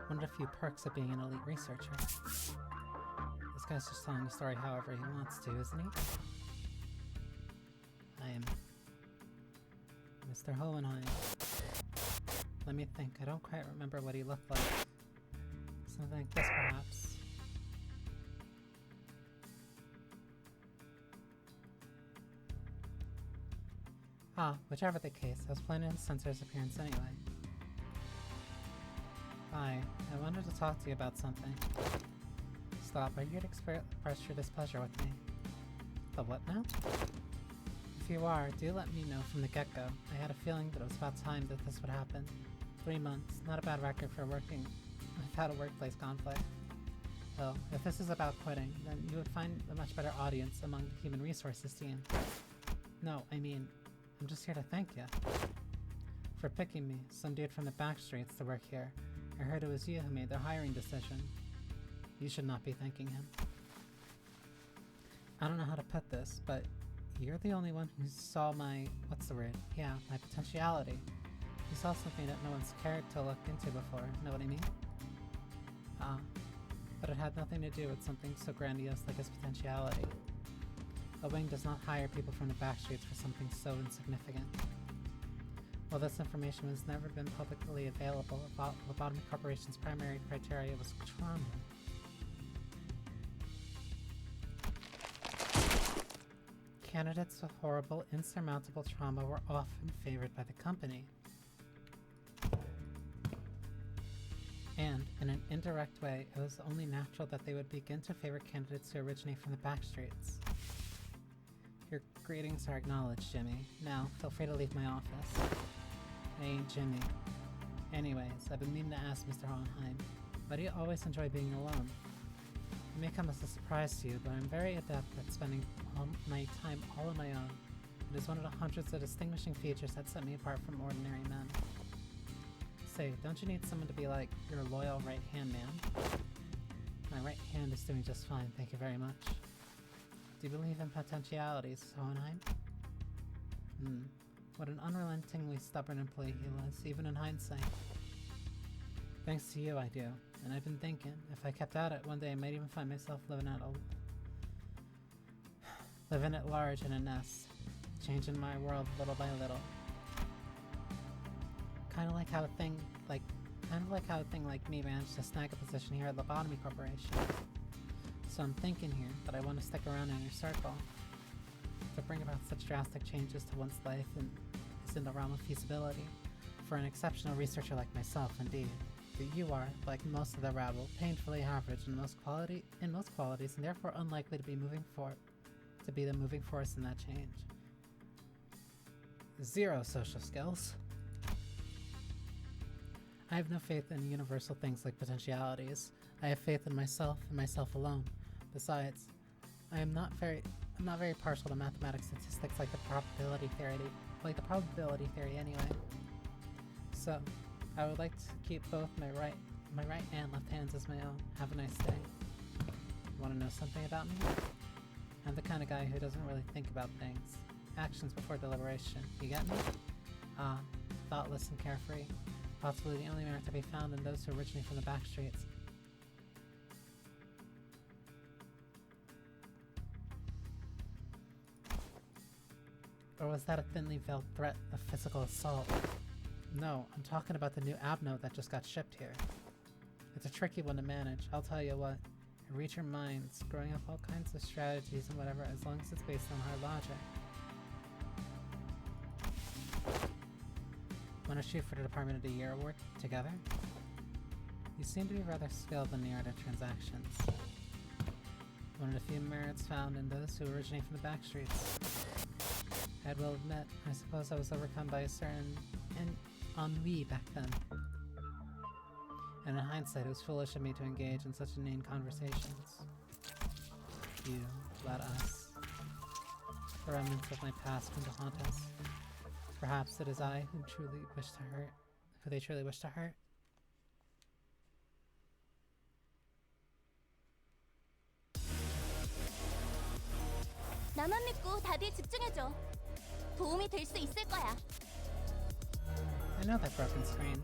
one of the few perks of being an elite researcher. This guy's just telling the story however he wants to, isn't he? I am Mr. Hohenheim. Let me think, I don't quite remember what he looked like. Something like this, perhaps. Ah, whichever the case, I was planning to censor his appearance anyway. Hi, I wanted to talk to you about something. Stop, are you here to express your displeasure with me? The what now? If you are, do let me know from the get-go. I had a feeling that it was about time that this would happen. 3 months, not a bad record for working without a workplace conflict. Well, if this is about quitting, then you would find a much better audience among the human resources team. No, I mean, I'm just here to thank you for picking me, some dude from the back streets, to work here. I heard it was you who made the hiring decision. You should not be thanking him. I don't know how to put this, but you're the only one who saw my— what's the word? Yeah, my potentiality. You saw something that no one's cared to look into before, know what I mean? Ah, but it had nothing to do with something so grandiose like his potentiality. A wing does not hire people from the back streets for something so insignificant. While this information has never been publicly available, Lobotomy Corporation's primary criteria was trauma. Candidates with horrible, insurmountable trauma were often favored by the company. And, in an indirect way, it was only natural that they would begin to favor candidates who originate from the back streets. Your greetings are acknowledged, Jimmy. Now, feel free to leave my office. I ain't Jimmy. Anyways, I've been meaning to ask Mr. Hohenheim, why do you always enjoy being alone? It may come as a surprise to you, but I'm very adept at spending my time all on my own. It is one of the hundreds of distinguishing features that set me apart from ordinary men. Say, don't you need someone to be like your loyal right-hand man? My right hand is doing just fine, thank you very much. Do you believe in potentialities, Hohenheim? What an unrelentingly stubborn employee he was, even in hindsight. Thanks to you, I do. And I've been thinking, if I kept at it, one day I might even find myself living at large in a nest, changing my world little by little. Kind of like how a thing like me managed to snag a position here at Lobotomy Corporation. So I'm thinking here that I want to stick around in your circle. To bring about such drastic changes to one's life is in the realm of feasibility. For an exceptional researcher like myself, indeed. But you are, like most of the rabble, painfully average in most qualities, and therefore unlikely to be the moving force in that change. zero social skills. I have no faith in universal things like potentialities. I have faith in myself and myself alone. Besides, I'm not very partial to mathematics statistics like the probability theory anyway. So, I would like to keep both my right and left hands as my own. Have a nice day. Want to know something about me? I'm the kind of guy who doesn't really think about things. Actions before deliberation. You get me? Thoughtless and carefree. Possibly the only merit to be found in those who originate from the back streets. Or was that a thinly veiled threat of physical assault? No, I'm talking about the new Abno that just got shipped here. It's a tricky one to manage, I'll tell you what. Read your minds, growing up all kinds of strategies and whatever, as long as it's based on hard logic. Want to shoot for the Department of the Year award together? You seem to be rather skilled in the art of transactions. One of the few merits found in those who originate from the back streets. I will admit, I suppose I was overcome by a certain ennui back then. And in hindsight, it was foolish of me to engage in such inane conversations. You, let us. The remnants of my past come to haunt us. Perhaps it is I who they truly wish to hurt. 나만 믿고 다들 집중해줘. 도움이 될 수 있을 거야. I know that broken screen.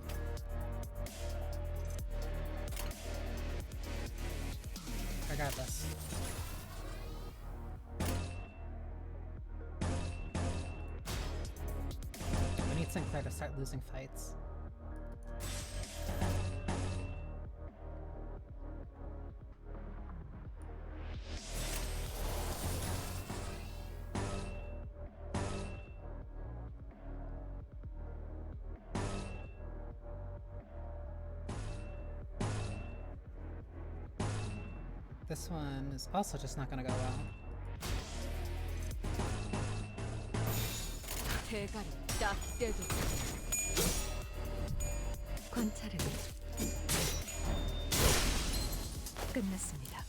Regardless. I need Sinclair to start losing fights. This one is also just not gonna go well. 대가리 딱 떼도 관찰은 끝났습니다.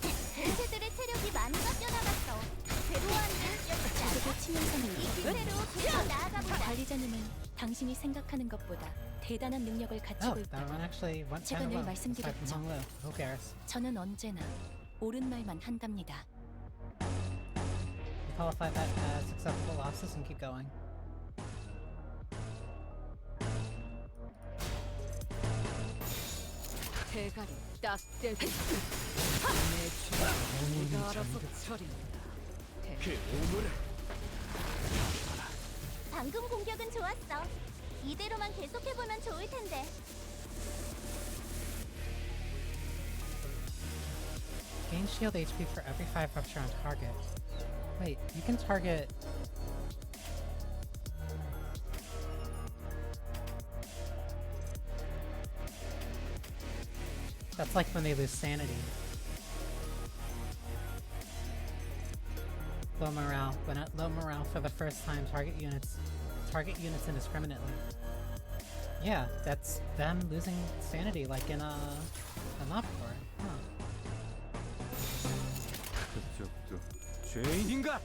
대세들의 체력이 많이 깎여나갔어. 괴로워하는 자극의 치명상을 이 기세로 계속 나아가보자. 관리자님은 당신이 생각하는 것보다 대단한 능력을 가지고 Oh, 있다. that one actually went 제가 kind of 늘 well. Aside from 말씀드렸죠. Hong Lu. Who cares? 저는 언제나 옳은 말만 한답니다. We qualify that as acceptable losses and keep going. 대가리 딱 떼도 내 죄는 내가 알아서 처리한다. 방금 공격은 좋았어. 이대로만 계속해보면 좋을 텐데. Gain shield HP for every 5 rupture on target. Wait, you can target... That's like when they lose sanity. Low morale. When at low morale for the first time, target units indiscriminately. Yeah, that's them losing sanity, like in Lobcore. Huh. 죄인인가?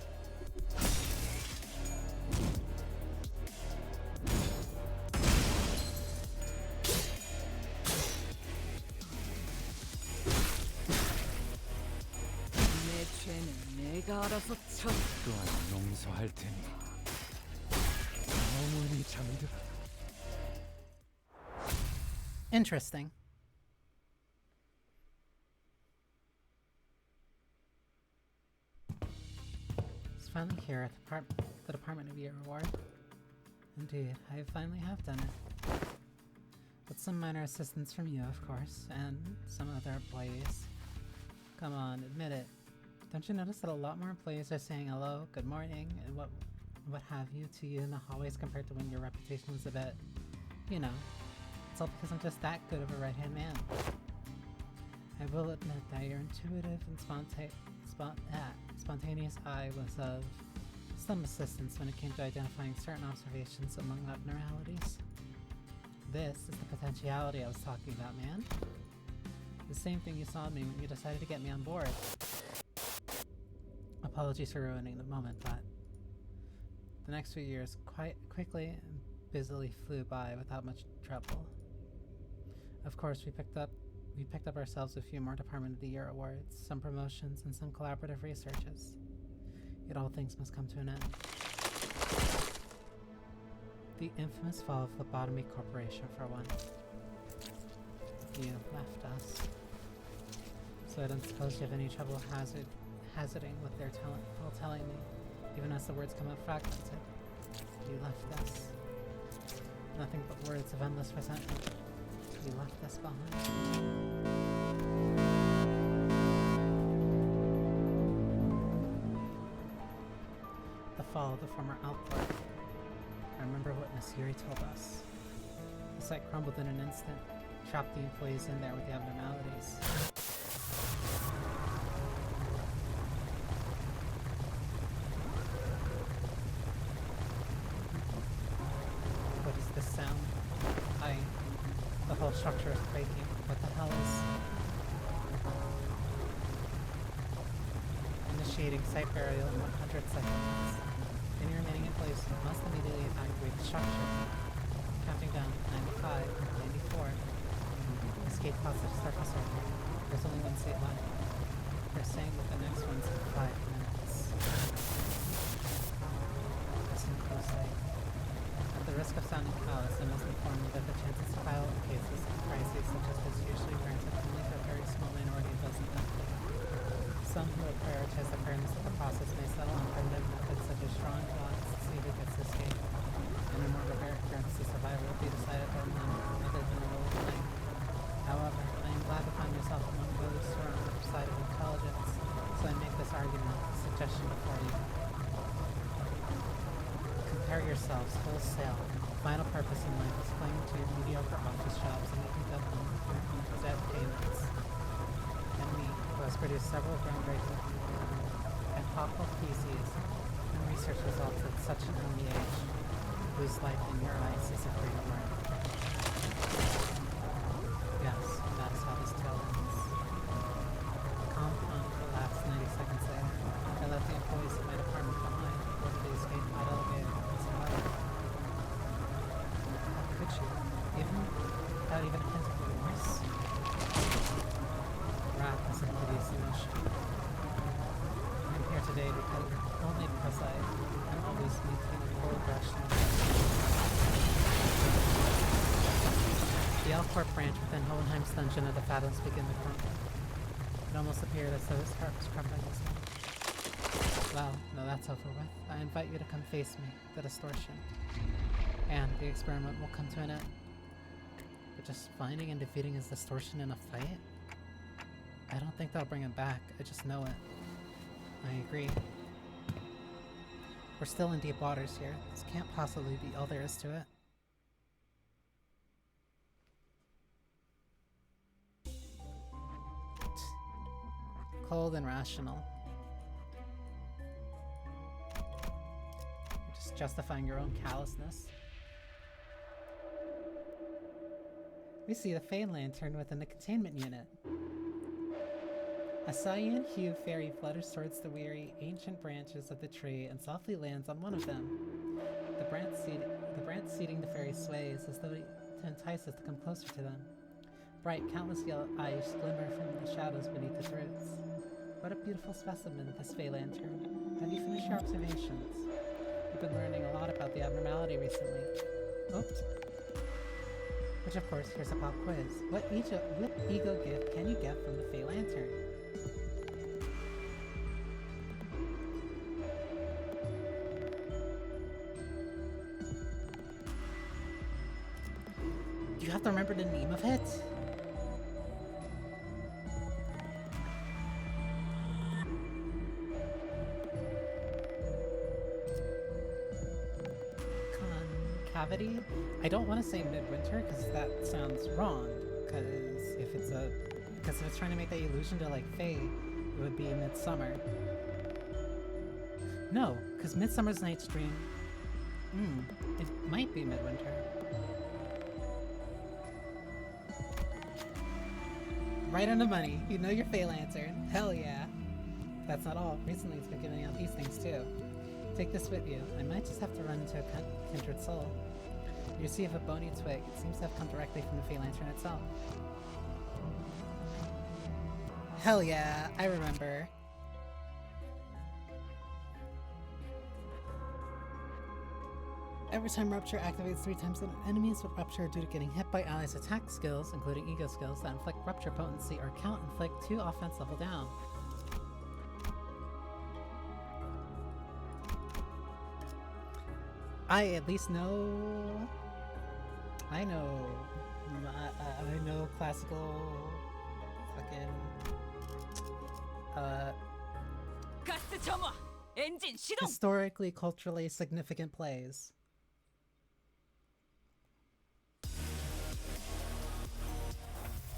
내 죄는 내가 알아서 처리. 또한 용서할 테니 영원히 잠들어. Interesting. It's finally here at the Department of Year Award. Indeed, I finally have done it. With some minor assistance from you, of course, and some other employees. Come on, admit it. Don't you notice that a lot more employees are saying hello, good morning, and what have you to you in the hallways compared to when your reputation was a bit, you know. It's all because I'm just that good of a right-hand man. I will admit that your intuitive and spontaneous eye was of some assistance when it came to identifying certain observations among abnormalities. This is the potentiality I was talking about, man. The same thing you saw in me when you decided to get me on board. Apologies for ruining the moment, but the next few years quite quickly and busily flew by without much trouble. Of course, we picked up ourselves a few more Department of the Year awards, some promotions, and some collaborative researches. Yet all things must come to an end. The infamous fall of the Banii Corporation, for one. You left us. So I don't suppose you have any trouble hazarding what they're telling me, even as the words come out fragmented. You left us. Nothing but words of endless resentment. You left us behind. The fall of the former outport. I remember what Miss Yuri told us. The site crumbled in an instant, trapped the employees in there with the abnormalities. What is this sound? The whole structure is quaking. What the hell is... Initiating site burial in 100 seconds. Any remaining employees must immediately evacuate the structure. Counting down, 95, 94. Escape pods of surface right here. There's only one seat left. They're saying that the next one's in 5 minutes. Listen closely. At the risk of sounding callous, I must inform you that the chances to file cases of crises such as this usually granted only to a very small minority of those infected. Some who would prioritize the fairness of the process may settle on primitive methods such as drawing lots to see who gets to escape. In a more rare occurrence, the survivor will be decided by none other than a roll of life. However, I am glad to find myself among those who are on the side of intelligence, so I make this argument, suggestion before you. Compare yourselves wholesale. Final purpose in life is clinging to your mediocre office jobs and making debt payments. And me, who has produced several groundbreaking and thoughtful theses and research results at such an early age, whose life in your eyes is a free word. Yes, that is how this tale ends. Compound collapsed 90 seconds later. I left the employees of my department behind before the escape pod elevator and survived. How could you? Without even a hint of remorse? Wrath is a hideous emotion. I'm here today only because I am always maintaining a cold rational. The Alcorp branch within Hohenheim's dungeon of the Fathoms begin to crumble. It almost appeared as though his heart was crumbling as well. Well, no, that's over with. I invite you to come face me, the distortion. And the experiment will come to an end. But just finding and defeating his distortion in a fight? I don't think that'll bring him back, I just know it. I agree. We're still in deep waters here. This can't possibly be all there is to it. Cold and rational. You're just justifying your own callousness. We see the Fey Lantern within the containment unit. A Cyan Hue fairy flutters towards the weary, ancient branches of the tree and softly lands on one of them. The branch seating the fairy sways as though to entice us to come closer to them. Bright, countless yellow eyes glimmer from the shadows beneath its roots. What a beautiful specimen, this Fey Lantern. Have you finished your observations? You've been learning a lot about the abnormality recently. Oops. Which of course, here's a pop quiz. What ego gift can you get from the Fey Lantern? You have to remember the name of it? Concavity? I don't want to say midwinter because that sounds wrong. Because if it's trying to make that illusion to like Fae, it would be midsummer. No, because Midsummer's Night's Dream. It might be Midwinter. Right on the money. You know your Fey Lantern. Hell yeah. That's not all. Recently it's been giving out these things too. Take this with you. I might just have to run into a kindred soul. You receive a bony twig. It seems to have come directly from the Fey Lantern itself. Hell yeah, I remember. Every time Rupture activates 3 times, then enemies with Rupture due to getting hit by allies' attack skills, including ego skills, that inflict Rupture potency or count inflict 2 offense level down. I at least know... I know classical... fucking... 가스 점화. 엔진 시동. historically, culturally significant plays.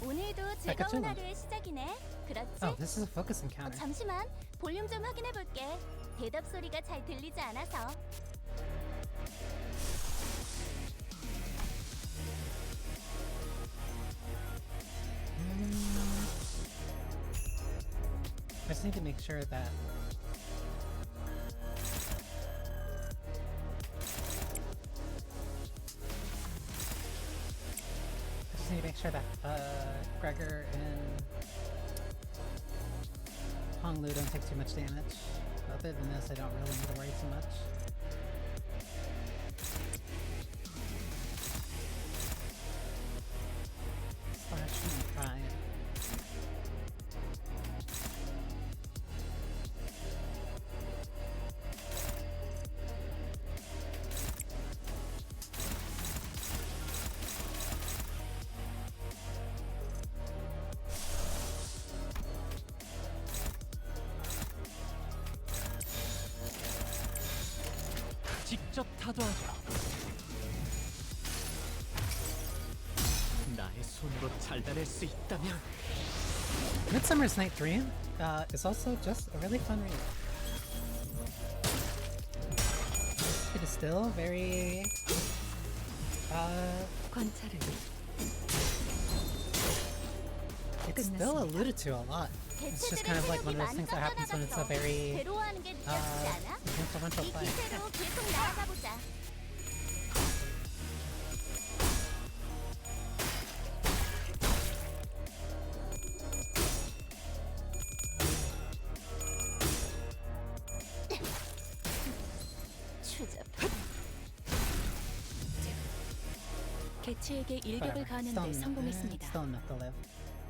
오늘도 즐거운 하루의 시작이네. 그렇지? Oh, this is a focus encounter. 잠시만, 볼륨 좀 확인해 볼게. 대답 소리가 잘 들리지 않아서. I just need to make sure that Gregor and Honglu don't take too much damage. Other than this, I don't really need to worry too much. Slash and Prime. 직접 타도하자. 나의 손으로 잘다낼 수 있다면. Midsummer's Night Dream is also just a really fun read. It is still very 관찰을 it's still alluded to a lot. It's just kind of like one of those things that happens when it's a very 괴로워하는 게 느껴지지 않아? influential 이 play. 기세로 계속 나아가 보자. 개체에게 일격을 가하는데 성공했습니다. Still enough to live.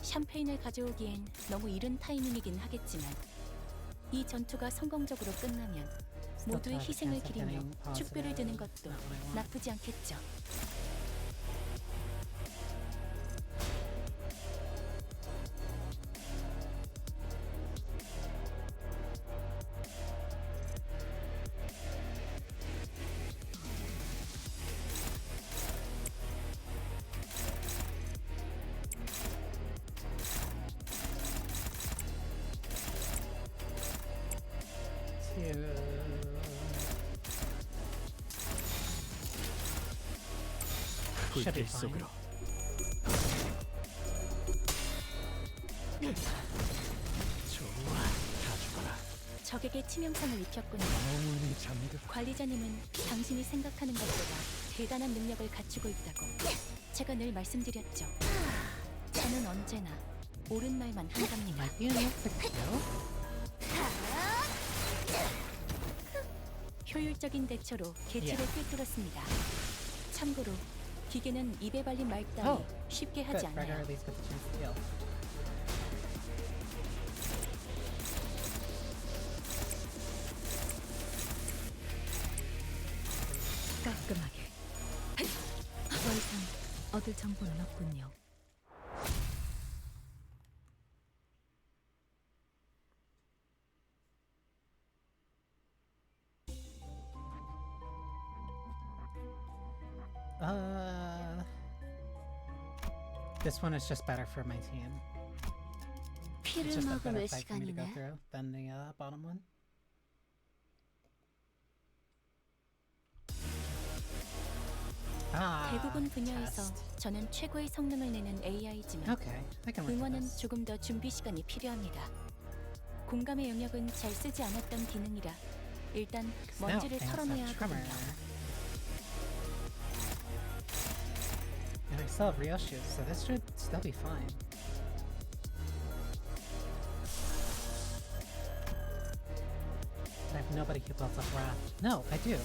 샴페인을 가져오기엔 너무 이른 타이밍이긴 하겠지만 이 전투가 성공적으로 끝나면 모두의 희생을 기리며 축배를 드는 것도 나쁘지 않겠죠. 불길 속으로. 좋아, 다 죽어라. 적에게 치명상을 입혔군요. 영혼의 잠들. 관리자님은 당신이 생각하는 것보다 대단한 능력을 갖추고 있다고 제가 늘 말씀드렸죠. 저는 언제나 옳은 말만 한답니다. 효율적인 대처로 개체를 꿰뚫었습니다. 참고로 기계는 입에 발린 말 따위 쉽게 하지 않아요. 깔끔하게. 더 이상 얻을 정보는 없군요. This one is just better for my team. It's 피를 just a better 먹을 fight for me to go 시간이네. through than the bottom one. 대부분 분야에서 저는 최고의 성능을 내는 AI지만 Okay, I can work with 응원은 this. 조금 더 준비 시간이 필요합니다. 공감의 영역은 잘 쓰지 않았던 기능이라 일단 먼지를 Now, 털어내야 thanks, that 하거든요. tremor. And I still have Rio shoes, so this should still be fine. But I have nobody who builds up Wrath. No, I do.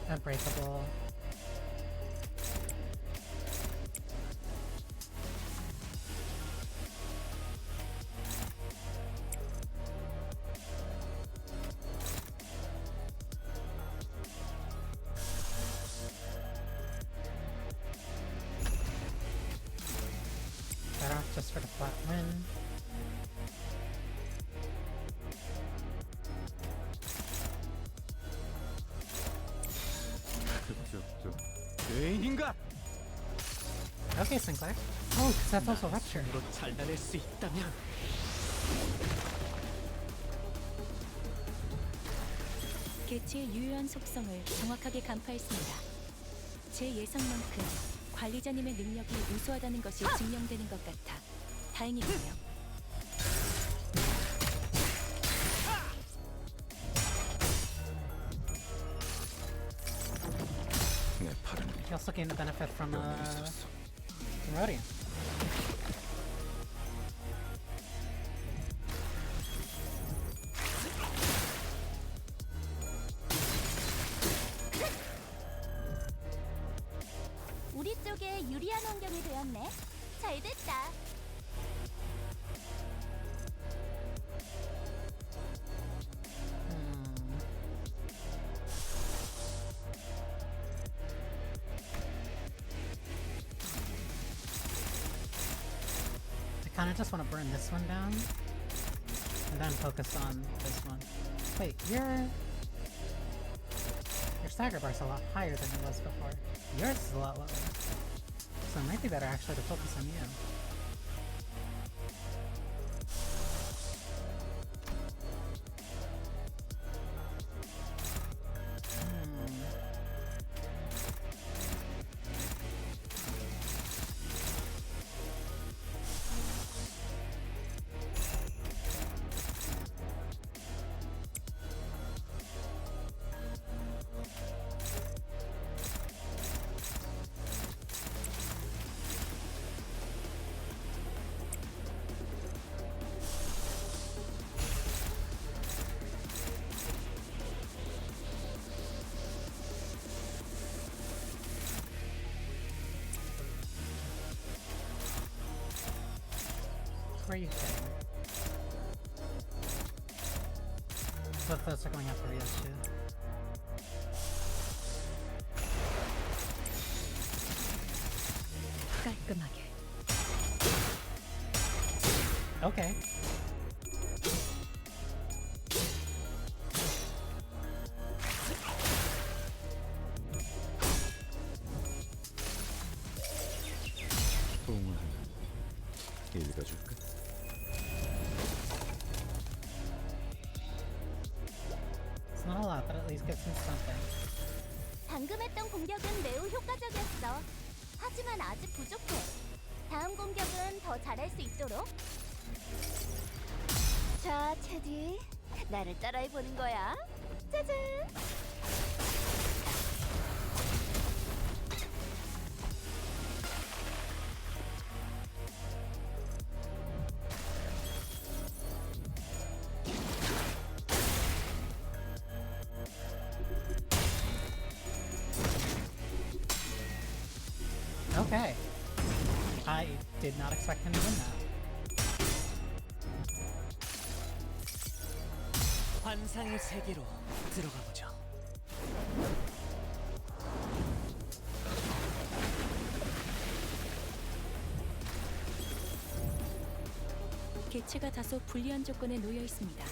Unbreakable. Better off just for the flat win. 죄인인가? Okay, Sinclair. Oh, because that's also Rupture. 로 잘라낼 수 있다면 개체의 유효한 속성을 정확하게 간파했습니다. 제 예상만큼 관리자님의 능력이 우수하다는 것이 증명되는 것 같아 다행이군요. 내 팔은 He also gained the benefit from 있었어. Rodian. 우리 쪽에 유리한 환경이 되었네. 잘 됐다. I kind of just want to burn this one down and then focus on this one. Wait, your stagger bar's a lot higher than it was before. Yours is a lot lower. So it might be better actually to focus on you. Where are you getting? Both those are going after Rio's too. 깔끔하게. Okay. 뽕을 읽어줄까? It's not a lot, but at least gets him something. 방금 했던 공격은 매우 효과적이었어. 하지만 아직 부족해. 다음 공격은 더 잘할 수 있도록. 자, 체디. 나를 따라해보는 거야. 짜잔! Okay. I did not expect him to win that. 환상의 세계로 들어가 보죠. 개체가 다소 불리한 조건에 놓여 있습니다.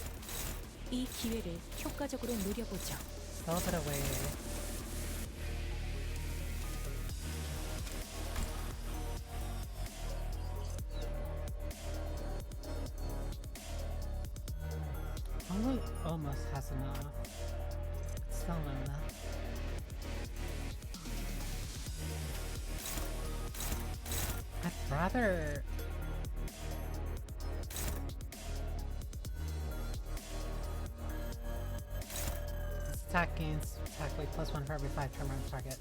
이 기회를 효과적으로 노려보죠. Spell it away. Almost has enough. It's still not enough. I'd rather... This attack gains attack weight +1 for every 5 tremor on target.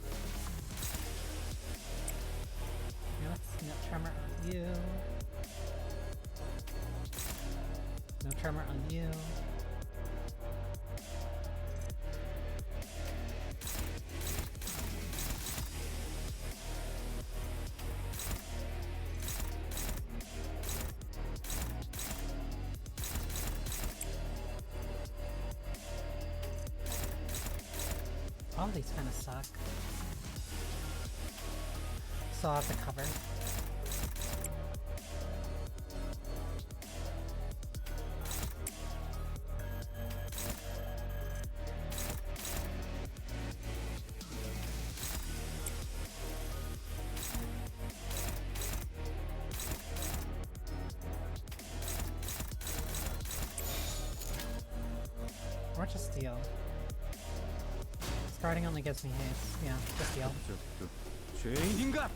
Okay, let's no tremor on you. No tremor on you. All these kind of suck. So I'll have to cover. Or just steal. Guarding only gives me haste. Yeah, just steal. 죄인인가?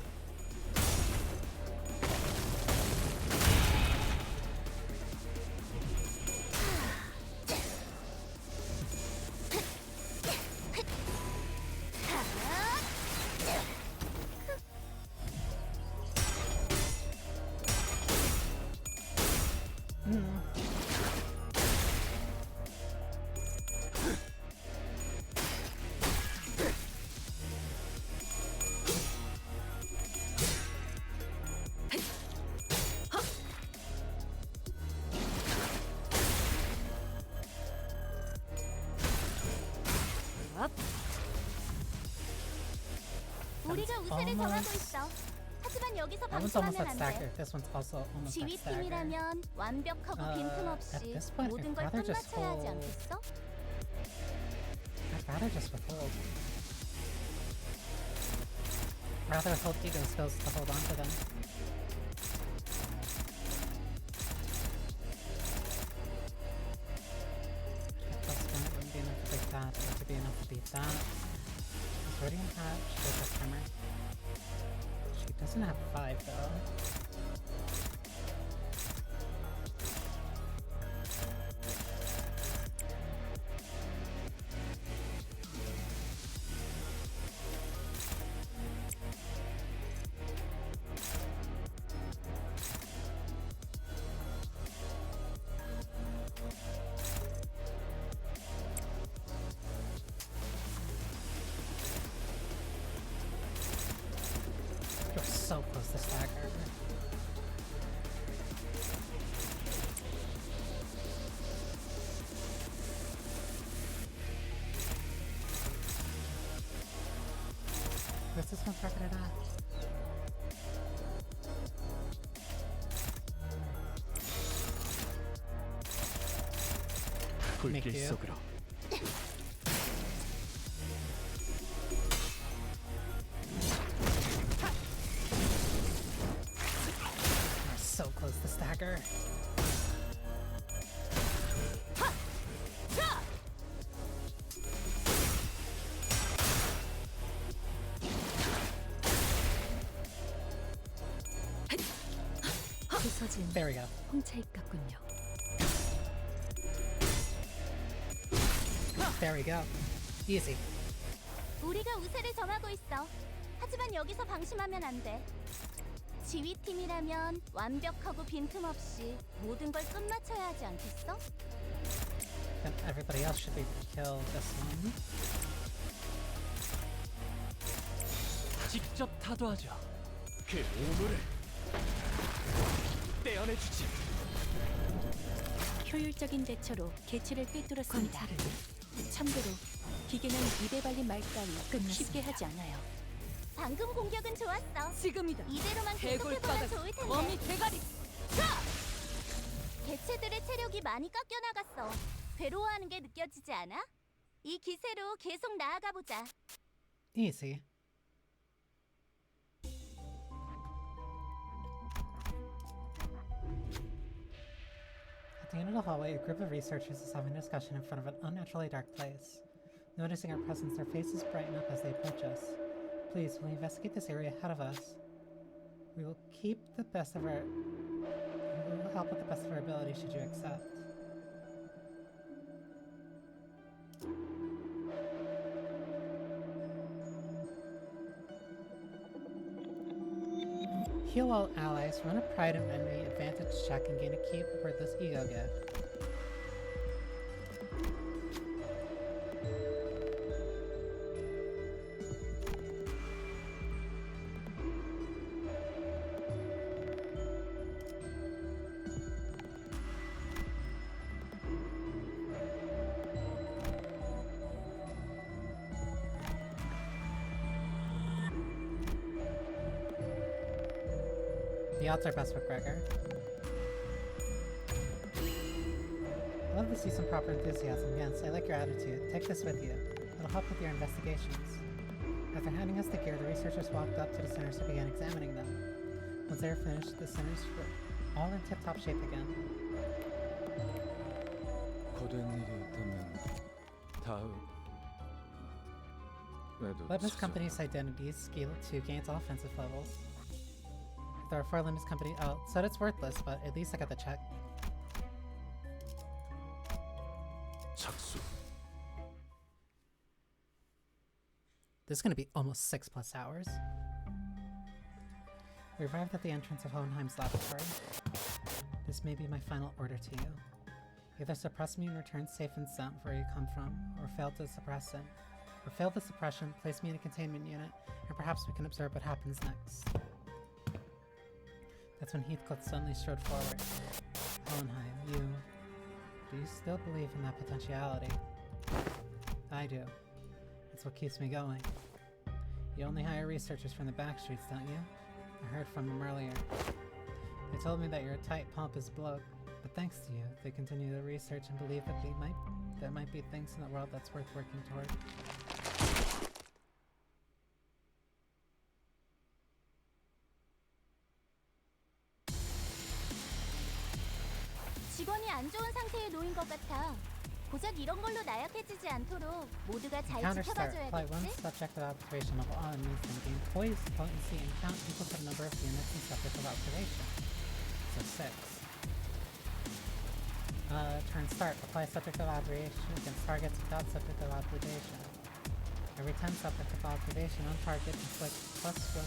우리가 우세를 정하고 있어. 하지만 여기서 That one's almost 방심하면 that 안 stagger. 돼. This one's also almost that stagger. 지휘팀이라면 완벽하고 at 빈틈없이 this point, 모든 I'd 걸 rather just 끝마쳐야 하지 hold. 않겠어? I'd rather just withhold. Rather withhold ego skills to hold on to them. Plus one, it wouldn't be enough to beat that. It would be enough to beat that. Is Radiant Hatch? There's a tremor. She doesn't have 5 though. You're so close to stagger. What's this one targeted at? Make 불길 you. 속으로. You're so close to stagger. 부서진 There we go. 홍차입 같군요. There we go. Easy. 우리가 우세를 정하고 있어. 하지만 여기서 방심하면 안 돼. 지휘팀이라면 완벽하고 빈틈없이 모든 걸 끝마쳐야 하지 않겠어? Then everybody else should be able to kill this one. 직접 타도하죠. 그 오물을 떼어내주지. 효율적인 대처로 개체를 꿰뚫었습니다. 참고로 기계는 입에 발린 말 따위 쉽게 하지 않아요. 방금 공격은 좋았어. 지금이다. 이대로만 해골 계속해보면 바닥 좋을 텐데. 어미 대가리. 자! 개체들의 체력이 많이 깎여 나갔어. 괴로워하는 게 느껴지지 않아? 이 기세로 계속 나아가 보자. Easy. At the end of the hallway, a group of researchers is having a discussion in front of an unnaturally dark place. Noticing our presence, their faces brighten up as they approach us. Please, will you investigate this area ahead of us? We will help with the best of our ability should you accept. Heal all allies, run a pride and envy advantage check and gain a key for this ego gift. The odds are best with Gregor. I love to see some proper enthusiasm. Yes, I like your attitude. Take this with you. It'll help with your investigations. After handing us the gear, the researchers walked up to the centers and began examining them. Once they were finished, the centers were all in tip-top shape again. 고된 일이 있다면 다음. Limbus Company's identity scale 2 gains all offensive levels. There are 4 Limbus Company. Oh, so it's worthless, but at least I got the check. 착수. This is gonna be almost 6+ hours. We arrived at the entrance of Hohenheim's laboratory. This may be my final order to you. Either suppress me and return safe and sound where you come from, or fail the suppression, place me in a containment unit, and perhaps we can observe what happens next. That's when Heathcliff suddenly strode forward. Hohenheim, do you still believe in that potentiality? I do. It's what keeps me going. You only hire researchers from the back streets, don't you? I heard from them earlier. They told me that you're a tight, pompous bloke, but thanks to you, they continue the research and believe that there might be things in the world that's worth working toward. 직원이 안 좋은 상태에 놓인 것 같아. 고작 이런 걸로 나약해지지 않도록 모두가 잘 Counter start. Apply one 지켜봐줘야겠지? subjective observation level on enemies and gain poise, potency, and count equal to the number of units and subjective observation. So 6. Turn start. Apply subjective observation against targets without subjective observation. Every 10 subjective observation on target, inflict +1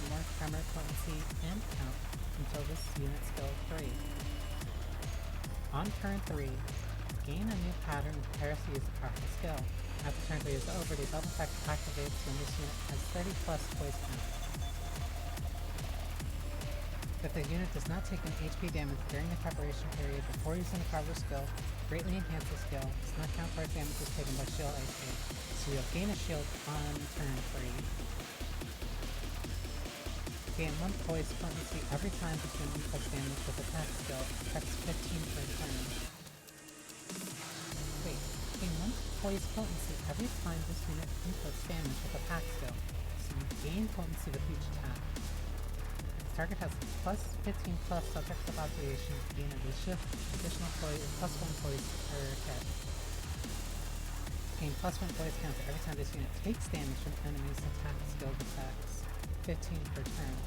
more tremor, potency, and count until this unit skill 3. On turn 3, gain a new pattern and prepare to use the proper skill. After turn 3 is over, the double effect activates when this unit has 30+ poise count. If the unit does not take an HP damage during the preparation period before using the proper skill, greatly enhance the skill, does not count towards damages taken by shield HP. So you'll gain a shield on turn 3. Gain 1 poise potency every time this unit inflicts damage with attack skill. Affects 15 per turn. Wait, gain 1 poise potency every time this unit inflicts damage with attack skill. So you gain potency with each attack. The target has +15 subjective observation to gain additional poise, +1 poise per hit. Gain +1 poise counter every time this unit takes damage from enemies' attack skill effects. 15 per turn.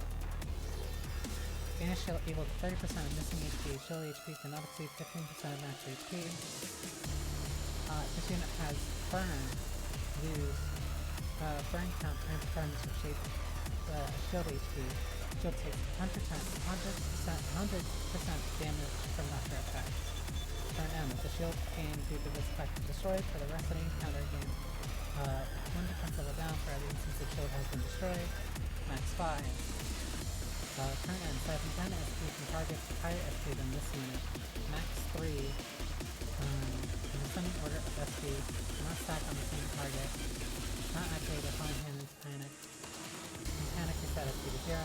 Gain a shield equal to 30% of missing HP. Shield HP cannot exceed 15% of max HP. This unit has burn. Lose burn count and performance for shape shield HP. Shield takes 100% damage from after effects. Turn M. If the shield gained due to this effect is destroyed, for the rest of the encounter gain 1 defense level down for every instance the shield has been destroyed. Max 5. Turn N. So I can 10 SP from targets with higher SP than this unit. Max 3. In descending order of SP, cannot stack on the same target. Not activate upon Hammond's panic. When panic reset SP to 0.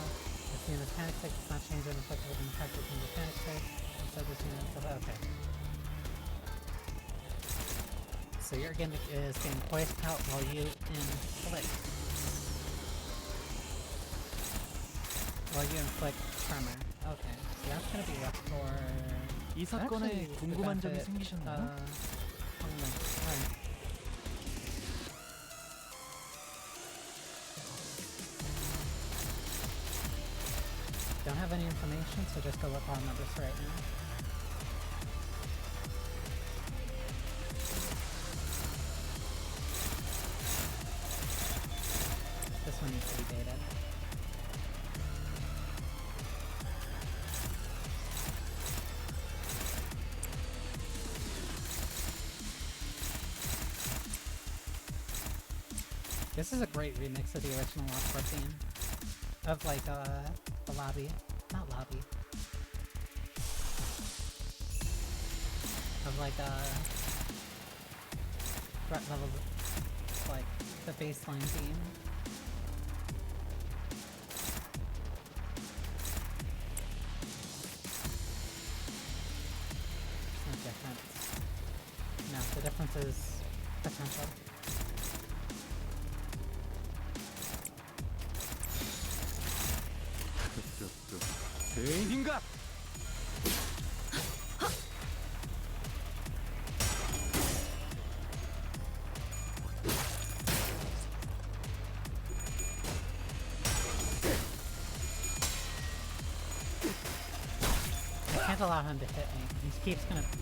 This unit's panic state does not change and affect within the factor from the panic state. Instead, this unit is okay. So your gimmick is getting poised out while you inflict. While you inflict tremor. Okay, so that's gonna be rough for. 이 사건에 궁금한 점이 생기셨나요? Alright. Don't have any information, so just go look on numbers right now. This one needs to be dated. This is a great remix of the original Lockport theme. Of like, the lobby. Not lobby. Of like, threat level, like, the baseline theme. There's no difference. No, the difference is potential. 대인인가? I can't allow him to hit me.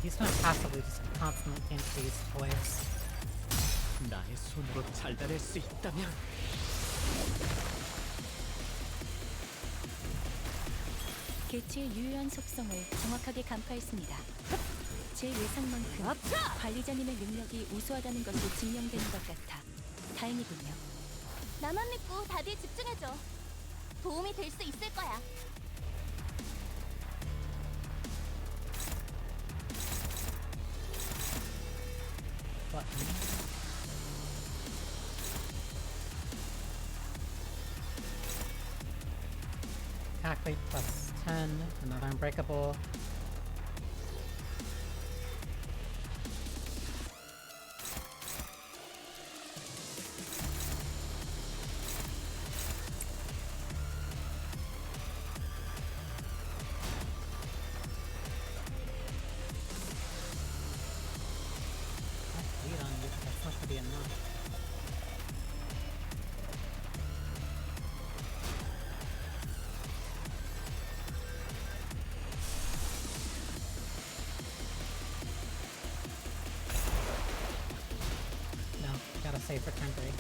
He's gonna passively just constantly increase poise. 나의 손으로 잘라낼 수 있다면 개체의 유효한 속성을 정확하게 간파했습니다. 제 예상만큼 관리자님의 능력이 우수하다는 것이 증명되는 것 같아 다행이군요. 나만 믿고 다들 집중해줘. 도움이 될 수 있을 거야. Attack rate plus 10, another unbreakable. Lead on you, that's not to be enough. Gotta save for turn 3.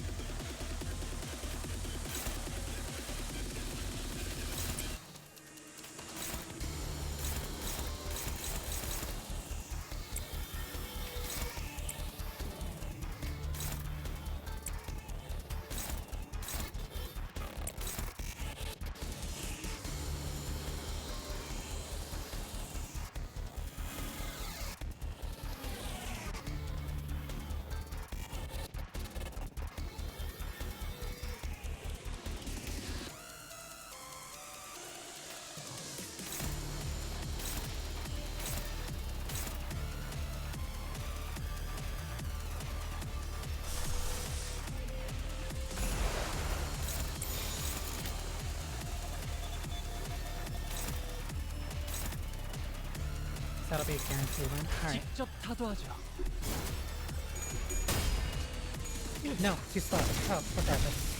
That'll be a guarantee win. Alright. 직접 타도하죠. No, too slow. Oh, regardless.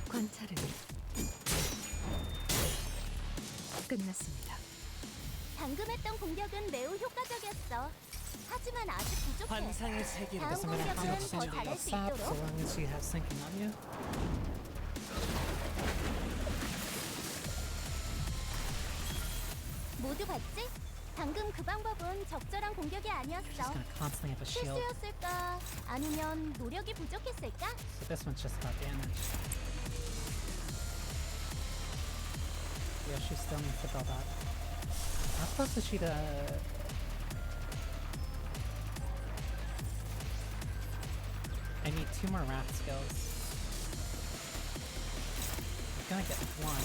관찰은 끝났습니다. 방금 했던 공격은 매우 효과적이었어. 하지만 아직 부족해. 환상의 세계로 다음 Doesn't matter how much 공격은 더 syncing 잘할 you'll 수 stop, so 있도록. long as you have syncing on you. 모두 봤지? 방금 그 방법은 적절한 공격이 She's 아니었어. gonna constantly have a shield. 실수였을까? 아니면 노력이 부족했을까? So this one's just about damage. Yeah, she still needs to build up. How close is she to... I need 2 more wrath skills. I'm gonna get 1.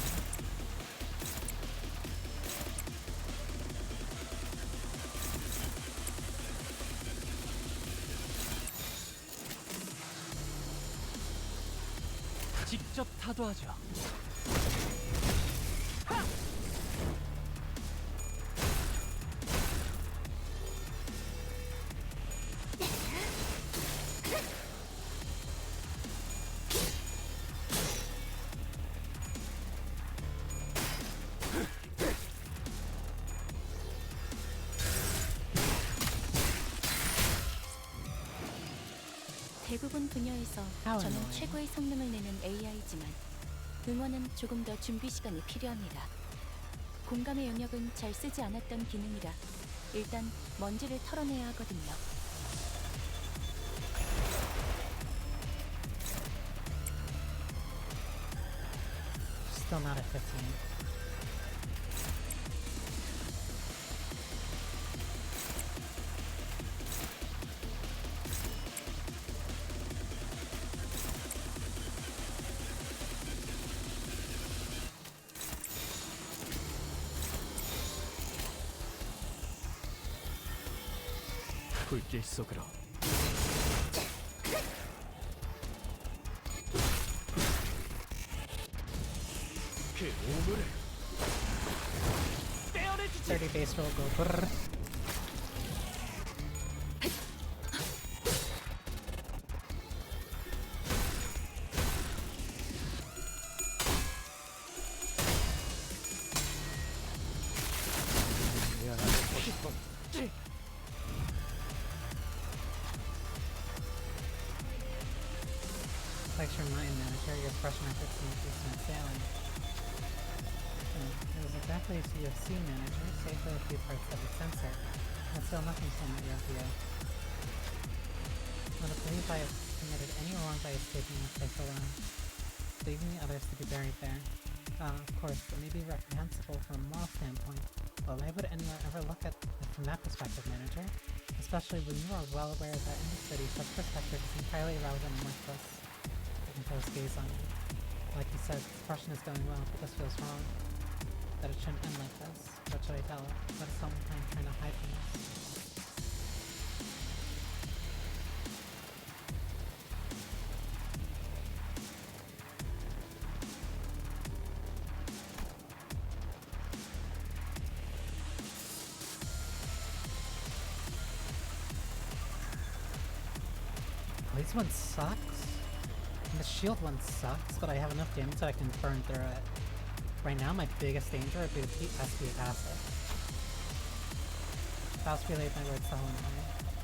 직접 타도하죠. 대부분 분야에서 How 저는 annoying. 최고의 성능을 내는 AI지만 응원은 조금 더 준비 시간이 필요합니다. 공감의 영역은 잘 쓰지 않았던 기능이라 일단 먼지를 털어내야 하거든요. Still not at 15. 불길 속으로. 그 오물을 떼어내주지. 30 base roll go brrr. Lecture Mind Manager, your expression metrics increase when failing. It was exactly as UFC Manager, save for a few parts that were censored. But still nothing from the review. I don't believe I have committed any wrong by escaping this place alone, leaving the others to be buried there. Of course, it may be reprehensible from a moral standpoint, but why would anyone ever look at it from that perspective, Manager? Especially when you are well aware that in the city, such perspective is entirely irrelevant and worthless. Close gaze on it. Like you said, suppression is going well, but this feels wrong. That it shouldn't end like this. What should I tell it? What is someone trying to hide from us? Oh, this one sucks. And the shield one sucks, but I have enough damage that I can burn through it. Right now, my biggest danger would be the SP passive. Faust relayed my words to Helena.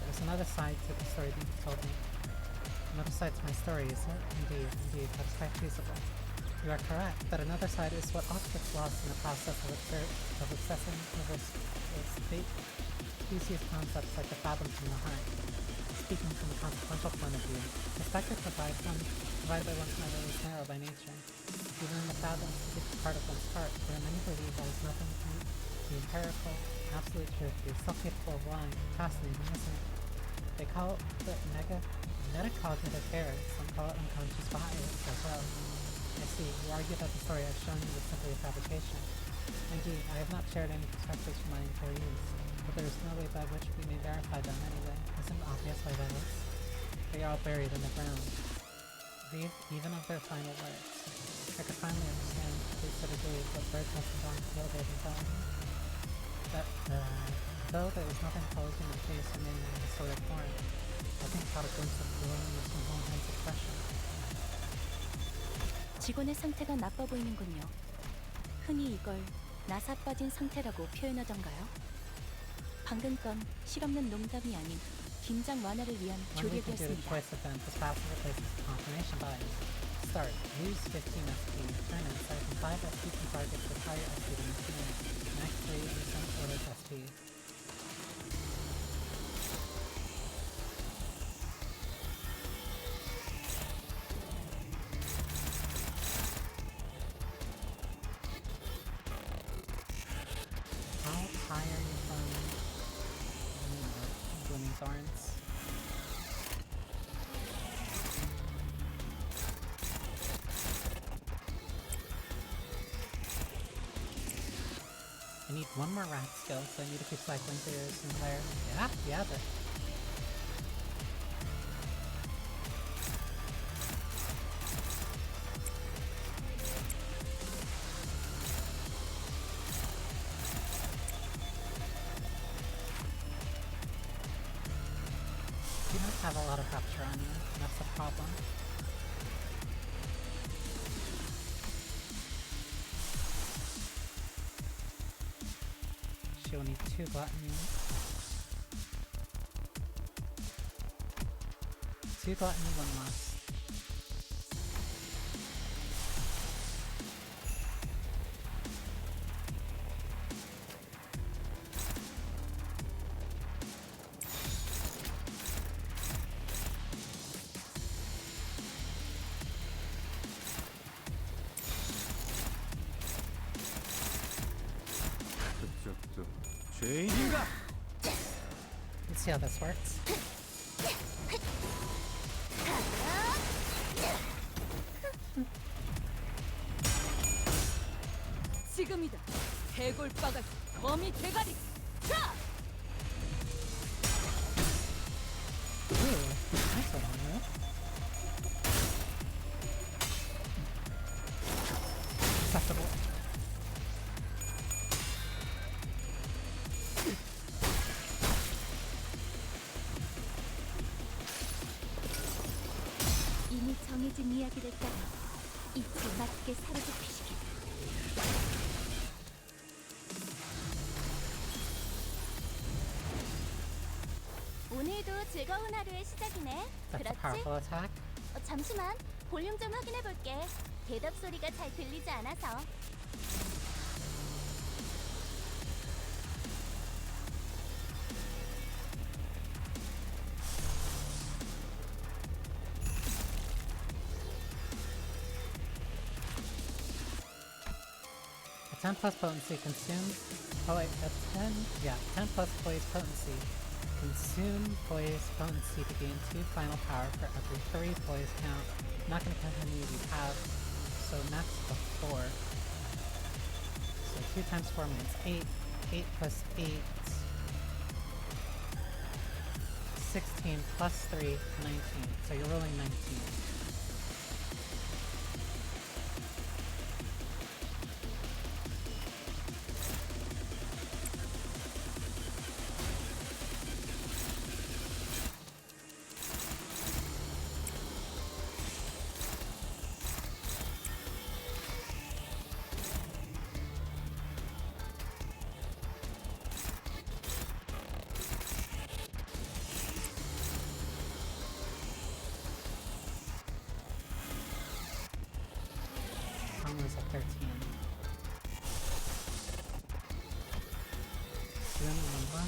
There's another side to the story that you told me. Another side to my story, is it? Indeed, that is quite feasible. You are correct, but another side is what often gets lost in the process of obsessing over species concepts like the fathoms from the heart. Speaking from a consequential point of view, perspective provided by one's memory is narrow by nature. Even in the fathoms, it's part of one's heart, where many believe there is nothing to the empirical, absolute truth is still capable of lying. Fascinating, isn't it? They call it the metacognitive error, some call it unconscious bias as well. I see, you argue that the story I've shown you is simply a fabrication. Indeed, I have not shared any perspectives from my employees, but there is no way by which we may verify them anyway. Isn't it obvious why that is? They are all buried in the ground. Read even of their final words. I could finally understand, at least to a degree, what birds must have gone through they've been telling me. That, though there was nothing closing the case remaining in historic form, I think caught a glimpse of willingness from Hohenheim's expression. 직원의 상태가 나빠 보이는군요. 흔히 이걸 나사 빠진 상태라고 표현하던가요? 방금 건 실없는 농담이 아닌 긴장 완화를 위한 One way to do the 조력이었습니다. choice event is passive replaces confirmation bias. Start. Lose 15 SP. Turn in. Start from 5 SP to targets with higher SP than the team. Max 3 in the same order of SP. thorns. I need one more rat skill, so I need to keep cycling through Sinclair. Yeah, he has it. You don't have a lot of capture on you, that's the problem. She'll need 2 gluttony. 2 gluttony, 1 lust. 그쪽도 죄인인가? Let's see how this works. 지금이다. 해골바가지 거미 대가리. 자! Ooh, nice one, huh? Acceptable. 이미 정해진 이야기를 따라 이틀 맞게 사로잡히시길. 오늘도 즐거운 하루의 시작이네. That's a 그렇지? powerful attack. 잠시만, 볼륨 좀 확인해 볼게. 대답 소리가 잘 들리지 않아서. A 10 plus potency consumes. Oh wait, that's 10? Yeah, 10 plus poise potency. Consume poise potency to gain 2 final power for every 3 poise count. I'm not gonna count how many you have, so max of 4. So 2 times 4 means 8. 8 plus 8. 16 plus 3, 19. So you're rolling 19. Was at 13. Do you remember?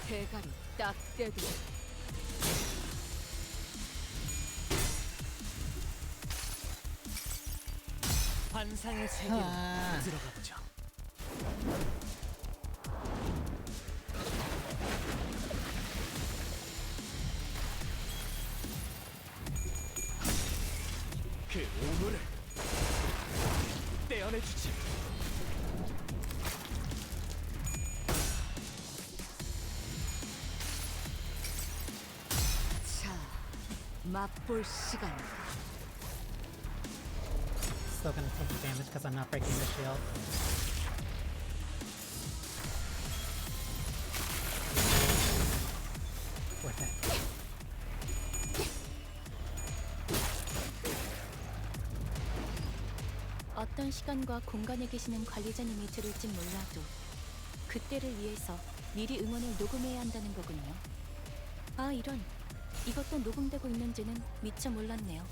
대가리 딱 떼도. 환상의 세계로 들어가 보죠. 그 오물을 떼어내주지. 자, 맛볼 시간이다. Still gonna take the damage because I'm not breaking the shield. Worth it. 어떤 시간과 공간에 계시는 관리자님이 들을진 몰라도 그때를 위해서 미리 음원을 녹음해야 한다는 거군요. 아, 이런. 이것도 녹음되고 있는지는 미처 몰랐네요.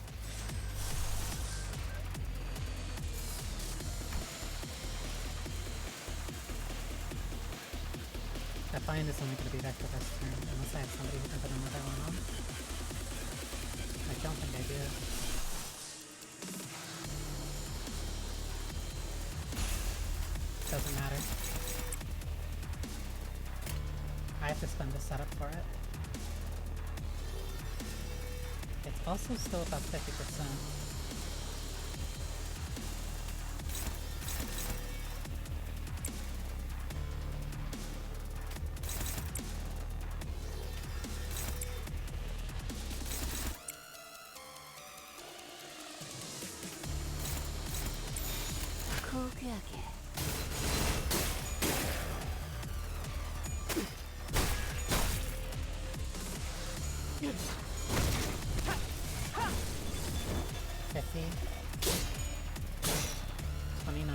Bind is only going to be back the first turn, unless I have somebody who can put another one on. I don't think I do. Doesn't matter. I have to spend the setup for it. It's also still about 50%. 고귀하게. 50, 29,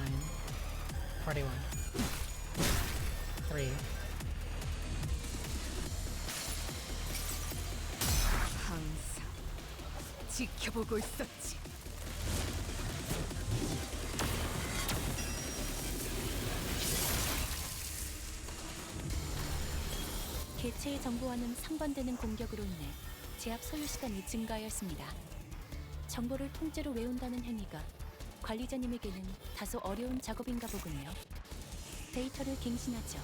41, 3, 항상 지켜보고 있었지. 개체의 정보와는 상반되는 공격으로 인해 제압 소요 시간이 증가하였습니다. 정보를 통째로 외운다는 행위가 관리자님에게는 다소 어려운 작업인가 보군요. 데이터를 갱신하죠.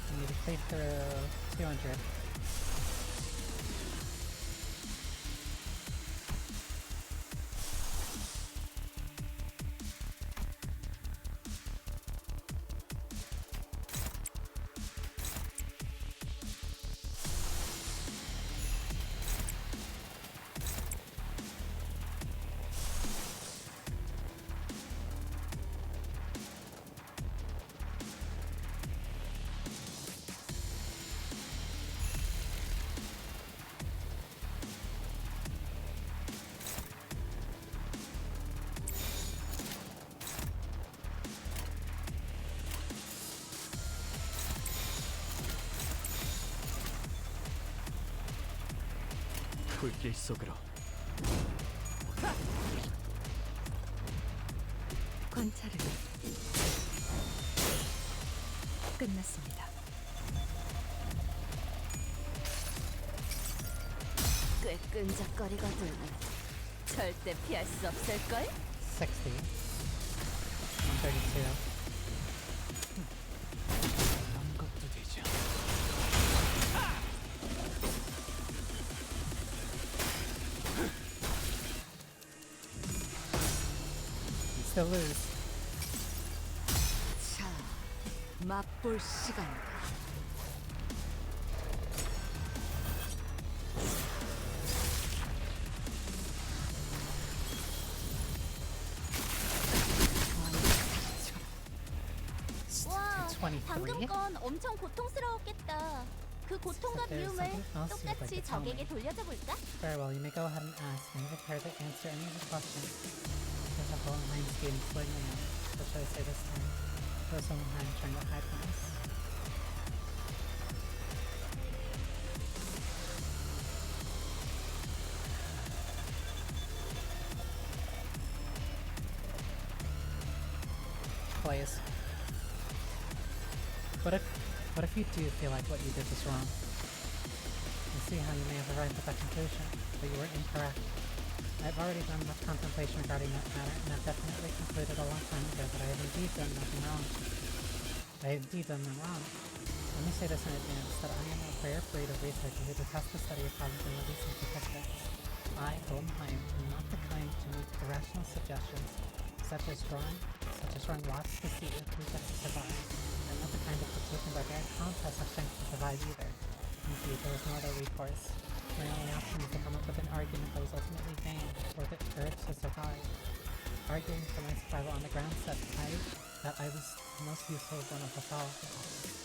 I need to play through 200. 불길 속으로. 관찰은 끝났습니다. 꽤 끈적거리거든. 절대 피할 수 없을걸? 60, 132. 아무것도 되지 않아. You still lose. 자, 맛볼 시간이다. 와, 23? 방금 건 엄청 고통스러웠겠다. 그 고통과 There's 비움을 something else you'd like 똑같이 to tell me. 적에게 돌려줘 볼까? Very well, you may go ahead and ask. I'm prepared to answer any of your questions. There's a Hohenheim scheme slightly out. What should I say this time? There's Hohenheim trying to hide from us. Please. What if you do feel like what you did was wrong? I see how you may have arrived at that conclusion, but you were incorrect. I've already done much contemplation regarding that matter, and have definitely concluded a long time ago that I have indeed done nothing wrong. I have indeed done no wrong. Let me say this in advance, that I am a rare breed of researcher who detest the study of probabilities and statistics. I, Hohenheim, am not the kind to make irrational suggestions, such as drawing lots to see who gets to survive. I'm not the kind of partaker in barbaric contests of strength to survive either. Indeed, there is no other recourse. My only option is to come up with an argument that was ultimately vain, or the urge to survive. Arguing for my survival on the grounds that I that I was the most useful one of us all.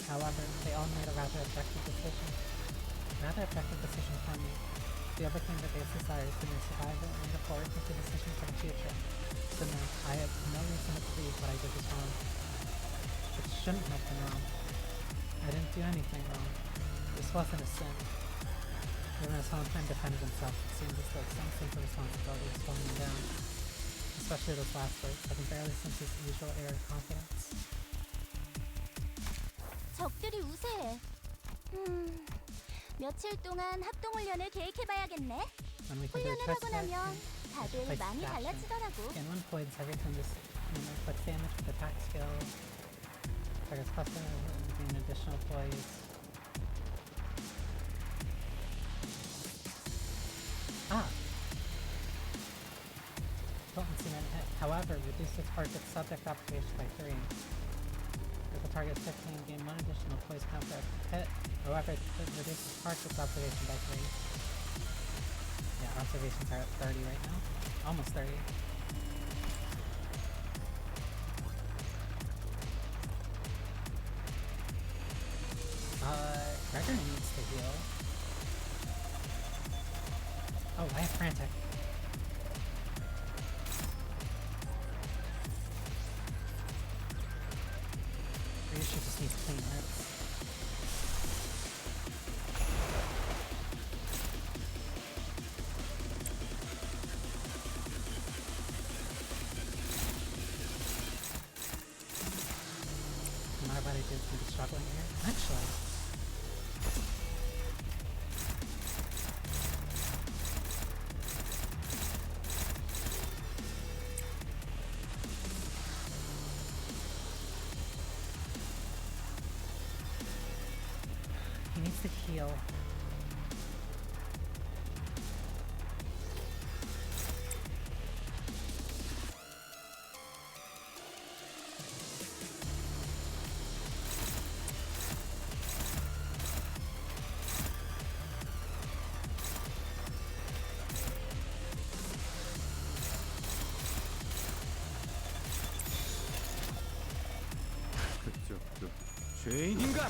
However, they all made a rather effective decision. For me. They overcame the base desires for their survival and made a forward-thinking decision for the future. So no, I have no reason to believe what I did was wrong. It shouldn't have been wrong. I didn't do anything wrong. This wasn't a sin. Even as Valentine defended himself, it seemed as though some sense of responsibility was slowing him down. Especially those last words. I can barely sense his usual air of confidence. 적들이 우세해. 며칠 동안 합동훈련을 계획해봐야겠네. When we can do a 훈련을 choice 하고 나면 selection, 다들 place 많이 action. 달라지더라고. Gain 1 points every time this inflicts damage with attack skill. Targets cluster, gain additional points. Potency and hit. However, reduce the target's subject observation by 3. If the target is 15, gain 1 additional poison count for every hit. However, it reduces target's observation by 3. Yeah, observations are at 30 right now. Almost 30. Gregor needs to heal. Oh, I have Frantic. She just needs clean hits. My body dude's gonna be struggling here. Actually. He needs to heal. 그쪽도 죄인인가?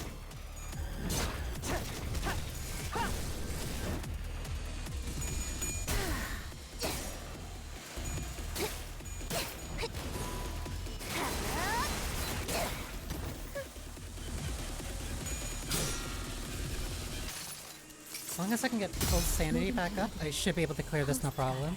As long as I can get people's sanity back up, I should be able to clear this no problem.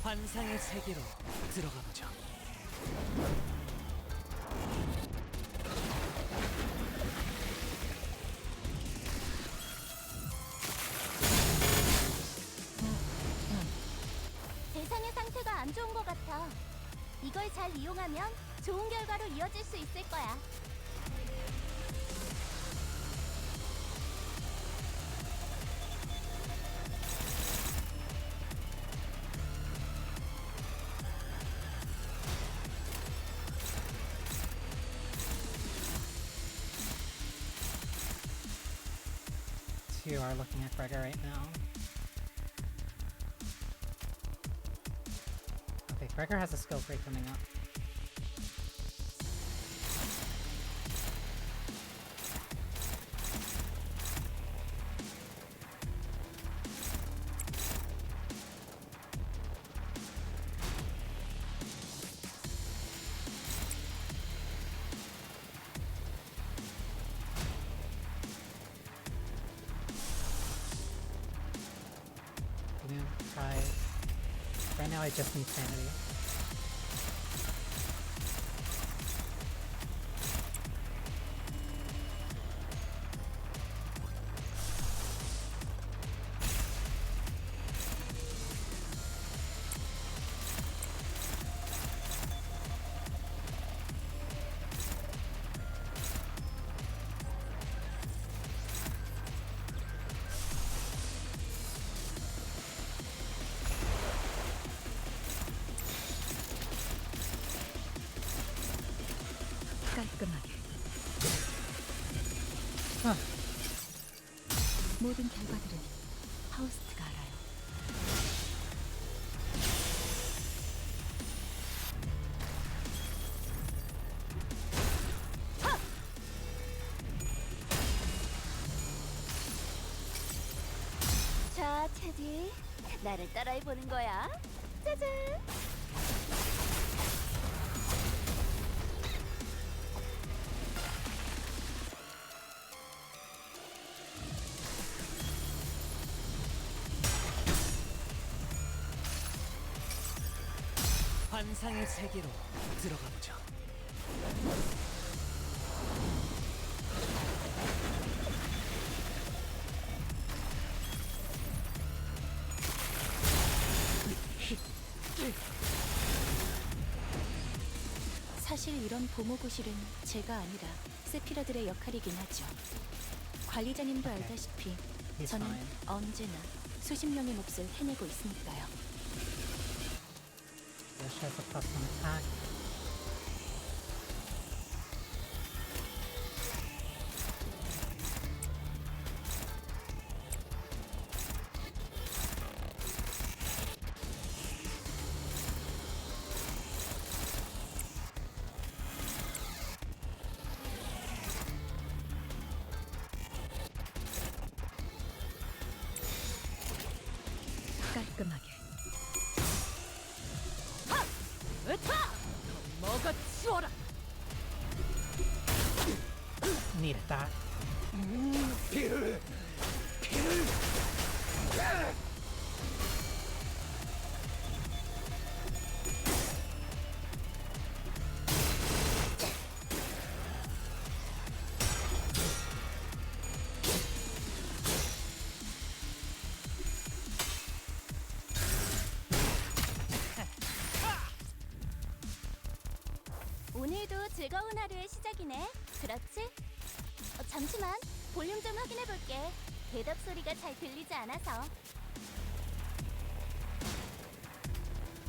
환상의 세계로 들어가 보죠. 대상의 상태가 안 좋은 것 같아. 이걸 잘 이용하면 좋은 결과로 이어질 수 있을 거야. You are looking at Gregor right now. Okay, Gregor has a skill tree coming up. I'm gonna try. Right now I just need sanity. 깔끔하게 모든 결과들은 파우스트가 알아요. 자, 테디, 나를 따라해보는 거야. 짜잔! 환상의 세계로 들어가 보자. 사실 이런 보모고실은 제가 아니라 세피라들의 역할이긴 하죠. 관리자님도 알다시피 He's 저는 fine. 언제나 수십 명의 몫을 해내고 있으니까요. Yeah, she has a +1 attack. 깔끔하게. 으타! 먹어치워라. Needed that. 오늘도 즐거운 하루의 시작이네. 그렇지? 잠시만, 볼륨 좀 확인해 볼게. 대답 소리가 잘 들리지 않아서.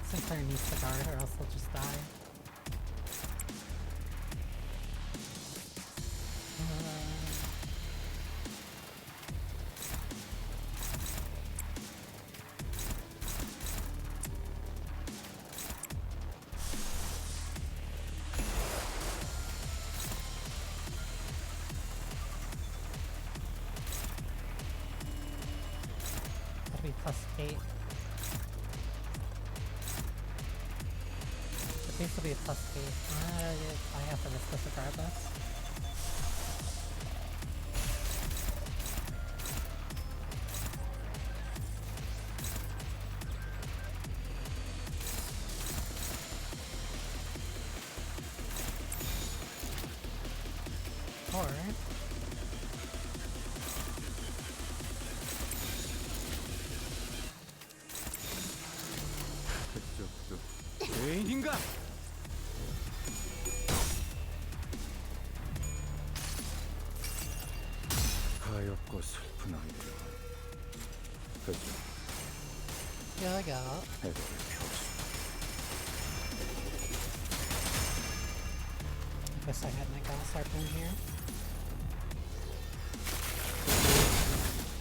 Sinclair needs to guard or else he'll just die. That'll be +8. The base will be a +8. I have to risk this regardless. Or 그쪽도 죄인인가? 가엾고 슬픈 아이들. 그쪽 yeah. 해골의 표수. I guess I had my gas harpoon here.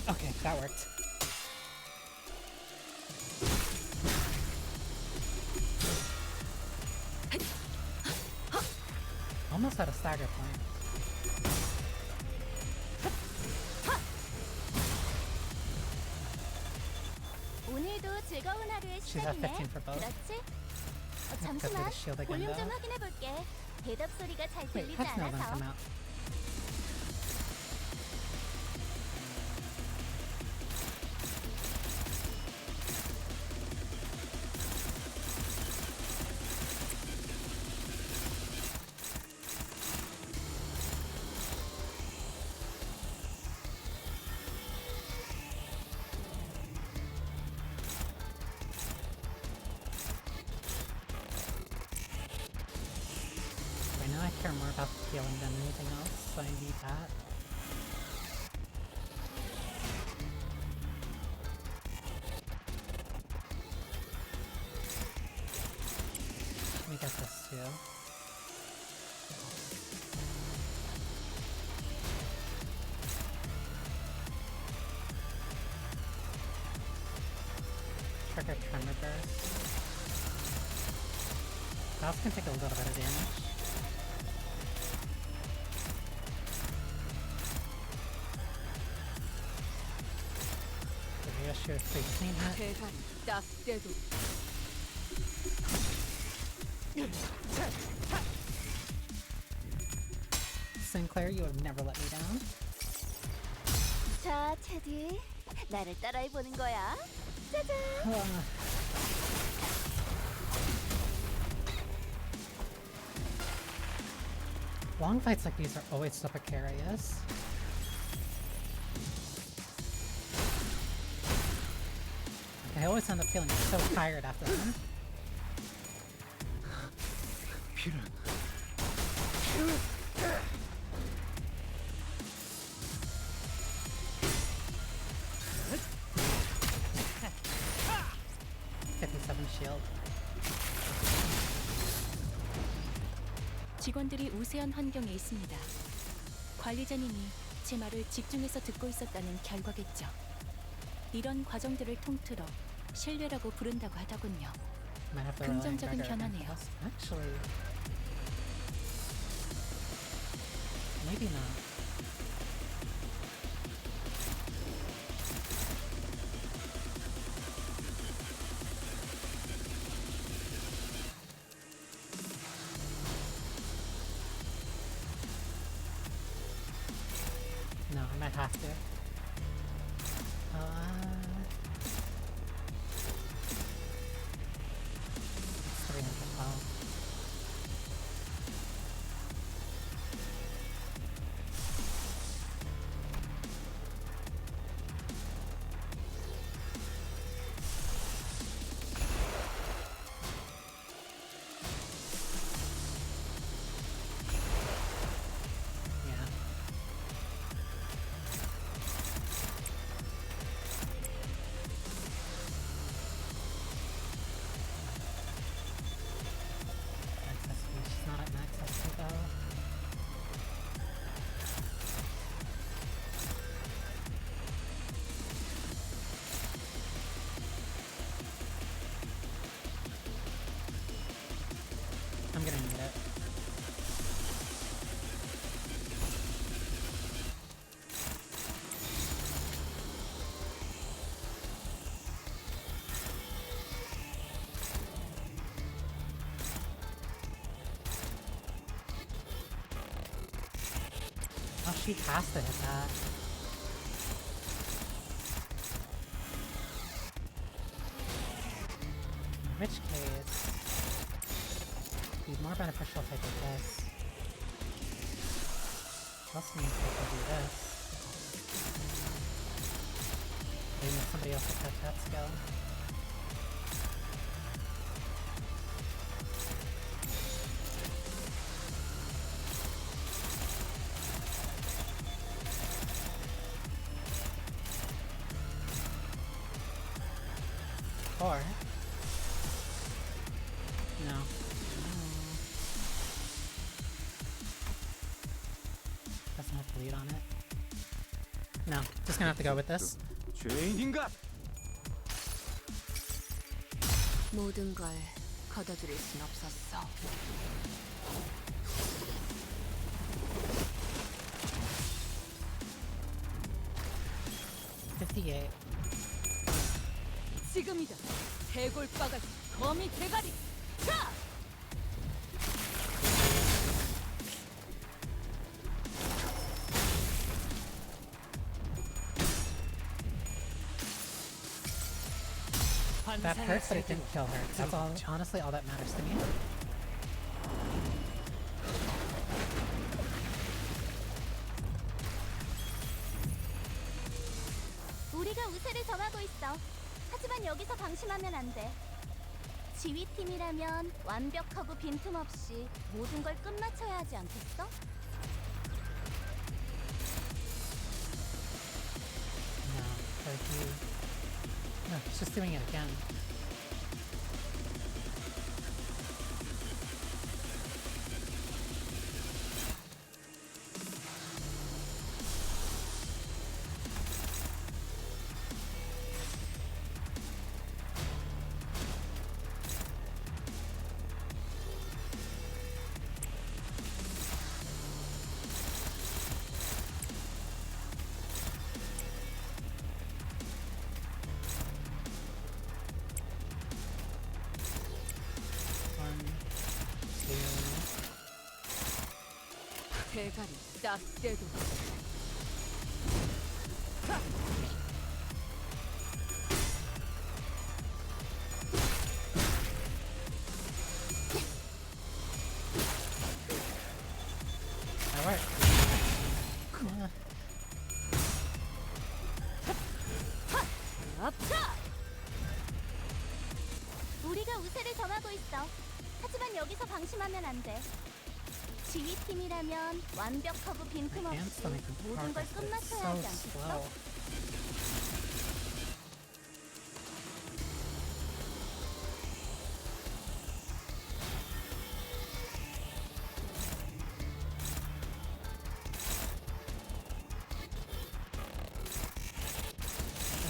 Okay, that worked. Almost at a stagger point. 오늘도 즐거운 하루의 She's at 시작이네. 15 for both. 그렇지? Go through 잠시만, the shield again 볼륨 좀 though. 확인해 볼게. 대답 소리가 잘 Wait, 들리지 pets know them come 않아서. out. Right now I care more about the healing than anything else, so I need that. Let me get this too. trigger Tremor Burst. Gauss can take a little bit of damage. The Reassure 3 clean hit. 대가리 딱 떼도 Sinclair, you have never let me down. 자, 테디. 나를 따라해 보는 거야. 짜잔. Long fights like these are always so precarious. I always end up feeling so tired after them. 피를 57 shield. 직원들이 우세한 환경에 있습니다. 관리자님이 제 말을 집중해서 듣고 있었다는 결과겠죠. 이런 과정들을 통틀어 신뢰라고 부른다고 하더군요. Might have to rely on 긍정적인 Gregor again for 변화네요. this. Actually, maybe not. No, I might have to. It's 312. Yeah. Max SP, she's not at max SP though. I'm gonna need it. Oh, she has to hit that. In which case, it'd be more beneficial if I did this. Plus means I can do this. Maybe if somebody else will catch that skill. Or no. Doesn't have to lead on it. No, just gonna have to go with this. 죄인인가? 모든 걸 걷어들일 순 없었어. $58. 지금이다. 해골바가지 거미 대가리. 자! That hurts, but it didn't kill her. That's all, honestly all that matters to me. 우리가 우세를 점하고 있어. 하지만 여기서 방심하면 안 돼. 지휘팀이라면 완벽하고 빈틈없이 모든 걸 끝마쳐야 하지 않겠어? No, no, she's just doing it again. 대가리 딱 떼도 Alright. 아차! 우리가 우세를 점하고 있어. 하지만 여기서 방심하면 안 돼. 지휘팀이라면 완벽하고 빈틈없이 Can't make 모든 걸 progress. It's 끝마쳐야 so 하지 않겠어? slow.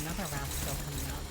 Another round still coming up.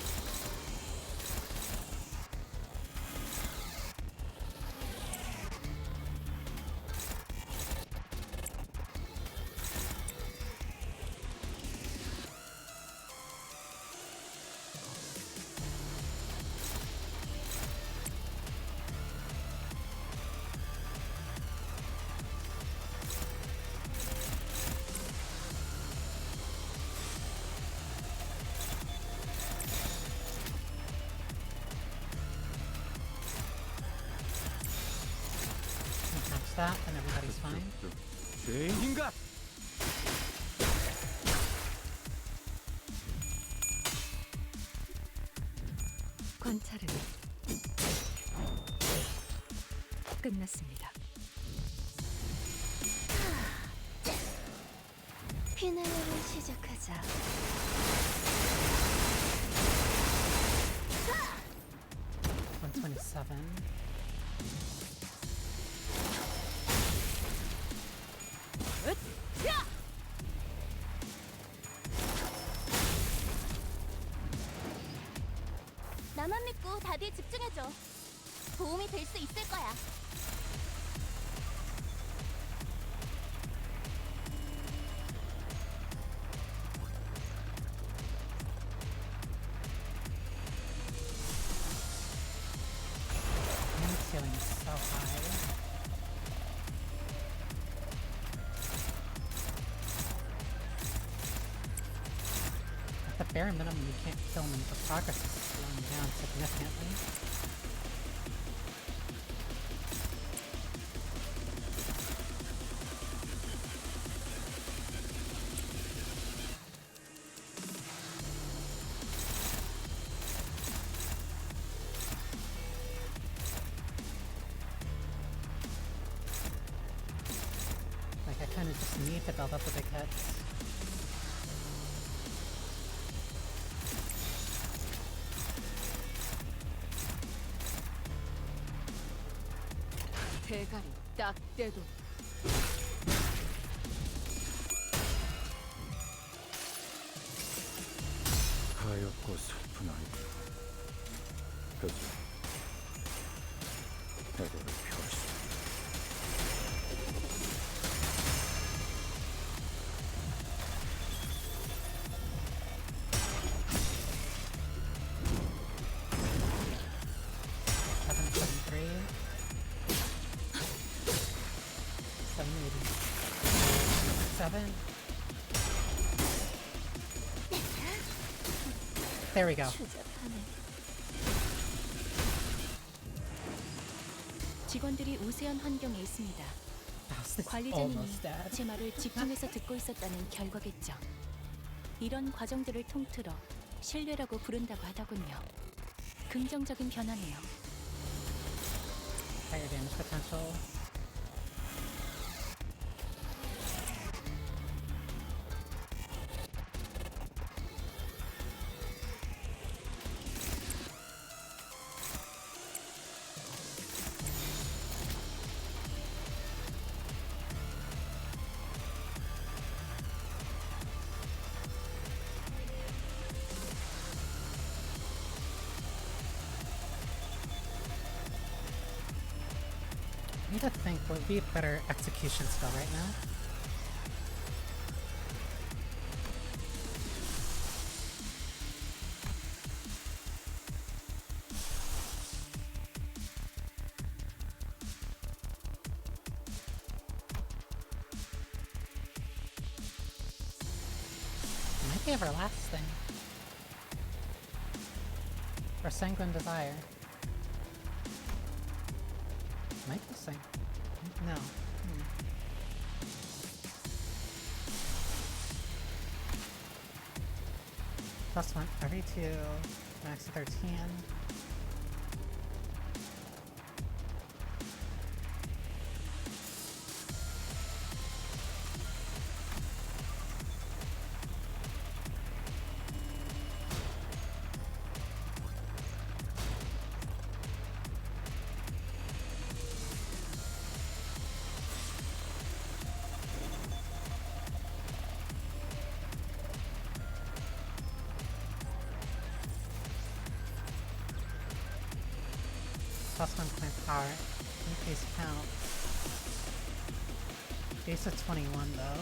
Catch that and everybody's fine. 죄인인가? 관찰은 끝났습니다. 피날레를 시작하자. 127. 으쌰! 나만 믿고 다들 집중해줘. 도움이 될 수 있을 거야. I'm feeling so high. At the bare minimum, you can't kill me. The progress is slowing down significantly. Like, I kind of just need to build up the big hits. 대가리 딱 떼도 하얗고 슬픈 아이들. 그저 애도를 표할 수. There we go. 직원들이 우세한 환경에 있습니다. This is 관리자님이 almost dead. 제 말을 집중해서 듣고 있었다는 결과겠죠. 이런 과정들을 통틀어 신뢰라고 부른다고 하더군요. 긍정적인 변화네요. Higher damage potential. I need to think what would be a better execution spell right now. might be everlasting. Or sanguine desire. Might be no. +1 every 2, max 13. +1 point power, increase count. Base of 21 though.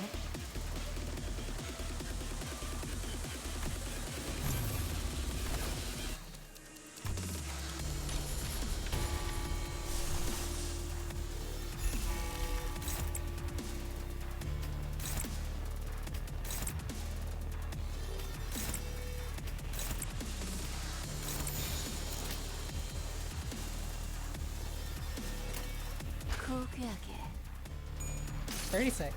고귀하게. 36.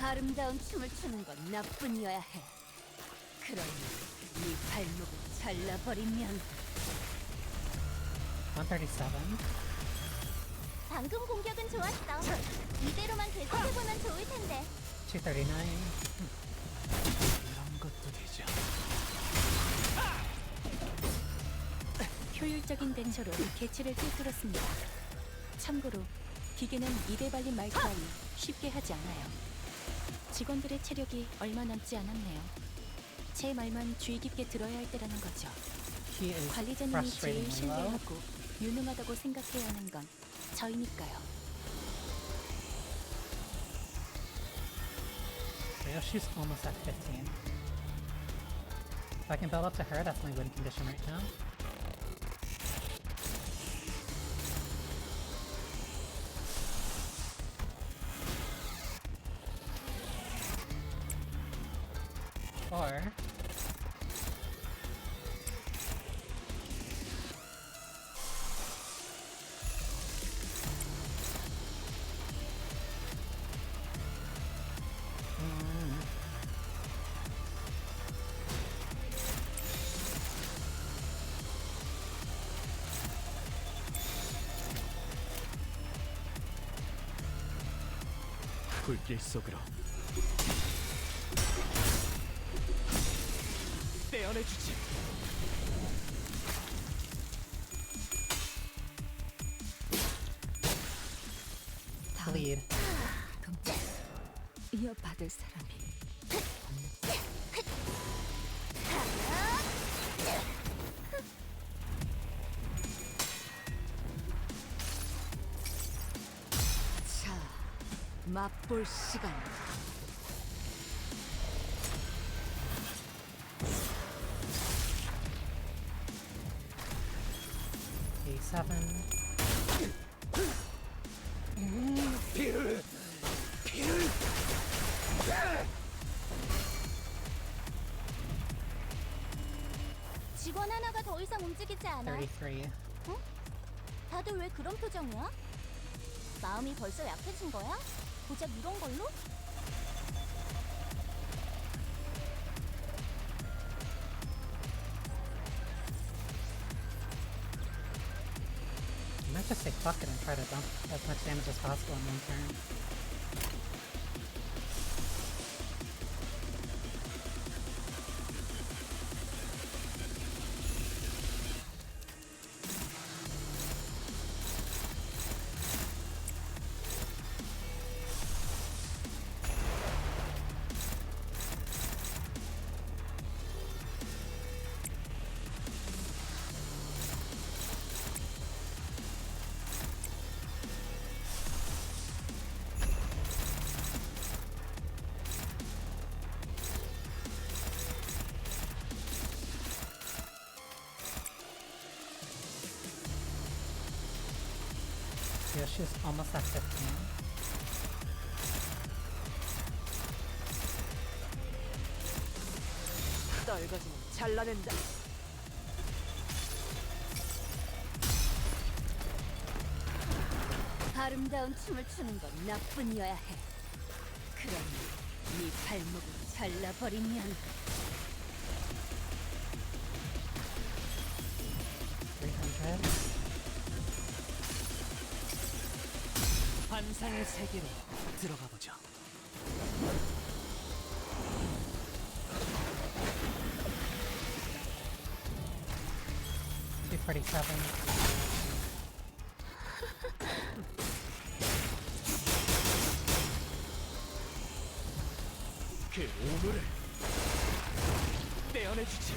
아름다운 춤을 추는 건 나뿐이어야 해. 그러니 네 발목을 잘라버리면. 137. 방금 공격은 좋았어. 이대로만 계속해보면 좋을 텐데. 239. 이런 것도 되죠. 효율적인 대처로 개체를 꿰뚫었습니다. 참고로 기계는 입에 발린 말 따위 쉽게 하지 않아요. 직원들의 체력이 얼마 남지 않았네요. 제 말만 주의 깊게 들어야 할 때라는 거죠. He is 관리자님이 제일 frustratingly low. 신뢰하고 유능하다고 생각해야 하는 건 저희니까요. So she's almost at 15. If I can build up to her, that's my win condition right now. Or 불길 속으로 떼어내주지. bleed. 이어받을 사람이 자, 맛볼 시간이다. A7. 피를 직원 하나가 더 이상 움직이지 않아. 33. 다들 왜 그런 표정이야? 마음이 벌써 약해진 거야? 고작 이런 걸로? I might just say fuck it and try to dump as much damage as possible in one turn. Yeah, she's almost at 15. 떨거지는 잘라낸다. 아름다운 춤을 추는 건 나뿐이어야 해. 그러니 네 발목을 잘라버리면 300. 환상의 세계로 들어가 보죠. 247. 그 오물을 떼어내주지.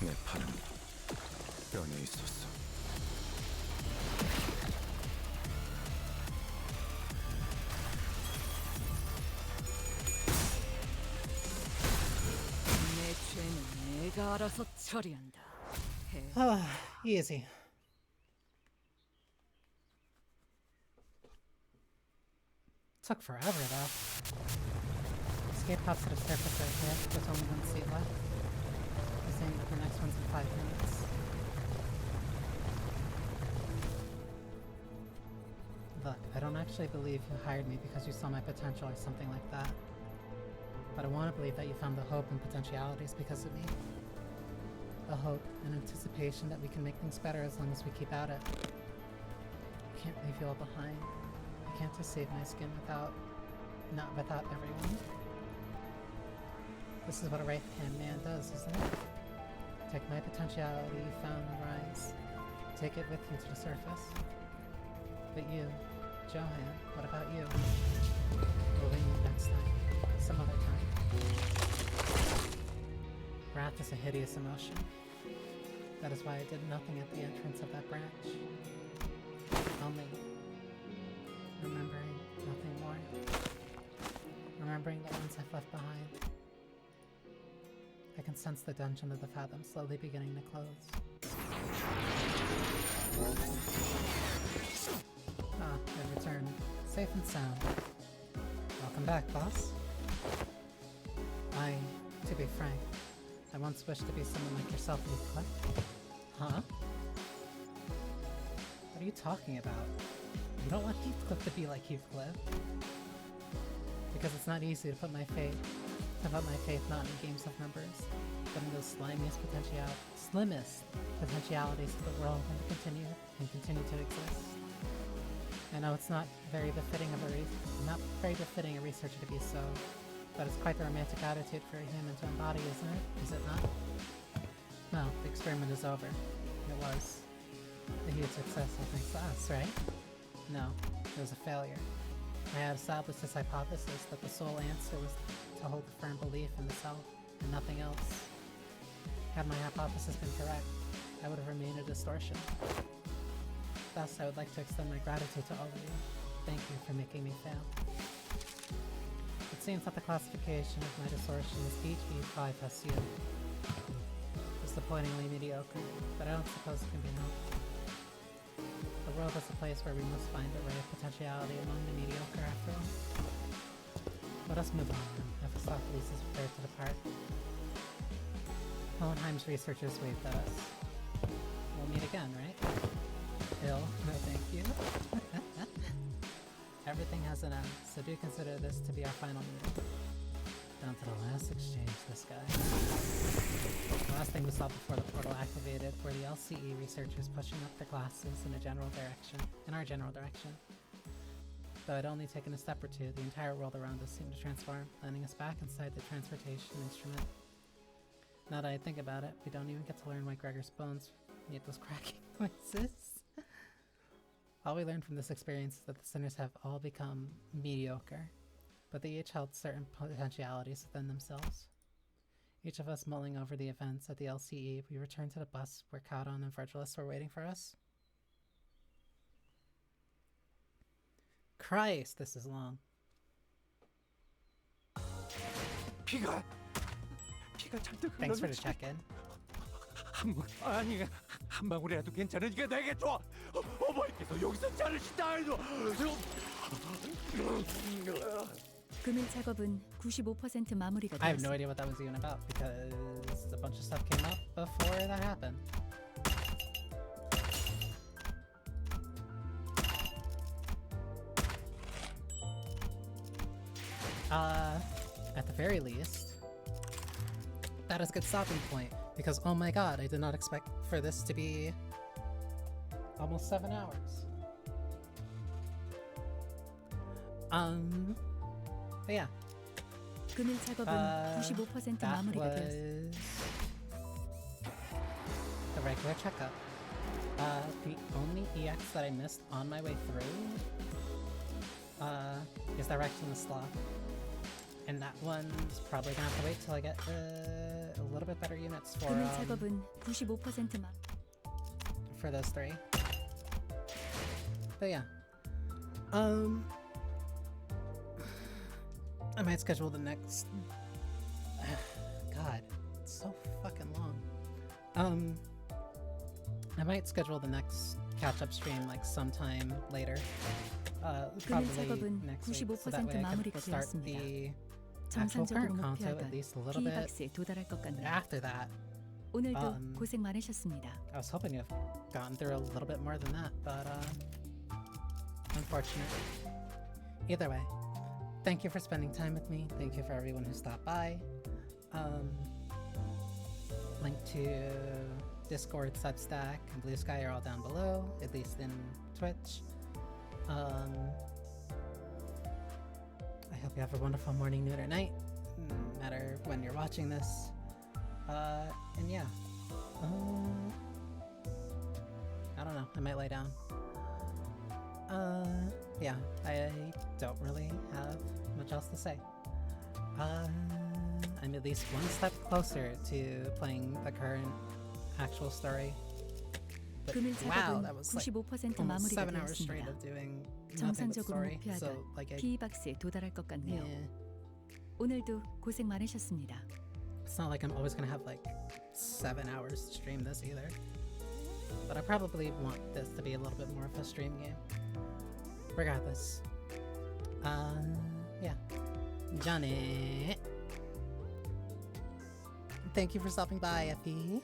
내 팔은 뼈에 있었어. 내 죄는 내가 알아서 처리한다. 해. Easy. Took forever though. Escape pops to the surface right here. There's only one seat left. He's saying that the next one's in 5 minutes. Look, I don't actually believe you hired me because you saw my potential or something like that. But I want to believe that you found the hope and potentialities because of me. A hope and anticipation that we can make things better as long as we keep at it. I can't leave you all behind. I can't just save my skin not without everyone. This is what a right-hand man does, isn't it? Take my potentiality you found and rise. Take it with you to the surface. But you, Johan, what about you? We'll win you next time. Some other time. Wrath is a hideous emotion. That is why I did nothing at the entrance of that branch. Only remembering nothing more. Remembering the ones I've left behind. I can sense the dungeon of the Fathom slowly beginning to close. Ah, they've returned. Safe and sound. Welcome back, boss. To be frank, I once wished to be someone like yourself, Heathcliff. Huh? What are you talking about? You don't want Heathcliff to be like Heathcliff. Because it's not easy to put my faith not in games of numbers, but in those slimmest potentialities of the world and continue to exist. I know it's not very befitting a researcher to be so, but it's quite the romantic attitude for a human to embody, isn't it? Is it not? Well, the experiment is over. It was a huge success, thanks to us, right? No, it was a failure. I had established this hypothesis that the sole answer was to hold a firm belief in the self and nothing else. Had my hypothesis been correct, I would have remained a distortion. Thus, I would like to extend my gratitude to all of you. Thank you for making me fail. It seems that the classification of my distortion is HV5SU. Disappointingly mediocre, but I don't suppose it can be helped. The world is a place where we must find a ray of potentiality among the mediocre after all. Let us move on then. Mephistopheles is prepared to depart. Hohenheim's researchers waved at us. We'll meet again, right? Hill, no thank you. Everything has an end, so do consider this to be our final meeting. Down to the last exchange, this guy. The last thing we saw before the portal activated were the LCE researchers pushing up their glasses in our general direction. Though I'd only taken a step or two, the entire world around us seemed to transform, landing us back inside the transportation instrument. Now that I think about it, we don't even get to learn why Gregor's bones made those cracking noises. All we learned from this experience is that the sinners have all become mediocre, but they each held certain potentialities within themselves. Each of us mulling over the events at the LCE, we returned to the bus where Caudon and Virgilus were waiting for us. Christ, this is long. 피가 잔뜩 Thanks for the 흘러내리지. check-in. 아니 한 방울이라도 괜찮으니까 내게 줘. 어머니께서 여기서 자르신다 해도. 금일 작업은 95% 마무리가 I have no 되었습니다. idea what that was even about because a bunch of stuff came up before that happened. At the very least, that is a good stopping point because oh my god, I did not expect for this to be almost 7 hours. But yeah, 금일 작업은 95% that 마무리가 was 되었습니다. the regular checkup. The only EX that I missed on my way through is direction the sloth. And that one's probably gonna have to wait till I get a little bit better units 금일 작업은 95% for those three. But yeah. I might schedule the next God, it's so fucking long. I might schedule the next catch-up stream like sometime later. 금일 Probably 작업은 next week, so that 95% way I 마무리가 can start 되었습니다. the actual 정상적으로 current conto 목표하던 at least a little bit P박스에 도달할 것 같네요. after that. 오늘도 고생 많으셨습니다. I was hoping to have gotten through a little bit more than that, but unfortunate. Either way, thank you for spending time with me. Thank you for everyone who stopped by. Link to Discord, Substack, and Blue Sky are all down below, at least in Twitch. I hope you have a wonderful morning, noon, or night, no matter when you're watching this. And yeah. I don't know, I might lay down. Yeah, I don't really have much else to say. I'm at least one step closer to playing the current actual story. But 금일 wow, 작업은 that was like 95% almost 마무리가 7 hours straight 되었습니다. of doing nothing but 정상적으로 story. So 목표하던 like P박스에 도달할 것 같네요. yeah. 오늘도 고생 많으셨습니다. It's not like I'm always gonna have like 7 hours to stream this either. But I probably want this to be a little bit more of a stream game. Regardless. Yeah. Johnny. Thank you for stopping by, Effie.